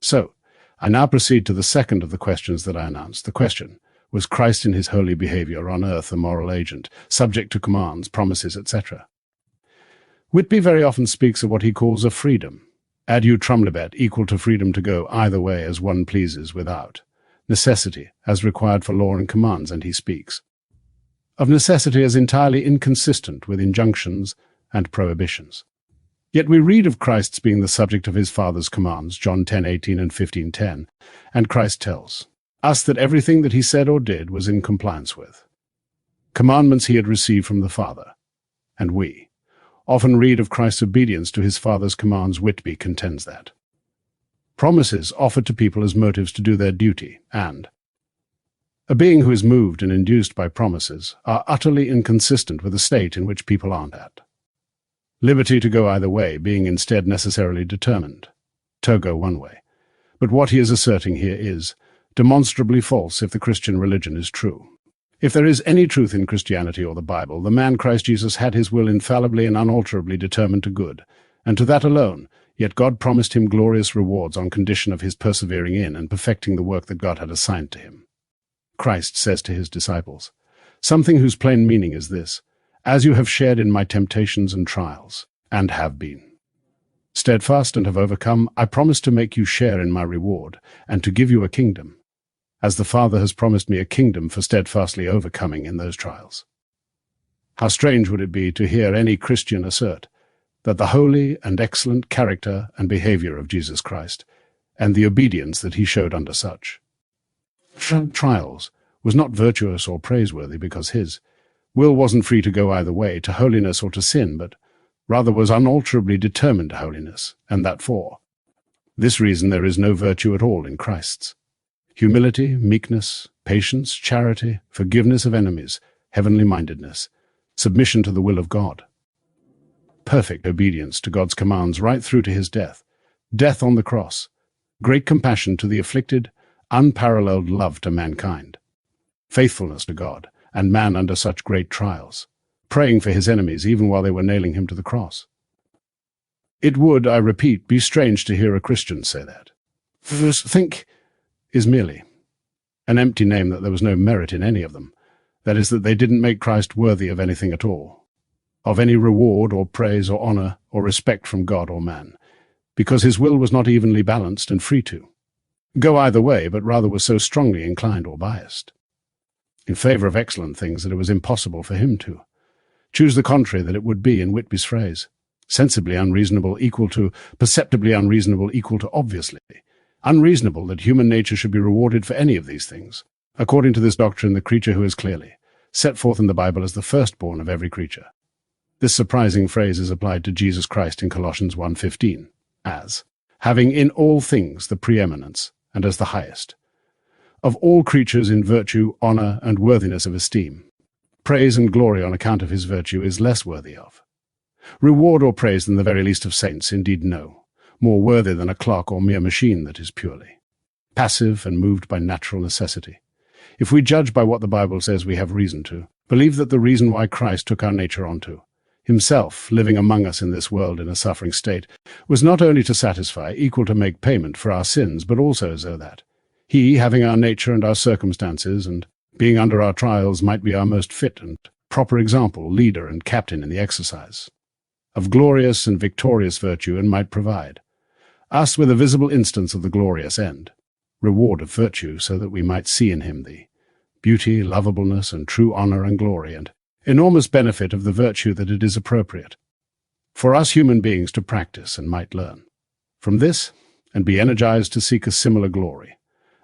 So, I now proceed to the second of the questions that I announced. The question, was Christ in his holy behavior on earth a moral agent, subject to commands, promises, etc.? Whitby very often speaks of what he calls a freedom, adiu trumlibet, equal to freedom to go either way as one pleases without necessity, as required for law and commands, and he speaks of necessity as entirely inconsistent with injunctions and prohibitions. Yet we read of Christ's being the subject of his Father's commands, John 10:18 and 15:10, and Christ tells us that everything that he said or did was in compliance with commandments he had received from the Father, and we often read of Christ's obedience to his Father's commands. Whitby contends that promises offered to people as motives to do their duty, and a being who is moved and induced by promises, are utterly inconsistent with a state in which people aren't at liberty to go either way, being instead necessarily determined to go one way. But what he is asserting here is demonstrably false if the Christian religion is true. If there is any truth in Christianity or the Bible, the man Christ Jesus had his will infallibly and unalterably determined to good, and to that alone, yet God promised him glorious rewards on condition of his persevering in and perfecting the work that God had assigned to him. Christ says to his disciples, something whose plain meaning is this: as you have shared in my temptations and trials, and have been steadfast and have overcome, I promise to make you share in my reward, and to give you a kingdom, as the Father has promised me a kingdom for steadfastly overcoming in those trials. How strange would it be to hear any Christian assert that the holy and excellent character and behavior of Jesus Christ, and the obedience that he showed under such trials, was not virtuous or praiseworthy because his will wasn't free to go either way, to holiness or to sin, but rather was unalterably determined to holiness, and that for this reason there is no virtue at all in Christ's humility, meekness, patience, charity, forgiveness of enemies, heavenly mindedness, submission to the will of God, perfect obedience to God's commands right through to his death on the cross, great compassion to the afflicted, unparalleled love to mankind, faithfulness to God and man under such great trials, praying for his enemies even while they were nailing him to the cross. It would, I repeat, be strange to hear a Christian say that. Think is merely an empty name, that there was no merit in any of them, that is, that they didn't make Christ worthy of anything at all, of any reward or praise or honor or respect from God or man, because his will was not evenly balanced and free to go either way, but rather was so strongly inclined or biased in favor of excellent things that it was impossible for him to choose the contrary, that it would be, in Whitby's phrase, sensibly unreasonable equal to perceptibly unreasonable equal to obviously unreasonable that human nature should be rewarded for any of these things. According to this doctrine, the creature who is clearly set forth in the Bible as the firstborn of every creature. This surprising phrase is applied to Jesus Christ in Colossians 1:15, as having in all things the preeminence, and as the highest of all creatures in virtue, honor, and worthiness of esteem. Praise and glory on account of his virtue is less worthy of reward or praise than the very least of saints, indeed no, more worthy than a clock or mere machine that is purely passive and moved by natural necessity. If we judge by what the Bible says, we have reason to believe that the reason why Christ took our nature onto himself, living among us in this world in a suffering state, was not only to satisfy, equal to make payment for our sins, but also so that he, having our nature and our circumstances, and being under our trials, might be our most fit and proper example, leader and captain in the exercise of glorious and victorious virtue, and might provide us with a visible instance of the glorious end, reward of virtue, so that we might see in him the beauty, lovableness, and true honor and glory, and enormous benefit of the virtue that it is appropriate for us human beings to practice and might learn. From this, and be energized to seek a similar glory,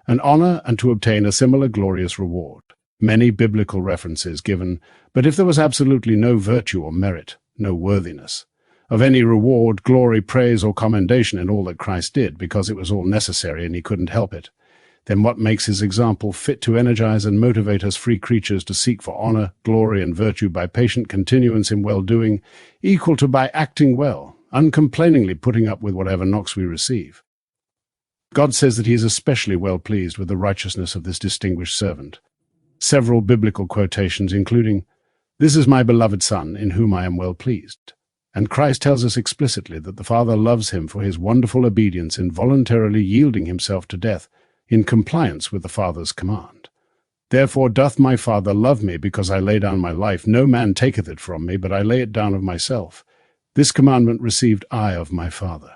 an honor, and to obtain a similar glorious reward. Many biblical references given, but if there was absolutely no virtue or merit, no worthiness of any reward, glory, praise, or commendation in all that Christ did, because it was all necessary and he couldn't help it, then what makes his example fit to energize and motivate us free creatures to seek for honor, glory, and virtue by patient continuance in well-doing, equal to by acting well, uncomplainingly putting up with whatever knocks we receive? God says that he is especially well pleased with the righteousness of this distinguished servant. Several biblical quotations, including, "This is my beloved Son, in whom I am well pleased." And Christ tells us explicitly that the Father loves him for his wonderful obedience in voluntarily yielding himself to death in compliance with the Father's command. "Therefore doth my Father love me, because I lay down my life. No man taketh it from me, but I lay it down of myself. This commandment received I of my Father."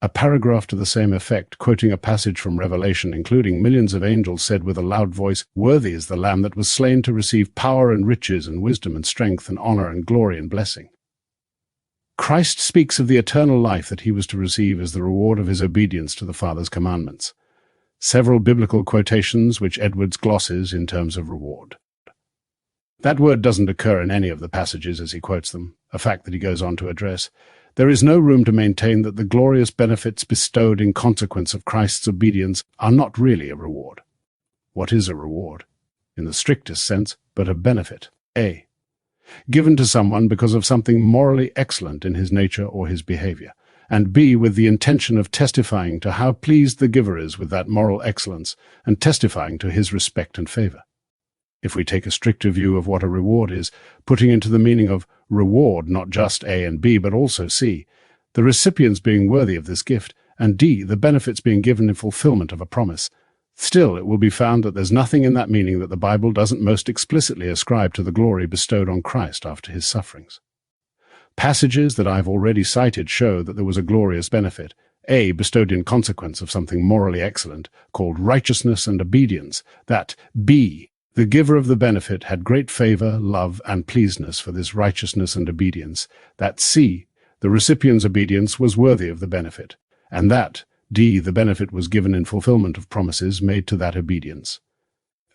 A paragraph to the same effect, quoting a passage from Revelation, including millions of angels said with a loud voice, "Worthy is the Lamb that was slain to receive power and riches and wisdom and strength and honor and glory and blessing." Christ speaks of the eternal life that he was to receive as the reward of his obedience to the Father's commandments. Several biblical quotations which Edwards glosses in terms of reward. That word doesn't occur in any of the passages as he quotes them, a fact that he goes on to address. There is no room to maintain that the glorious benefits bestowed in consequence of Christ's obedience are not really a reward. What is a reward? In the strictest sense, but a benefit. A. Given to someone because of something morally excellent in his nature or his behavior, and B. with the intention of testifying to how pleased the giver is with that moral excellence, and testifying to his respect and favor. If we take a stricter view of what a reward is, putting into the meaning of reward not just A and B, but also C, the recipients being worthy of this gift, and D, the benefits being given in fulfillment of a promise, still it will be found that there's nothing in that meaning that the Bible doesn't most explicitly ascribe to the glory bestowed on Christ after his sufferings. Passages that I've already cited show that there was a glorious benefit, A, bestowed in consequence of something morally excellent, called righteousness and obedience, that B, the giver of the benefit, had great favor, love, and pleasedness for this righteousness and obedience, that C, the recipient's obedience was worthy of the benefit, and that D, the benefit was given in fulfillment of promises made to that obedience.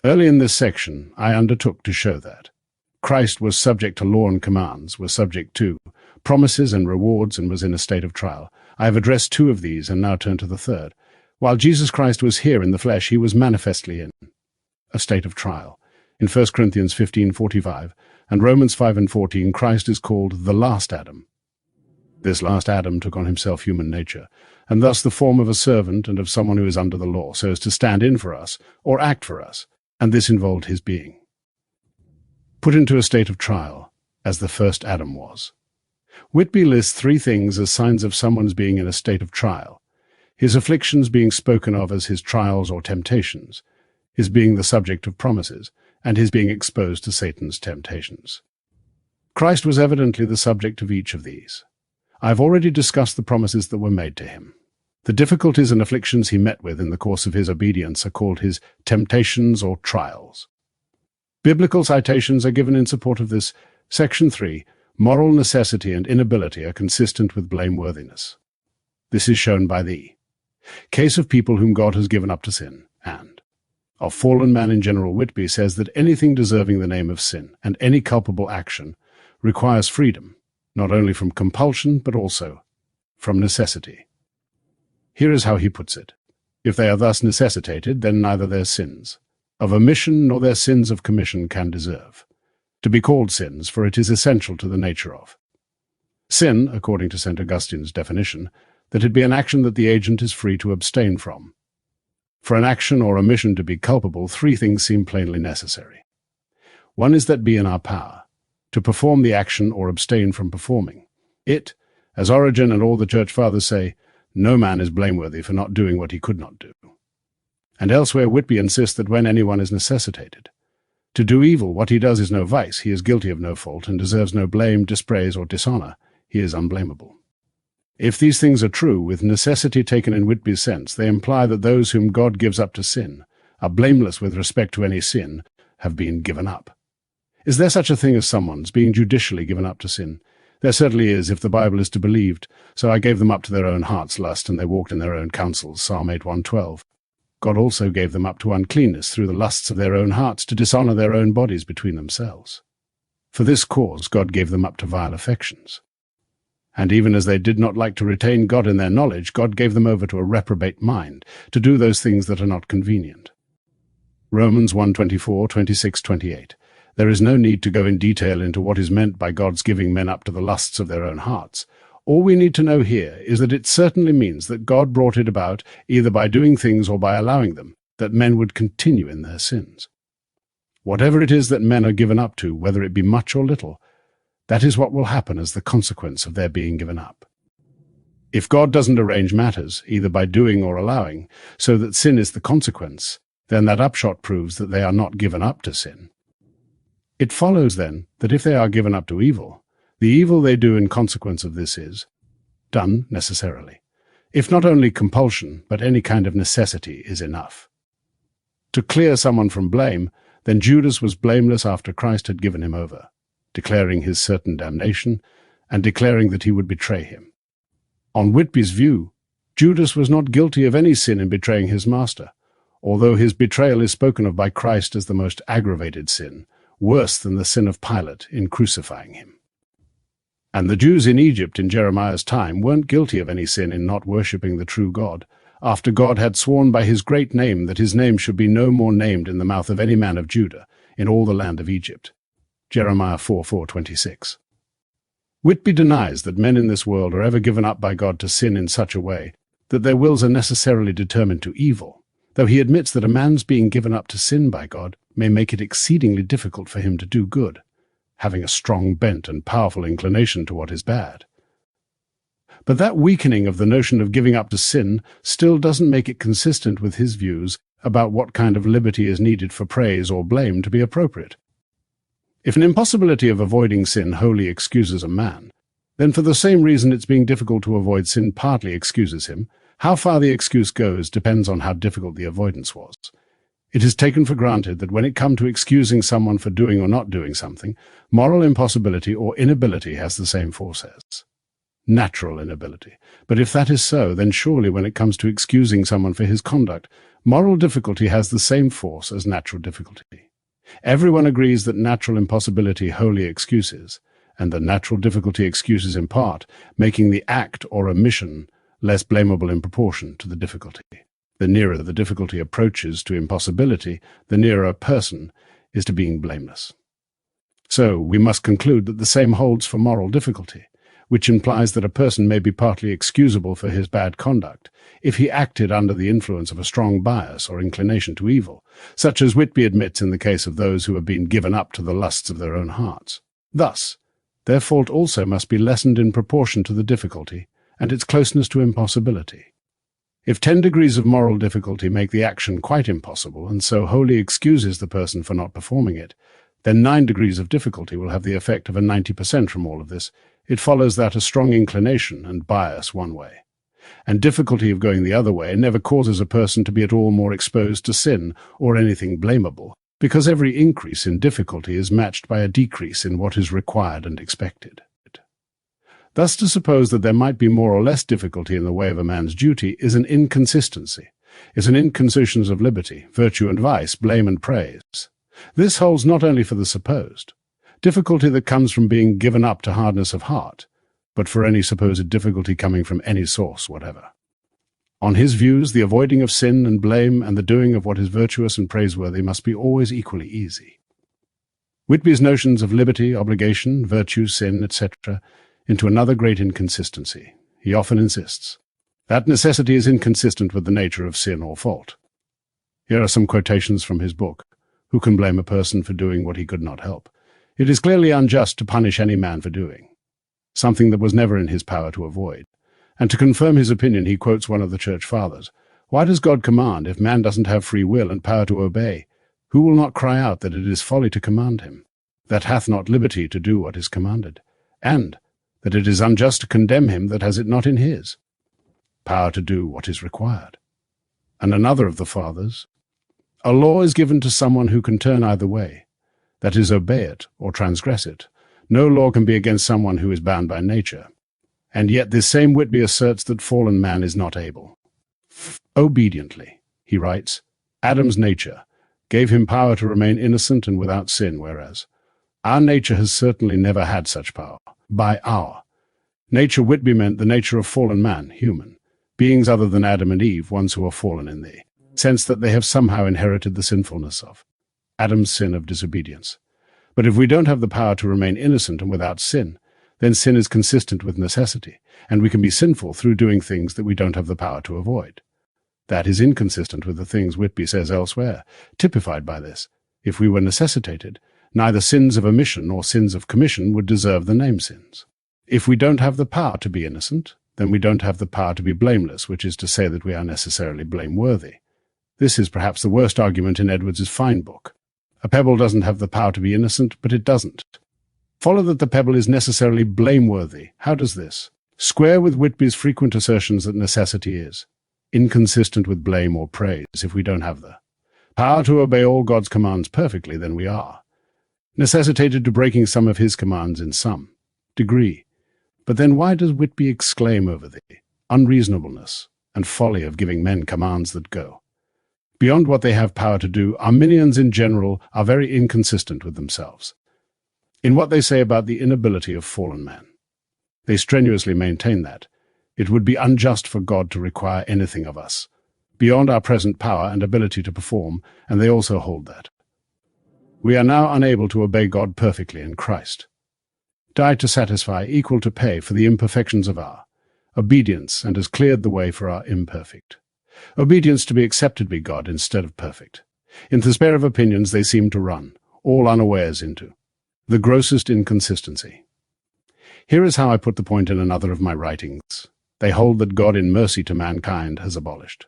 Early in this section, I undertook to show that Christ was subject to law and commands, was subject to promises and rewards, and was in a state of trial. I have addressed two of these and now turn to the third. While Jesus Christ was here in the flesh, he was manifestly in a state of trial. In 1 Corinthians 15:45 and Romans 5:14, Christ is called the last Adam. This last Adam took on himself human nature, and thus the form of a servant and of someone who is under the law, so as to stand in for us, or act for us, and this involved his being put into a state of trial, as the first Adam was. Whitby lists three things as signs of someone's being in a state of trial: his afflictions being spoken of as his trials or temptations, his being the subject of promises, and his being exposed to Satan's temptations. Christ was evidently the subject of each of these. I have already discussed the promises that were made to him. The difficulties and afflictions he met with in the course of his obedience are called his temptations or trials. Biblical citations are given in support of this. Section 3, moral necessity and inability are consistent with blameworthiness. This is shown by the case of people whom God has given up to sin, and of fallen man in general. Whitby says that anything deserving the name of sin and any culpable action requires freedom, not only from compulsion but also from necessity. Here is how he puts it: if they are thus necessitated, then neither their sins of omission nor their sins of commission can deserve to be called sins, for it is essential to the nature of sin, according to St. Augustine's definition, that it be an action that the agent is free to abstain from. For an action or omission to be culpable, three things seem plainly necessary. One is that be in our power to perform the action or abstain from performing it. As Origen and all the Church Fathers say, no man is blameworthy for not doing what he could not do. And elsewhere Whitby insists that when anyone is necessitated to do evil, what he does is no vice, he is guilty of no fault, and deserves no blame, dispraise, or dishonor, he is unblameable. If these things are true, with necessity taken in Whitby's sense, they imply that those whom God gives up to sin are blameless with respect to any sin, have been given up. Is there such a thing as someone's being judicially given up to sin? There certainly is, if the Bible is to be believed. So I gave them up to their own heart's lust, and they walked in their own counsels, Psalm 8:112. God also gave them up to uncleanness through the lusts of their own hearts, to dishonor their own bodies between themselves. For this cause God gave them up to vile affections. And even as they did not like to retain God in their knowledge, God gave them over to a reprobate mind, to do those things that are not convenient. Romans 1:24, 26, 28. There is no need to go in detail into what is meant by God's giving men up to the lusts of their own hearts. All we need to know here is that it certainly means that God brought it about, either by doing things or by allowing them, that men would continue in their sins. Whatever it is that men are given up to, whether it be much or little, that is what will happen as the consequence of their being given up. If God doesn't arrange matters, either by doing or allowing, so that sin is the consequence, then that upshot proves that they are not given up to sin. It follows, then, that if they are given up to evil, the evil they do in consequence of this is done necessarily. If not only compulsion, but any kind of necessity is enough. To clear someone from blame, then Judas was blameless after Christ had given him over, declaring his certain damnation, and declaring that he would betray him. On Whitby's view, Judas was not guilty of any sin in betraying his master, although his betrayal is spoken of by Christ as the most aggravated sin, worse than the sin of Pilate in crucifying him. And the Jews in Egypt in Jeremiah's time weren't guilty of any sin in not worshipping the true God, after God had sworn by his great name that his name should be no more named in the mouth of any man of Judah in all the land of Egypt. Jeremiah 4:26. Whitby denies that men in this world are ever given up by God to sin in such a way that their wills are necessarily determined to evil, though he admits that a man's being given up to sin by God may make it exceedingly difficult for him to do good, having a strong bent and powerful inclination to what is bad. But that weakening of the notion of giving up to sin still doesn't make it consistent with his views about what kind of liberty is needed for praise or blame to be appropriate. If an impossibility of avoiding sin wholly excuses a man, then for the same reason it's being difficult to avoid sin partly excuses him. How far the excuse goes depends on how difficult the avoidance was. It is taken for granted that when it comes to excusing someone for doing or not doing something, moral impossibility or inability has the same force as natural inability. But if that is so, then surely when it comes to excusing someone for his conduct, moral difficulty has the same force as natural difficulty. Everyone agrees that natural impossibility wholly excuses, and that natural difficulty excuses in part, making the act or omission less blamable in proportion to the difficulty. The nearer the difficulty approaches to impossibility, the nearer a person is to being blameless. So we must conclude that the same holds for moral difficulty, which implies that a person may be partly excusable for his bad conduct if he acted under the influence of a strong bias or inclination to evil, such as Whitby admits in the case of those who have been given up to the lusts of their own hearts. Thus, their fault also must be lessened in proportion to the difficulty and its closeness to impossibility. If 10 degrees of moral difficulty make the action quite impossible, and so wholly excuses the person for not performing it, then 9 degrees of difficulty will have the effect of a 90% from all of this. It follows that a strong inclination and bias one way, and difficulty of going the other way never causes a person to be at all more exposed to sin or anything blamable, because every increase in difficulty is matched by a decrease in what is required and expected. Thus to suppose that there might be more or less difficulty in the way of a man's duty is an inconsistency, is an inconsistence of liberty, virtue and vice, blame and praise. This holds not only for the supposed difficulty that comes from being given up to hardness of heart, but for any supposed difficulty coming from any source whatever. On his views, the avoiding of sin and blame and the doing of what is virtuous and praiseworthy must be always equally easy. Whitby's notions of liberty, obligation, virtue, sin, etc., into another great inconsistency. He often insists that necessity is inconsistent with the nature of sin or fault. Here are some quotations from his book, Who Can Blame a Person for Doing What He Could Not Help? It is clearly unjust to punish any man for doing something that was never in his power to avoid. And to confirm his opinion, he quotes one of the Church Fathers. Why does God command if man doesn't have free will and power to obey? Who will not cry out that it is folly to command him, that hath not liberty to do what is commanded? And that it is unjust to condemn him that has it not in his power to do what is required. And another of the fathers, a law is given to someone who can turn either way, that is, obey it or transgress it. No law can be against someone who is bound by nature. And yet this same Whitby asserts that fallen man is not able. Obediently, he writes, Adam's nature gave him power to remain innocent and without sin, whereas our nature has certainly never had such power. By our nature, Whitby meant the nature of fallen man, human, beings other than Adam and Eve, ones who are fallen in the sense that they have somehow inherited the sinfulness of Adam's sin of disobedience. But if we don't have the power to remain innocent and without sin, then sin is consistent with necessity, and we can be sinful through doing things that we don't have the power to avoid. That is inconsistent with the things Whitby says elsewhere, typified by this. If we were necessitated, neither sins of omission nor sins of commission would deserve the name sins. If we don't have the power to be innocent, then we don't have the power to be blameless, which is to say that we are necessarily blameworthy. This is perhaps the worst argument in Edwards's fine book. A pebble doesn't have the power to be innocent, but it doesn't follow that the pebble is necessarily blameworthy. How does this square with Whitby's frequent assertions that necessity is inconsistent with blame or praise? If we don't have the power to obey all God's commands perfectly, then we are necessitated to breaking some of his commands in some degree. But then why does Whitby exclaim over the unreasonableness and folly of giving men commands that go beyond what they have power to do? Arminians in general are very inconsistent with themselves in what they say about the inability of fallen man. They strenuously maintain that it would be unjust for God to require anything of us beyond our present power and ability to perform, and they also hold that we are now unable to obey God perfectly in Christ, died to satisfy, equal to pay for the imperfections of our obedience, and has cleared the way for our imperfect obedience to be accepted by God instead of perfect. In despair of opinions they seem to run, all unawares, into the grossest inconsistency. Here is how I put the point in another of my writings. They hold that God in mercy to mankind has abolished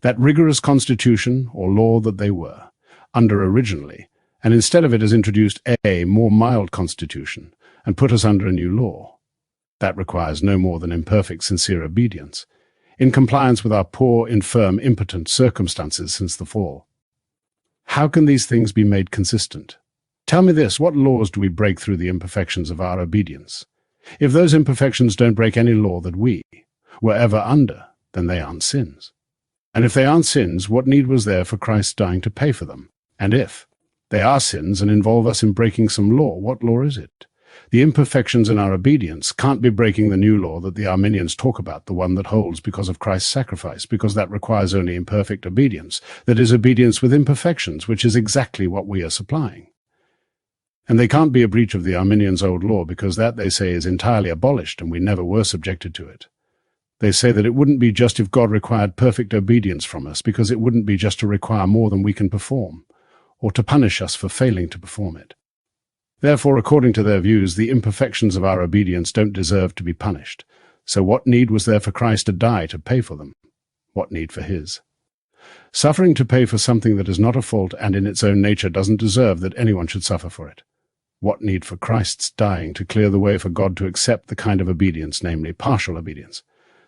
that rigorous constitution or law that they were under originally, and instead of it has introduced a more mild constitution and put us under a new law that requires no more than imperfect, sincere obedience, in compliance with our poor, infirm, impotent circumstances since the fall. How can these things be made consistent? Tell me this, what laws do we break through the imperfections of our obedience? If those imperfections don't break any law that we were ever under, then they aren't sins. And if they aren't sins, what need was there for Christ dying to pay for them? And if they are sins and involve us in breaking some law, what law is it? The imperfections in our obedience can't be breaking the new law that the Arminians talk about, the one that holds because of Christ's sacrifice, because that requires only imperfect obedience, that is obedience with imperfections, which is exactly what we are supplying. And they can't be a breach of the Arminians' old law, because that, they say, is entirely abolished, and we never were subjected to it. They say that it wouldn't be just if God required perfect obedience from us, because it wouldn't be just to require more than we can perform, or to punish us for failing to perform it. Therefore, according to their views, the imperfections of our obedience don't deserve to be punished. So what need was there for Christ to die to pay for them? What need for his suffering to pay for something that is not a fault and in its own nature doesn't deserve that anyone should suffer for it? What need for Christ's dying to clear the way for God to accept the kind of obedience, namely partial obedience,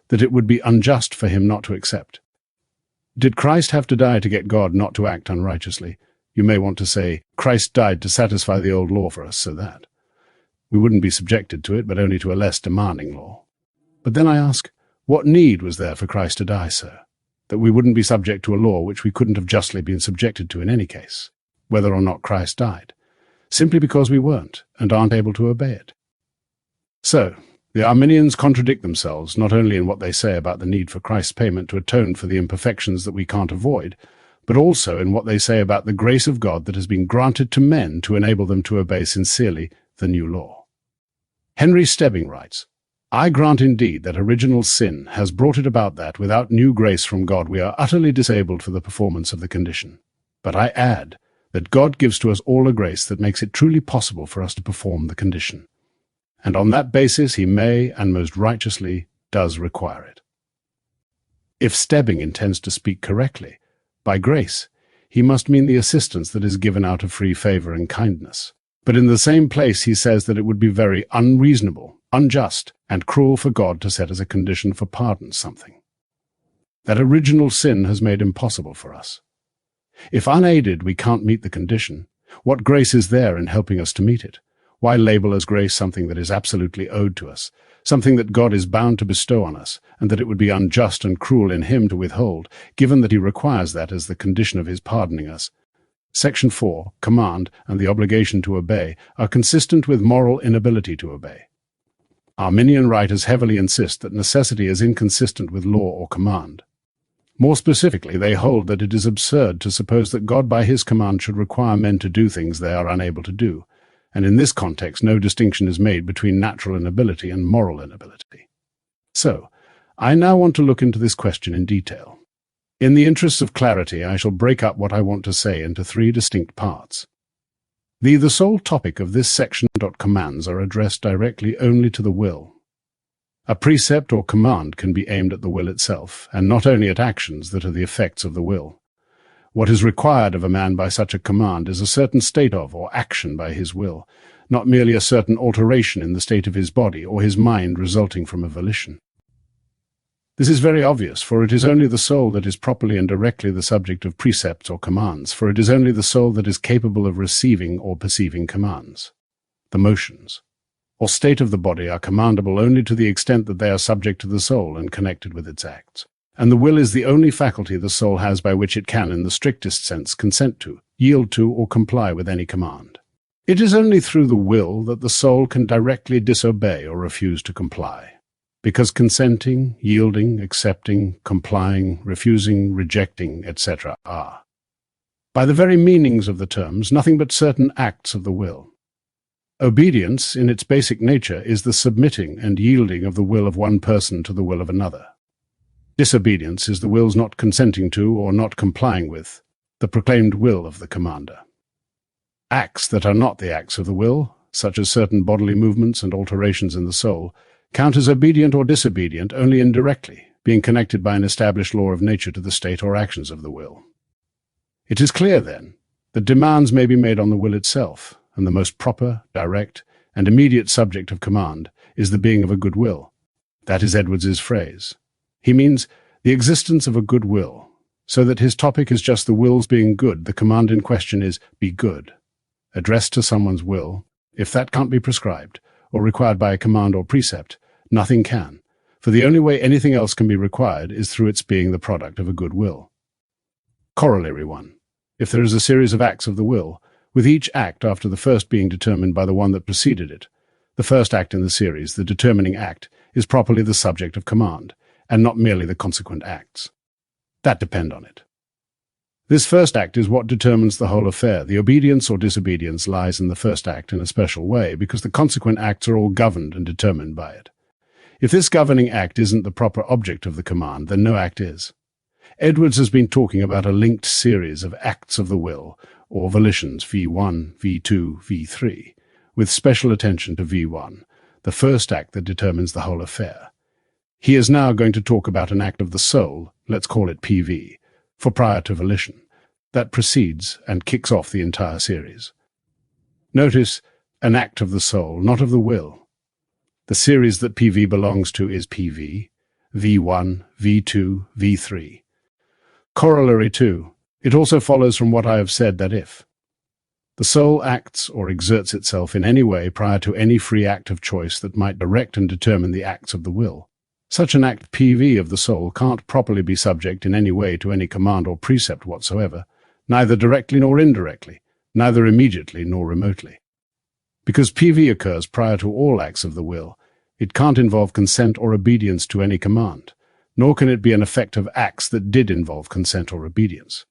that it would be unjust for him not to accept? Did Christ have to die to get God not to act unrighteously? You may want to say, Christ died to satisfy the old law for us, so that we wouldn't be subjected to it, but only to a less demanding law. But then I ask, what need was there for Christ to die, sir? That we wouldn't be subject to a law which we couldn't have justly been subjected to in any case, whether or not Christ died, simply because we weren't and aren't able to obey it. So, the Arminians contradict themselves not only in what they say about the need for Christ's payment to atone for the imperfections that we can't avoid, but also in what they say about the grace of God that has been granted to men to enable them to obey sincerely the new law. Henry Stebbing writes, I grant indeed that original sin has brought it about that without new grace from God we are utterly disabled for the performance of the condition. But I add that God gives to us all a grace that makes it truly possible for us to perform the condition. And on that basis he may, and most righteously, does require it. If Stebbing intends to speak correctly, by grace, he must mean the assistance that is given out of free favor and kindness. But in the same place he says that it would be very unreasonable unjust and cruel for God to set as a condition for pardon something that original sin has made impossible for us. If unaided we can't meet the condition, what grace is there in helping us to meet it? Why label as grace something that is absolutely owed to us, something that God is bound to bestow on us, and that it would be unjust and cruel in him to withhold, given that he requires that as the condition of his pardoning us? Section 4, command, and the obligation to obey, are consistent with moral inability to obey. Arminian writers heavily insist that necessity is inconsistent with law or command. More specifically, they hold that it is absurd to suppose that God by his command should require men to do things they are unable to do, and in this context no distinction is made between natural inability and moral inability. So, I now want to look into this question in detail. In the interests of clarity, I shall break up what I want to say into 3 distinct parts. The sole topic of this section. Commands are addressed directly only to the will. A precept or command can be aimed at the will itself, and not only at actions that are the effects of the will. What is required of a man by such a command is a certain state of or action by his will, not merely a certain alteration in the state of his body or his mind resulting from a volition. This is very obvious, for it is only the soul that is properly and directly the subject of precepts or commands, for it is only the soul that is capable of receiving or perceiving commands. The motions, or state of the body, are commandable only to the extent that they are subject to the soul and connected with its acts. And the will is the only faculty the soul has by which it can, in the strictest sense, consent to, yield to, or comply with any command. It is only through the will that the soul can directly disobey or refuse to comply, because consenting, yielding, accepting, complying, refusing, rejecting, etc. are, by the very meanings of the terms, nothing but certain acts of the will. Obedience, in its basic nature, is the submitting and yielding of the will of one person to the will of another. Disobedience is the will's not consenting to or not complying with the proclaimed will of the commander. Acts that are not the acts of the will, such as certain bodily movements and alterations in the soul, count as obedient or disobedient only indirectly, being connected by an established law of nature to the state or actions of the will. It is clear, then, that demands may be made on the will itself, and the most proper, direct, and immediate subject of command is the being of a good will. That is Edwards's phrase. He means the existence of a good will, so that his topic is just the will's being good. The command in question is, be good. Addressed to someone's will, if that can't be prescribed, or required by a command or precept, nothing can, for the only way anything else can be required is through its being the product of a good will. Corollary 1. If there is a series of acts of the will, with each act after the first being determined by the one that preceded it, the first act in the series, the determining act, is properly the subject of command, and not merely the consequent acts that depend on it. This first act is what determines the whole affair. The obedience or disobedience lies in the first act in a special way, because the consequent acts are all governed and determined by it. If this governing act isn't the proper object of the command, then no act is. Edwards has been talking about a linked series of acts of the will, or volitions, V1, V2, V3, with special attention to V1, the first act that determines the whole affair. He is now going to talk about an act of the soul, let's call it PV, for prior to volition, that precedes and kicks off the entire series. Notice, an act of the soul, not of the will. The series that PV belongs to is PV, V1, V2, V3. Corollary 2. It also follows from what I have said that if the soul acts or exerts itself in any way prior to any free act of choice that might direct and determine the acts of the will, such an act PV of the soul can't properly be subject in any way to any command or precept whatsoever, neither directly nor indirectly, neither immediately nor remotely. Because PV occurs prior to all acts of the will, it can't involve consent or obedience to any command, nor can it be an effect of acts that did involve consent or obedience.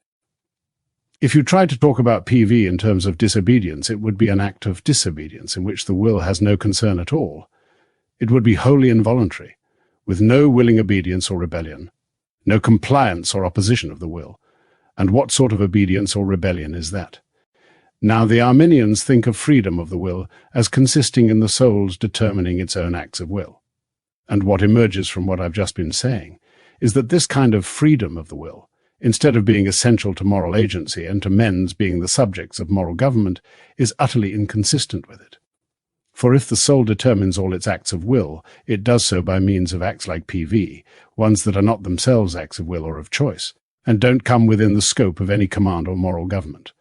If you tried to talk about PV in terms of disobedience, it would be an act of disobedience in which the will has no concern at all. It would be wholly involuntary, with no willing obedience or rebellion, no compliance or opposition of the will. And what sort of obedience or rebellion is that? Now, the Arminians think of freedom of the will as consisting in the soul's determining its own acts of will. And what emerges from what I've just been saying is that this kind of freedom of the will, instead of being essential to moral agency and to men's being the subjects of moral government, is utterly inconsistent with it. For if the soul determines all its acts of will, it does so by means of acts like PV, ones that are not themselves acts of will or of choice, and don't come within the scope of any command or moral government.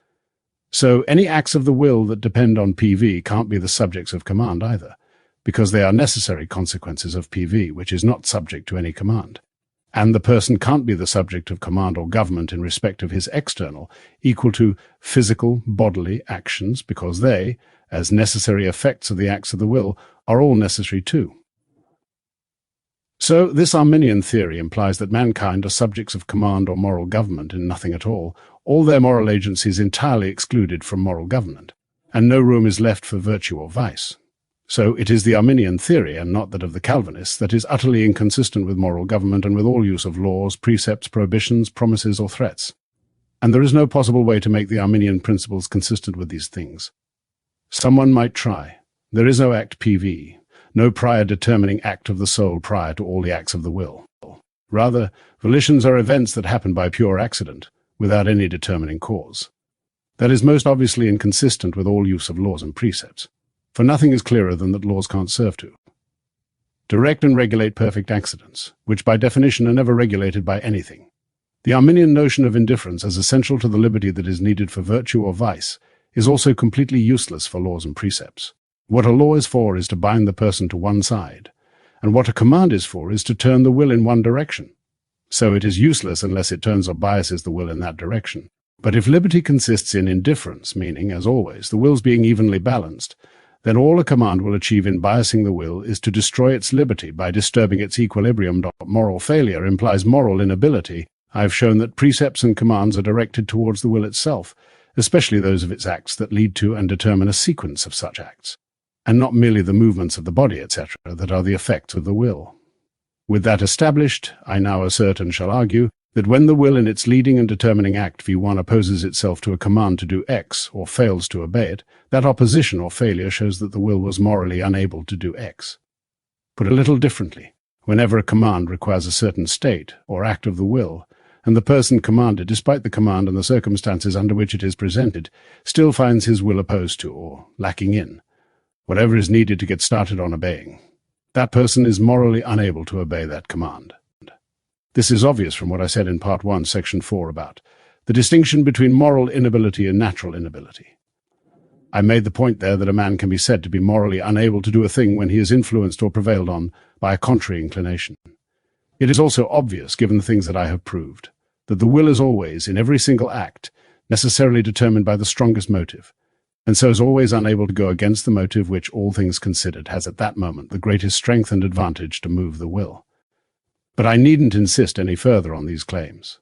So any acts of the will that depend on PV can't be the subjects of command either, because they are necessary consequences of PV, which is not subject to any command. And the person can't be the subject of command or government in respect of his external, equal to physical, bodily actions, because they, as necessary effects of the acts of the will, are all necessary too. So this Arminian theory implies that mankind are subjects of command or moral government in nothing at all their moral agency is entirely excluded from moral government, and no room is left for virtue or vice. So it is the Arminian theory, and not that of the Calvinists, that is utterly inconsistent with moral government and with all use of laws, precepts, prohibitions, promises, or threats. And there is no possible way to make the Arminian principles consistent with these things. Someone might try. There is no act PV, no prior determining act of the soul prior to all the acts of the will. Rather, volitions are events that happen by pure accident, without any determining cause. That is most obviously inconsistent with all use of laws and precepts, for nothing is clearer than that laws can't serve to direct and regulate perfect accidents, which by definition are never regulated by anything. The Arminian notion of indifference as essential to the liberty that is needed for virtue or vice is also completely useless for laws and precepts. What a law is for is to bind the person to one side, and what a command is for is to turn the will in one direction. So it is useless unless it turns or biases the will in that direction. But if liberty consists in indifference, meaning, as always, the wills being evenly balanced, then all a command will achieve in biasing the will is to destroy its liberty by disturbing its equilibrium. Moral failure implies moral inability. I have shown that precepts and commands are directed towards the will itself, especially those of its acts that lead to and determine a sequence of such acts, and not merely the movements of the body, etc., that are the effects of the will. With that established, I now assert and shall argue that when the will in its leading and determining act V1 opposes itself to a command to do X or fails to obey it, that opposition or failure shows that the will was morally unable to do X. Put a little differently, whenever a command requires a certain state or act of the will, and the person commanded, despite the command and the circumstances under which it is presented, still finds his will opposed to or lacking in whatever is needed to get started on obeying, that person is morally unable to obey that command. This is obvious from what I said in Part 1, Section 4 about the distinction between moral inability and natural inability. I made the point there that a man can be said to be morally unable to do a thing when he is influenced or prevailed on by a contrary inclination. It is also obvious, given the things that I have proved, that the will is always, in every single act, necessarily determined by the strongest motive, and so is always unable to go against the motive which, all things considered, has at that moment the greatest strength and advantage to move the will. But I needn't insist any further on these claims.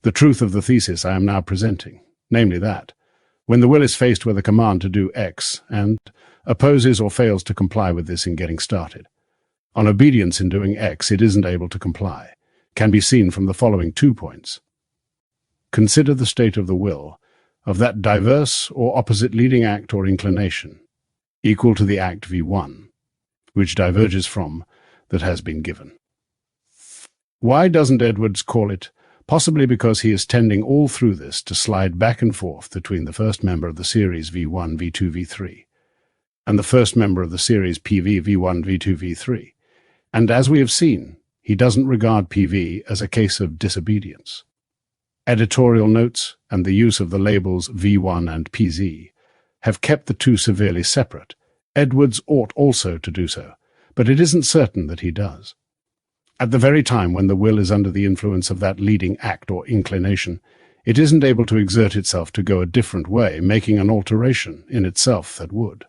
The truth of the thesis I am now presenting, namely that, when the will is faced with a command to do X and opposes or fails to comply with this in getting started, on obedience in doing X it isn't able to comply, can be seen from the following 2 points. Consider the state of the will of that diverse or opposite leading act or inclination, equal to the act V1, which diverges from that has been given. Why doesn't Edwards call it? Possibly because he is tending all through this to slide back and forth between the first member of the series V1, V2, V3, and the first member of the series PV, V1, V2, V3. And as we have seen, he doesn't regard PV as a case of disobedience. Editorial notes and the use of the labels V1 and PZ have kept the two severely separate. Edwards ought also to do so, but it isn't certain that he does. At the very time when the will is under the influence of that leading act or inclination, it isn't able to exert itself to go a different way, making an alteration in itself that would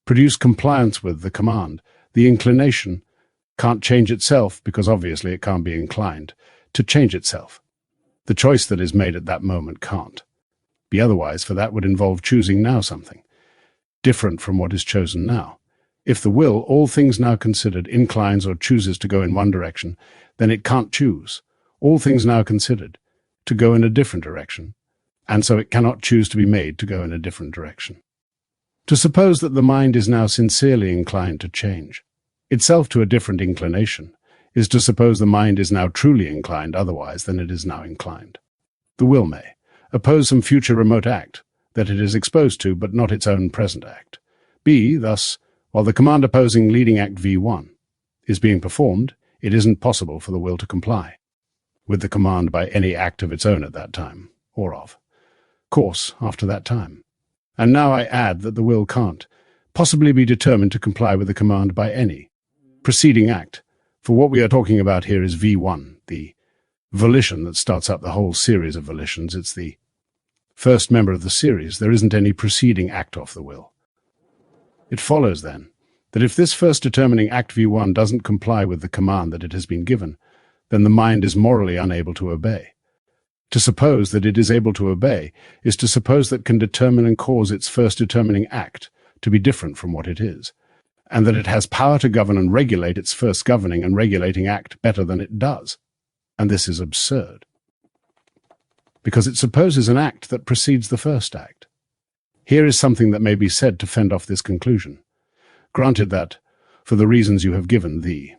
produce compliance with the command. The inclination can't change itself, because obviously it can't be inclined to change itself. The choice that is made at that moment can't be otherwise, for that would involve choosing now something different from what is chosen now. If the will, all things now considered, inclines or chooses to go in one direction, then it can't choose, all things now considered, to go in a different direction, and so it cannot choose to be made to go in a different direction. To suppose that the mind is now sincerely inclined to change itself to a different inclination is to suppose the mind is now truly inclined otherwise than it is now inclined. The will may oppose some future remote act that it is exposed to, but not its own present act. Thus, While the command opposing leading act V1 is being performed, it isn't possible for the will to comply with the command by any act of its own at that time, or of course after that time. And now I add that the will can't possibly be determined to comply with the command by any preceding act, for what we are talking about here is V1, the volition that starts up the whole series of volitions. It's the first member of the series. There isn't any preceding act of the will. It follows, then, that if this first determining act V1 doesn't comply with the command that it has been given, then the mind is morally unable to obey. To suppose that it is able to obey is to suppose that can determine and cause its first determining act to be different from what it is, and that it has power to govern and regulate its first governing and regulating act better than it does. And this is absurd, because it supposes an act that precedes the first act. Here is something that may be said to fend off this conclusion. Granted that, for the reasons you have given, the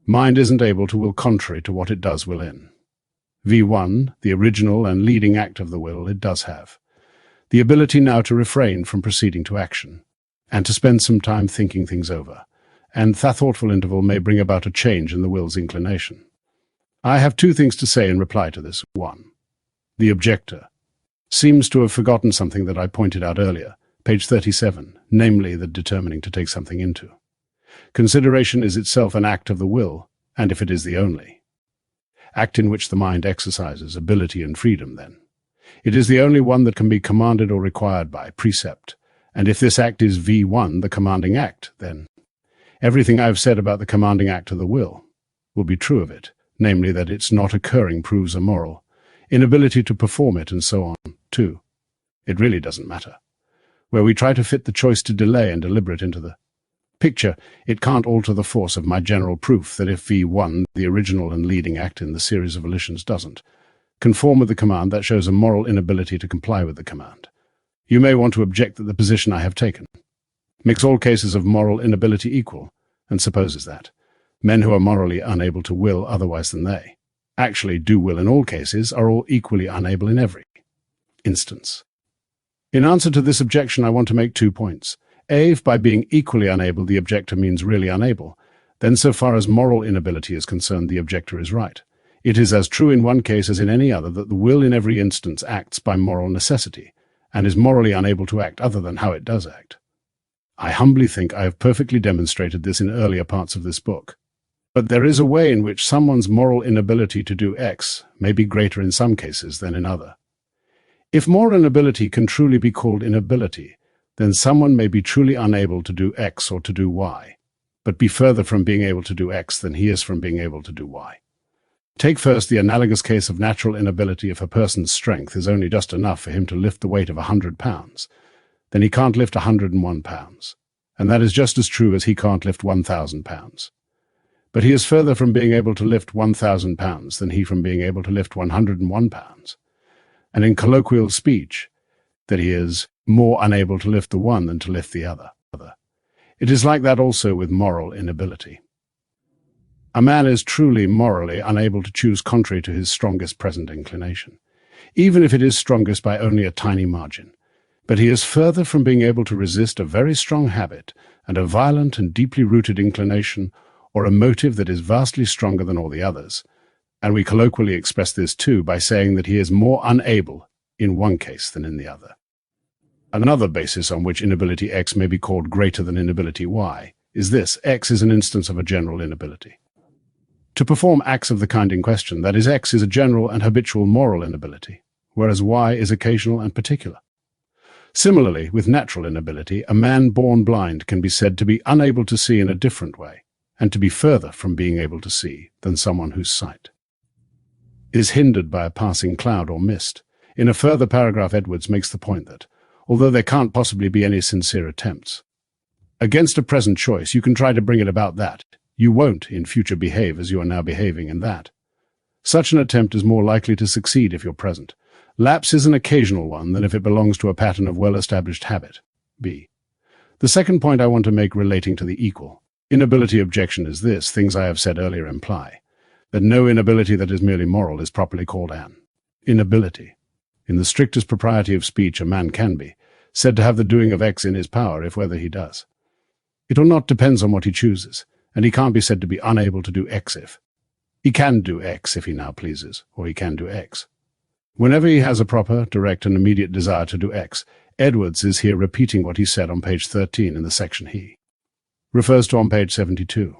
mind isn't able to will contrary to what it does will in. V1, the original and leading act of the will, it does have the ability now to refrain from proceeding to action, and to spend some time thinking things over, and that thoughtful interval may bring about a change in the will's inclination. I have two things to say in reply to this. One, the objector seems to have forgotten something that I pointed out earlier, page 37, namely the determining to take something into consideration is itself an act of the will, and if it is the only act in which the mind exercises ability and freedom, then it is the only one that can be commanded or required by precept, and if this act is V1, the commanding act, then everything I have said about the commanding act of the will be true of it, namely that its not occurring proves a moral inability to perform it, and so on, too. It really doesn't matter. Where we try to fit the choice to delay and deliberate into the picture, it can't alter the force of my general proof that if V1, the original and leading act in the series of volitions, doesn't conform with the command, that shows a moral inability to comply with the command. You may want to object that the position I have taken makes all cases of moral inability equal, and supposes that men who are morally unable to will otherwise than they actually do will in all cases are all equally unable in every instance. In answer to this objection, I want to make 2 points. A, if by being equally unable the objector means really unable, then so far as moral inability is concerned, the objector is right. It is as true in one case as in any other that the will in every instance acts by moral necessity, and is morally unable to act other than how it does act. I humbly think I have perfectly demonstrated this in earlier parts of this book. But there is a way in which someone's moral inability to do X may be greater in some cases than in other. If moral inability can truly be called inability, then someone may be truly unable to do X or to do Y, but be further from being able to do X than he is from being able to do Y. Take first the analogous case of natural inability. If a person's strength is only just enough for him to lift the weight of 100 pounds, then he can't lift 101 pounds, and that is just as true as he can't lift 1,000 pounds. But he is further from being able to lift 1,000 pounds than he from being able to lift 101 pounds. And in colloquial speech, that he is more unable to lift the one than to lift the other. It is like that also with moral inability. A man is truly morally unable to choose contrary to his strongest present inclination, even if it is strongest by only a tiny margin. But he is further from being able to resist a very strong habit and a violent and deeply rooted inclination, or a motive that is vastly stronger than all the others, and we colloquially express this too by saying that he is more unable in one case than in the other. Another basis on which inability X may be called greater than inability Y is this: X is an instance of a general inability to perform acts of the kind in question, that is, X is a general and habitual moral inability, whereas Y is occasional and particular. Similarly, with natural inability, a man born blind can be said to be unable to see in a different way, and to be further from being able to see than someone whose sight is hindered by a passing cloud or mist. In a further paragraph, Edwards makes the point that, although there can't possibly be any sincere attempts against a present choice, you can try to bring it about that you won't in future behave as you are now behaving, and that such an attempt is more likely to succeed if you're present. Lapse is an occasional one than if it belongs to a pattern of well-established habit. B. The second point I want to make relating to the equal inability objection is this: things I have said earlier imply that no inability that is merely moral is properly called an inability. In the strictest propriety of speech, a man can be said to have the doing of X in his power if whether he does It will not depend on what he chooses, and he can't be said to be unable to do X if. He can do X if he now pleases, or he can do X. Whenever he has a proper, direct, and immediate desire to do X, Edwards is here repeating what he said on page 13 in the section he refers to on page 72.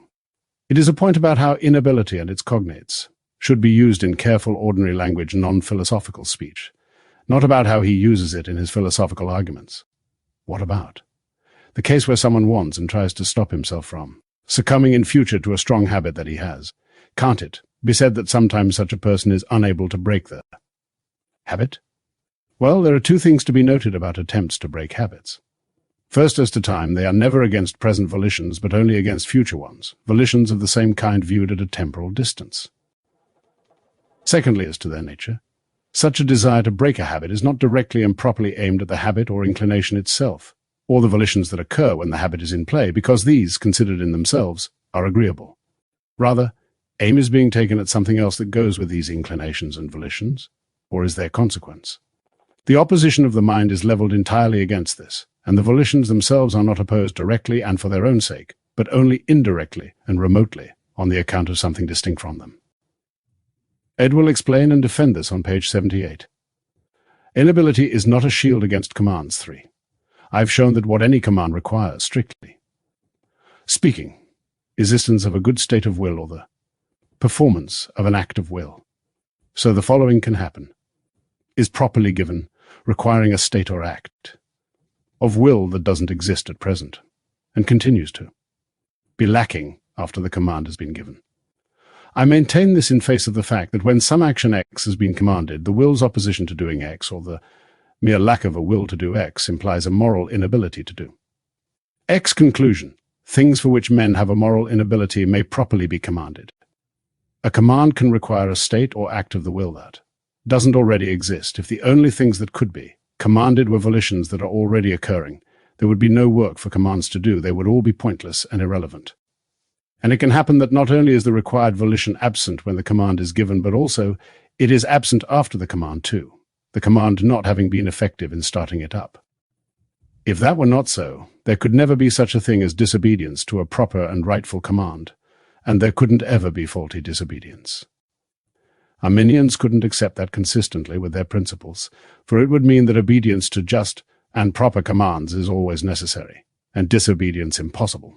It is a point about how inability and its cognates should be used in careful, ordinary language, non-philosophical speech, not about how he uses it in his philosophical arguments. What about the case where someone wants and tries to stop himself from succumbing in future to a strong habit that he has? Can't it be said that sometimes such a person is unable to break the habit? Well, there are two things to be noted about attempts to break habits. First, as to time, they are never against present volitions, but only against future ones, volitions of the same kind viewed at a temporal distance. Secondly, as to their nature, such a desire to break a habit is not directly and properly aimed at the habit or inclination itself, or the volitions that occur when the habit is in play, because these, considered in themselves, are agreeable. Rather, aim is being taken at something else that goes with these inclinations and volitions, or is their consequence. The opposition of the mind is levelled entirely against this, and the volitions themselves are not opposed directly and for their own sake, but only indirectly and remotely on the account of something distinct from them. Ed will explain and defend this on page 78. Inability is not a shield against commands 3. I have shown that what any command requires, strictly speaking, existence of a good state of will or the performance of an act of will. So the following can happen, is properly given, requiring a state or act of will that doesn't exist at present, and continues to be lacking after the command has been given. I maintain this in face of the fact that when some action X has been commanded, the will's opposition to doing X, or the mere lack of a will to do X, implies a moral inability to do X. Conclusion: things for which men have a moral inability may properly be commanded. A command can require a state or act of the will that doesn't already exist. If the only things that could be commanded were volitions that are already occurring, there would be no work for commands to do. They would all be pointless and irrelevant. And it can happen that not only is the required volition absent when the command is given, but also it is absent after the command too, the command not having been effective in starting it up. If that were not so, there could never be such a thing as disobedience to a proper and rightful command, and there couldn't ever be faulty disobedience. Arminians couldn't accept that consistently with their principles, for it would mean that obedience to just and proper commands is always necessary, and disobedience impossible.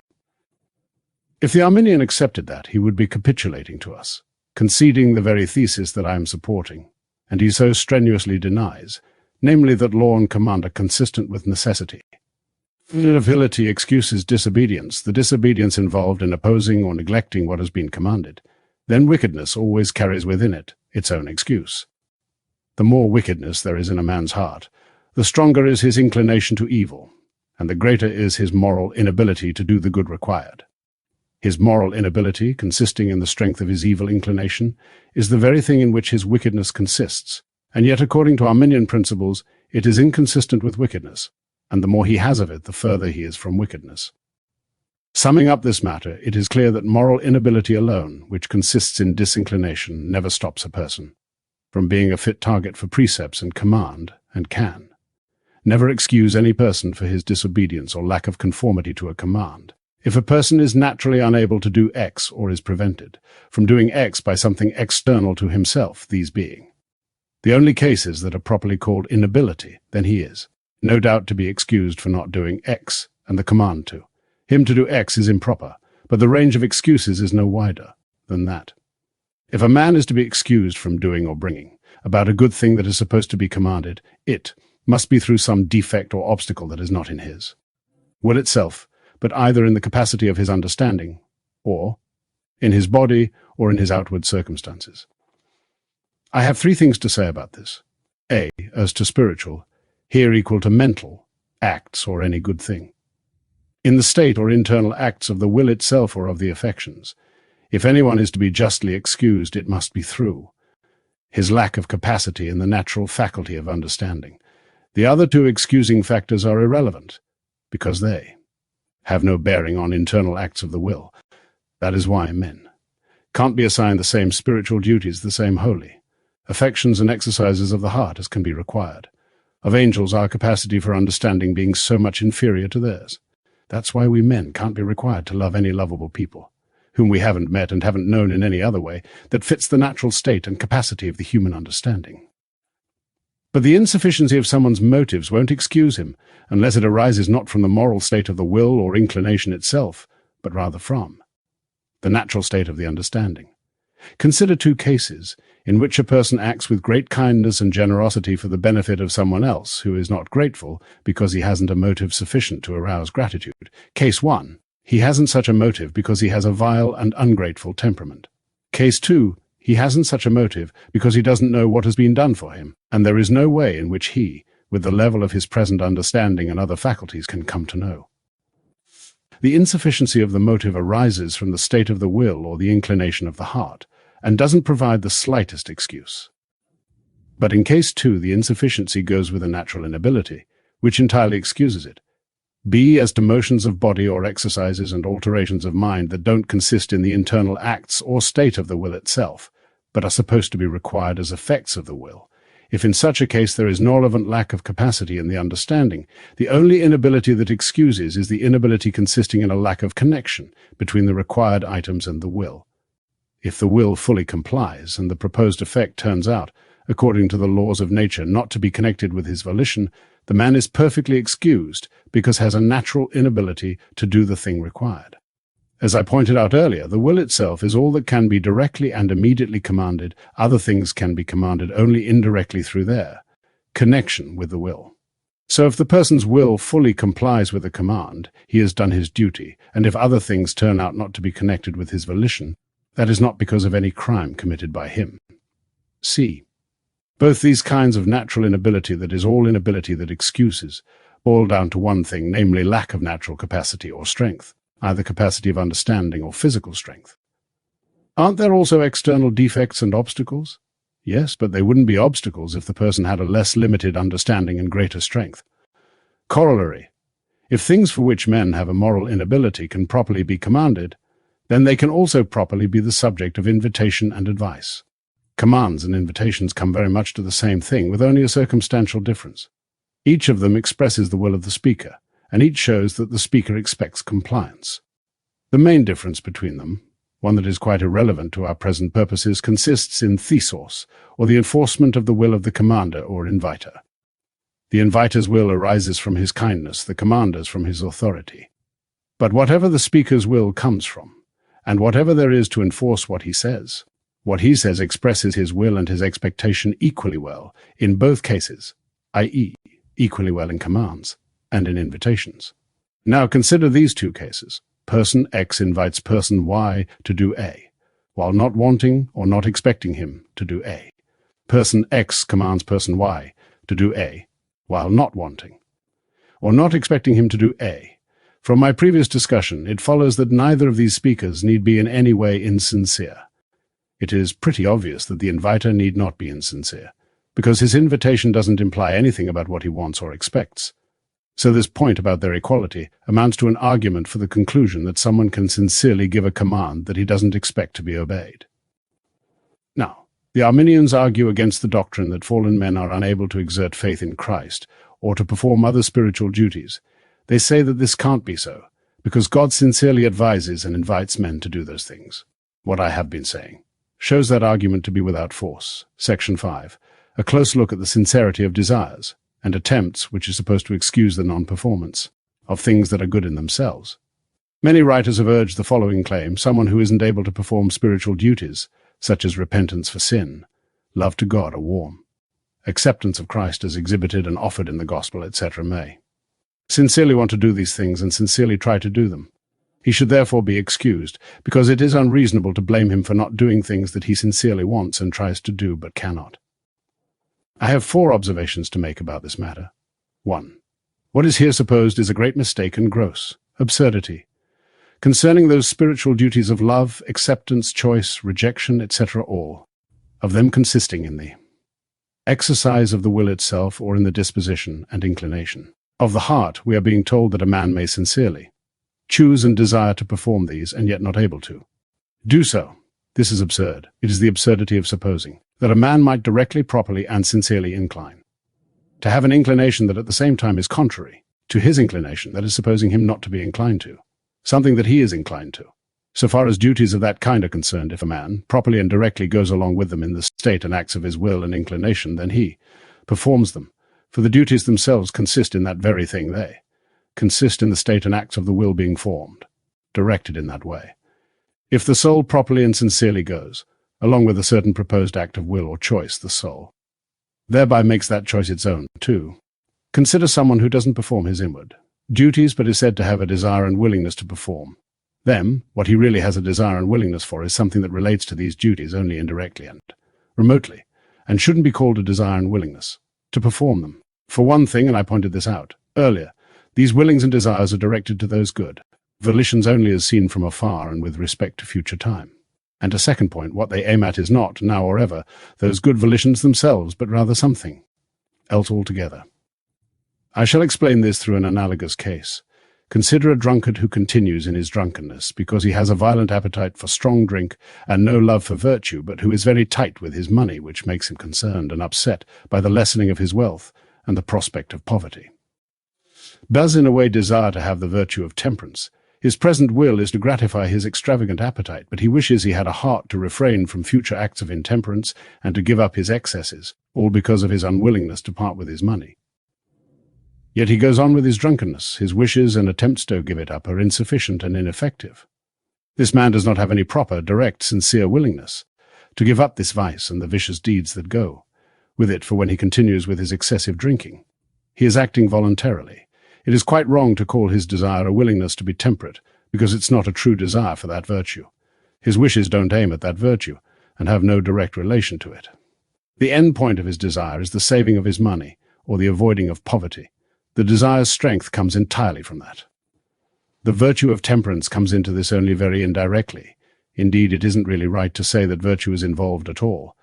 If the Arminian accepted that, he would be capitulating to us, conceding the very thesis that I am supporting, and he so strenuously denies, namely that law and command are consistent with necessity. If inability excuses disobedience, the disobedience involved in opposing or neglecting what has been commanded, then wickedness always carries within it its own excuse. The more wickedness there is in a man's heart, the stronger is his inclination to evil, and the greater is his moral inability to do the good required. His moral inability, consisting in the strength of his evil inclination, is the very thing in which his wickedness consists, and yet according to Arminian principles it is inconsistent with wickedness, and the more he has of it, the further he is from wickedness. Summing up this matter, it is clear that moral inability alone, which consists in disinclination, never stops a person from being a fit target for precepts and command, and can never excuse any person for his disobedience or lack of conformity to a command. If a person is naturally unable to do X or is prevented from doing X by something external to himself, these being the only cases that are properly called inability, then he is no doubt to be excused for not doing X and the command to him to do X is improper, but the range of excuses is no wider than that. If a man is to be excused from doing or bringing about a good thing that is supposed to be commanded, it must be through some defect or obstacle that is not in his will itself, but either in the capacity of his understanding, or in his body, or in his outward circumstances. I have three things to say about this. A, as to spiritual, here equal to mental, acts or any good thing. In the state or internal acts of the will itself or of the affections, if anyone is to be justly excused, it must be through his lack of capacity in the natural faculty of understanding. The other two excusing factors are irrelevant, because they have no bearing on internal acts of the will. That is why men can't be assigned the same spiritual duties, the same holy affections and exercises of the heart as can be required of angels, our capacity for understanding being so much inferior to theirs. That's why we men can't be required to love any lovable people, whom we haven't met and haven't known in any other way that fits the natural state and capacity of the human understanding. But the insufficiency of someone's motives won't excuse him, unless it arises not from the moral state of the will or inclination itself, but rather from the natural state of the understanding. Consider two cases in which a person acts with great kindness and generosity for the benefit of someone else who is not grateful because he hasn't a motive sufficient to arouse gratitude. Case 1. He hasn't such a motive because he has a vile and ungrateful temperament. Case 2. He hasn't such a motive because he doesn't know what has been done for him, and there is no way in which he, with the level of his present understanding and other faculties, can come to know. The insufficiency of the motive arises from the state of the will or the inclination of the heart, and doesn't provide the slightest excuse. But in case 2, the insufficiency goes with a natural inability, which entirely excuses it. B, as to motions of body or exercises and alterations of mind that don't consist in the internal acts or state of the will itself, but are supposed to be required as effects of the will. If in such a case there is no relevant lack of capacity in the understanding, the only inability that excuses is the inability consisting in a lack of connection between the required items and the will. If the will fully complies, and the proposed effect turns out, according to the laws of nature, not to be connected with his volition, the man is perfectly excused because has a natural inability to do the thing required. As I pointed out earlier, the will itself is all that can be directly and immediately commanded. Other things can be commanded only indirectly through their connection with the will. So if the person's will fully complies with a command, he has done his duty, and if other things turn out not to be connected with his volition, that is not because of any crime committed by him. C. Both these kinds of natural inability, that is, all inability that excuses, boil down to one thing, namely lack of natural capacity or strength, either capacity of understanding or physical strength. Aren't there also external defects and obstacles? Yes, but they wouldn't be obstacles if the person had a less limited understanding and greater strength. Corollary: if things for which men have a moral inability can properly be commanded, then they can also properly be the subject of invitation and advice. Commands and invitations come very much to the same thing, with only a circumstantial difference. Each of them expresses the will of the speaker, and each shows that the speaker expects compliance. The main difference between them, one that is quite irrelevant to our present purposes, consists in thesos, or the enforcement of the will of the commander or inviter. The inviter's will arises from his kindness, the commander's from his authority. But whatever the speaker's will comes from, and whatever there is to enforce what he says expresses his will and his expectation equally well in both cases, i.e., equally well in commands and in invitations. Now consider these two cases. Person X invites person Y to do A, while not wanting or not expecting him to do A. Person X commands person Y to do A, while not wanting or not expecting him to do A. From my previous discussion, it follows that neither of these speakers need be in any way insincere. It is pretty obvious that the inviter need not be insincere, because his invitation doesn't imply anything about what he wants or expects. So this point about their equality amounts to an argument for the conclusion that someone can sincerely give a command that he doesn't expect to be obeyed. Now, the Arminians argue against the doctrine that fallen men are unable to exert faith in Christ or to perform other spiritual duties. They say that this can't be so, because God sincerely advises and invites men to do those things. What I have been saying shows that argument to be without force. Section 5. A close look at the sincerity of desires and attempts, which is supposed to excuse the non-performance of things that are good in themselves. Many writers have urged the following claim: someone who isn't able to perform spiritual duties, such as repentance for sin, love to God or warm, acceptance of Christ as exhibited and offered in the gospel, etc., may sincerely want to do these things and sincerely try to do them. He should therefore be excused, because it is unreasonable to blame him for not doing things that he sincerely wants and tries to do but cannot. I have 4 observations to make about this matter. 1. What is here supposed is a great mistake and gross absurdity concerning those spiritual duties of love, acceptance, choice, rejection, etc., all of them consisting in the exercise of the will itself or in the disposition and inclination of the heart. We are being told that a man may sincerely choose and desire to perform these and yet not able to do so. This is absurd. It is the absurdity of supposing that a man might directly, properly, and sincerely incline to have an inclination that at the same time is contrary to his inclination, that is, supposing him not to be inclined to, something that he is inclined to. So far as duties of that kind are concerned, if a man, properly and directly, goes along with them in the state and acts of his will and inclination, then he performs them, for the duties themselves consist in that very thing. They consist in the state and acts of the will being formed, directed in that way. If the soul properly and sincerely goes, along with a certain proposed act of will or choice, the soul thereby makes that choice its own, too. Consider someone who doesn't perform his inward duties, but is said to have a desire and willingness to perform them. What he really has a desire and willingness for is something that relates to these duties only indirectly and remotely, and shouldn't be called a desire and willingness to perform them. For one thing, and I pointed this out earlier, these willings and desires are directed to those good volitions only as seen from afar and with respect to future time. And a second point, what they aim at is not, now or ever, those good volitions themselves, but rather something else altogether. I shall explain this through an analogous case. Consider a drunkard who continues in his drunkenness because he has a violent appetite for strong drink and no love for virtue, but who is very tight with his money, which makes him concerned and upset by the lessening of his wealth and the prospect of poverty. Does in a way desire to have the virtue of temperance. His present will is to gratify his extravagant appetite, but he wishes he had a heart to refrain from future acts of intemperance and to give up his excesses, all because of his unwillingness to part with his money. Yet he goes on with his drunkenness. His wishes and attempts to give it up are insufficient and ineffective. This man does not have any proper, direct, sincere willingness to give up this vice and the vicious deeds that go with it, for when he continues with his excessive drinking, he is acting voluntarily. It is quite wrong to call his desire a willingness to be temperate, because it's not a true desire for that virtue. His wishes don't aim at that virtue, and have no direct relation to it. The end point of his desire is the saving of his money, or the avoiding of poverty. The desire's strength comes entirely from that. The virtue of temperance comes into this only very indirectly. Indeed, it isn't really right to say that virtue is involved at all,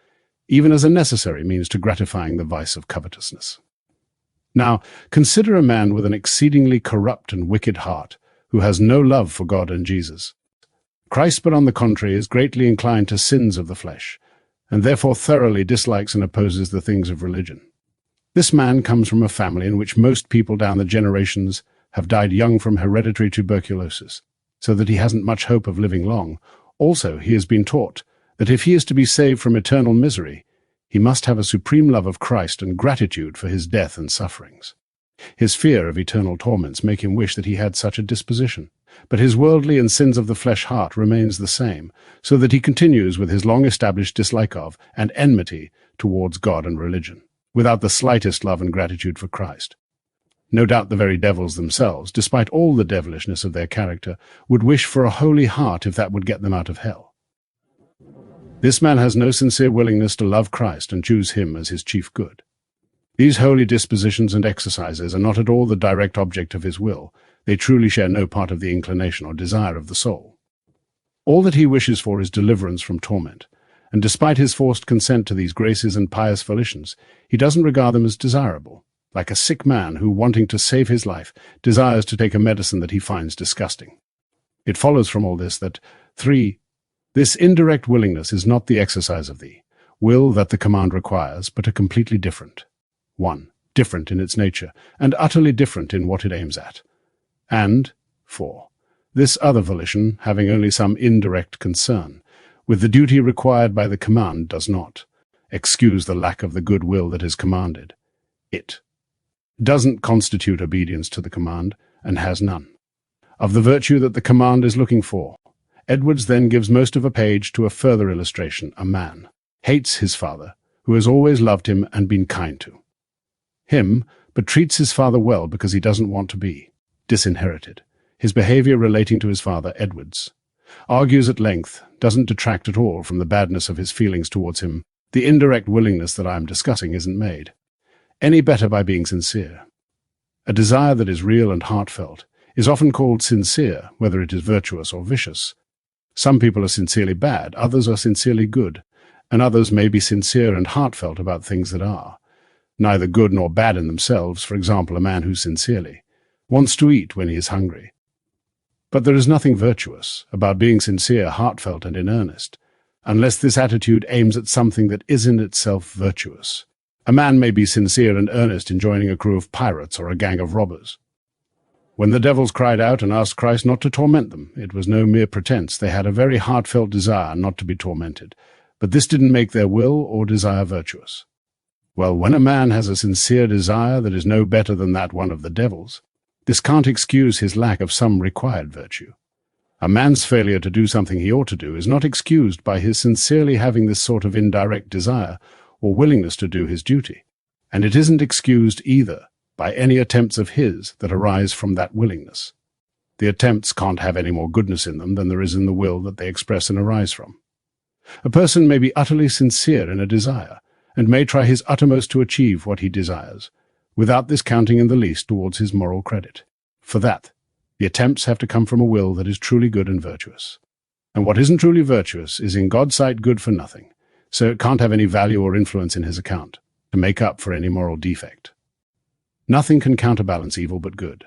even as a necessary means to gratifying the vice of covetousness. Now, consider a man with an exceedingly corrupt and wicked heart, who has no love for God and Jesus. Christ, but on the contrary, is greatly inclined to sins of the flesh, and therefore thoroughly dislikes and opposes the things of religion. This man comes from a family in which most people down the generations have died young from hereditary tuberculosis, so that he hasn't much hope of living long. Also, he has been taught that if he is to be saved from eternal misery, he must have a supreme love of Christ and gratitude for his death and sufferings. His fear of eternal torments make him wish that he had such a disposition, but his worldly and sins of the flesh heart remains the same, so that he continues with his long-established dislike of and enmity towards God and religion, without the slightest love and gratitude for Christ. No doubt the very devils themselves, despite all the devilishness of their character, would wish for a holy heart if that would get them out of hell. This man has no sincere willingness to love Christ and choose him as his chief good. These holy dispositions and exercises are not at all the direct object of his will. They truly share no part of the inclination or desire of the soul. All that he wishes for is deliverance from torment, and despite his forced consent to these graces and pious volitions, he doesn't regard them as desirable, like a sick man who, wanting to save his life, desires to take a medicine that he finds disgusting. It follows from all this that 3. This indirect willingness is not the exercise of the will that the command requires, but a completely different one, different in its nature, and utterly different in what it aims at. And 4. This other volition, having only some indirect concern with the duty required by the command, does not excuse the lack of the good will that is commanded. It doesn't constitute obedience to the command, and has none of the virtue that the command is looking for. Edwards then gives most of a page to a further illustration. A man hates his father, who has always loved him and been kind to him, but treats his father well because he doesn't want to be disinherited. His behavior relating to his father, Edwards argues at length, doesn't detract at all from the badness of his feelings towards him. The indirect willingness that I am discussing isn't made any better by being sincere. A desire that is real and heartfelt is often called sincere, whether it is virtuous or vicious. Some people are sincerely bad, others are sincerely good, and others may be sincere and heartfelt about things that are neither good nor bad in themselves. For example, a man who sincerely wants to eat when he is hungry. But there is nothing virtuous about being sincere, heartfelt, and in earnest, unless this attitude aims at something that is in itself virtuous. A man may be sincere and earnest in joining a crew of pirates or a gang of robbers. When the devils cried out and asked Christ not to torment them, it was no mere pretense. They had a very heartfelt desire not to be tormented, but this didn't make their will or desire virtuous. Well, when a man has a sincere desire that is no better than that one of the devils, this can't excuse his lack of some required virtue. A man's failure to do something he ought to do is not excused by his sincerely having this sort of indirect desire or willingness to do his duty, and it isn't excused either by any attempts of his that arise from that willingness. The attempts can't have any more goodness in them than there is in the will that they express and arise from. A person may be utterly sincere in a desire, and may try his uttermost to achieve what he desires, without this counting in the least towards his moral credit. For that, the attempts have to come from a will that is truly good and virtuous. And what isn't truly virtuous is in God's sight good for nothing, so it can't have any value or influence in his account to make up for any moral defect. Nothing can counterbalance evil but good.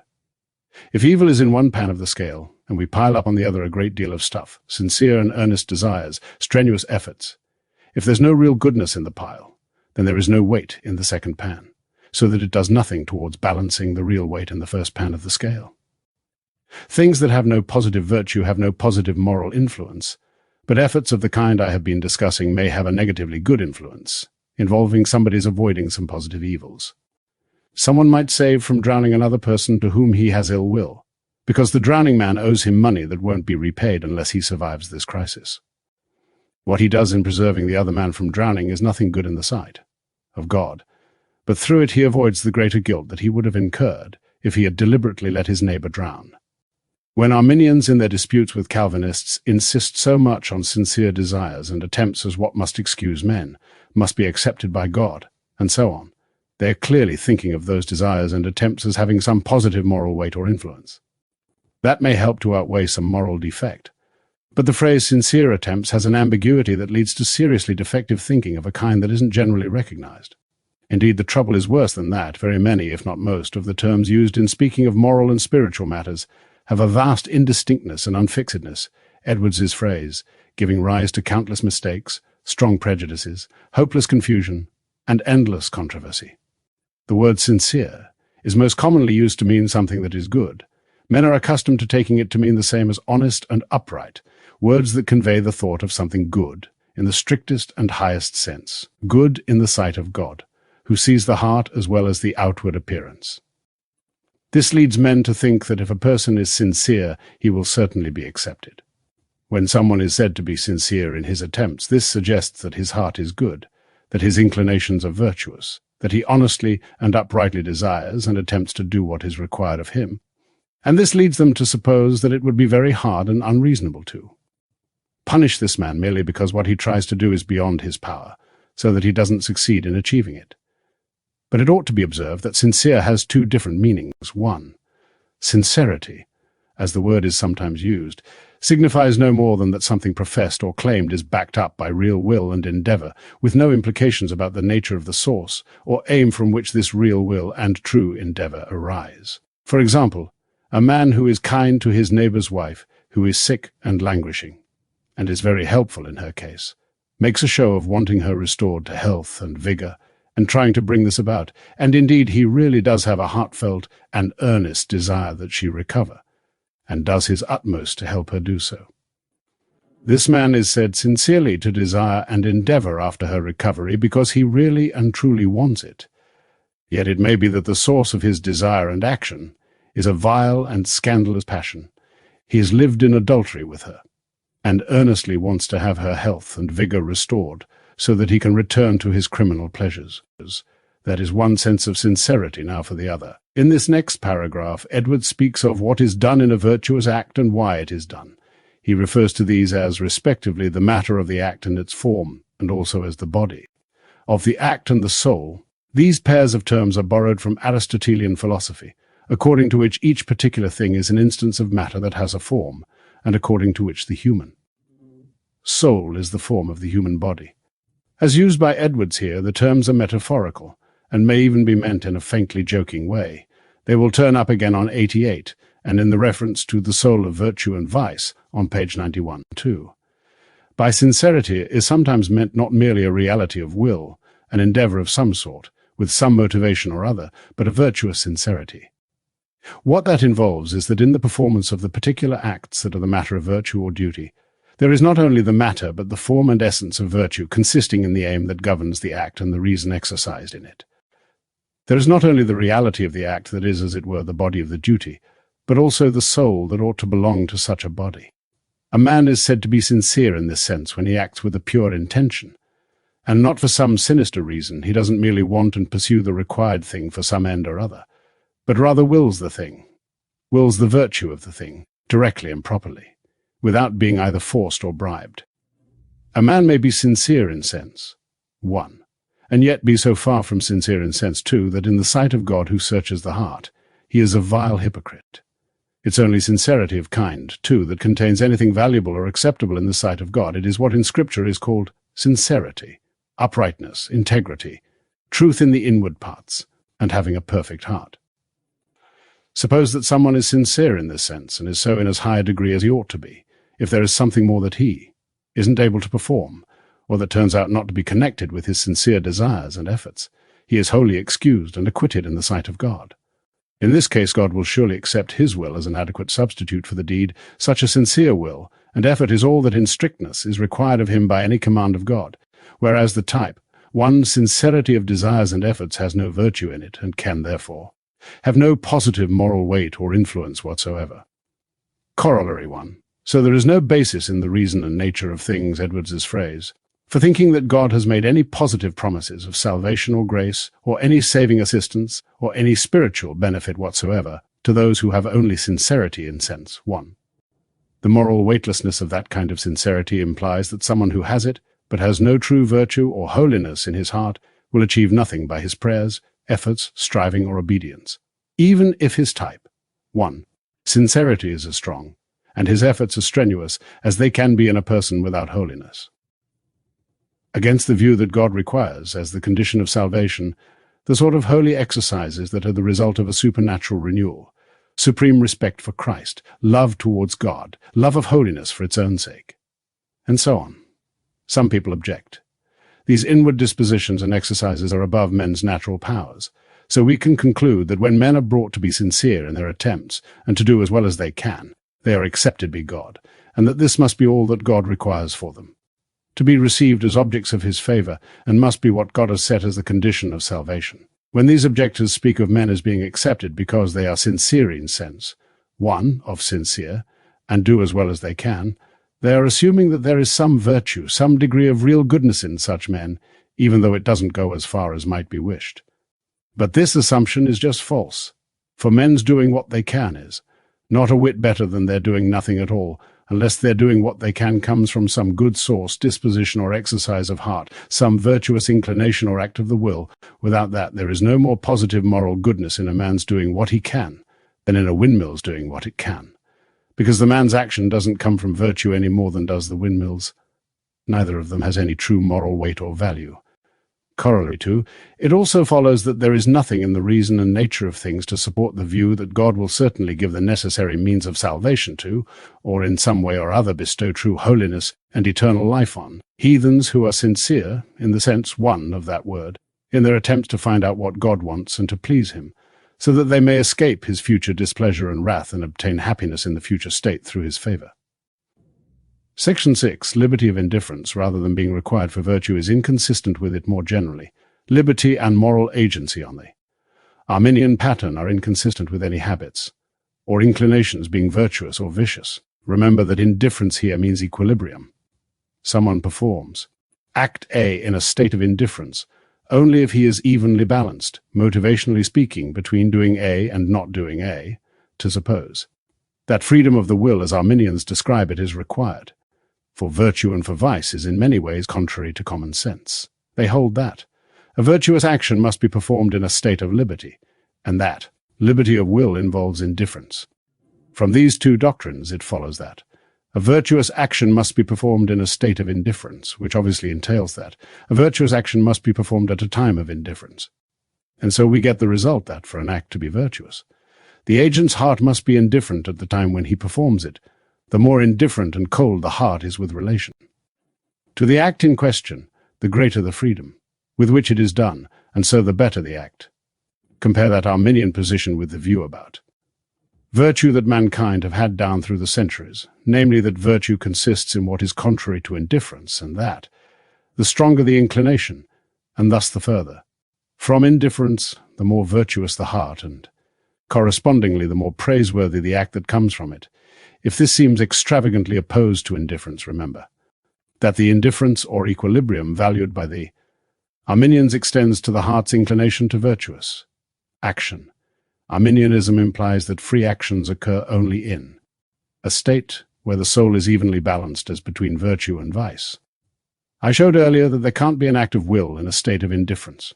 If evil is in one pan of the scale, and we pile up on the other a great deal of stuff, sincere and earnest desires, strenuous efforts, if there's no real goodness in the pile, then there is no weight in the second pan, so that it does nothing towards balancing the real weight in the first pan of the scale. Things that have no positive virtue have no positive moral influence, but efforts of the kind I have been discussing may have a negatively good influence, involving somebody's avoiding some positive evils. Someone might save from drowning another person to whom he has ill will, because the drowning man owes him money that won't be repaid unless he survives this crisis. What he does in preserving the other man from drowning is nothing good in the sight of God, but through it he avoids the greater guilt that he would have incurred if he had deliberately let his neighbor drown. When Arminians in their disputes with Calvinists insist so much on sincere desires and attempts as what must excuse men, must be accepted by God, and so on, they are clearly thinking of those desires and attempts as having some positive moral weight or influence. That may help to outweigh some moral defect, but the phrase sincere attempts has an ambiguity that leads to seriously defective thinking of a kind that isn't generally recognized. Indeed, the trouble is worse than that. Very many, if not most, of the terms used in speaking of moral and spiritual matters have a vast indistinctness and unfixedness, Edwards's phrase, giving rise to countless mistakes, strong prejudices, hopeless confusion, and endless controversy. The word sincere is most commonly used to mean something that is good. Men are accustomed to taking it to mean the same as honest and upright, words that convey the thought of something good in the strictest and highest sense, good in the sight of God, who sees the heart as well as the outward appearance. This leads men to think that if a person is sincere, he will certainly be accepted. When someone is said to be sincere in his attempts, this suggests that his heart is good, that his inclinations are virtuous, that he honestly and uprightly desires and attempts to do what is required of him, and this leads them to suppose that it would be very hard and unreasonable to punish this man merely because what he tries to do is beyond his power, so that he doesn't succeed in achieving it. But it ought to be observed that sincere has two different meanings. One, sincerity, as the word is sometimes used, signifies no more than that something professed or claimed is backed up by real will and endeavor, with no implications about the nature of the source or aim from which this real will and true endeavor arise. For example, a man who is kind to his neighbor's wife, who is sick and languishing, and is very helpful in her case, makes a show of wanting her restored to health and vigor, and trying to bring this about, and indeed he really does have a heartfelt and earnest desire that she recover, and does his utmost to help her do so. This man is said sincerely to desire and endeavor after her recovery because he really and truly wants it. Yet it may be that the source of his desire and action is a vile and scandalous passion. He has lived in adultery with her, and earnestly wants to have her health and vigor restored so that he can return to his criminal pleasures. That is one sense of sincerity now for the other. In this next paragraph, Edward speaks of what is done in a virtuous act and why it is done. He refers to these as, respectively, the matter of the act and its form, and also as the body. Of the act and the soul, these pairs of terms are borrowed from Aristotelian philosophy, according to which each particular thing is an instance of matter that has a form, and according to which the human soul is the form of the human body. As used by Edwards here, the terms are metaphorical, and may even be meant in a faintly joking way. They will turn up again on 88, and in the reference to the soul of virtue and vice on page 91 too. By sincerity is sometimes meant not merely a reality of will, an endeavor of some sort, with some motivation or other, but a virtuous sincerity. What that involves is that in the performance of the particular acts that are the matter of virtue or duty, there is not only the matter but the form and essence of virtue consisting in the aim that governs the act and the reason exercised in it. There is not only the reality of the act that is, as it were, the body of the duty, but also the soul that ought to belong to such a body. A man is said to be sincere in this sense when he acts with a pure intention, and not for some sinister reason. He doesn't merely want and pursue the required thing for some end or other, but rather wills the thing, wills the virtue of the thing, directly and properly, without being either forced or bribed. A man may be sincere in sense, 1, and yet be so far from sincere in sense, 2, that in the sight of God who searches the heart, he is a vile hypocrite. It's only sincerity of kind, 2, that contains anything valuable or acceptable in the sight of God. It is what in Scripture is called sincerity, uprightness, integrity, truth in the inward parts, and having a perfect heart. Suppose that someone is sincere in this sense, and is so in as high a degree as he ought to be, if there is something more that he isn't able to perform, or that turns out not to be connected with his sincere desires and efforts, he is wholly excused and acquitted in the sight of God. In this case, God will surely accept his will as an adequate substitute for the deed. Such a sincere will and effort is all that in strictness is required of him by any command of God, whereas the type, 1, sincerity of desires and efforts, has no virtue in it, and can, therefore, have no positive moral weight or influence whatsoever. Corollary 1. So there is no basis in the reason and nature of things, Edwards's phrase, for thinking that God has made any positive promises of salvation or grace, or any saving assistance, or any spiritual benefit whatsoever to those who have only sincerity in sense 1. The moral weightlessness of that kind of sincerity implies that someone who has it, but has no true virtue or holiness in his heart, will achieve nothing by his prayers, efforts, striving, or obedience, even if his type, 1, sincerity is as strong, and his efforts as strenuous as they can be in a person without holiness. Against the view that God requires as the condition of salvation, the sort of holy exercises that are the result of a supernatural renewal, supreme respect for Christ, love towards God, love of holiness for its own sake, and so on. Some people object. These inward dispositions and exercises are above men's natural powers, so we can conclude that when men are brought to be sincere in their attempts and to do as well as they can, they are accepted by God, and that this must be all that God requires for them, to be received as objects of his favor, and must be what God has set as the condition of salvation. When these objectors speak of men as being accepted because they are sincere in sense, 1, of sincere, and do as well as they can, they are assuming that there is some virtue, some degree of real goodness in such men, even though it doesn't go as far as might be wished. But this assumption is just false, for men's doing what they can is not a whit better than their doing nothing at all, unless their doing what they can comes from some good source, disposition, or exercise of heart, some virtuous inclination or act of the will. Without that, there is no more positive moral goodness in a man's doing what he can than in a windmill's doing what it can, because the man's action doesn't come from virtue any more than does the windmill's. Neither of them has any true moral weight or value. Corollary 2, it also follows that there is nothing in the reason and nature of things to support the view that God will certainly give the necessary means of salvation to, or in some way or other bestow true holiness and eternal life on, heathens who are sincere, in the sense 1 of that word, in their attempts to find out what God wants and to please him, so that they may escape his future displeasure and wrath and obtain happiness in the future state through his favor. Section 6, liberty of indifference rather than being required for virtue, is inconsistent with it more generally. Liberty and moral agency on the Arminian pattern are inconsistent with any habits or inclinations being virtuous or vicious. Remember that indifference here means equilibrium. Someone performs Act A in a state of indifference only if he is evenly balanced, motivationally speaking, between doing A and not doing A, to suppose that freedom of the will, as Arminians describe it, is required. For virtue and for vice is in many ways contrary to common sense. They hold that a virtuous action must be performed in a state of liberty, and that liberty of will involves indifference. From these two doctrines it follows that a virtuous action must be performed in a state of indifference, which obviously entails that a virtuous action must be performed at a time of indifference. And so we get the result that, for an act to be virtuous, the agent's heart must be indifferent at the time when he performs it. The more indifferent and cold the heart is with relation to the act in question, the greater the freedom with which it is done, and so the better the act. Compare that Arminian position with the view about virtue that mankind have had down through the centuries, namely that virtue consists in what is contrary to indifference, and that, the stronger the inclination, and thus the further. From indifference, the more virtuous the heart, and correspondingly the more praiseworthy the act that comes from it. If this seems extravagantly opposed to indifference, remember that the indifference or equilibrium valued by the Arminians extends to the heart's inclination to virtuous action. Arminianism implies that free actions occur only in a state where the soul is evenly balanced as between virtue and vice. I showed earlier that there can't be an act of will in a state of indifference,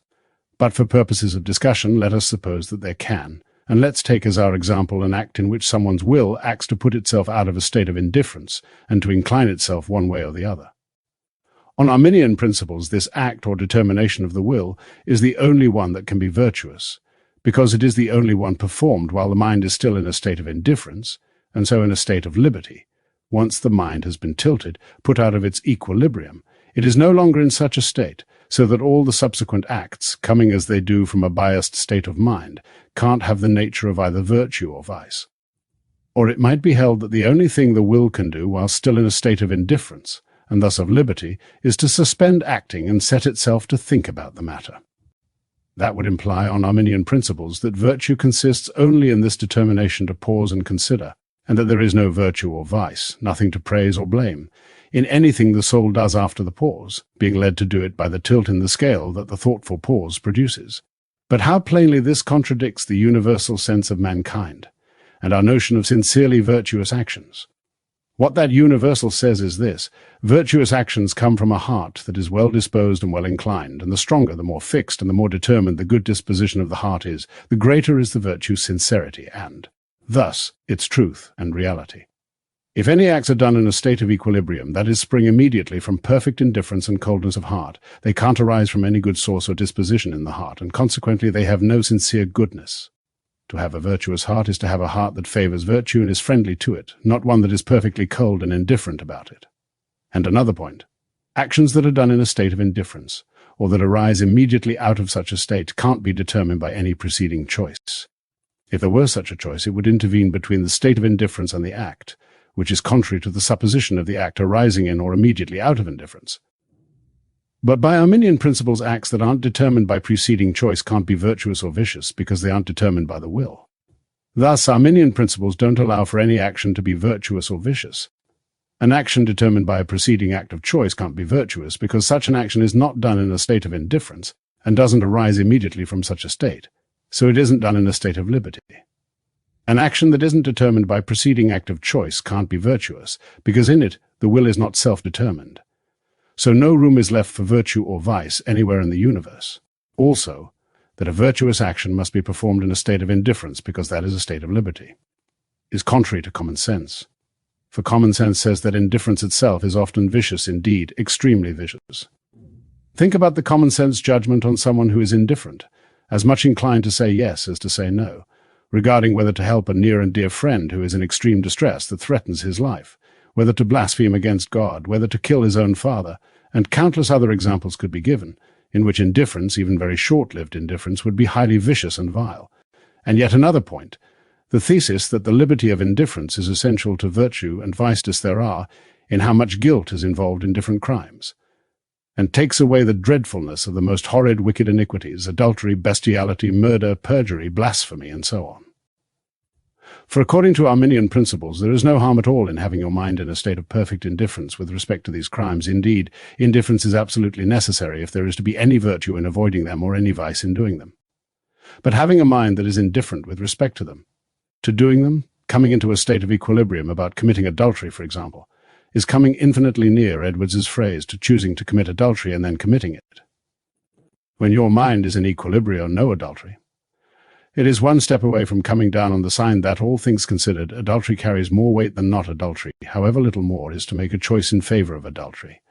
but for purposes of discussion, let us suppose that there can, and let's take as our example an act in which someone's will acts to put itself out of a state of indifference and to incline itself one way or the other. On Arminian principles, this act or determination of the will is the only one that can be virtuous, because it is the only one performed while the mind is still in a state of indifference, and so in a state of liberty. Once the mind has been tilted, put out of its equilibrium, it is no longer in such a state, so that all the subsequent acts, coming as they do from a biased state of mind, can't have the nature of either virtue or vice. Or it might be held that the only thing the will can do while still in a state of indifference, and thus of liberty, is to suspend acting and set itself to think about the matter. That would imply, on Arminian principles, that virtue consists only in this determination to pause and consider, and that there is no virtue or vice, nothing to praise or blame, in anything the soul does after the pause, being led to do it by the tilt in the scale that the thoughtful pause produces. But how plainly this contradicts the universal sense of mankind, and our notion of sincerely virtuous actions. What that universal says is this: virtuous actions come from a heart that is well disposed and well inclined, and the stronger, the more fixed, and the more determined the good disposition of the heart is, the greater is the virtue's sincerity and, thus, its truth and reality. If any acts are done in a state of equilibrium, that is, spring immediately from perfect indifference and coldness of heart, they can't arise from any good source or disposition in the heart, and consequently they have no sincere goodness. To have a virtuous heart is to have a heart that favors virtue and is friendly to it, not one that is perfectly cold and indifferent about it. And another point: actions that are done in a state of indifference, or that arise immediately out of such a state, can't be determined by any preceding choice. If there were such a choice, it would intervene between the state of indifference and the act, which is contrary to the supposition of the act arising in or immediately out of indifference. But by Arminian principles, acts that aren't determined by preceding choice can't be virtuous or vicious because they aren't determined by the will. Thus, Arminian principles don't allow for any action to be virtuous or vicious. An action determined by a preceding act of choice can't be virtuous because such an action is not done in a state of indifference and doesn't arise immediately from such a state, so it isn't done in a state of liberty. An action that isn't determined by preceding act of choice can't be virtuous, because in it the will is not self-determined. So no room is left for virtue or vice anywhere in the universe. Also, that a virtuous action must be performed in a state of indifference, because that is a state of liberty, is contrary to common sense. For common sense says that indifference itself is often vicious, indeed, extremely vicious. Think about the common sense judgment on someone who is indifferent, as much inclined to say yes as to say no, regarding whether to help a near and dear friend who is in extreme distress that threatens his life, whether to blaspheme against God, whether to kill his own father, and countless other examples could be given, in which indifference, even very short-lived indifference, would be highly vicious and vile. And yet another point: the thesis that the liberty of indifference is essential to virtue and vice there are, in how much guilt is involved in different crimes, and takes away the dreadfulness of the most horrid wicked iniquities: adultery, bestiality, murder, perjury, blasphemy, and so on. For according to Arminian principles, there is no harm at all in having your mind in a state of perfect indifference with respect to these crimes. Indeed, indifference is absolutely necessary if there is to be any virtue in avoiding them or any vice in doing them. But having a mind that is indifferent with respect to them, to doing them, coming into a state of equilibrium about committing adultery, for example, is coming infinitely near Edwards's phrase to choosing to commit adultery and then committing it. When your mind is in equilibrium, no adultery. It is one step away from coming down on the sign that, all things considered, adultery carries more weight than not adultery, however little more is to make a choice in favor of adultery.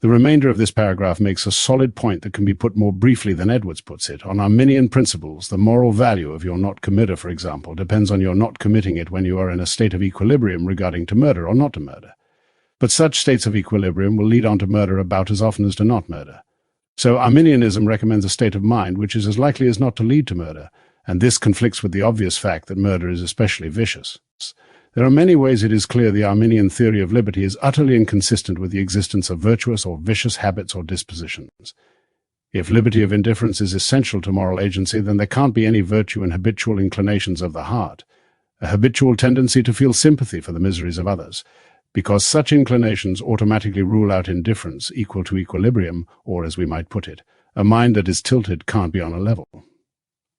The remainder of this paragraph makes a solid point that can be put more briefly than Edwards puts it. On Arminian principles, the moral value of your not committer, for example, depends on your not committing it when you are in a state of equilibrium regarding to murder or not to murder. But such states of equilibrium will lead on to murder about as often as to not murder. So Arminianism recommends a state of mind which is as likely as not to lead to murder, and this conflicts with the obvious fact that murder is especially vicious. There are many ways it is clear the Arminian theory of liberty is utterly inconsistent with the existence of virtuous or vicious habits or dispositions. If liberty of indifference is essential to moral agency, then there can't be any virtue in habitual inclinations of the heart, a habitual tendency to feel sympathy for the miseries of others, because such inclinations automatically rule out indifference equal to equilibrium, or, as we might put it, a mind that is tilted can't be on a level.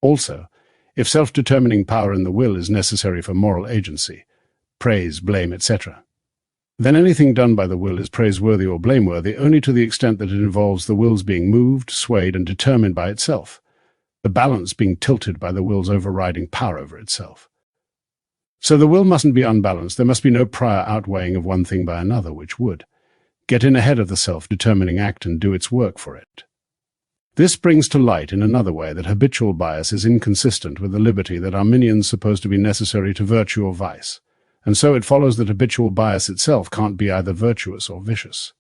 Also, if self-determining power in the will is necessary for moral agency, praise, blame, etc., then anything done by the will is praiseworthy or blameworthy only to the extent that it involves the will's being moved, swayed, and determined by itself, the balance being tilted by the will's overriding power over itself. So the will mustn't be unbalanced. There must be no prior outweighing of one thing by another, which would get in ahead of the self-determining act and do its work for it. This brings to light in another way that habitual bias is inconsistent with the liberty that Arminians suppose to be necessary to virtue or vice, and so it follows that habitual bias itself can't be either virtuous or vicious.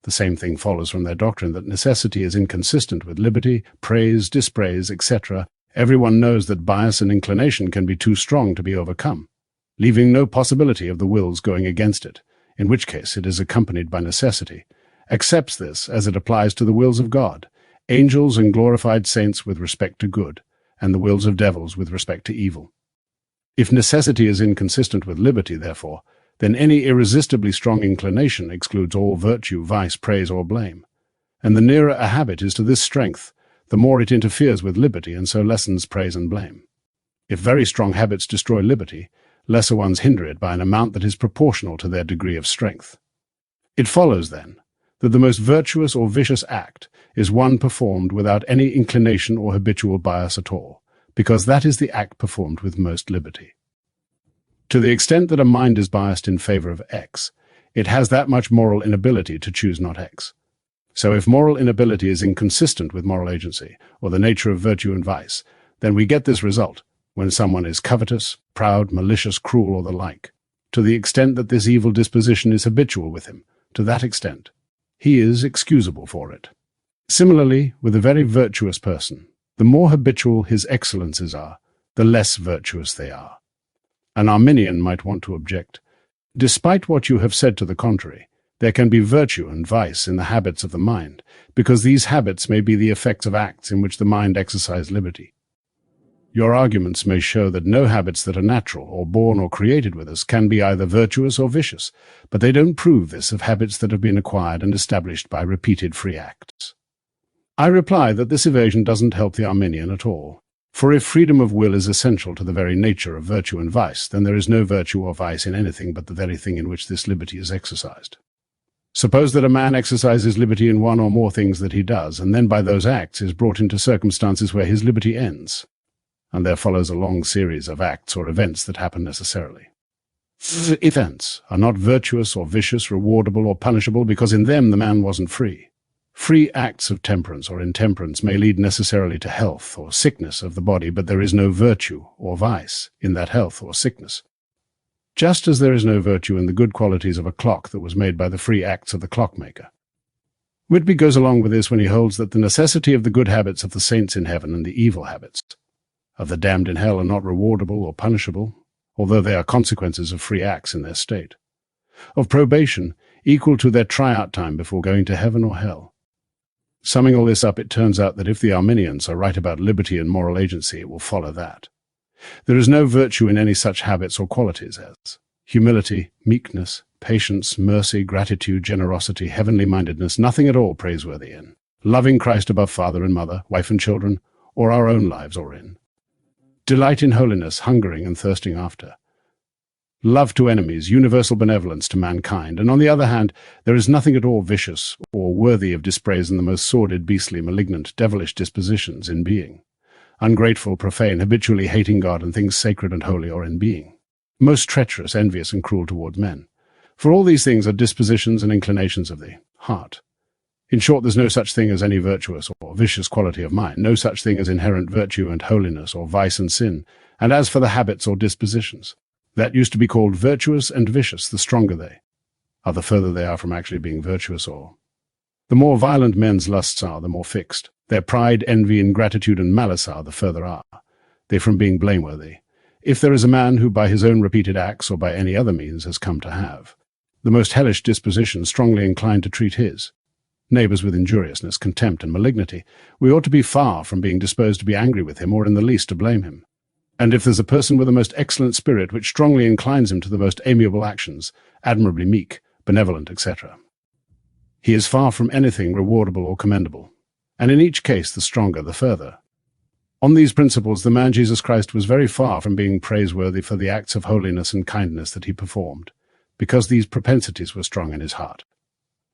The same thing follows from their doctrine that necessity is inconsistent with liberty, praise, dispraise, etc. Everyone knows that bias and inclination can be too strong to be overcome, leaving no possibility of the will's going against it, in which case it is accompanied by necessity, accepts this as it applies to the wills of God, angels and glorified saints with respect to good, and the wills of devils with respect to evil. If necessity is inconsistent with liberty, therefore, then any irresistibly strong inclination excludes all virtue, vice, praise, or blame. And the nearer a habit is to this strength, the more it interferes with liberty and so lessens praise and blame. If very strong habits destroy liberty, lesser ones hinder it by an amount that is proportional to their degree of strength. It follows, then, that the most virtuous or vicious act is one performed without any inclination or habitual bias at all, because that is the act performed with most liberty. To the extent that a mind is biased in favor of X, it has that much moral inability to choose not X. So if moral inability is inconsistent with moral agency, or the nature of virtue and vice, then we get this result, when someone is covetous, proud, malicious, cruel, or the like. To the extent that this evil disposition is habitual with him, to that extent, he is excusable for it. Similarly, with a very virtuous person, the more habitual his excellences are, the less virtuous they are. An Arminian might want to object, despite what you have said to the contrary, there can be virtue and vice in the habits of the mind, because these habits may be the effects of acts in which the mind exercises liberty. Your arguments may show that no habits that are natural, or born or created with us, can be either virtuous or vicious, but they don't prove this of habits that have been acquired and established by repeated free acts. I reply that this evasion doesn't help the Arminian at all, for if freedom of will is essential to the very nature of virtue and vice, then there is no virtue or vice in anything but the very thing in which this liberty is exercised. Suppose that a man exercises liberty in one or more things that he does, and then by those acts is brought into circumstances where his liberty ends, and there follows a long series of acts or events that happen necessarily. Events are not virtuous or vicious, rewardable or punishable, because in them the man wasn't free. Free acts of temperance or intemperance may lead necessarily to health or sickness of the body, but there is no virtue or vice in that health or sickness. Just as there is no virtue in the good qualities of a clock that was made by the free acts of the clockmaker. Whitby goes along with this when he holds that the necessity of the good habits of the saints in heaven and the evil habits of the damned in hell are not rewardable or punishable, although they are consequences of free acts in their state, of probation equal to their tryout time before going to heaven or hell. Summing all this up, it turns out that if the Arminians are right about liberty and moral agency, it will follow that there is no virtue in any such habits or qualities as humility, meekness, patience, mercy, gratitude, generosity, heavenly-mindedness, nothing at all praiseworthy in loving Christ above father and mother, wife and children, or our own lives, or in delight in holiness, hungering and thirsting after love to enemies, universal benevolence to mankind, and on the other hand, there is nothing at all vicious or worthy of dispraise in the most sordid, beastly, malignant, devilish dispositions in being, ungrateful, profane, habitually hating God and things sacred and holy, or in being most treacherous, envious, and cruel towards men. For all these things are dispositions and inclinations of the heart. In short, there's no such thing as any virtuous or vicious quality of mind, no such thing as inherent virtue and holiness, or vice and sin. And as for the habits or dispositions, that used to be called virtuous and vicious, the stronger they are, the further they are from actually being virtuous, or the more violent men's lusts are, the more fixed their pride, envy, ingratitude, and malice are, the further are they from being blameworthy. If there is a man who by his own repeated acts or by any other means has come to have the most hellish disposition strongly inclined to treat his neighbours with injuriousness, contempt, and malignity, we ought to be far from being disposed to be angry with him or in the least to blame him. And if there's a person with a most excellent spirit which strongly inclines him to the most amiable actions, admirably meek, benevolent, etc., he is far from anything rewardable or commendable, and in each case the stronger the further. On these principles the man Jesus Christ was very far from being praiseworthy for the acts of holiness and kindness that he performed, because these propensities were strong in his heart.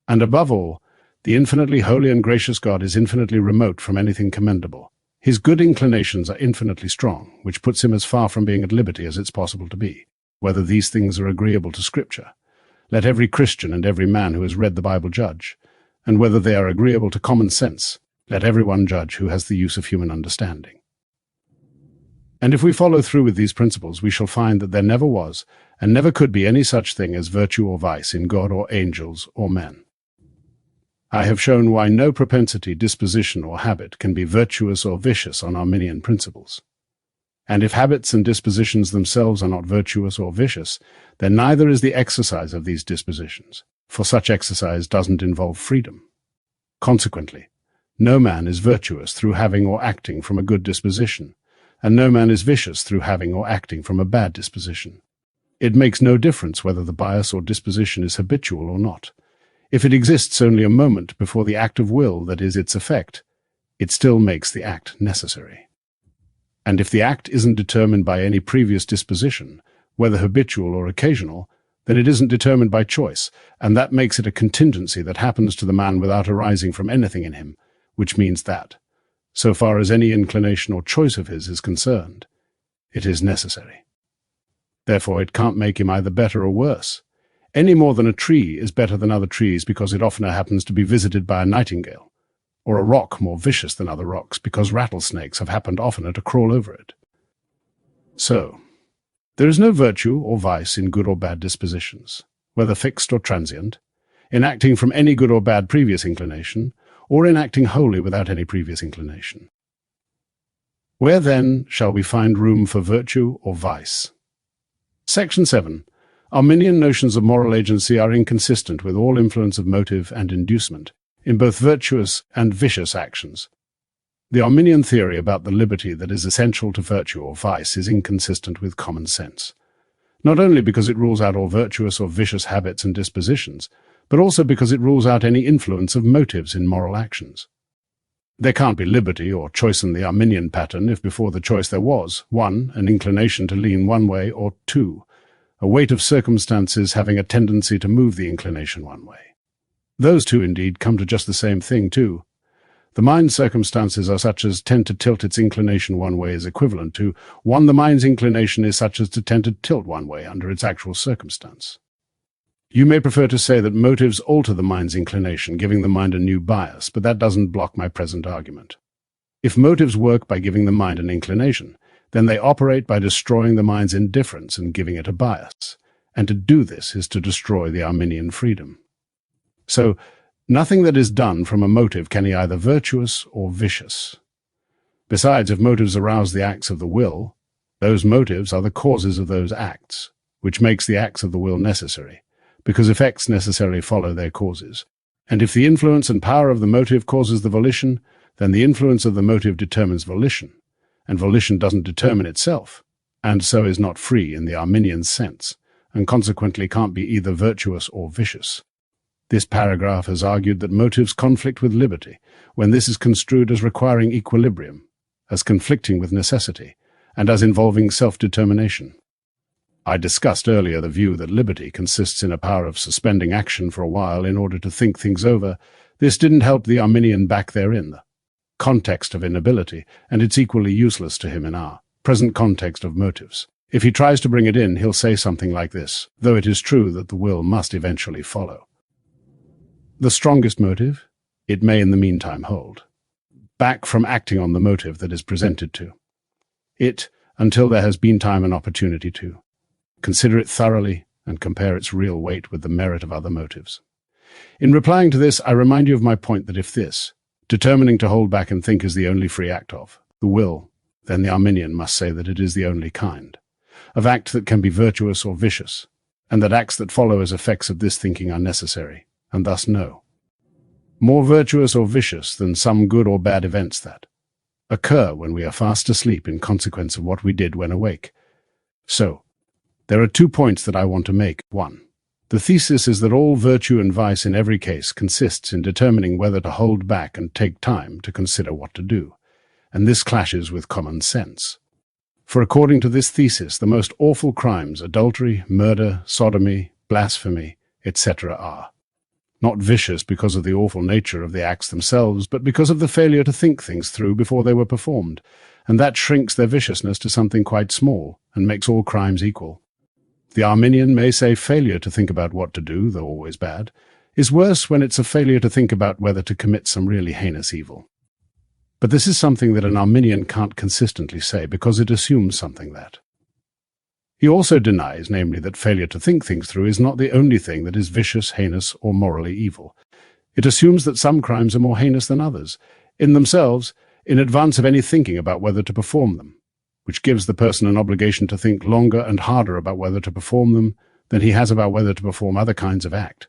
And above all, the infinitely holy and gracious God is infinitely remote from anything commendable. His good inclinations are infinitely strong, which puts him as far from being at liberty as it's possible to be, whether these things are agreeable to Scripture. Let every Christian and every man who has read the Bible judge, and whether they are agreeable to common sense, let everyone judge who has the use of human understanding. And if we follow through with these principles, we shall find that there never was, and never could be any such thing as virtue or vice in God or angels or men. I have shown why no propensity, disposition, or habit can be virtuous or vicious on Arminian principles. And if habits and dispositions themselves are not virtuous or vicious, then neither is the exercise of these dispositions, for such exercise doesn't involve freedom. Consequently, no man is virtuous through having or acting from a good disposition, and no man is vicious through having or acting from a bad disposition. It makes no difference whether the bias or disposition is habitual or not. If it exists only a moment before the act of will that is its effect, it still makes the act necessary. And if the act isn't determined by any previous disposition, whether habitual or occasional, then it isn't determined by choice, and that makes it a contingency that happens to the man without arising from anything in him, which means that, so far as any inclination or choice of his is concerned, it is necessary. Therefore it can't make him either better or worse, any more than a tree is better than other trees because it oftener happens to be visited by a nightingale, or a rock more vicious than other rocks because rattlesnakes have happened oftener to crawl over it. So, there is no virtue or vice in good or bad dispositions, whether fixed or transient, in acting from any good or bad previous inclination, or in acting wholly without any previous inclination. Where then shall we find room for virtue or vice? Section 7. Arminian notions of moral agency are inconsistent with all influence of motive and inducement in both virtuous and vicious actions. The Arminian theory about the liberty that is essential to virtue or vice is inconsistent with common sense, not only because it rules out all virtuous or vicious habits and dispositions, but also because it rules out any influence of motives in moral actions. There can't be liberty or choice in the Arminian pattern if before the choice there was, 1, an inclination to lean one way, or 2, a weight of circumstances having a tendency to move the inclination one way. Those two, indeed, come to just the same thing, too. The mind's circumstances are such as tend to tilt its inclination one way is equivalent to 1, the mind's inclination is such as to tend to tilt one way under its actual circumstance. You may prefer to say that motives alter the mind's inclination, giving the mind a new bias, but that doesn't block my present argument. If motives work by giving the mind an inclination, then they operate by destroying the mind's indifference and giving it a bias, and to do this is to destroy the Arminian freedom. So, nothing that is done from a motive can be either virtuous or vicious. Besides, if motives arouse the acts of the will, those motives are the causes of those acts, which makes the acts of the will necessary, because effects necessarily follow their causes. And if the influence and power of the motive causes the volition, then the influence of the motive determines volition, and volition doesn't determine itself, and so is not free in the Arminian sense, and consequently can't be either virtuous or vicious. This paragraph has argued that motives conflict with liberty, when this is construed as requiring equilibrium, as conflicting with necessity, and as involving self-determination. I discussed earlier the view that liberty consists in a power of suspending action for a while in order to think things over. This didn't help the Arminian back therein, the context of inability, and it's equally useless to him in our present context of motives. If he tries to bring it in, he'll say something like this, though it is true that the will must eventually follow. The strongest motive, it may in the meantime hold, back from acting on the motive that is presented to it until there has been time and opportunity to consider it thoroughly and compare its real weight with the merit of other motives. In replying to this, I remind you of my point that if this, determining to hold back and think, is the only free act of the will, then the Arminian must say that it is the only kind of act that can be virtuous or vicious, and that acts that follow as effects of this thinking are necessary, and thus no more virtuous or vicious than some good or bad events that occur when we are fast asleep in consequence of what we did when awake. So, there are 2 points that I want to make. 1. The thesis is that all virtue and vice in every case consists in determining whether to hold back and take time to consider what to do, and this clashes with common sense. For according to this thesis, the most awful crimes, adultery, murder, sodomy, blasphemy, etc., are not vicious because of the awful nature of the acts themselves, but because of the failure to think things through before they were performed, and that shrinks their viciousness to something quite small and makes all crimes equal. The Arminian may say failure to think about what to do, though always bad, is worse when it's a failure to think about whether to commit some really heinous evil. But this is something that an Arminian can't consistently say because it assumes something that. He also denies, namely, that failure to think things through is not the only thing that is vicious, heinous, or morally evil. It assumes that some crimes are more heinous than others, in themselves, in advance of any thinking about whether to perform them, which gives the person an obligation to think longer and harder about whether to perform them than he has about whether to perform other kinds of act.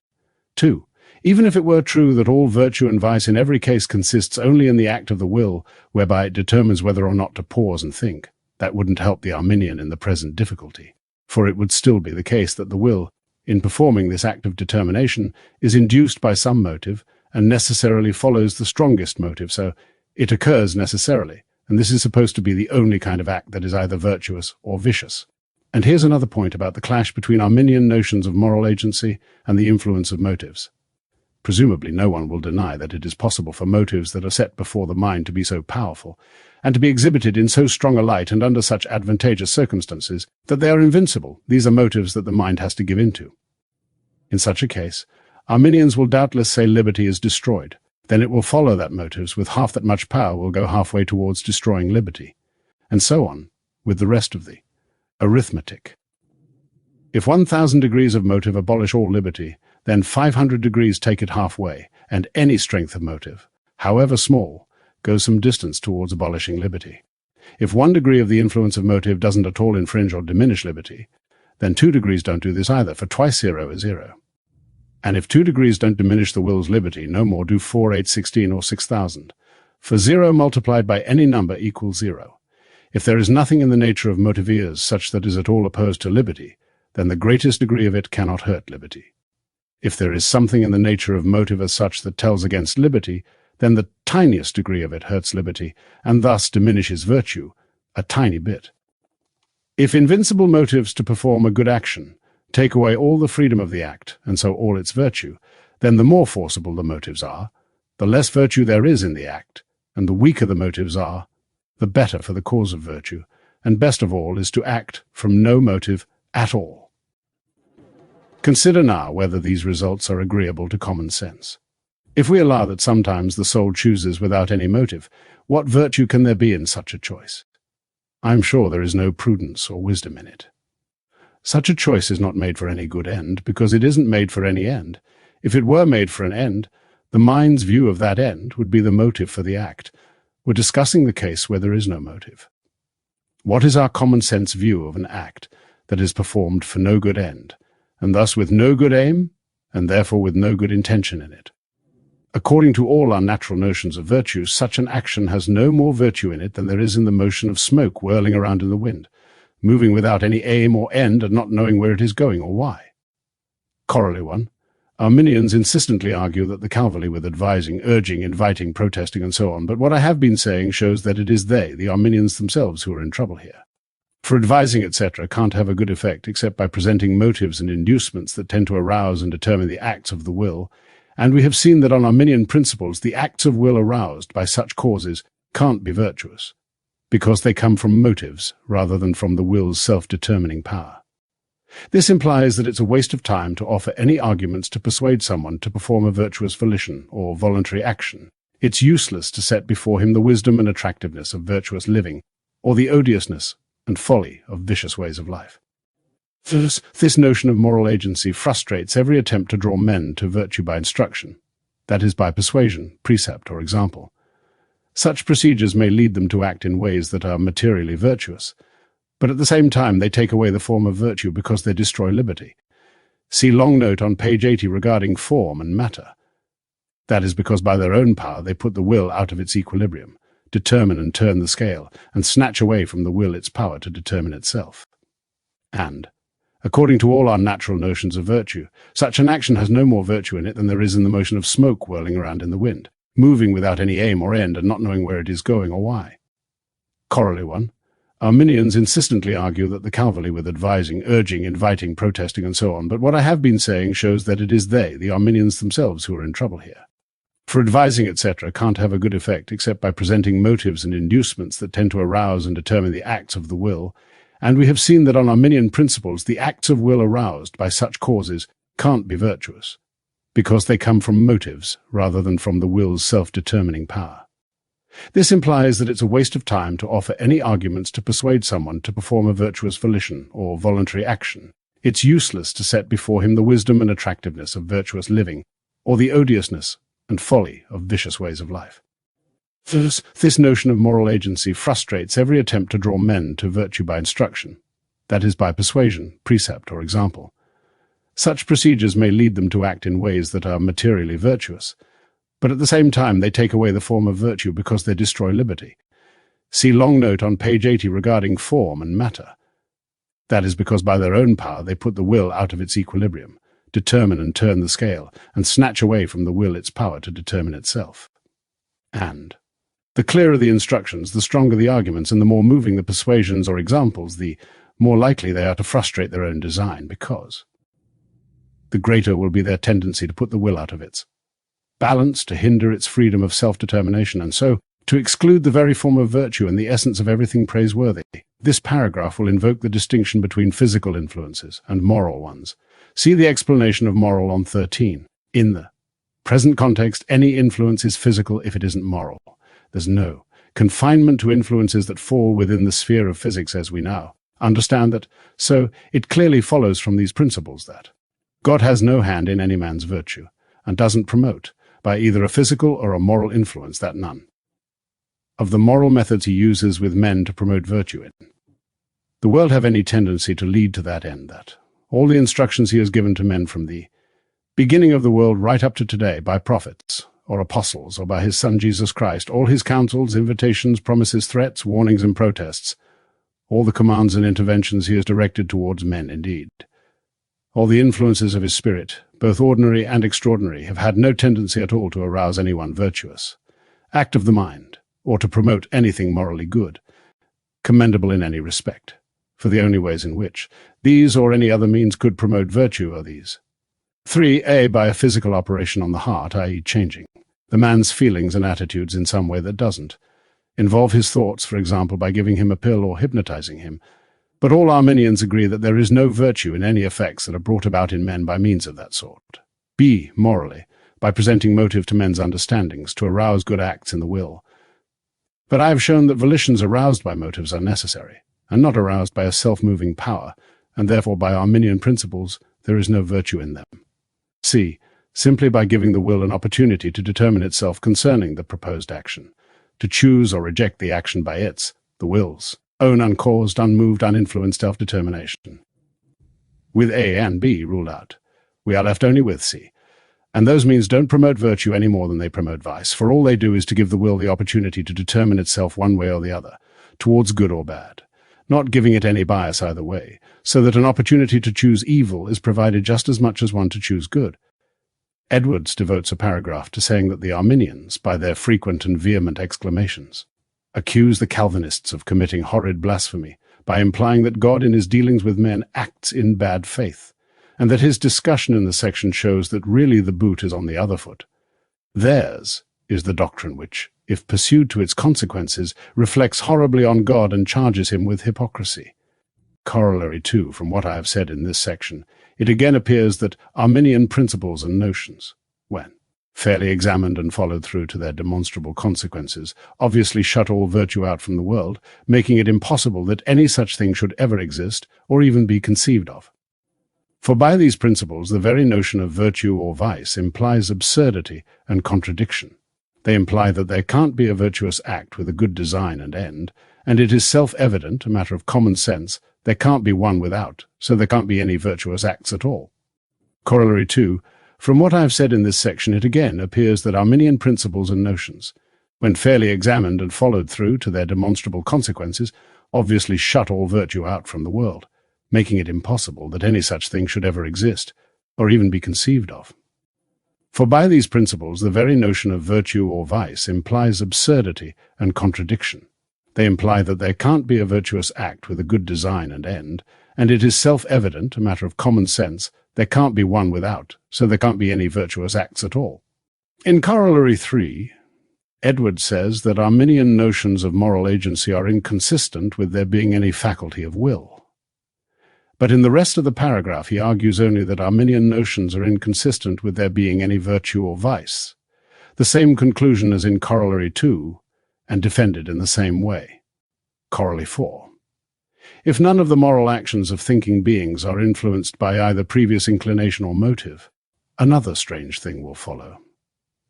2. Even if it were true that all virtue and vice in every case consists only in the act of the will, whereby it determines whether or not to pause and think, that wouldn't help the Arminian in the present difficulty, for it would still be the case that the will, in performing this act of determination, is induced by some motive and necessarily follows the strongest motive, so it occurs necessarily, and this is supposed to be the only kind of act that is either virtuous or vicious. And here's another point about the clash between Arminian notions of moral agency and the influence of motives. Presumably no one will deny that it is possible for motives that are set before the mind to be so powerful, and to be exhibited in so strong a light and under such advantageous circumstances, that they are invincible. These are motives that the mind has to give into. In such a case, Arminians will doubtless say liberty is destroyed. Then it will follow that motives with half that much power will go halfway towards destroying liberty, and so on with the rest of the arithmetic. If 1,000 degrees of motive abolish all liberty, then 500 degrees take it halfway, and any strength of motive, however small, goes some distance towards abolishing liberty. If 1 degree of the influence of motive doesn't at all infringe or diminish liberty, then 2 degrees don't do this either, for twice 0 is 0. And if 2 degrees don't diminish the will's liberty, no more do 4, 8, 16, or 6,000. For 0 multiplied by any number equals 0. If there is nothing in the nature of motivias such that is at all opposed to liberty, then the greatest degree of it cannot hurt liberty. If there is something in the nature of motive as such that tells against liberty, then the tiniest degree of it hurts liberty, and thus diminishes virtue, a tiny bit. If invincible motives to perform a good action take away all the freedom of the act, and so all its virtue, then the more forcible the motives are, the less virtue there is in the act, and the weaker the motives are, the better for the cause of virtue, and best of all is to act from no motive at all. Consider now whether these results are agreeable to common sense. If we allow that sometimes the soul chooses without any motive, what virtue can there be in such a choice? I am sure there is no prudence or wisdom in it. Such a choice is not made for any good end, because it isn't made for any end. If it were made for an end, the mind's view of that end would be the motive for the act. We're discussing the case where there is no motive. What is our common sense view of an act that is performed for no good end, and thus with no good aim, and therefore with no good intention in it? According to all our natural notions of virtue, such an action has no more virtue in it than there is in the motion of smoke whirling around in the wind, moving without any aim or end and not knowing where it is going or why. Corollary 1. Arminians insistently argue that the Calvary with advising, urging, inviting, protesting, and so on, but what I have been saying shows that it is they, the Arminians themselves, who are in trouble here. For advising, etc., can't have a good effect except by presenting motives and inducements that tend to arouse and determine the acts of the will, and we have seen that on Arminian principles the acts of will aroused by such causes can't be virtuous, because they come from motives rather than from the will's self-determining power. This implies that it's a waste of time to offer any arguments to persuade someone to perform a virtuous volition or voluntary action. It's useless to set before him the wisdom and attractiveness of virtuous living, or the odiousness and folly of vicious ways of life. This notion of moral agency frustrates every attempt to draw men to virtue by instruction, that is, by persuasion, precept, or example. Such procedures may lead them to act in ways that are materially virtuous, but at the same time they take away the form of virtue because they destroy liberty. See long note on page 80 regarding form and matter. That is because by their own power they put the will out of its equilibrium, determine and turn the scale, and snatch away from the will its power to determine itself. And, according to all our natural notions of virtue, such an action has no more virtue in it than there is in the motion of smoke whirling around in the wind, moving without any aim or end and not knowing where it is going or why. Corollary 1. Arminians insistently argue that the Calvary with advising, urging, inviting, protesting, and so on, but what I have been saying shows that it is they, the Arminians themselves, who are in trouble here. For advising, etc., can't have a good effect except by presenting motives and inducements that tend to arouse and determine the acts of the will, and we have seen that on Arminian principles the acts of will aroused by such causes can't be virtuous, because they come from motives rather than from the will's self-determining power. This implies that it's a waste of time to offer any arguments to persuade someone to perform a virtuous volition or voluntary action. It's useless to set before him the wisdom and attractiveness of virtuous living, or the odiousness and folly of vicious ways of life. This notion of moral agency frustrates every attempt to draw men to virtue by instruction, that is, by persuasion, precept, or example. Such procedures may lead them to act in ways that are materially virtuous, but at the same time they take away the form of virtue because they destroy liberty. See long note on page 80 regarding form and matter. That is because by their own power they put the will out of its equilibrium, determine and turn the scale, and snatch away from the will its power to determine itself. And the clearer the instructions, the stronger the arguments, and the more moving the persuasions or examples, the more likely they are to frustrate their own design, because the greater will be their tendency to put the will out of its balance, to hinder its freedom of self-determination, and so to exclude the very form of virtue and the essence of everything praiseworthy. This paragraph will invoke the distinction between physical influences and moral ones. See the explanation of moral on 13. In the present context, any influence is physical if it isn't moral. There's no confinement to influences that fall within the sphere of physics as we now understand that, so it clearly follows from these principles that God has no hand in any man's virtue, and doesn't promote, by either a physical or a moral influence, that none of the moral methods he uses with men to promote virtue in the world have any tendency to lead to that end, that all the instructions he has given to men from the beginning of the world right up to today by prophets or apostles or by his Son Jesus Christ, all his counsels, invitations, promises, threats, warnings, and protests, all the commands and interventions he has directed towards men indeed, all the influences of his Spirit, both ordinary and extraordinary, have had no tendency at all to arouse anyone virtuous, act of the mind, or to promote anything morally good, commendable in any respect, for the only ways in which these or any other means could promote virtue are these. 3a. By a physical operation on the heart, i.e. changing the man's feelings and attitudes in some way that doesn't involve his thoughts, for example, by giving him a pill or hypnotizing him. But all Arminians agree that there is no virtue in any effects that are brought about in men by means of that sort. B. Morally, by presenting motive to men's understandings, to arouse good acts in the will. But I have shown that volitions aroused by motives are necessary, and not aroused by a self-moving power, and therefore by Arminian principles there is no virtue in them. C. Simply by giving the will an opportunity to determine itself concerning the proposed action, to choose or reject the action by its, the will's, own uncaused, unmoved, uninfluenced self-determination. With A and B ruled out, we are left only with C, and those means don't promote virtue any more than they promote vice, for all they do is to give the will the opportunity to determine itself one way or the other, towards good or bad, not giving it any bias either way, so that an opportunity to choose evil is provided just as much as one to choose good. Edwards devotes a paragraph to saying that the Arminians, by their frequent and vehement exclamations, accuse the Calvinists of committing horrid blasphemy by implying that God in his dealings with men acts in bad faith, and that his discussion in the section shows that really the boot is on the other foot. Theirs is the doctrine which, if pursued to its consequences, reflects horribly on God and charges him with hypocrisy. Corollary 2, from what I have said in this section, it again appears that Arminian principles and notions, when fairly examined and followed through to their demonstrable consequences, obviously shut all virtue out from the world, making it impossible that any such thing should ever exist or even be conceived of. For by these principles the very notion of virtue or vice implies absurdity and contradiction, They imply that there can't be a virtuous act with a good design and end, and it is self-evident, a matter of common sense, there can't be one without, so there can't be any virtuous acts at all. Corollary 2. From what I have said in this section, it again appears that Arminian principles and notions, when fairly examined and followed through to their demonstrable consequences, obviously shut all virtue out from the world, making it impossible that any such thing should ever exist, or even be conceived of. For by these principles the very notion of virtue or vice implies absurdity and contradiction. They imply that there can't be a virtuous act with a good design and end, and it is self-evident, a matter of common sense, there can't be one without, so there can't be any virtuous acts at all. In Corollary 3, Edwards says that Arminian notions of moral agency are inconsistent with there being any faculty of will. But in the rest of the paragraph he argues only that Arminian notions are inconsistent with there being any virtue or vice, the same conclusion as in Corollary 2, and defended in the same way. Corollary 4. If none of the moral actions of thinking beings are influenced by either previous inclination or motive, another strange thing will follow.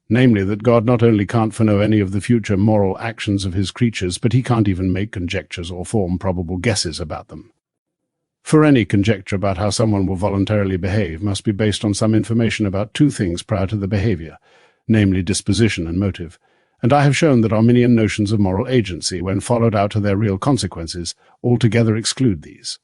Namely, that God not only can't foreknow any of the future moral actions of his creatures, but he can't even make conjectures or form probable guesses about them. For any conjecture about how someone will voluntarily behave must be based on some information about two things prior to the behavior, namely disposition and motive, and I have shown that Arminian notions of moral agency, when followed out to their real consequences, altogether exclude these.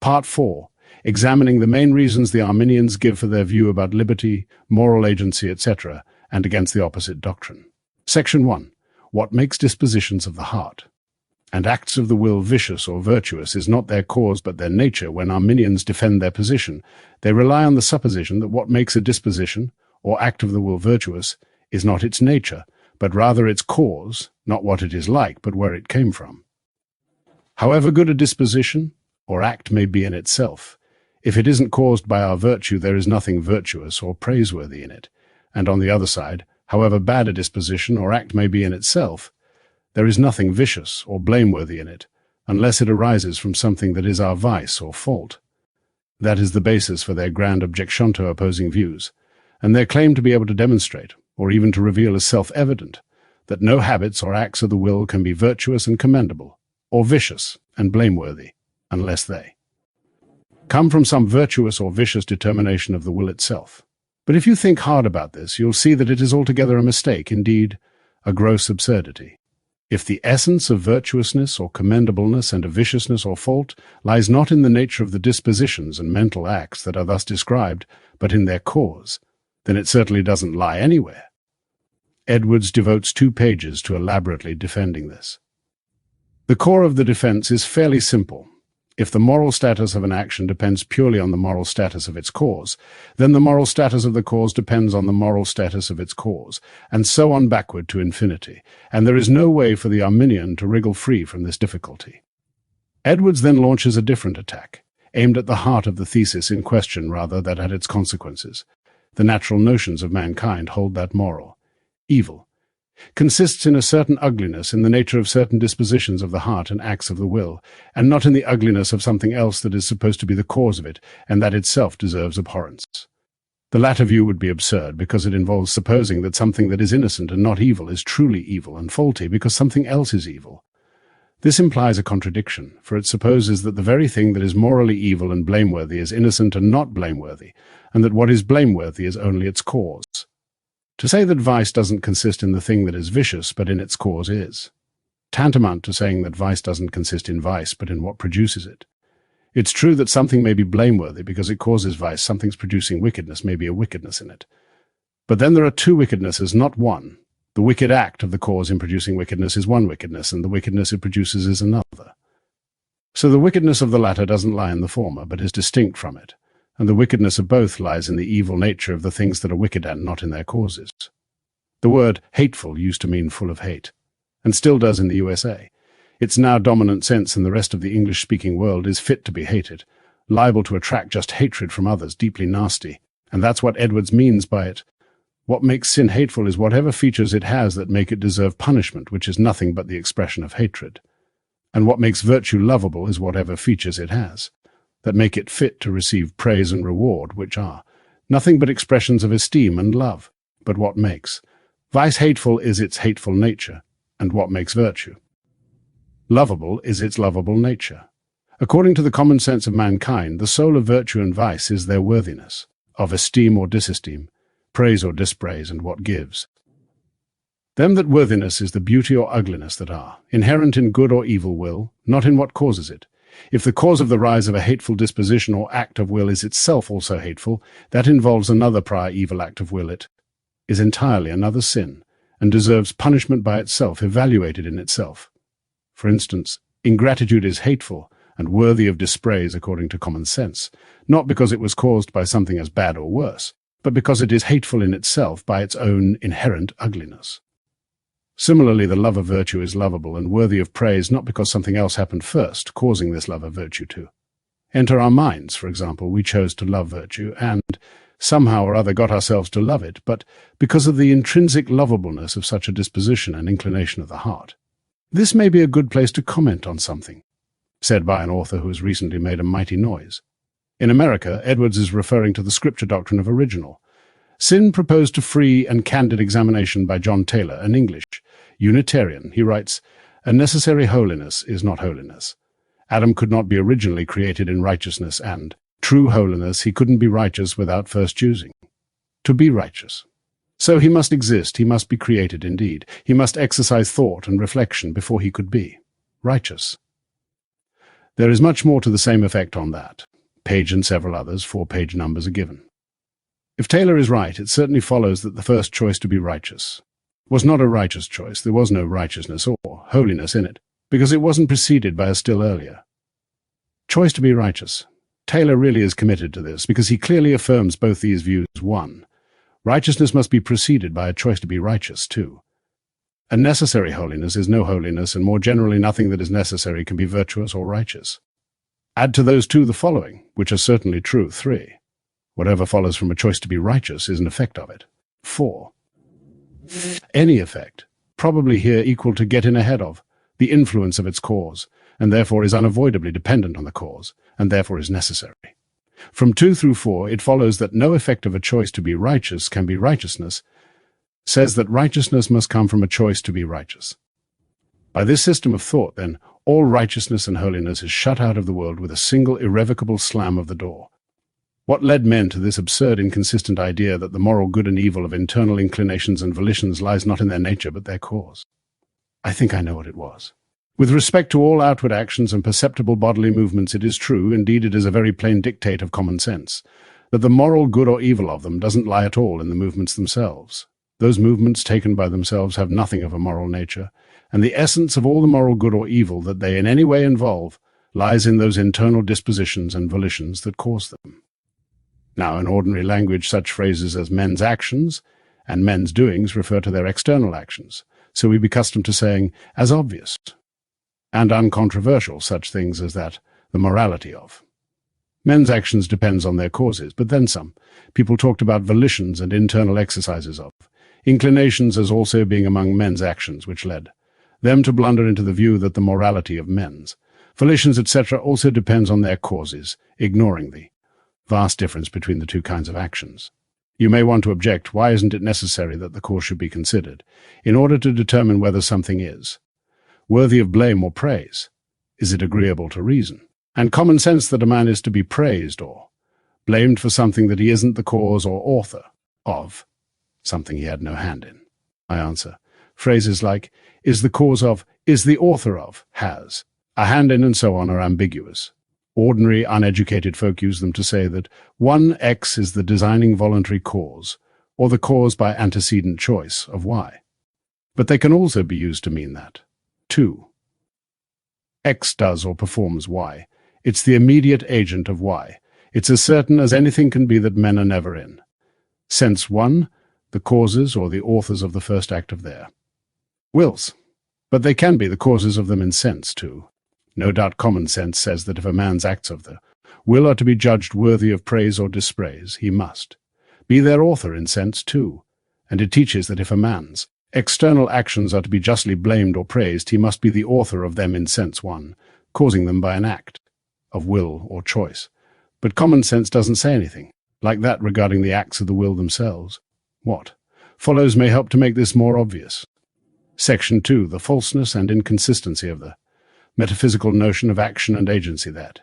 Part 4. Examining the main reasons the Arminians give for their view about liberty, moral agency, etc., and against the opposite doctrine. Section 1. What makes dispositions of the heart and acts of the will vicious or virtuous is not their cause but their nature. When Arminians defend their position, they rely on the supposition that what makes a disposition, or act of the will virtuous, is not its nature, but rather its cause, not what it is like, but where it came from. However good a disposition or act may be in itself, if it isn't caused by our virtue, there is nothing virtuous or praiseworthy in it. And on the other side, however bad a disposition or act may be in itself, there is nothing vicious or blameworthy in it, unless it arises from something that is our vice or fault. That is the basis for their grand objection to opposing views, and their claim to be able to demonstrate, or even to reveal as self-evident, that no habits or acts of the will can be virtuous and commendable, or vicious and blameworthy, unless they come from some virtuous or vicious determination of the will itself. But if you think hard about this, you'll see that it is altogether a mistake, indeed, a gross absurdity. If the essence of virtuousness or commendableness and of viciousness or fault lies not in the nature of the dispositions and mental acts that are thus described, but in their cause, then it certainly doesn't lie anywhere. Edwards devotes 2 pages to elaborately defending this. The core of the defense is fairly simple. If the moral status of an action depends purely on the moral status of its cause, then the moral status of the cause depends on the moral status of its cause, and so on backward to infinity, and there is no way for the Arminian to wriggle free from this difficulty. Edwards then launches a different attack, aimed at the heart of the thesis in question rather than at its consequences. The natural notions of mankind hold that moral, evil, consists in a certain ugliness in the nature of certain dispositions of the heart and acts of the will, and not in the ugliness of something else that is supposed to be the cause of it, and that itself deserves abhorrence. The latter view would be absurd, because it involves supposing that something that is innocent and not evil is truly evil and faulty because something else is evil. This implies a contradiction, for it supposes that the very thing that is morally evil and blameworthy is innocent and not blameworthy, and that what is blameworthy is only its cause. To say that vice doesn't consist in the thing that is vicious, but in its cause is tantamount to saying that vice doesn't consist in vice, but in what produces it. It's true that something may be blameworthy because it causes vice. Something's producing wickedness may be a wickedness in it. But then there are 2 wickednesses, not one. The wicked act of the cause in producing wickedness is one wickedness, and the wickedness it produces is another. So the wickedness of the latter doesn't lie in the former, but is distinct from it. And the wickedness of both lies in the evil nature of the things that are wicked and not in their causes. The word hateful used to mean full of hate, and still does in the USA. Its now dominant sense in the rest of the English-speaking world is fit to be hated, liable to attract just hatred from others, deeply nasty, and that's what Edwards means by it. What makes sin hateful is whatever features it has that make it deserve punishment, which is nothing but the expression of hatred. And what makes virtue lovable is whatever features it has that make it fit to receive praise and reward, which are nothing but expressions of esteem and love. But what makes Vice hateful is its hateful nature, and what makes virtue. Lovable is its lovable nature. According to the common sense of mankind, the soul of virtue and vice is their worthiness, of esteem or disesteem, praise or dispraise, and what gives. Them that worthiness is the beauty or ugliness that are, inherent in good or evil will, not in what causes it. If the cause of the rise of a hateful disposition or act of will is itself also hateful, that involves another prior evil act of will. It is entirely another sin, and deserves punishment by itself, evaluated in itself. For instance, ingratitude is hateful and worthy of dispraise according to common sense, not because it was caused by something as bad or worse, but because it is hateful in itself by its own inherent ugliness. Similarly, the love of virtue is lovable and worthy of praise not because something else happened first, causing this love of virtue to enter our minds. For example, we chose to love virtue and somehow or other got ourselves to love it, but because of the intrinsic lovableness of such a disposition and inclination of the heart. This may be a good place to comment on something said by an author who has recently made a mighty noise. In America, Edwards is referring to the scripture doctrine of original sin proposed to free and candid examination by John Taylor, an English Unitarian. He writes, "A necessary holiness is not holiness. Adam could not be originally created in righteousness, and true holiness he couldn't be righteous without first choosing to be righteous. So he must exist, he must be created indeed. He must exercise thought and reflection before he could be righteous." There is much more to the same effect on that page and several others. 4 page numbers are given. If Taylor is right, it certainly follows that the first choice to be righteous was not a righteous choice. There was no righteousness or holiness in it, because it wasn't preceded by a still earlier choice to be righteous. Taylor really is committed to this, because he clearly affirms both these views. 1. Righteousness must be preceded by a choice to be righteous. 2. A necessary holiness is no holiness, and more generally nothing that is necessary can be virtuous or righteous. Add to those two the following, which are certainly true. 3. Whatever follows from a choice to be righteous is an effect of it. 4. Any effect, probably here equal to get in ahead of, the influence of its cause, and therefore is unavoidably dependent on the cause, and therefore is necessary. From 2 through 4, it follows that no effect of a choice to be righteous can be righteousness, says that righteousness must come from a choice to be righteous. By this system of thought, then, all righteousness and holiness is shut out of the world with a single irrevocable slam of the door. What led men to this absurd, inconsistent idea that the moral good and evil of internal inclinations and volitions lies not in their nature but their cause? I think I know what it was. With respect to all outward actions and perceptible bodily movements, it is true, indeed it is a very plain dictate of common sense, that the moral good or evil of them doesn't lie at all in the movements themselves. Those movements taken by themselves have nothing of a moral nature, and the essence of all the moral good or evil that they in any way involve lies in those internal dispositions and volitions that cause them. Now, in ordinary language, such phrases as men's actions and men's doings refer to their external actions, so we be accustomed to saying, as obvious and uncontroversial, such things as that, the morality of. Men's actions depends on their causes, but then some. People talked about volitions and internal exercises of inclinations as also being among men's actions, which led them to blunder into the view that the morality of men's volitions, etc., also depends on their causes, ignoring the vast difference between the two kinds of actions. You may want to object, why isn't it necessary that the cause should be considered in order to determine whether something is worthy of blame or praise? Is it agreeable to reason and common sense that a man is to be praised or blamed for something that he isn't the cause or author of, something he had no hand in? I answer, phrases like, is the cause of, is the author of, has a hand in, and so on are ambiguous. Ordinary, uneducated folk use them to say that one X is the designing voluntary cause, or the cause by antecedent choice of Y. But they can also be used to mean that 2. X does or performs Y. It's the immediate agent of Y. It's as certain as anything can be that men are never in. Sense 1, the causes or the authors of the first act of their wills. But they can be the causes of them in sense 2. No doubt common sense says that if a man's acts of the will are to be judged worthy of praise or dispraise, he must be their author in sense 2. And it teaches that if a man's external actions are to be justly blamed or praised, he must be the author of them in sense 1, causing them by an act of will or choice. But common sense doesn't say anything like that regarding the acts of the will themselves. What? follows may help to make this more obvious. Section 2, the falseness and inconsistency of the metaphysical notion of action and agency that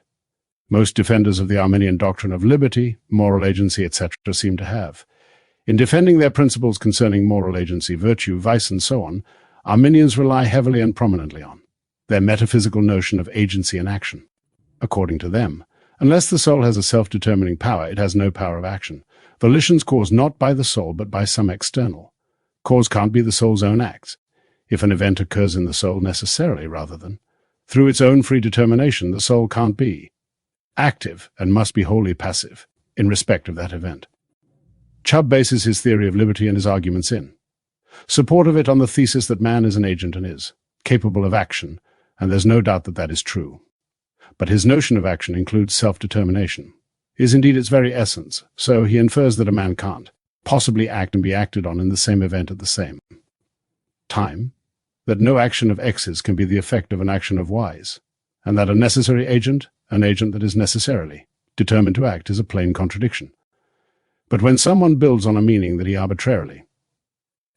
most defenders of the Arminian doctrine of liberty, moral agency, etc. seem to have. In defending their principles concerning moral agency, virtue, vice, and so on, Arminians rely heavily and prominently on their metaphysical notion of agency and action. According to them, unless the soul has a self-determining power, it has no power of action. Volition's caused not by the soul, but by some external. Cause can't be the soul's own acts. If an event occurs in the soul necessarily rather than through its own free determination, the soul can't be active and must be wholly passive in respect of that event. Chubb bases his theory of liberty and his arguments in support of it on the thesis that man is an agent and is capable of action, and there's no doubt that that is true. But his notion of action includes self-determination, is indeed its very essence, so he infers that a man can't possibly act and be acted on in the same event at the same time, that no action of X's can be the effect of an action of Y's, and that a necessary agent, an agent that is necessarily determined to act, is a plain contradiction. But when someone builds on a meaning that he arbitrarily,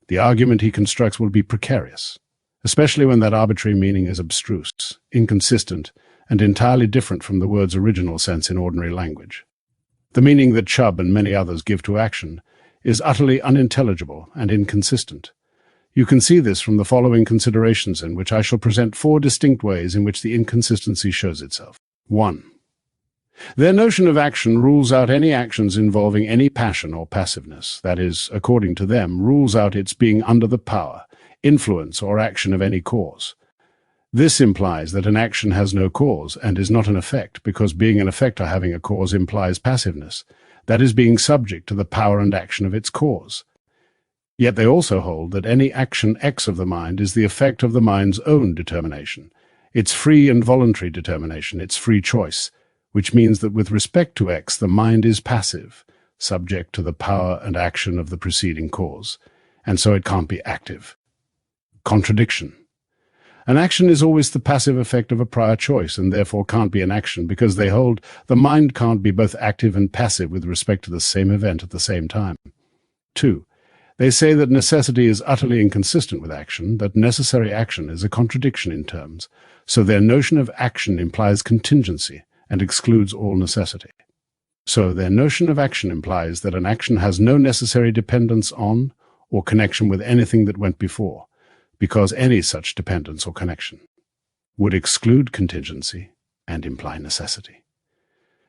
the argument he constructs will be precarious, especially when that arbitrary meaning is abstruse, inconsistent, and entirely different from the word's original sense in ordinary language. The meaning that Chubb and many others give to action is utterly unintelligible and inconsistent. You can see this from the following considerations, in which I shall present 4 distinct ways in which the inconsistency shows itself. 1. Their notion of action rules out any actions involving any passion or passiveness, that is, according to them, rules out its being under the power, influence, or action of any cause. This implies that an action has no cause and is not an effect, because being an effect or having a cause implies passiveness, that is, being subject to the power and action of its cause. Yet they also hold that any action X of the mind is the effect of the mind's own determination, its free and voluntary determination, its free choice, which means that with respect to X, the mind is passive, subject to the power and action of the preceding cause, and so it can't be active. Contradiction. An action is always the passive effect of a prior choice, and therefore can't be an action, because they hold the mind can't be both active and passive with respect to the same event at the same time. 2. They say that necessity is utterly inconsistent with action, that necessary action is a contradiction in terms, so their notion of action implies contingency and excludes all necessity. So their notion of action implies that an action has no necessary dependence on or connection with anything that went before, because any such dependence or connection would exclude contingency and imply necessity.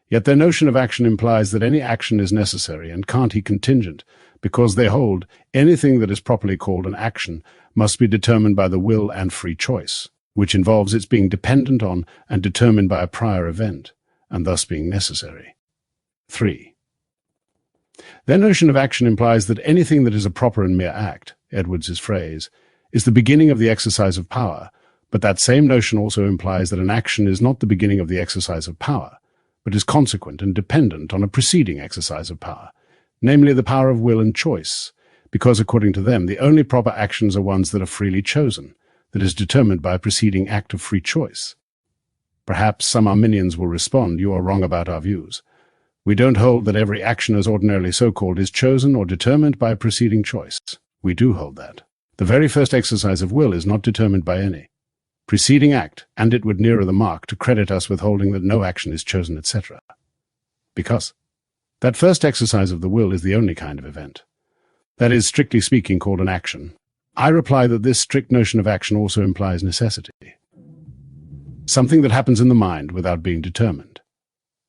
Yet their notion of action implies that any action is necessary and can't be contingent, because they hold anything that is properly called an action must be determined by the will and free choice, which involves its being dependent on and determined by a prior event, and thus being necessary. 3. Their notion of action implies that anything that is a proper and mere act, Edwards's phrase, is the beginning of the exercise of power, but that same notion also implies that an action is not the beginning of the exercise of power, but is consequent and dependent on a preceding exercise of power, namely the power of will and choice, because according to them the only proper actions are ones that are freely chosen, that is determined by a preceding act of free choice. Perhaps some Arminians will respond, "You are wrong about our views. We don't hold that every action as ordinarily so-called is chosen or determined by a preceding choice. We do hold that the very first exercise of will is not determined by any preceding act, and it would nearer the mark to credit us with holding that no action is chosen, etc. Because that first exercise of the will is the only kind of event that is, strictly speaking, called an action. I reply that this strict notion of action also implies necessity, something that happens in the mind without being determined.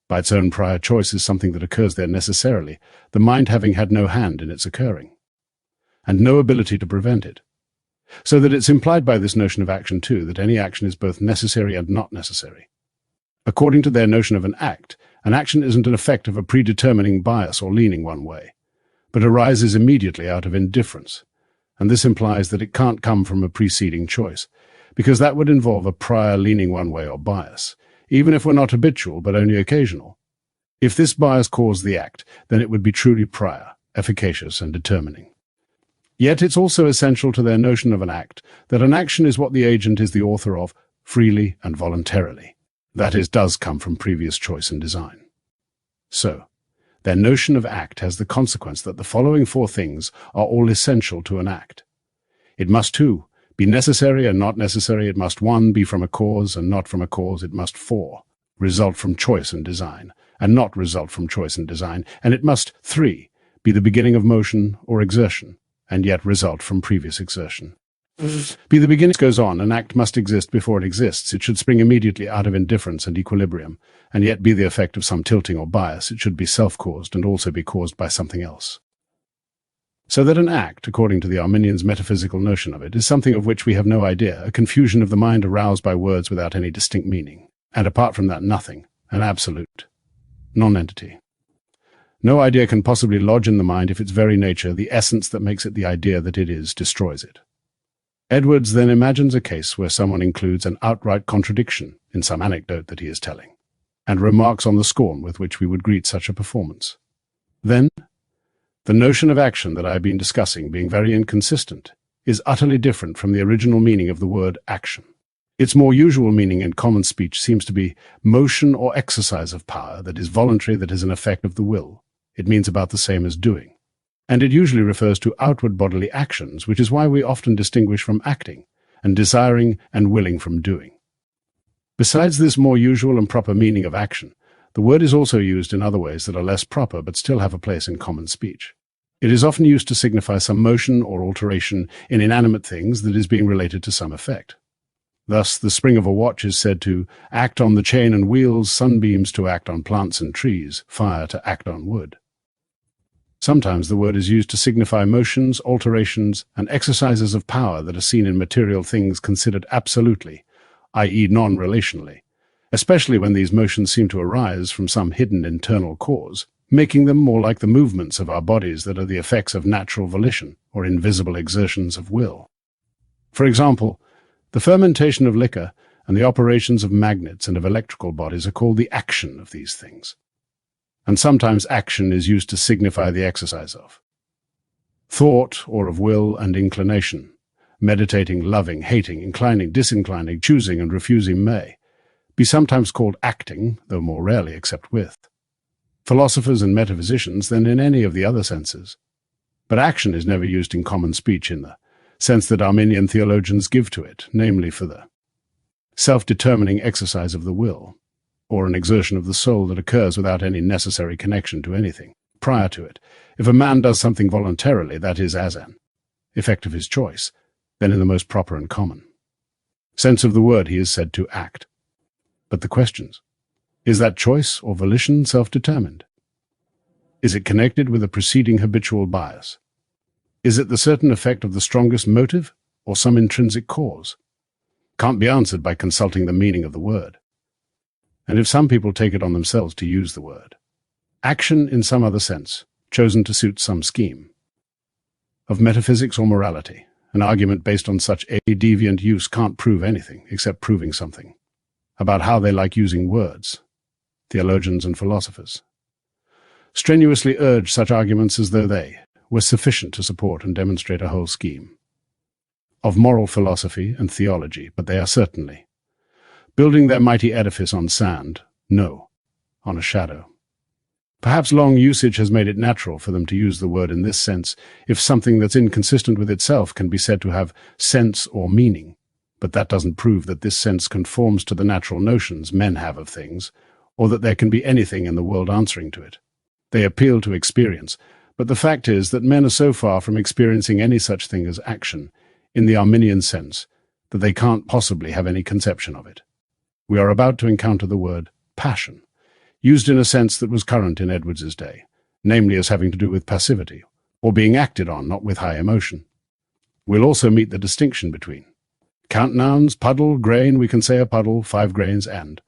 By its own prior choice is something that occurs there necessarily, the mind having had no hand in its occurring, and no ability to prevent it. So that it's implied by this notion of action, too, that any action is both necessary and not necessary. According to their notion of an action isn't an effect of a predetermining bias or leaning one way, but arises immediately out of indifference, and this implies that it can't come from a preceding choice, because that would involve a prior leaning one way or bias, even if we're not habitual but only occasional. If this bias caused the act, then it would be truly prior, efficacious, and determining. Yet it's also essential to their notion of an act that an action is what the agent is the author of freely and voluntarily. That is, does come from previous choice and design. So, Their notion of act has the consequence that the following four things are all essential to an act. It must, 2, be necessary and not necessary. It must, 1, be from a cause and not from a cause. It must, 4, result from choice and design, and not result from choice and design. And it must, 3, be the beginning of motion or exertion, and yet result from previous exertion. Be the beginning goes on, an act must exist before it exists. It should spring immediately out of indifference and equilibrium, and yet be the effect of some tilting or bias. It should be self-caused and also be caused by something else. So that an act, according to the Arminians' metaphysical notion of it, is something of which we have no idea, a confusion of the mind aroused by words without any distinct meaning, and apart from that nothing, an absolute non-entity. No idea can possibly lodge in the mind if its very nature, the essence that makes it the idea that it is, destroys it. Edwards then imagines a case where someone includes an outright contradiction in some anecdote that he is telling, and remarks on the scorn with which we would greet such a performance. Then, the notion of action that I have been discussing, being very inconsistent, is utterly different from the original meaning of the word action. Its more usual meaning in common speech seems to be motion or exercise of power that is voluntary, that is an effect of the will. It means about the same as doing. And it usually refers to outward bodily actions, which is why we often distinguish from acting, and desiring and willing from doing. Besides this more usual and proper meaning of action, the word is also used in other ways that are less proper but still have a place in common speech. It is often used to signify some motion or alteration in inanimate things that is being related to some effect. Thus, the spring of a watch is said to act on the chain and wheels, sunbeams to act on plants and trees, fire to act on wood. Sometimes the word is used to signify motions, alterations, and exercises of power that are seen in material things considered absolutely, i.e. non-relationally, especially when these motions seem to arise from some hidden internal cause, making them more like the movements of our bodies that are the effects of natural volition or invisible exertions of will. For example, the fermentation of liquor and the operations of magnets and of electrical bodies are called the action of these things. And sometimes action is used to signify the exercise of thought or of will and inclination. Meditating, loving, hating, inclining, disinclining, choosing and refusing may be sometimes called acting, though more rarely except with philosophers and metaphysicians than in any of the other senses. But action is never used in common speech in the sense that Arminian theologians give to it, namely for the self-determining exercise of the will, or an exertion of the soul that occurs without any necessary connection to anything prior to it. If a man does something voluntarily, that is, as an effect of his choice, then in the most proper and common sense of the word he is said to act. But the questions: is that choice or volition self-determined? Is it connected with a preceding habitual bias? Is it the certain effect of the strongest motive or some intrinsic cause? Can't be answered by consulting the meaning of the word. And if some people take it on themselves to use the word action in some other sense, chosen to suit some scheme of metaphysics or morality, an argument based on such a deviant use can't prove anything except proving something about how they like using words, theologians and philosophers strenuously urge such arguments as though they were sufficient to support and demonstrate a whole scheme of moral philosophy and theology, but they are certainly building their mighty edifice on sand, no, on a shadow. Perhaps long usage has made it natural for them to use the word in this sense, if something that's inconsistent with itself can be said to have sense or meaning, but that doesn't prove that this sense conforms to the natural notions men have of things, or that there can be anything in the world answering to it. They appeal to experience, but the fact is that men are so far from experiencing any such thing as action, in the Arminian sense, that they can't possibly have any conception of it. We are about to encounter the word passion, used in a sense that was current in Edwards's day, namely as having to do with passivity, or being acted on, not with high emotion. We'll also meet the distinction between count nouns, puddle, grain, we can say a puddle, 5 grains, and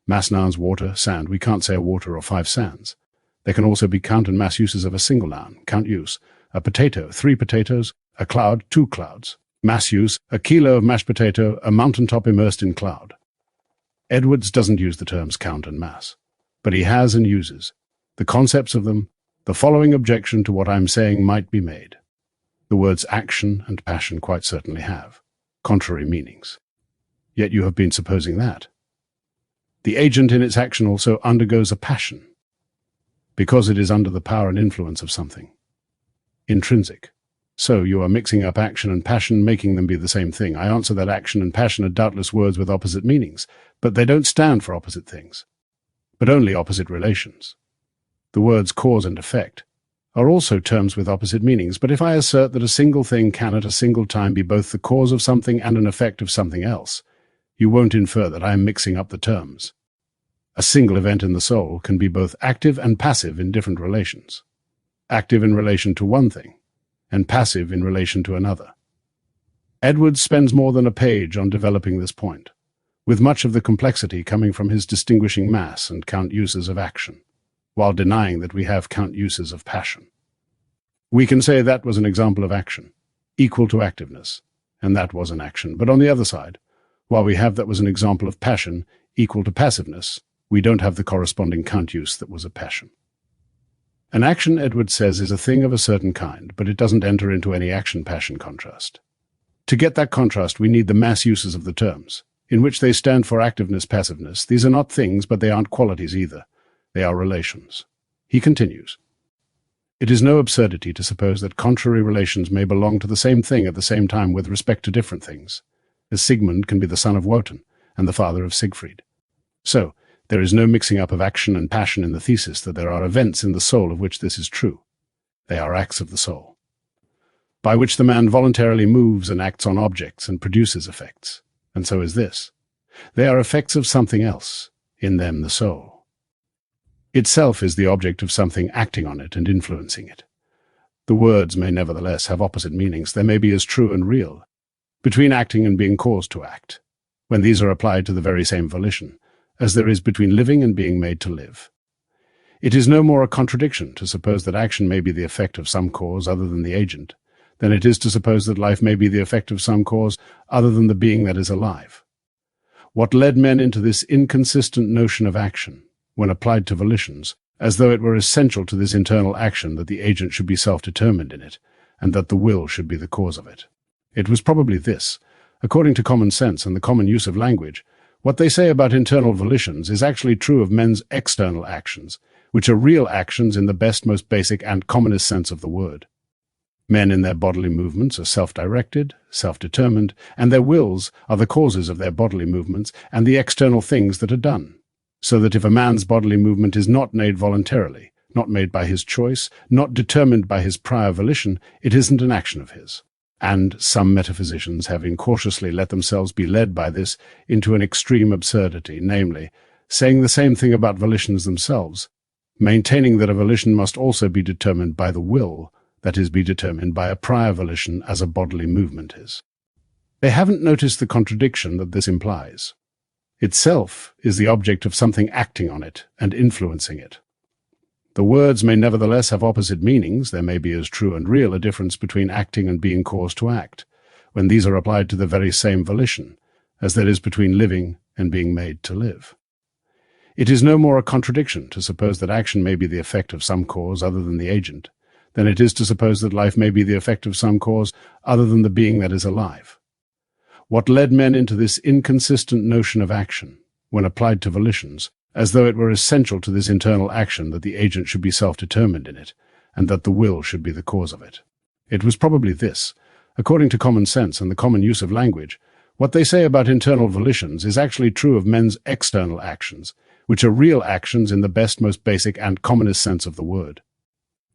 mass nouns, water, sand, we can't say a water or 5 sands. There can also be count and mass uses of a single noun, count use, a potato, 3 potatoes, a cloud, 2 clouds, mass use, a kilo of mashed potato, a mountaintop immersed in cloud. Edwards doesn't use the terms count and mass, but he has and uses the concepts of them. The following objection to what I'm saying might be made. The words action and passion quite certainly have contrary meanings. Yet you have been supposing that the agent in its action also undergoes a passion. because it is under the power and influence of something. Intrinsic. So you are mixing up action and passion, making them be the same thing. I answer that action and passion are doubtless words with opposite meanings, but they don't stand for opposite things, but only opposite relations. The words cause and effect are also terms with opposite meanings, but if I assert that a single thing can at a single time be both the cause of something and an effect of something else, you won't infer that I am mixing up the terms. A single event in the soul can be both active and passive in different relations. Active in relation to one thing, and passive in relation to another. Edwards spends more than a page on developing this point, with much of the complexity coming from his distinguishing mass and count uses of action, while denying that we have count uses of passion. We can say that was an example of action, equal to activeness, and that was an action. But on the other side, while we have that was an example of passion, equal to passiveness, we don't have the corresponding count use that was a passion. An action, Edwards says, is a thing of a certain kind, but it doesn't enter into any action-passion contrast. To get that contrast, we need the mass uses of the terms, in which they stand for activeness, passiveness. These are not things, but they aren't qualities either. They are relations. He continues, "It is no absurdity to suppose that contrary relations may belong to the same thing at the same time with respect to different things, as Sigmund can be the son of Wotan and the father of Siegfried. So, there is no mixing up of action and passion in the thesis that there are events in the soul of which this is true. They are acts of the soul, by which the man voluntarily moves and acts on objects and produces effects, and so is this. They are effects of something else, in them the soul. Itself is the object of something acting on it and influencing it. The words may nevertheless have opposite meanings. They may be as true and real, between acting and being caused to act, when these are applied to the very same volition, as there is between living and being made to live. It is no more a contradiction to suppose that action may be the effect of some cause other than the agent, than it is to suppose that life may be the effect of some cause other than the being that is alive. What led men into this inconsistent notion of action, when applied to volitions, as though it were essential to this internal action that the agent should be self-determined in it, and that the will should be the cause of it? It was probably this. According to common sense and the common use of language, what they say about internal volitions is actually true of men's external actions, which are real actions in the best, most basic, and commonest sense of the word. Men in their bodily movements are self-directed, self-determined, and their wills are the causes of their bodily movements and the external things that are done. So that if a man's bodily movement is not made voluntarily, not made by his choice, not determined by his prior volition, it isn't an action of his. And some metaphysicians have incautiously let themselves be led by this into an extreme absurdity, namely, saying the same thing about volitions themselves, maintaining that a volition must also be determined by the will, that is, be determined by a prior volition as a bodily movement is. They haven't noticed the contradiction that this implies. Itself is the object of something acting on it and influencing it. The words may nevertheless have opposite meanings. There may be as true and real a difference between acting and being caused to act, when these are applied to the very same volition, as there is between living and being made to live. It is no more a contradiction to suppose that action may be the effect of some cause other than the agent, than it is to suppose that life may be the effect of some cause other than the being that is alive. What led men into this inconsistent notion of action, when applied to volitions, as though it were essential to this internal action that the agent should be self-determined in it, and that the will should be the cause of it? It was probably this. According to common sense and the common use of language, what they say about internal volitions is actually true of men's external actions, which are real actions in the best, most basic, and commonest sense of the word.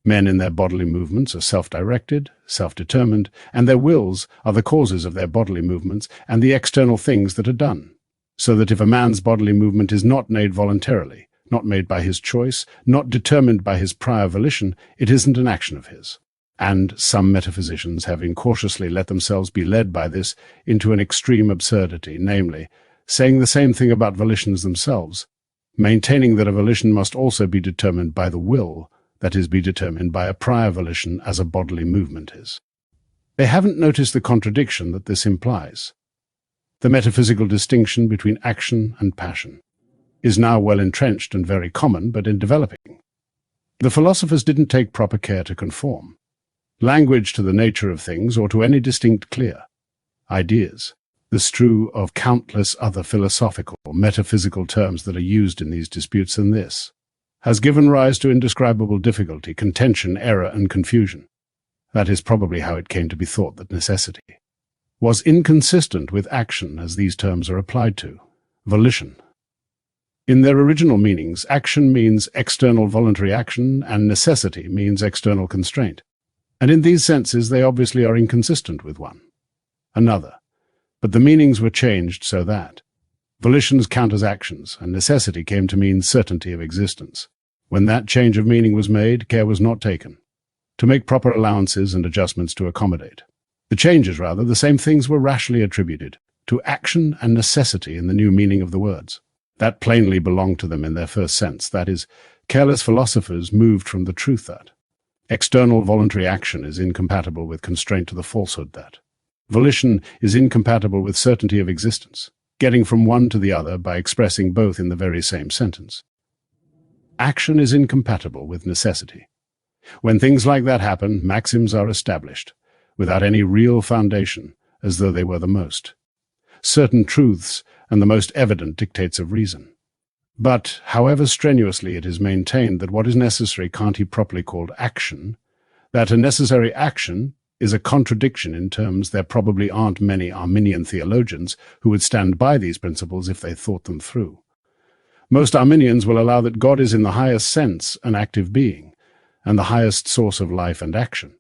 Men in their bodily movements are self-directed, self-determined, and their wills are the causes of their bodily movements and the external things that are done. So that if a man's bodily movement is not made voluntarily, not made by his choice, not determined by his prior volition, it isn't an action of his. And some metaphysicians have incautiously let themselves be led by this into an extreme absurdity, namely, saying the same thing about volitions themselves, maintaining that a volition must also be determined by the will, that is, be determined by a prior volition as a bodily movement is. They haven't noticed the contradiction that this implies. The metaphysical distinction between action and passion is now well entrenched and very common, but in developing. The philosophers didn't take proper care to conform language to the nature of things or to any distinct clear ideas. This is true of countless other philosophical, metaphysical terms that are used in these disputes, and this has given rise to indescribable difficulty, contention, error, and confusion. That is probably how it came to be thought that necessity was inconsistent with action as these terms are applied to volition. In their original meanings, action means external voluntary action and necessity means external constraint. And in these senses they obviously are inconsistent with one another. But the meanings were changed so that volitions count as actions, and necessity came to mean certainty of existence. When that change of meaning was made, care was not taken to make proper allowances and adjustments to accommodate. The changes, rather, the same things were rashly attributed to action and necessity in the new meaning of the words. That plainly belonged to them in their first sense, that is, careless philosophers moved from the truth that external voluntary action is incompatible with constraint to the falsehood that volition is incompatible with certainty of existence, getting from one to the other by expressing both in the very same sentence. Action is incompatible with necessity. When things like that happen, maxims are established, without any real foundation, as though they were the most certain truths and the most evident dictates of reason. But, however strenuously it is maintained that what is necessary can't be properly called action, that a necessary action is a contradiction in terms there probably aren't many Arminian theologians who would stand by these principles if they thought them through. Most Arminians will allow that God is in the highest sense an active being, and the highest source of life and action.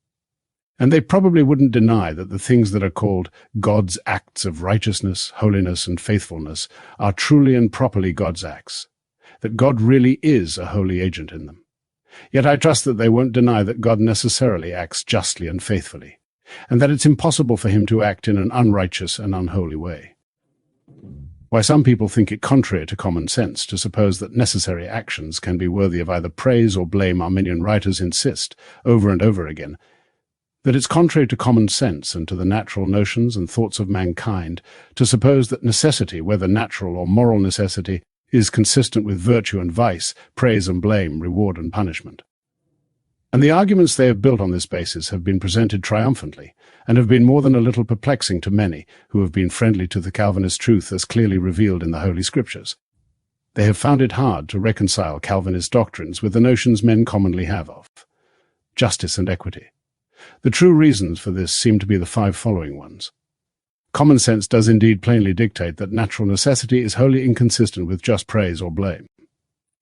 And they probably wouldn't deny that the things that are called God's acts of righteousness, holiness, and faithfulness are truly and properly God's acts, that God really is a holy agent in them. Yet I trust that they won't deny that God necessarily acts justly and faithfully, and that it's impossible for him to act in an unrighteous and unholy way. Why, some people think it contrary to common sense to suppose that necessary actions can be worthy of either praise or blame. Arminian writers insist, over and over again, that it's contrary to common sense and to the natural notions and thoughts of mankind to suppose that necessity, whether natural or moral necessity, is consistent with virtue and vice, praise and blame, reward and punishment. And the arguments they have built on this basis have been presented triumphantly, and have been more than a little perplexing to many who have been friendly to the Calvinist truth as clearly revealed in the Holy Scriptures. They have found it hard to reconcile Calvinist doctrines with the notions men commonly have of justice and equity. The true reasons for this seem to be the 5 following ones. Common sense does indeed plainly dictate that natural necessity is wholly inconsistent with just praise or blame.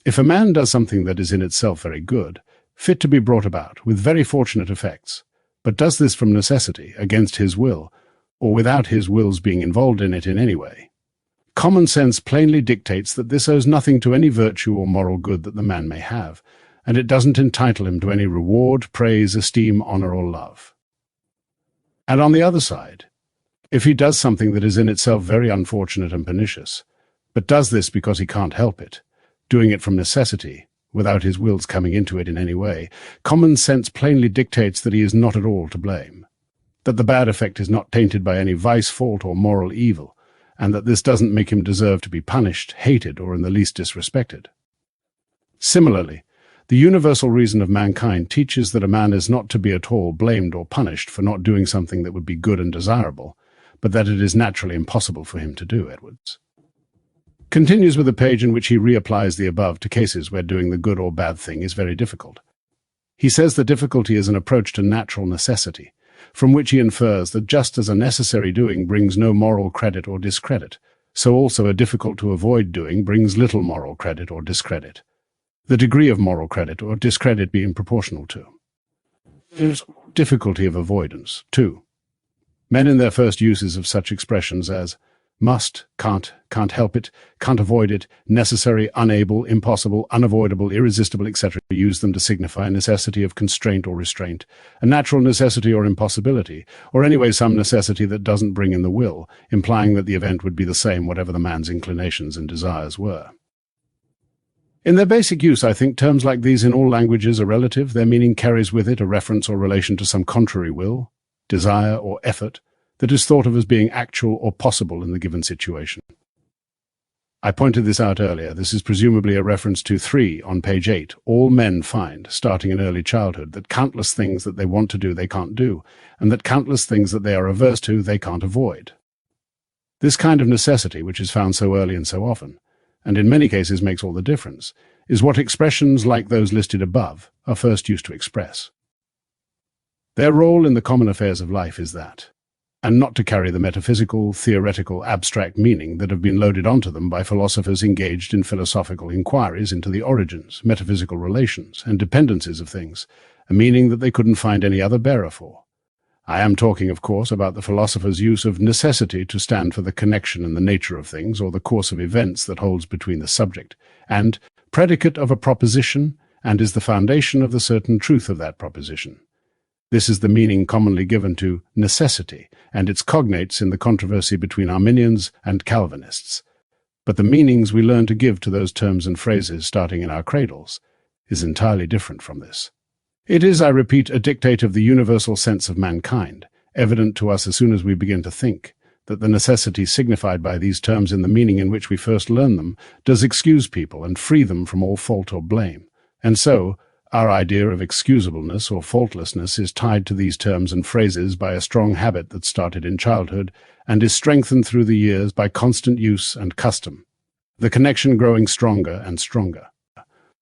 If a man does something that is in itself very good, fit to be brought about, with very fortunate effects, but does this from necessity, against his will, or without his will's being involved in it in any way, common sense plainly dictates that this owes nothing to any virtue or moral good that the man may have, and it doesn't entitle him to any reward, praise, esteem, honor, or love. And on the other side, if he does something that is in itself very unfortunate and pernicious, but does this because he can't help it, doing it from necessity, without his will's coming into it in any way, common sense plainly dictates that he is not at all to blame, that the bad effect is not tainted by any vice, fault, or moral evil, and that this doesn't make him deserve to be punished, hated, or in the least disrespected. Similarly, the universal reason of mankind teaches that a man is not to be at all blamed or punished for not doing something that would be good and desirable, but that it is naturally impossible for him to do. Edwards continues with a page in which he reapplies the above to cases where doing the good or bad thing is very difficult. He says the difficulty is an approach to natural necessity, from which he infers that just as a necessary doing brings no moral credit or discredit, so also a difficult-to-avoid doing brings little moral credit or discredit, the degree of moral credit or discredit being proportional to difficulty of avoidance. 2. Men in their first uses of such expressions as must, can't help it, can't avoid it, necessary, unable, impossible, unavoidable, irresistible, etc. use them to signify a necessity of constraint or restraint, a natural necessity or impossibility, or anyway some necessity that doesn't bring in the will, implying that the event would be the same whatever the man's inclinations and desires were. In their basic use, I think terms like these in all languages are relative. Their meaning carries with it a reference or relation to some contrary will, desire, or effort that is thought of as being actual or possible in the given situation. I pointed this out earlier. This is presumably a reference to 3 on page 8. All men find, starting in early childhood, that countless things that they want to do they can't do, and that countless things that they are averse to they can't avoid. This kind of necessity, which is found so early and so often, and in many cases makes all the difference, is what expressions like those listed above are first used to express. Their role in the common affairs of life is that, and not to carry the metaphysical, theoretical, abstract meaning that have been loaded onto them by philosophers engaged in philosophical inquiries into the origins, metaphysical relations, and dependencies of things, a meaning that they couldn't find any other bearer for. I am talking, of course, about the philosopher's use of necessity to stand for the connection and the nature of things, or the course of events that holds between the subject, and predicate of a proposition, and is the foundation of the certain truth of that proposition. This is the meaning commonly given to necessity, and its cognates in the controversy between Arminians and Calvinists. But the meanings we learn to give to those terms and phrases starting in our cradles is entirely different from this. It is, I repeat, a dictate of the universal sense of mankind, evident to us as soon as we begin to think, that the necessity signified by these terms in the meaning in which we first learn them does excuse people and free them from all fault or blame. And so, our idea of excusableness or faultlessness is tied to these terms and phrases by a strong habit that started in childhood and is strengthened through the years by constant use and custom, the connection growing stronger and stronger.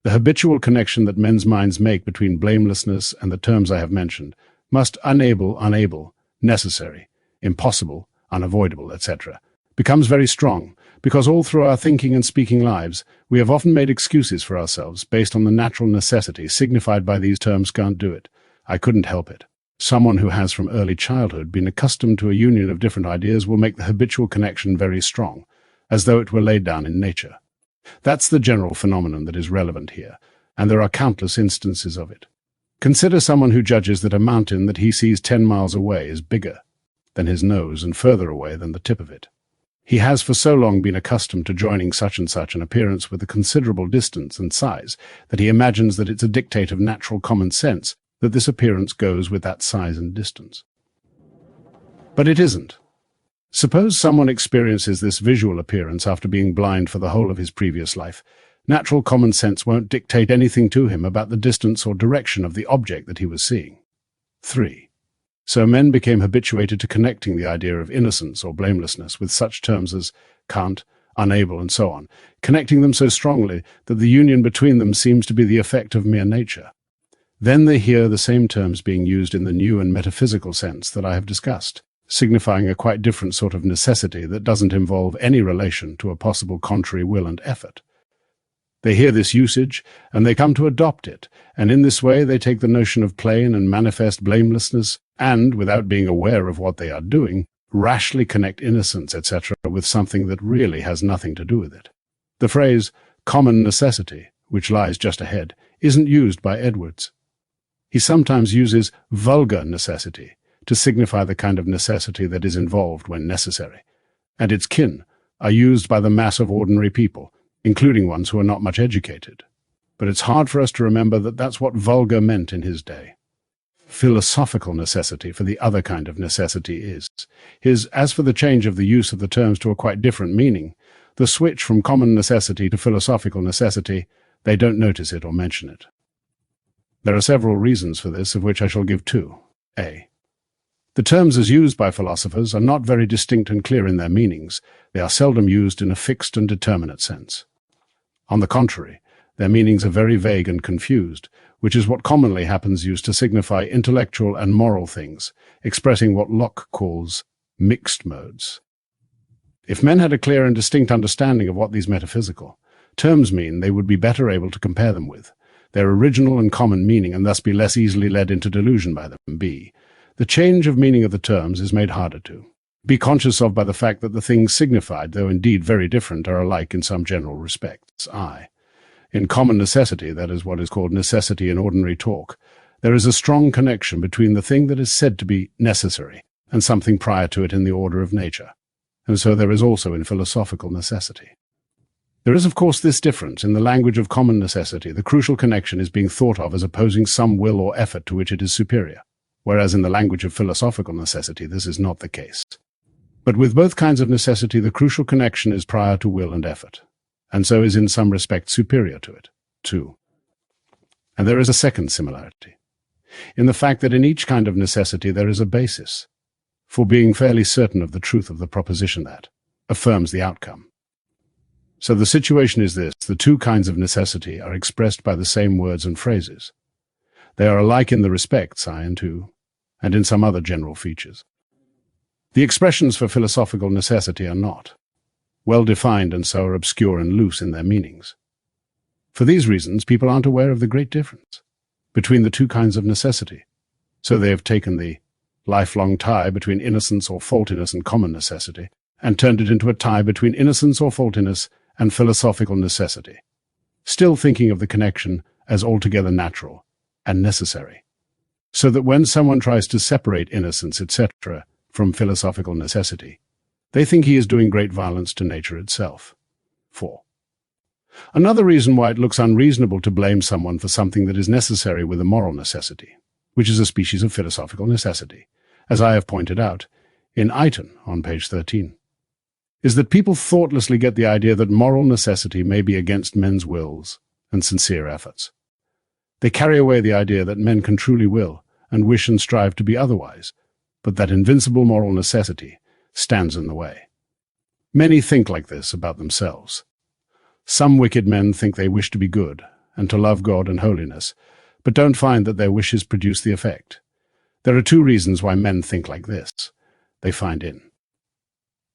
The habitual connection that men's minds make between blamelessness and the terms I have mentioned must unable, necessary, impossible, unavoidable, etc., becomes very strong, because all through our thinking and speaking lives, we have often made excuses for ourselves based on the natural necessity signified by these terms. Can't do it. I couldn't help it. Someone who has from early childhood been accustomed to a union of different ideas will make the habitual connection very strong, as though it were laid down in nature. That's the general phenomenon that is relevant here, and there are countless instances of it. Consider someone who judges that a mountain that he sees 10 miles away is bigger than his nose and further away than the tip of it. He has for so long been accustomed to joining such and such an appearance with a considerable distance and size that he imagines that it's a dictate of natural common sense that this appearance goes with that size and distance. But it isn't. Suppose someone experiences this visual appearance after being blind for the whole of his previous life. Natural common sense won't dictate anything to him about the distance or direction of the object that he was seeing. 3. So men became habituated to connecting the idea of innocence or blamelessness with such terms as can't, unable, and so on, connecting them so strongly that the union between them seems to be the effect of mere nature. Then they hear the same terms being used in the new and metaphysical sense that I have discussed, signifying a quite different sort of necessity that doesn't involve any relation to a possible contrary will and effort. They hear this usage, and they come to adopt it, and in this way they take the notion of plain and manifest blamelessness and, without being aware of what they are doing, rashly connect innocence, etc., with something that really has nothing to do with it. The phrase common necessity, which lies just ahead, isn't used by Edwards. He sometimes uses vulgar necessity to signify the kind of necessity that is involved when necessary, and its kin are used by the mass of ordinary people, including ones who are not much educated. But it's hard for us to remember that that's what vulgar meant in his day. Philosophical necessity for the other kind of necessity is. As for the change of the use of the terms to a quite different meaning, the switch from common necessity to philosophical necessity, they don't notice it or mention it. There are several reasons for this, of which I shall give 2. A. The terms as used by philosophers are not very distinct and clear in their meanings. They are seldom used in a fixed and determinate sense. On the contrary, their meanings are very vague and confused, which is what commonly happens used to signify intellectual and moral things, expressing what Locke calls mixed modes. If men had a clear and distinct understanding of what these metaphysical terms mean, they would be better able to compare them with their original and common meaning, and thus be less easily led into delusion by them. B. The change of meaning of the terms is made harder to be conscious of by the fact that the things signified, though indeed very different, are alike in some general respects. In common necessity, that is what is called necessity in ordinary talk, there is a strong connection between the thing that is said to be necessary and something prior to it in the order of nature, and so there is also in philosophical necessity. There is, of course, this difference. In the language of common necessity, the crucial connection is being thought of as opposing some will or effort to which it is superior, whereas in the language of philosophical necessity, this is not the case. But with both kinds of necessity, the crucial connection is prior to will and effort, and so is in some respects superior to it, too. And there is a second similarity, in the fact that in each kind of necessity there is a basis for being fairly certain of the truth of the proposition that affirms the outcome. So the situation is this: the two kinds of necessity are expressed by the same words and phrases. They are alike in the respects, I and II, and in some other general features. The expressions for philosophical necessity are not well defined, and so are obscure and loose in their meanings. For these reasons, people aren't aware of the great difference between the two kinds of necessity. So they have taken the lifelong tie between innocence or faultiness and common necessity and turned it into a tie between innocence or faultiness and philosophical necessity, still thinking of the connection as altogether natural and necessary. So that when someone tries to separate innocence, etc., from philosophical necessity, they think he is doing great violence to nature itself. 4. Another reason why it looks unreasonable to blame someone for something that is necessary with a moral necessity, which is a species of philosophical necessity, as I have pointed out in Item on page 13, is that people thoughtlessly get the idea that moral necessity may be against men's wills and sincere efforts. They carry away the idea that men can truly will and wish and strive to be otherwise, but that invincible moral necessity stands in the way. Many think like this about themselves. Some wicked men think they wish to be good and to love God and holiness, but don't find that their wishes produce the effect. There are two reasons why men think like this. They find in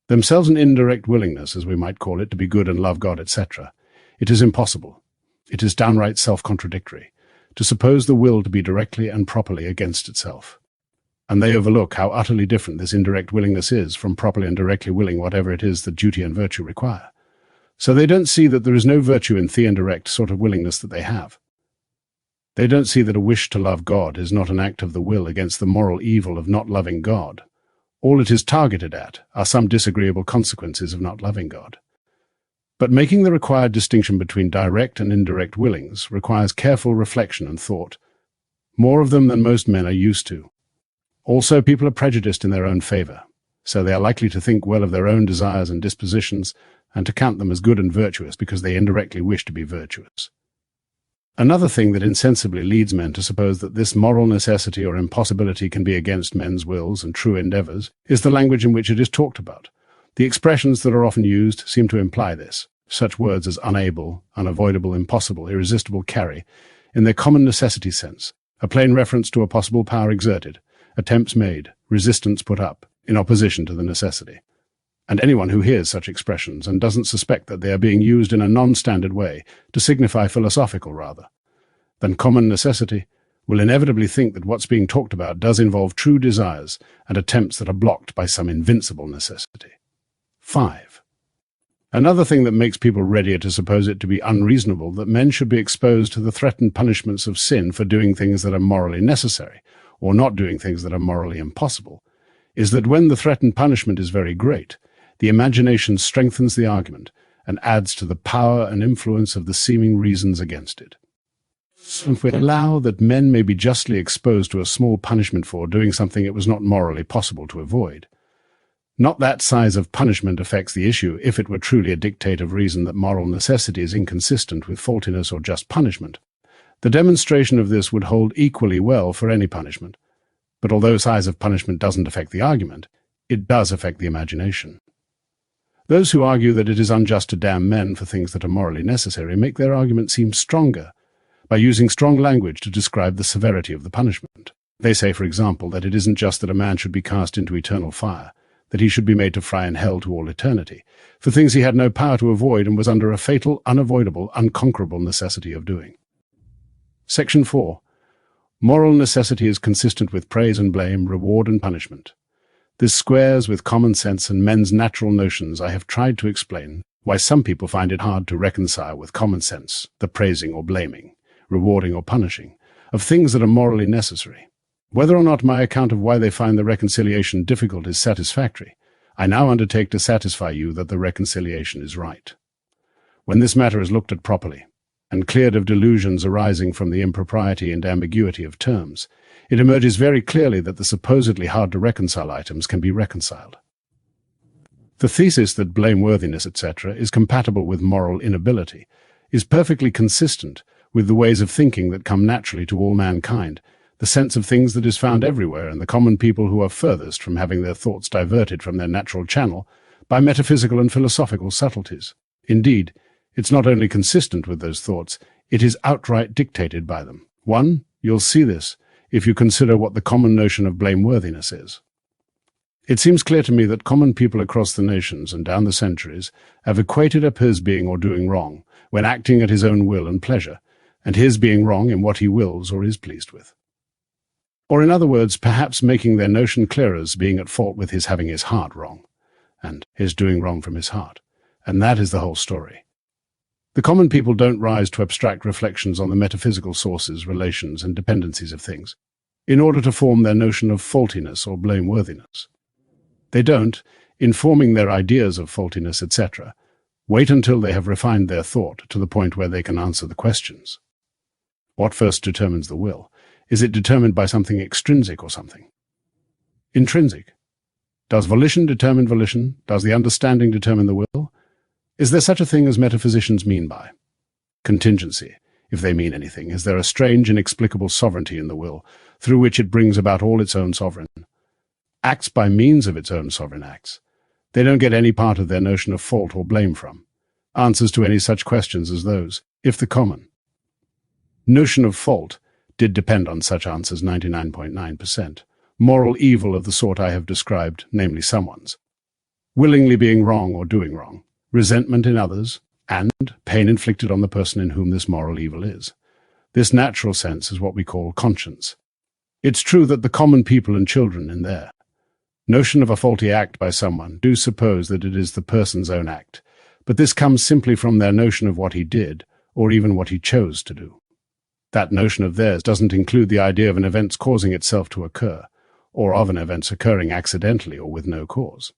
themselves an indirect willingness, as we might call it, to be good and love God, etc. It is impossible. It is downright self-contradictory to suppose the will to be directly and properly against itself. And they overlook how utterly different this indirect willingness is from properly and directly willing whatever it is that duty and virtue require. So they don't see that there is no virtue in the indirect sort of willingness that they have. They don't see that a wish to love God is not an act of the will against the moral evil of not loving God. All it is targeted at are some disagreeable consequences of not loving God. But making the required distinction between direct and indirect willings requires careful reflection and thought, more of them than most men are used to. Also, people are prejudiced in their own favor, so they are likely to think well of their own desires and dispositions and to count them as good and virtuous because they indirectly wish to be virtuous. Another thing that insensibly leads men to suppose that this moral necessity or impossibility can be against men's wills and true endeavors is the language in which it is talked about. The expressions that are often used seem to imply this. Such words as unable, unavoidable, impossible, irresistible carry, in their common necessity sense, a plain reference to a possible power exerted, attempts made, resistance put up, in opposition to the necessity. And anyone who hears such expressions and doesn't suspect that they are being used in a non-standard way, to signify philosophical rather, than common necessity, will inevitably think that what's being talked about does involve true desires and attempts that are blocked by some invincible necessity. 5. Another thing that makes people readier to suppose it to be unreasonable that men should be exposed to the threatened punishments of sin for doing things that are morally necessary, or not doing things that are morally impossible, is that when the threatened punishment is very great, the imagination strengthens the argument and adds to the power and influence of the seeming reasons against it. So if we allow that men may be justly exposed to a small punishment for doing something it was not morally possible to avoid, not that size of punishment affects the issue if it were truly a dictate of reason that moral necessity is inconsistent with faultiness or just punishment. The demonstration of this would hold equally well for any punishment. But although size of punishment doesn't affect the argument, it does affect the imagination. Those who argue that it is unjust to damn men for things that are morally necessary make their argument seem stronger by using strong language to describe the severity of the punishment. They say, for example, that it isn't just that a man should be cast into eternal fire, that he should be made to fry in hell to all eternity, for things he had no power to avoid and was under a fatal, unavoidable, unconquerable necessity of doing. Section 4. Moral necessity is consistent with praise and blame, reward and punishment. This squares with common sense and men's natural notions. I have tried to explain why some people find it hard to reconcile with common sense, the praising or blaming, rewarding or punishing, of things that are morally necessary. Whether or not my account of why they find the reconciliation difficult is satisfactory, I now undertake to satisfy you that the reconciliation is right. When this matter is looked at properly, and cleared of delusions arising from the impropriety and ambiguity of terms, it emerges very clearly that the supposedly hard-to-reconcile items can be reconciled. The thesis that blameworthiness, etc., is compatible with moral inability is perfectly consistent with the ways of thinking that come naturally to all mankind, the sense of things that is found everywhere in the common people who are furthest from having their thoughts diverted from their natural channel by metaphysical and philosophical subtleties. Indeed, it's not only consistent with those thoughts, it is outright dictated by them. 1. You'll see this if you consider what the common notion of blameworthiness is. It seems clear to me that common people across the nations and down the centuries have equated up his being or doing wrong when acting at his own will and pleasure, and his being wrong in what he wills or is pleased with. Or in other words, perhaps making their notion clear as being at fault with his having his heart wrong, and his doing wrong from his heart. And that is the whole story. The common people don't rise to abstract reflections on the metaphysical sources, relations, and dependencies of things, in order to form their notion of faultiness or blameworthiness. They don't, in forming their ideas of faultiness, etc., wait until they have refined their thought to the point where they can answer the questions. What first determines the will? Is it determined by something extrinsic or something intrinsic? Does volition determine volition? Does the understanding determine the will? Is there such a thing as metaphysicians mean by contingency, if they mean anything? Is there a strange, inexplicable sovereignty in the will, through which it brings about all its own sovereign acts by means of its own sovereign acts? They don't get any part of their notion of fault or blame from answers to any such questions as those, if the common notion of fault did depend on such answers 99.9%. Moral evil of the sort I have described, namely someone's willingly being wrong or doing wrong, resentment in others, and pain inflicted on the person in whom this moral evil is. This natural sense is what we call conscience. It's true that the common people and children in their notion of a faulty act by someone do suppose that it is the person's own act, but this comes simply from their notion of what he did, or even what he chose to do. That notion of theirs doesn't include the idea of an event's causing itself to occur, or of an event's occurring accidentally or with no cause.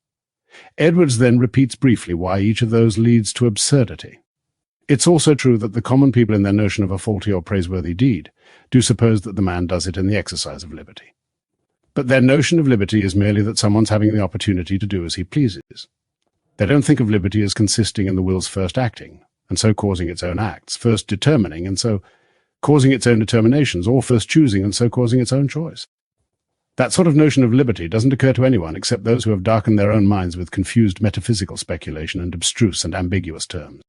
Edwards then repeats briefly why each of those leads to absurdity. It's also true that the common people in their notion of a faulty or praiseworthy deed do suppose that the man does it in the exercise of liberty. But their notion of liberty is merely that someone's having the opportunity to do as he pleases. They don't think of liberty as consisting in the will's first acting, and so causing its own acts, first determining, and so causing its own determinations, or first choosing, and so causing its own choice. That sort of notion of liberty doesn't occur to anyone except those who have darkened their own minds with confused metaphysical speculation and abstruse and ambiguous terms.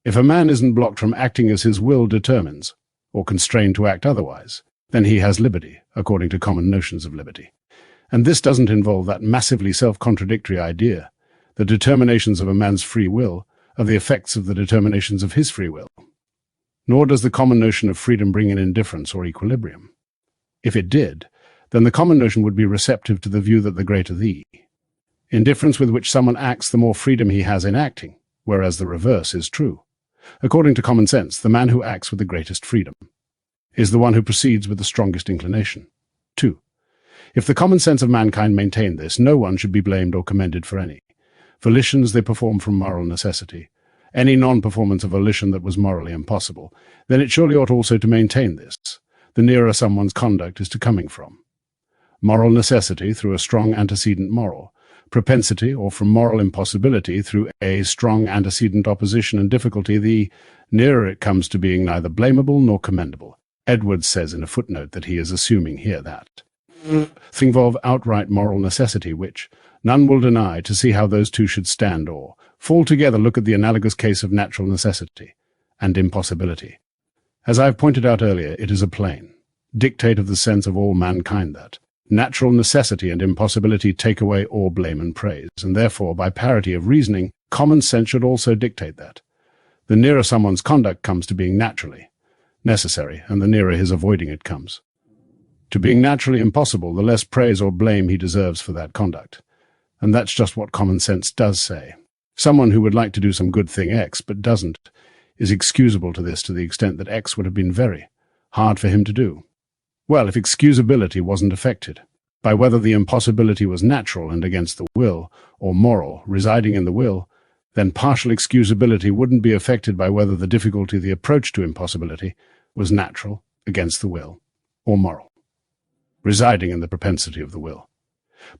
If a man isn't blocked from acting as his will determines, or constrained to act otherwise, then he has liberty, according to common notions of liberty. And this doesn't involve that massively self-contradictory idea, the determinations of a man's free will are the effects of the determinations of his free will. Nor does the common notion of freedom bring in indifference or equilibrium. If it did, then the common notion would be receptive to the view that the greater the indifference with which someone acts, the more freedom he has in acting, whereas the reverse is true. According to common sense, the man who acts with the greatest freedom is the one who proceeds with the strongest inclination. 2. If the common sense of mankind maintained this, no one should be blamed or commended for any volitions they perform from moral necessity, any non-performance of volition that was morally impossible. Then it surely ought also to maintain this, the nearer someone's conduct is to coming from moral necessity through a strong antecedent moral propensity, or from moral impossibility through a strong antecedent opposition and difficulty, the nearer it comes to being neither blamable nor commendable. Edwards says in a footnote that he is assuming here that involve outright moral necessity, which none will deny, to see how those two should stand or fall together. Look at the analogous case of natural necessity and impossibility. As I have pointed out earlier, it is a plain dictate of the sense of all mankind that natural necessity and impossibility take away all blame and praise, and therefore, by parity of reasoning, common sense should also dictate that the nearer someone's conduct comes to being naturally necessary, and the nearer his avoiding it comes to being naturally impossible, the less praise or blame he deserves for that conduct. And that's just what common sense does say. Someone who would like to do some good thing X, but doesn't, is excusable to this to the extent that X would have been very hard for him to do. Well, if excusability wasn't affected by whether the impossibility was natural and against the will, or moral, residing in the will, then partial excusability wouldn't be affected by whether the difficulty, the approach to impossibility, was natural, against the will, or moral, residing in the propensity of the will.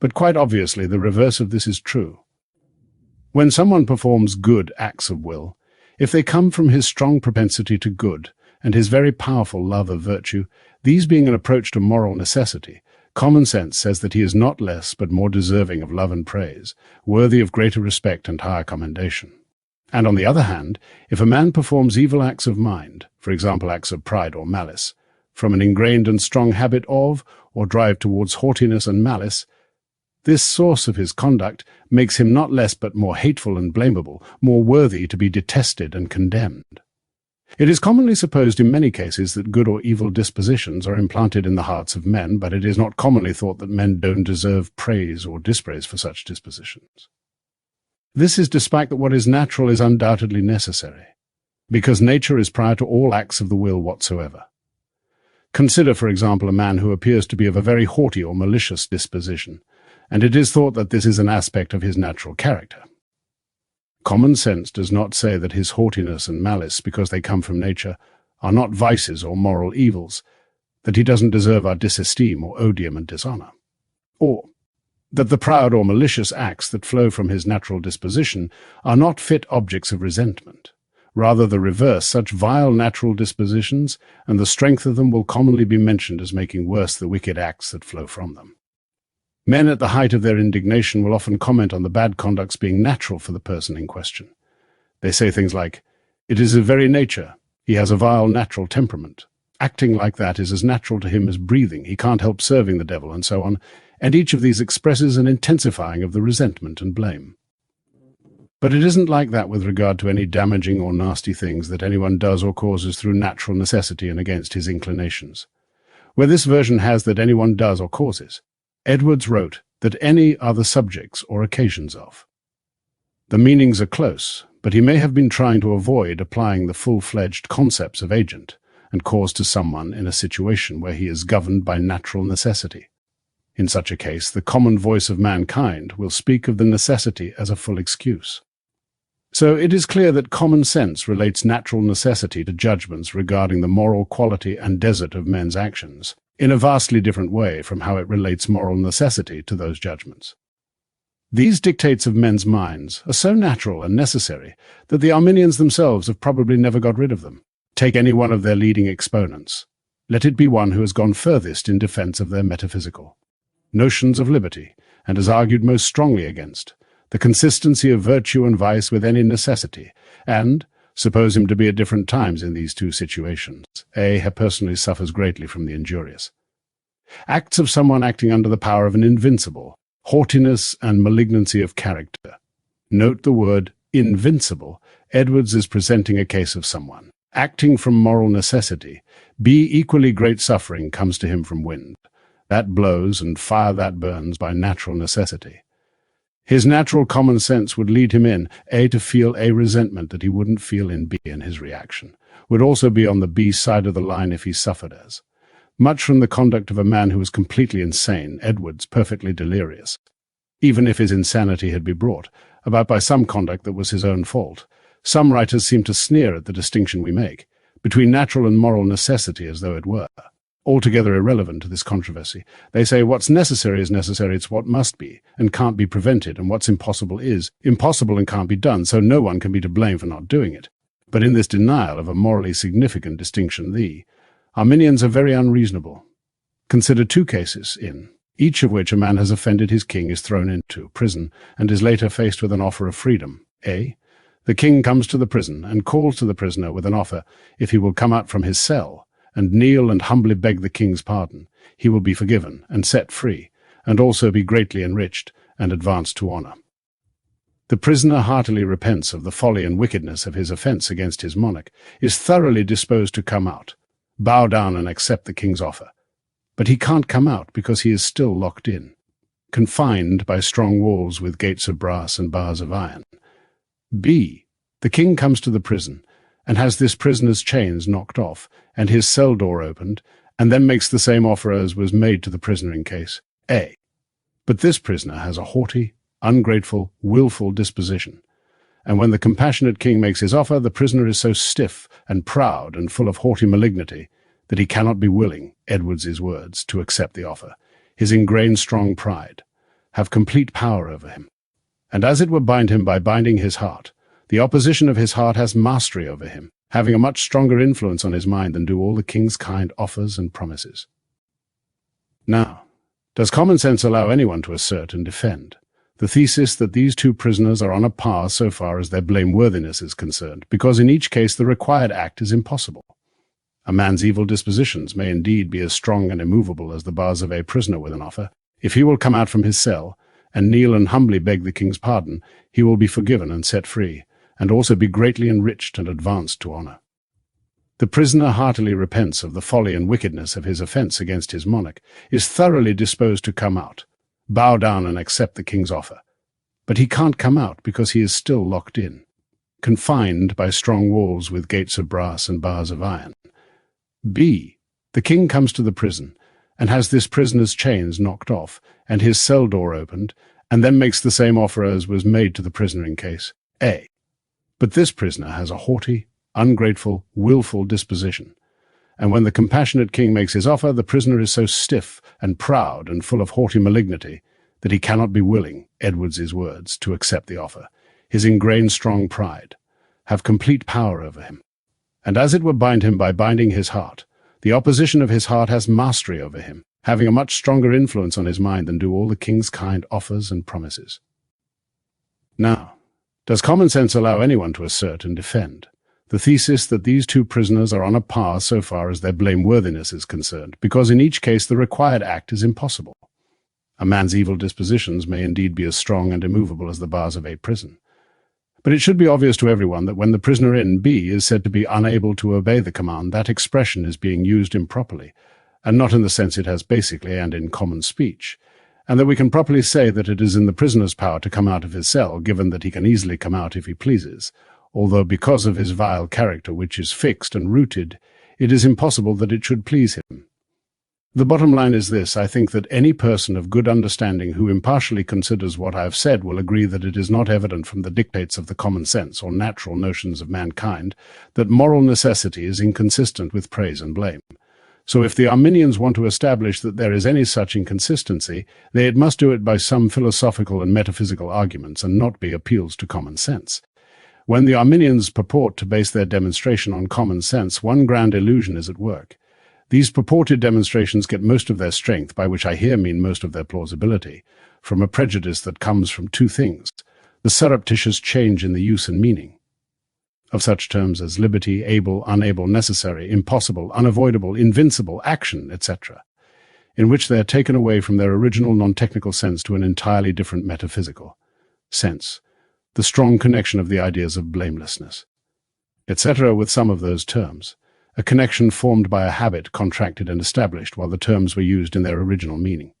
But quite obviously the reverse of this is true. When someone performs good acts of will, if they come from his strong propensity to good and his very powerful love of virtue, these being an approach to moral necessity, common sense says that he is not less but more deserving of love and praise, worthy of greater respect and higher commendation. And on the other hand, if a man performs evil acts of mind, for example acts of pride or malice, from an ingrained and strong habit of, or drive towards haughtiness and malice, this source of his conduct makes him not less but more hateful and blamable, more worthy to be detested and condemned. It is commonly supposed in many cases that good or evil dispositions are implanted in the hearts of men, but it is not commonly thought that men don't deserve praise or dispraise for such dispositions. This is despite that what is natural is undoubtedly necessary, because nature is prior to all acts of the will whatsoever. Consider, for example, a man who appears to be of a very haughty or malicious disposition, and it is thought that this is an aspect of his natural character. Common sense does not say that his haughtiness and malice, because they come from nature, are not vices or moral evils, that he doesn't deserve our disesteem or odium and dishonor, or that the proud or malicious acts that flow from his natural disposition are not fit objects of resentment. Rather the reverse, such vile natural dispositions, and the strength of them will commonly be mentioned as making worse the wicked acts that flow from them. Men at the height of their indignation will often comment on the bad conducts being natural for the person in question. They say things like, "It is his very nature. He has a vile natural temperament. Acting like that is as natural to him as breathing. He can't help serving the devil," and so on, and each of these expresses an intensifying of the resentment and blame. But it isn't like that with regard to any damaging or nasty things that anyone does or causes through natural necessity and against his inclinations. Where this version has that anyone does or causes, Edwards wrote that any are the subjects or occasions of. The meanings are close, but he may have been trying to avoid applying the full-fledged concepts of agent and cause to someone in a situation where he is governed by natural necessity. In such a case, the common voice of mankind will speak of the necessity as a full excuse. So it is clear that common sense relates natural necessity to judgments regarding the moral quality and desert of men's actions, in a vastly different way from how it relates moral necessity to those judgments. These dictates of men's minds are so natural and necessary that the Arminians themselves have probably never got rid of them. Take any one of their leading exponents. Let it be one who has gone furthest in defense of their metaphysical notions of liberty, and has argued most strongly against the consistency of virtue and vice with any necessity, and suppose him to be at different times in these two situations. A personally suffers greatly from the injurious. Acts of someone acting under the power of an invincible, haughtiness and malignancy of character. Note the word invincible. Edwards is presenting a case of someone acting from moral necessity. B, equally great suffering comes to him from wind. That blows and fire that burns by natural necessity. His natural common sense would lead him in A, to feel a resentment that he wouldn't feel in B, and his reaction would also be on the B side of the line if he suffered as. Much from the conduct of a man who was completely insane, Edwards perfectly delirious, even if his insanity had been brought about by some conduct that was his own fault. Some writers seem to sneer at the distinction we make between natural and moral necessity as though it were altogether irrelevant to this controversy. They say what's necessary is necessary, it's what must be and can't be prevented, and what's impossible is impossible and can't be done, so no one can be to blame for not doing it. But in this denial of a morally significant distinction, the Arminians are very unreasonable. Consider two cases in each of which a man has offended his king, is thrown into prison, and is later faced with an offer of freedom. A, the king comes to the prison and calls to the prisoner with an offer if he will come out from his cell and kneel and humbly beg the king's pardon, he will be forgiven and set free, and also be greatly enriched and advanced to honor. The prisoner heartily repents of the folly and wickedness of his offense against his monarch, is thoroughly disposed to come out, bow down and accept the king's offer. But he can't come out because he is still locked in, confined by strong walls with gates of brass and bars of iron. B, the king comes to the prison and has this prisoner's chains knocked off and his cell door opened, and then makes the same offer as was made to the prisoner in case A. But this prisoner has a haughty, ungrateful, willful disposition, and when the compassionate king makes his offer, the prisoner is so stiff and proud and full of haughty malignity that he cannot be willing, Edwards's words, to accept the offer. His ingrained strong pride have complete power over him, and as it were bind him by binding his heart. The opposition of his heart has mastery over him, having a much stronger influence on his mind than do all the king's kind offers and promises. Now, does common sense allow anyone to assert and defend The thesis that these two prisoners are on a par so far as their blameworthiness is concerned, because in each case the required act is impossible. A man's evil dispositions may indeed be as strong and immovable as the bars of a prisoner with an offer. If he will come out from his cell, and kneel and humbly beg the king's pardon, he will be forgiven and set free, and also be greatly enriched and advanced to honour. The prisoner heartily repents of the folly and wickedness of his offence against his monarch, is thoroughly disposed to come out, bow down and accept the king's offer. But he can't come out because he is still locked in, confined by strong walls with gates of brass and bars of iron. B. The king comes to the prison, and has this prisoner's chains knocked off, and his cell door opened, and then makes the same offer as was made to the prisoner in case A. But this prisoner has a haughty, ungrateful, willful disposition, and when the compassionate king makes his offer, the prisoner is so stiff and proud and full of haughty malignity that he cannot be willing, Edwards's words, to accept the offer. His ingrained strong pride have complete power over him, and as it were bind him by binding his heart. The opposition of his heart has mastery over him, having a much stronger influence on his mind than do all the king's kind offers and promises. Now, does common sense allow anyone to assert and defend the thesis that these two prisoners are on a par so far as their blameworthiness is concerned, because in each case the required act is impossible? A man's evil dispositions may indeed be as strong and immovable as the bars of a prison. But it should be obvious to everyone that when the prisoner in B is said to be unable to obey the command, that expression is being used improperly, and not in the sense it has basically and in common speech, and that we can properly say that it is in the prisoner's power to come out of his cell, given that he can easily come out if he pleases, although because of his vile character, which is fixed and rooted, it is impossible that it should please him. The bottom line is this: I think that any person of good understanding who impartially considers what I have said will agree that it is not evident from the dictates of the common sense or natural notions of mankind that moral necessity is inconsistent with praise and blame. So if the Arminians want to establish that there is any such inconsistency, they must do it by some philosophical and metaphysical arguments and not be appeals to common sense. When the Arminians purport to base their demonstration on common sense, one grand illusion is at work. These purported demonstrations get most of their strength, by which I here mean most of their plausibility, from a prejudice that comes from two things: the surreptitious change in the use and meaning of such terms as liberty, able, unable, necessary, impossible, unavoidable, invincible, action, etc., in which they are taken away from their original non-technical sense to an entirely different metaphysical sense, the strong connection of the ideas of blamelessness, etc., with some of those terms, a connection formed by a habit contracted and established while the terms were used in their original meaning.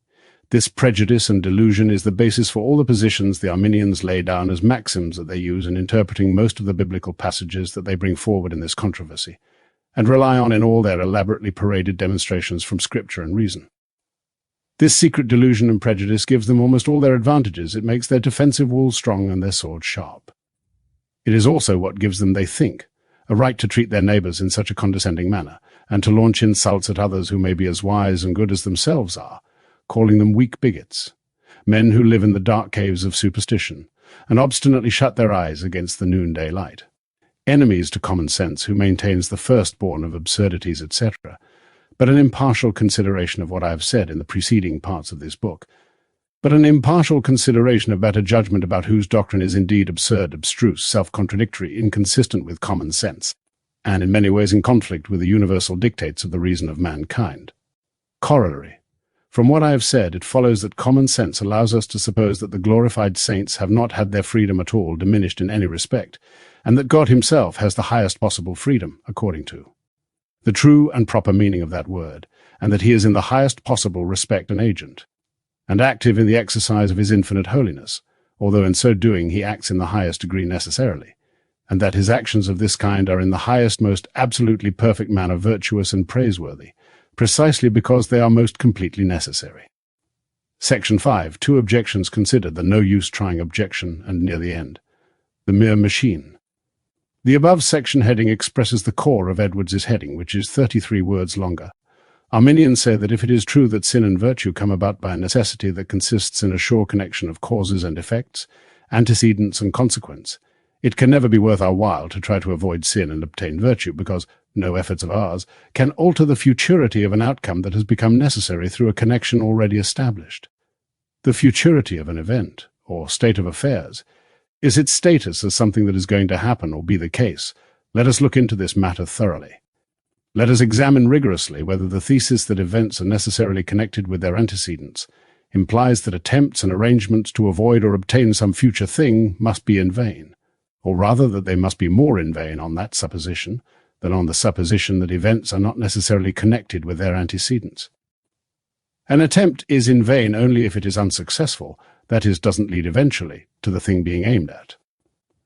This prejudice and delusion is the basis for all the positions the Arminians lay down as maxims that they use in interpreting most of the biblical passages that they bring forward in this controversy, and rely on in all their elaborately paraded demonstrations from Scripture and reason. This secret delusion and prejudice gives them almost all their advantages. It makes their defensive walls strong and their swords sharp. It is also what gives them, they think, a right to treat their neighbours in such a condescending manner, and to launch insults at others who may be as wise and good as themselves are, calling them weak bigots, men who live in the dark caves of superstition, and obstinately shut their eyes against the noonday light, enemies to common sense who maintains the firstborn of absurdities, etc., but an impartial consideration of what I have said in the preceding parts of this book, but an impartial consideration of better judgment about whose doctrine is indeed absurd, abstruse, self-contradictory, inconsistent with common sense, and in many ways in conflict with the universal dictates of the reason of mankind. Corollary. From what I have said, it follows that common sense allows us to suppose that the glorified saints have not had their freedom at all diminished in any respect, and that God himself has the highest possible freedom, according to the true and proper meaning of that word, and that he is in the highest possible respect an agent, and active in the exercise of his infinite holiness, although in so doing he acts in the highest degree necessarily, and that his actions of this kind are in the highest, most absolutely perfect manner virtuous and praiseworthy, precisely because they are most completely necessary. Section 5. Two objections considered: the no-use trying objection, and near the end, the mere machine. The above section heading expresses the core of Edwards's heading, which is 33 words longer. Arminians say that if it is true that sin and virtue come about by a necessity that consists in a sure connection of causes and effects, antecedents and consequence, it can never be worth our while to try to avoid sin and obtain virtue, because no efforts of ours can alter the futurity of an outcome that has become necessary through a connection already established. The futurity of an event, or state of affairs, is its status as something that is going to happen or be the case. Let us look into this matter thoroughly. Let us examine rigorously whether the thesis that events are necessarily connected with their antecedents implies that attempts and arrangements to avoid or obtain some future thing must be in vain, or rather that they must be more in vain on that supposition than on the supposition that events are not necessarily connected with their antecedents. An attempt is in vain only if it is unsuccessful, that is, doesn't lead eventually to the thing being aimed at.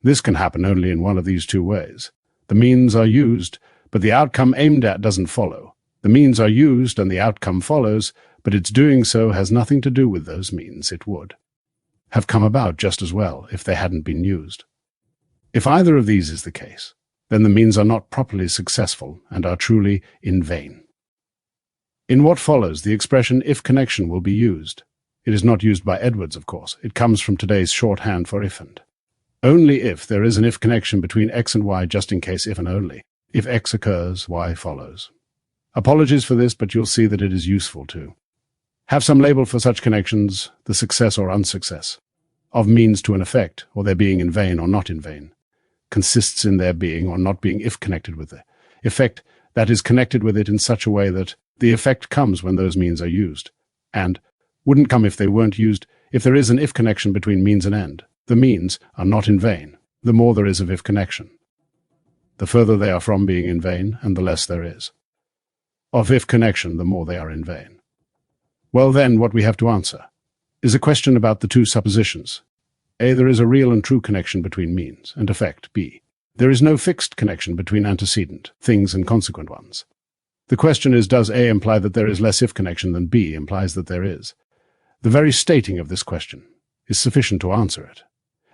This can happen only in one of these two ways. The means are used, but the outcome aimed at doesn't follow. The means are used and the outcome follows, but its doing so has nothing to do with those means. It would have come about just as well if they hadn't been used. If either of these is the case, then the means are not properly successful and are truly in vain. In what follows, the expression if connection will be used. It is not used by Edwards, of course. It comes from today's shorthand for if and. Only if there is an if connection between X and Y, just in case if and only. If X occurs, Y follows. Apologies for this, but you'll see that it is useful too. Have some label for such connections, the success or unsuccess, of means to an effect, or their being in vain or not in vain, consists in their being or not being if connected with the effect that is connected with it in such a way that the effect comes when those means are used, and wouldn't come if they weren't used. If there is an if connection between means and end, the means are not in vain, the more there is of if connection. The further they are from being in vain, and the less there is of if connection, the more they are in vain. Well then, what we have to answer is a question about the two suppositions. A, there is a real and true connection between means and effect. B, there is no fixed connection between antecedent things and consequent ones. The question is, does A imply that there is less if connection than B implies that there is? The very stating of this question is sufficient to answer it.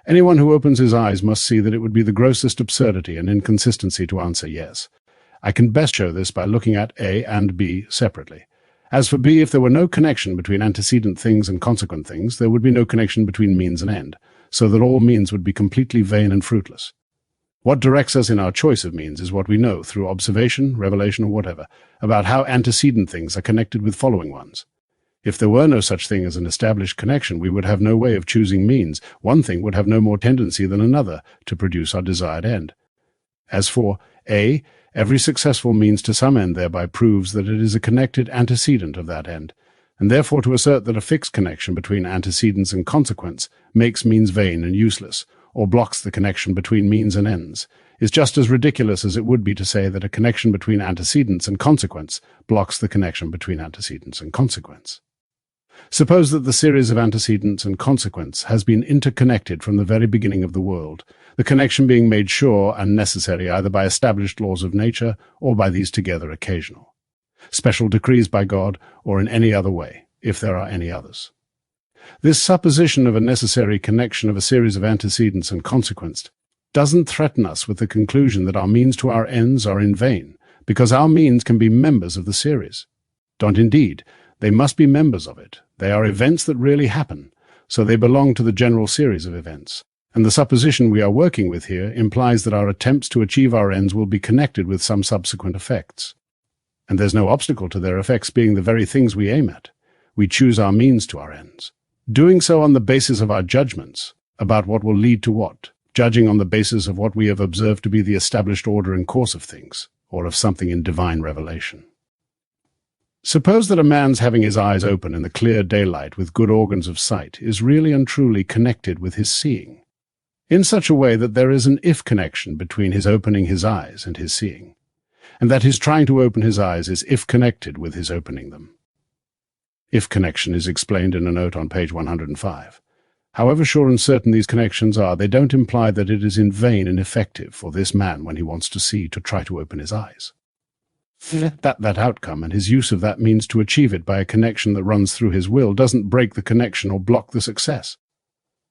Anyone who opens his eyes must see that it would be the grossest absurdity and inconsistency to answer yes. I can best show this by looking at A and B separately. As for B, if there were no connection between antecedent things and consequent things, there would be no connection between means and end, so that all means would be completely vain and fruitless. What directs us in our choice of means is what we know through observation, revelation, or whatever, about how antecedent things are connected with following ones. If there were no such thing as an established connection, we would have no way of choosing means. One thing would have no more tendency than another to produce our desired end. As for A, every successful means to some end thereby proves that it is a connected antecedent of that end, and therefore to assert that a fixed connection between antecedents and consequence makes means vain and useless, or blocks the connection between means and ends, is just as ridiculous as it would be to say that a connection between antecedents and consequence blocks the connection between antecedents and consequence. Suppose that the series of antecedents and consequence has been interconnected from the very beginning of the world, the connection being made sure and necessary either by established laws of nature or by these together occasional, special decrees by God, or in any other way, if there are any others. This supposition of a necessary connection of a series of antecedents and consequence doesn't threaten us with the conclusion that our means to our ends are in vain, because our means can be members of the series. Don't indeed. They must be members of it. They are events that really happen, so they belong to the general series of events. And the supposition we are working with here implies that our attempts to achieve our ends will be connected with some subsequent effects. And there's no obstacle to their effects being the very things we aim at. We choose our means to our ends, doing so on the basis of our judgments about what will lead to what, judging on the basis of what we have observed to be the established order and course of things, or of something in divine revelation. Suppose that a man's having his eyes open in the clear daylight with good organs of sight is really and truly connected with his seeing, in such a way that there is an if connection between his opening his eyes and his seeing, and that his trying to open his eyes is if connected with his opening them. If connection is explained in a note on page 105. However sure and certain these connections are, they don't imply that it is in vain and ineffective for this man when he wants to see to try to open his eyes. That outcome and his use of that means to achieve it by a connection that runs through his will doesn't break the connection or block the success.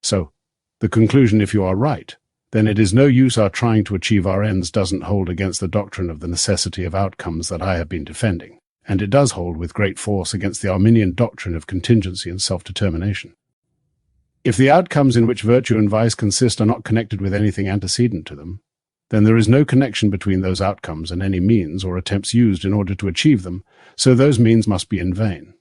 So, the conclusion, if you are right, then it is no use our trying to achieve our ends doesn't hold against the doctrine of the necessity of outcomes that I have been defending, and it does hold with great force against the Arminian doctrine of contingency and self-determination. If the outcomes in which virtue and vice consist are not connected with anything antecedent to them, then there is no connection between those outcomes and any means or attempts used in order to achieve them, so those means must be in vain.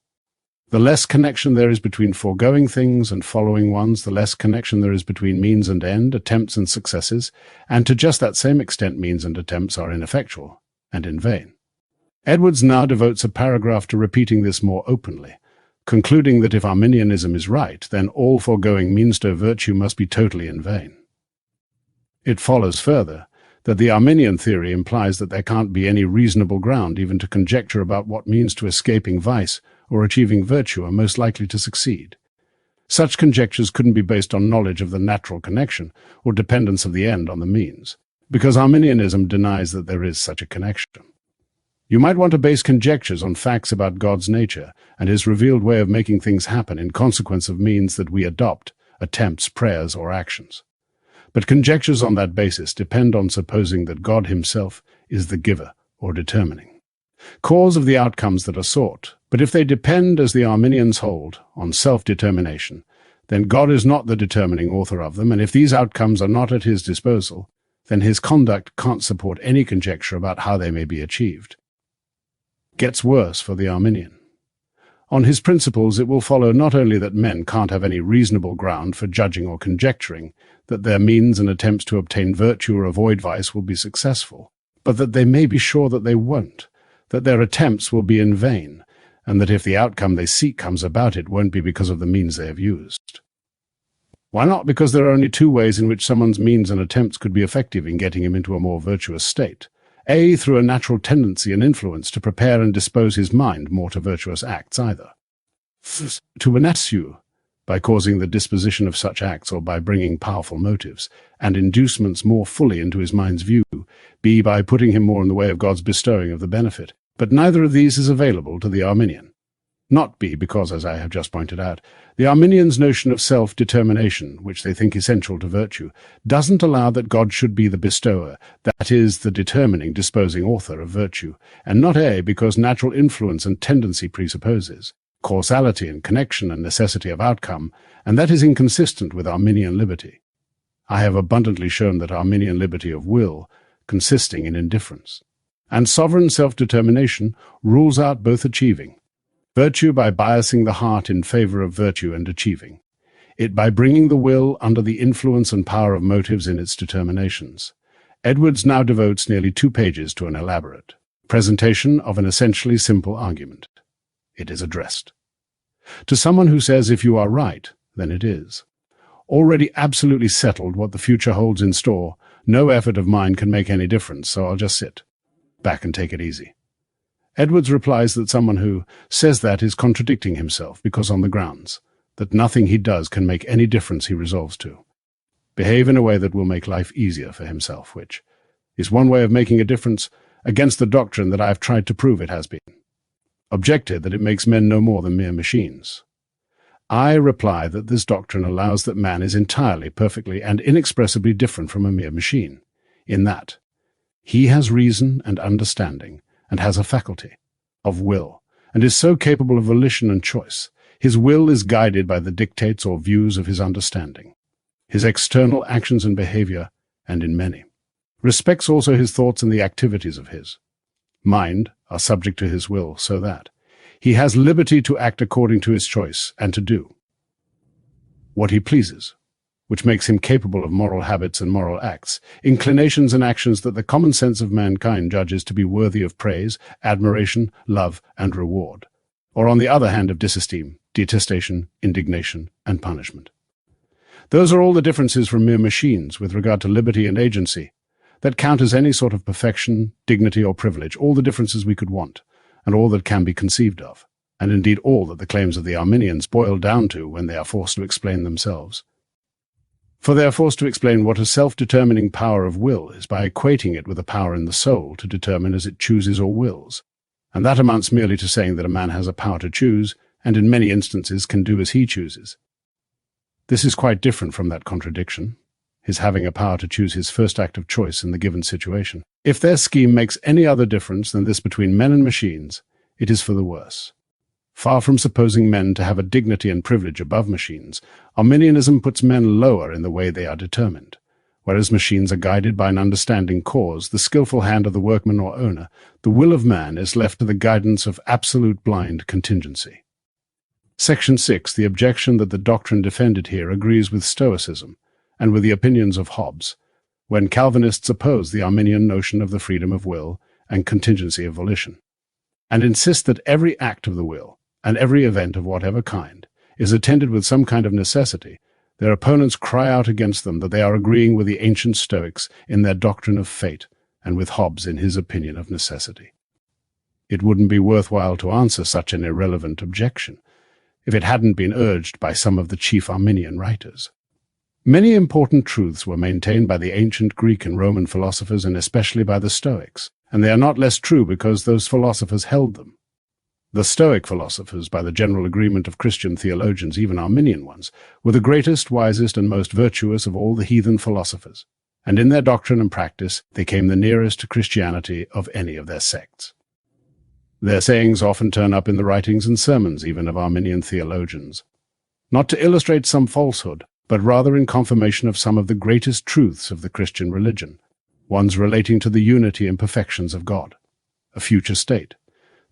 The less connection there is between foregoing things and following ones, the less connection there is between means and end, attempts and successes, and to just that same extent means and attempts are ineffectual and in vain. Edwards now devotes a paragraph to repeating this more openly, concluding that if Arminianism is right, then all foregoing means to virtue must be totally in vain. It follows further that the Arminian theory implies that there can't be any reasonable ground even to conjecture about what means to escaping vice or achieving virtue are most likely to succeed. Such conjectures couldn't be based on knowledge of the natural connection or dependence of the end on the means, because Arminianism denies that there is such a connection. You might want to base conjectures on facts about God's nature and his revealed way of making things happen in consequence of means that we adopt, attempts, prayers, or actions. But conjectures on that basis depend on supposing that God himself is the giver or determining cause of the outcomes that are sought. But if they depend, as the Arminians hold, on self-determination, then God is not the determining author of them, and if these outcomes are not at his disposal, then his conduct can't support any conjecture about how they may be achieved. Gets worse for the Arminian. On his principles, it will follow not only that men can't have any reasonable ground for judging or conjecturing that their means and attempts to obtain virtue or avoid vice will be successful, but that they may be sure that they won't, that their attempts will be in vain, and that if the outcome they seek comes about, it won't be because of the means they have used. Why not? Because there are only two ways in which someone's means and attempts could be effective in getting him into a more virtuous state. A, through a natural tendency and influence to prepare and dispose his mind more to virtuous acts either. To ensue, by causing the disposition of such acts or by bringing powerful motives and inducements more fully into his mind's view. B, by putting him more in the way of God's bestowing of the benefit. But neither of these is available to the Arminian. Not B, because, as I have just pointed out, the Arminians' notion of self-determination, which they think essential to virtue, doesn't allow that God should be the bestower, that is, the determining, disposing author of virtue, and not A, because natural influence and tendency presupposes causality and connection and necessity of outcome, and that is inconsistent with Arminian liberty. I have abundantly shown that Arminian liberty of will, consisting in indifference, and sovereign self-determination rules out both achieving virtue by biasing the heart in favor of virtue and achieving it by bringing the will under the influence and power of motives in its determinations. Edwards now devotes nearly 2 pages to an elaborate presentation of an essentially simple argument. It is addressed to someone who says if you are right, then it is already absolutely settled what the future holds in store. No effort of mine can make any difference, so I'll just sit back and take it easy. Edwards replies that someone who says that is contradicting himself because on the grounds that nothing he does can make any difference he resolves to behave in a way that will make life easier for himself, which is one way of making a difference against the doctrine that I have tried to prove it has been objected, that it makes men no more than mere machines. I reply that this doctrine allows that man is entirely, perfectly, and inexpressibly different from a mere machine, in that he has reason and understanding, and has a faculty of will, and is so capable of volition and choice. His will is guided by the dictates or views of his understanding. His external actions and behavior, and in many respects also his thoughts and the activities of his mind, are subject to his will, so that he has liberty to act according to his choice and to do what he pleases, which makes him capable of moral habits and moral acts, inclinations and actions that the common sense of mankind judges to be worthy of praise, admiration, love, and reward, or on the other hand of disesteem, detestation, indignation, and punishment. Those are all the differences from mere machines with regard to liberty and agency that count as any sort of perfection, dignity, or privilege, all the differences we could want, and all that can be conceived of, and indeed all that the claims of the Arminians boil down to when they are forced to explain themselves. For they are forced to explain what a self-determining power of will is by equating it with a power in the soul to determine as it chooses or wills, and that amounts merely to saying that a man has a power to choose, and in many instances can do as he chooses. This is quite different from that contradiction, his having a power to choose his first act of choice in the given situation. If their scheme makes any other difference than this between men and machines, it is for the worse. Far from supposing men to have a dignity and privilege above machines, Arminianism puts men lower in the way they are determined. Whereas machines are guided by an understanding cause, the skillful hand of the workman or owner, the will of man is left to the guidance of absolute blind contingency. Section 6. The objection that the doctrine defended here agrees with Stoicism and with the opinions of Hobbes, when Calvinists oppose the Arminian notion of the freedom of will and contingency of volition, and insist that every act of the will and every event of whatever kind is attended with some kind of necessity. Their opponents cry out against them that they are agreeing with the ancient Stoics in their doctrine of fate and with Hobbes in his opinion of necessity. It wouldn't be worthwhile to answer such an irrelevant objection if it hadn't been urged by some of the chief Arminian writers. Many important truths were maintained by the ancient Greek and Roman philosophers, and especially by the Stoics, and they are not less true because those philosophers held them. The Stoic philosophers, by the general agreement of Christian theologians, even Arminian ones, were the greatest, wisest, and most virtuous of all the heathen philosophers, and in their doctrine and practice they came the nearest to Christianity of any of their sects. Their sayings often turn up in the writings and sermons even of Arminian theologians, not to illustrate some falsehood, but rather in confirmation of some of the greatest truths of the Christian religion, ones relating to the unity and perfections of God, a future state,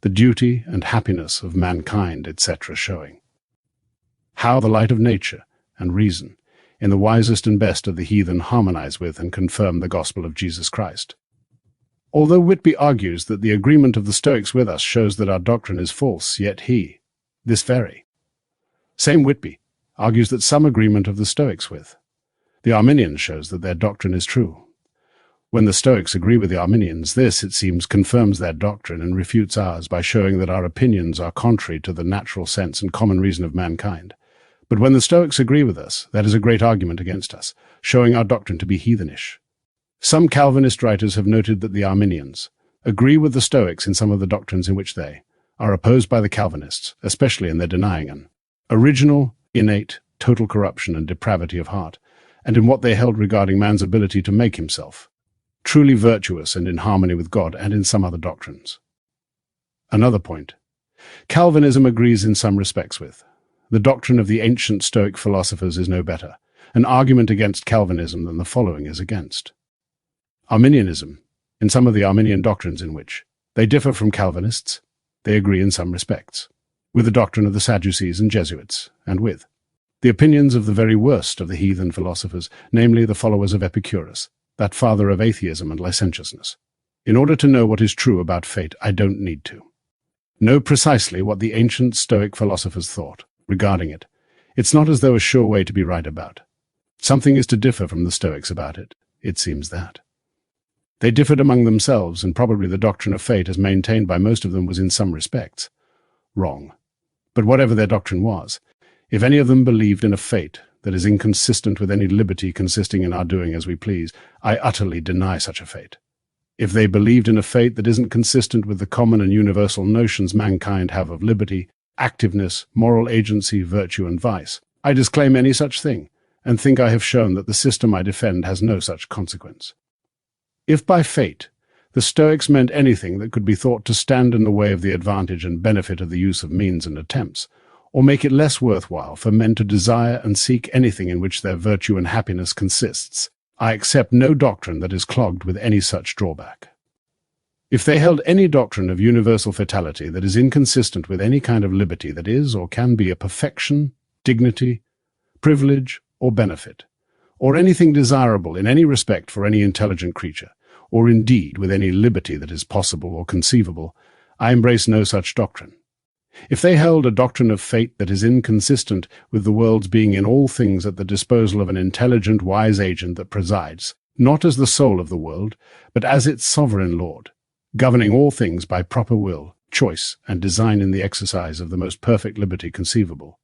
the duty and happiness of mankind, etc., showing how the light of nature and reason in the wisest and best of the heathen harmonize with and confirm the gospel of Jesus Christ. Although Whitby argues that the agreement of the Stoics with us shows that our doctrine is false, yet he, this very same Whitby, argues that some agreement of the Stoics with the Arminians shows that their doctrine is true. When the Stoics agree with the Arminians, this, it seems, confirms their doctrine and refutes ours by showing that our opinions are contrary to the natural sense and common reason of mankind. But when the Stoics agree with us, that is a great argument against us, showing our doctrine to be heathenish. Some Calvinist writers have noted that the Arminians agree with the Stoics in some of the doctrines in which they are opposed by the Calvinists, especially in their denying an original, innate, total corruption and depravity of heart, and in what they held regarding man's ability to make himself truly virtuous and in harmony with God, and in some other doctrines. Another point. Calvinism agrees in some respects with the doctrine of the ancient Stoic philosophers is no better an argument against Calvinism than the following is against Arminianism. In some of the Arminian doctrines in which they differ from Calvinists, they agree in some respects with the doctrine of the Sadducees and Jesuits, and with the opinions of the very worst of the heathen philosophers, namely the followers of Epicurus, that father of atheism and licentiousness. In order to know what is true about fate, I don't need to know precisely what the ancient Stoic philosophers thought regarding it. It's not as though a sure way to be right about something is to differ from the Stoics about it. It seems that they differed among themselves, and probably the doctrine of fate as maintained by most of them was in some respects wrong. But whatever their doctrine was, if any of them believed in a fate that is inconsistent with any liberty consisting in our doing as we please, I utterly deny such a fate. If they believed in a fate that isn't consistent with the common and universal notions mankind have of liberty, activeness, moral agency, virtue, and vice, I disclaim any such thing, and think I have shown that the system I defend has no such consequence. If by fate the Stoics meant anything that could be thought to stand in the way of the advantage and benefit of the use of means and attempts, or make it less worthwhile for men to desire and seek anything in which their virtue and happiness consists, I accept no doctrine that is clogged with any such drawback. If they held any doctrine of universal fatality that is inconsistent with any kind of liberty that is or can be a perfection, dignity, privilege, or benefit, or anything desirable in any respect for any intelligent creature, or indeed with any liberty that is possible or conceivable, I embrace no such doctrine. If they held a doctrine of fate that is inconsistent with the world's being in all things at the disposal of an intelligent, wise agent that presides, not as the soul of the world, but as its sovereign lord, governing all things by proper will, choice, and design in the exercise of the most perfect liberty conceivable,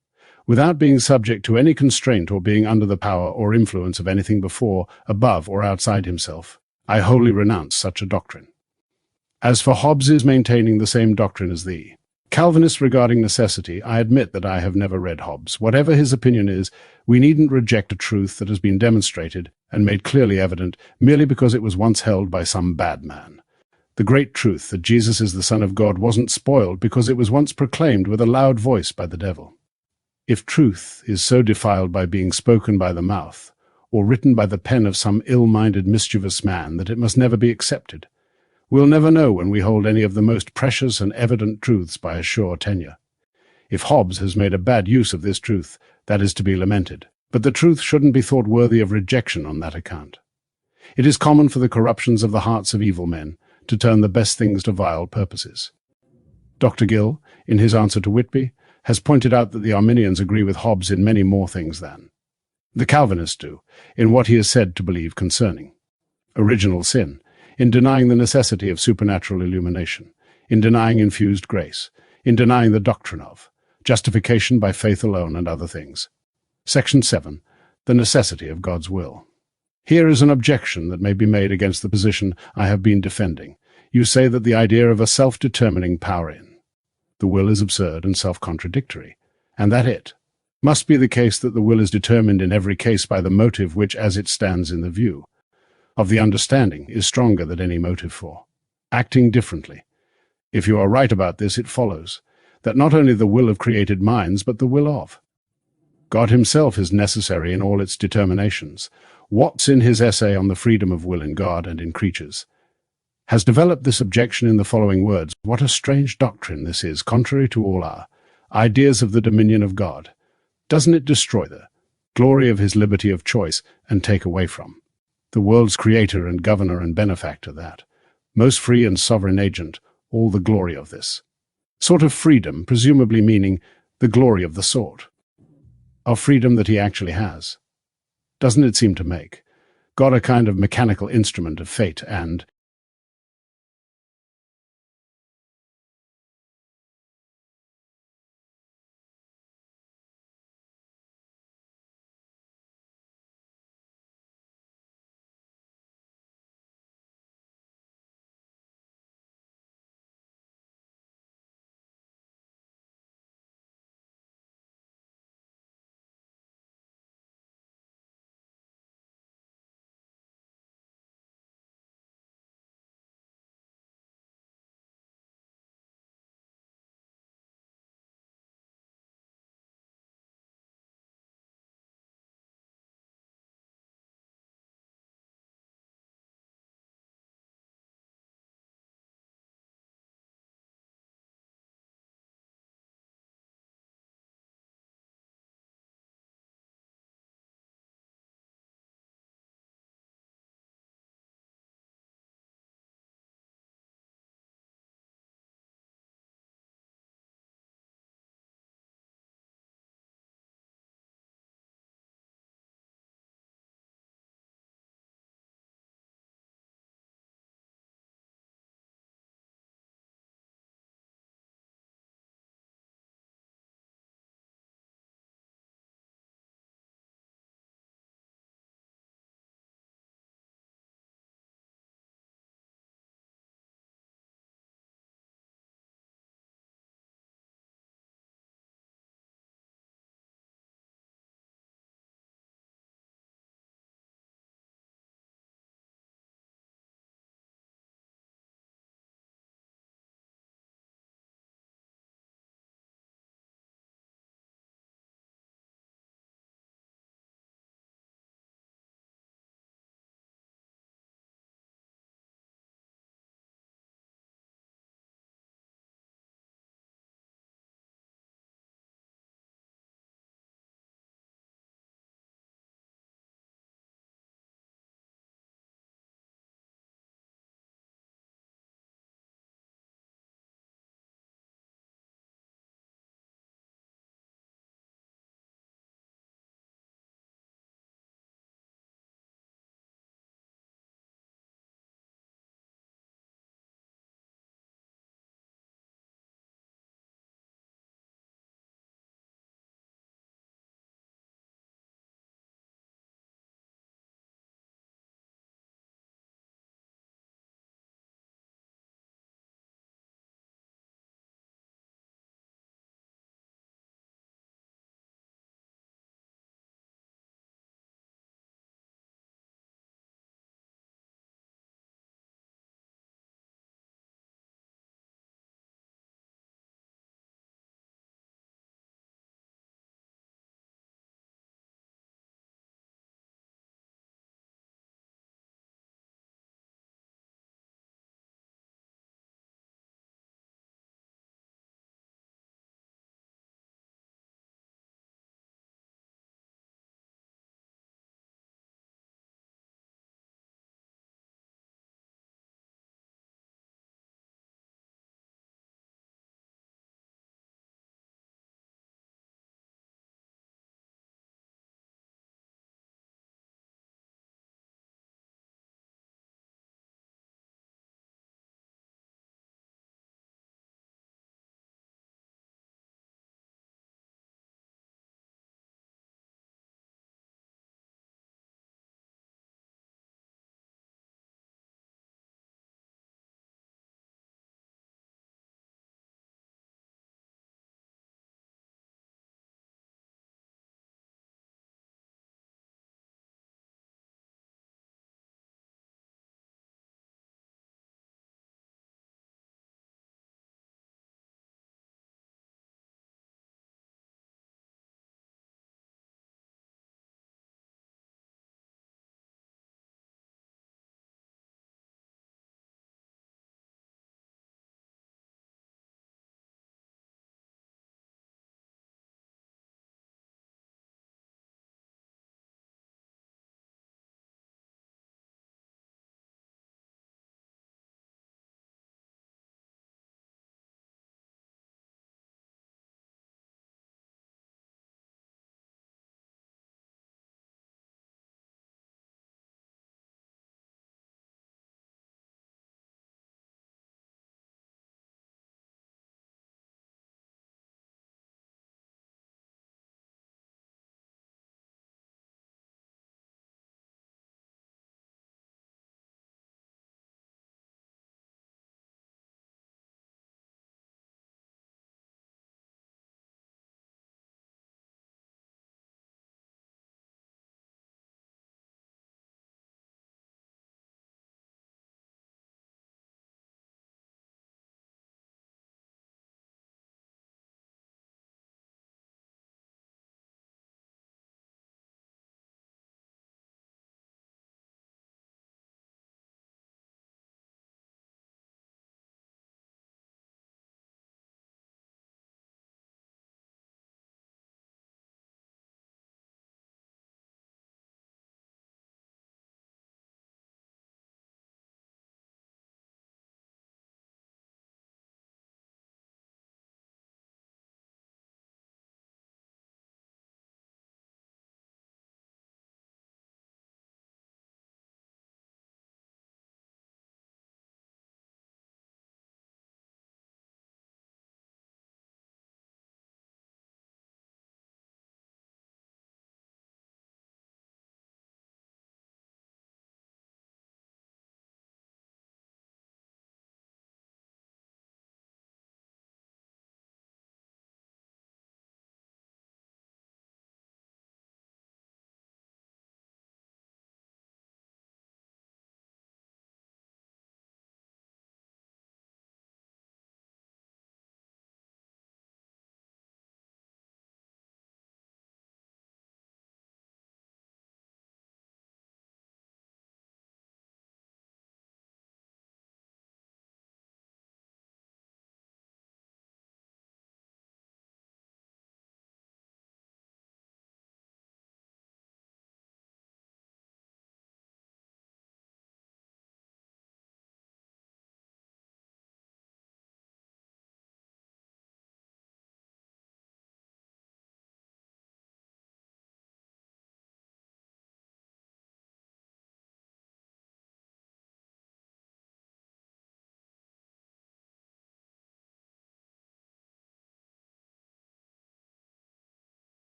without being subject to any constraint or being under the power or influence of anything before, above, or outside himself, I wholly renounce such a doctrine. As for Hobbes's maintaining the same doctrine as thee, Calvinist regarding necessity, I admit that I have never read Hobbes. Whatever his opinion is, we needn't reject a truth that has been demonstrated and made clearly evident merely because it was once held by some bad man. The great truth that Jesus is the Son of God wasn't spoiled because it was once proclaimed with a loud voice by the devil. If truth is so defiled by being spoken by the mouth, or written by the pen of some ill-minded, mischievous man, that it must never be accepted, we'll never know when we hold any of the most precious and evident truths by a sure tenure. If Hobbes has made a bad use of this truth, that is to be lamented. But the truth shouldn't be thought worthy of rejection on that account. It is common for the corruptions of the hearts of evil men to turn the best things to vile purposes. Dr. Gill, in his answer to Whitby, has pointed out that the Arminians agree with Hobbes in many more things than the Calvinists do, in what he is said to believe concerning original sin, in denying the necessity of supernatural illumination, in denying infused grace, in denying the doctrine of justification by faith alone and other things. Section 7. The necessity of God's will. Here is an objection that may be made against the position I have been defending. You say that the idea of a self-determining power in the will is absurd and self-contradictory, and that it must be the case that the will is determined in every case by the motive which, as it stands in the view of the understanding, is stronger than any motive for acting differently. If you are right about this, it follows that not only the will of created minds, but the will of God himself is necessary in all its determinations. Watts, in his essay on the freedom of will in God and in creatures, has developed this objection in the following words: "What a strange doctrine this is, contrary to all our ideas of the dominion of God. Doesn't it destroy the glory of his liberty of choice and take away from the world's creator and governor and benefactor, that most free and sovereign agent, all the glory of this sort of freedom, presumably meaning the glory of the sort of freedom that he actually has? Doesn't it seem to make God a kind of mechanical instrument of fate and,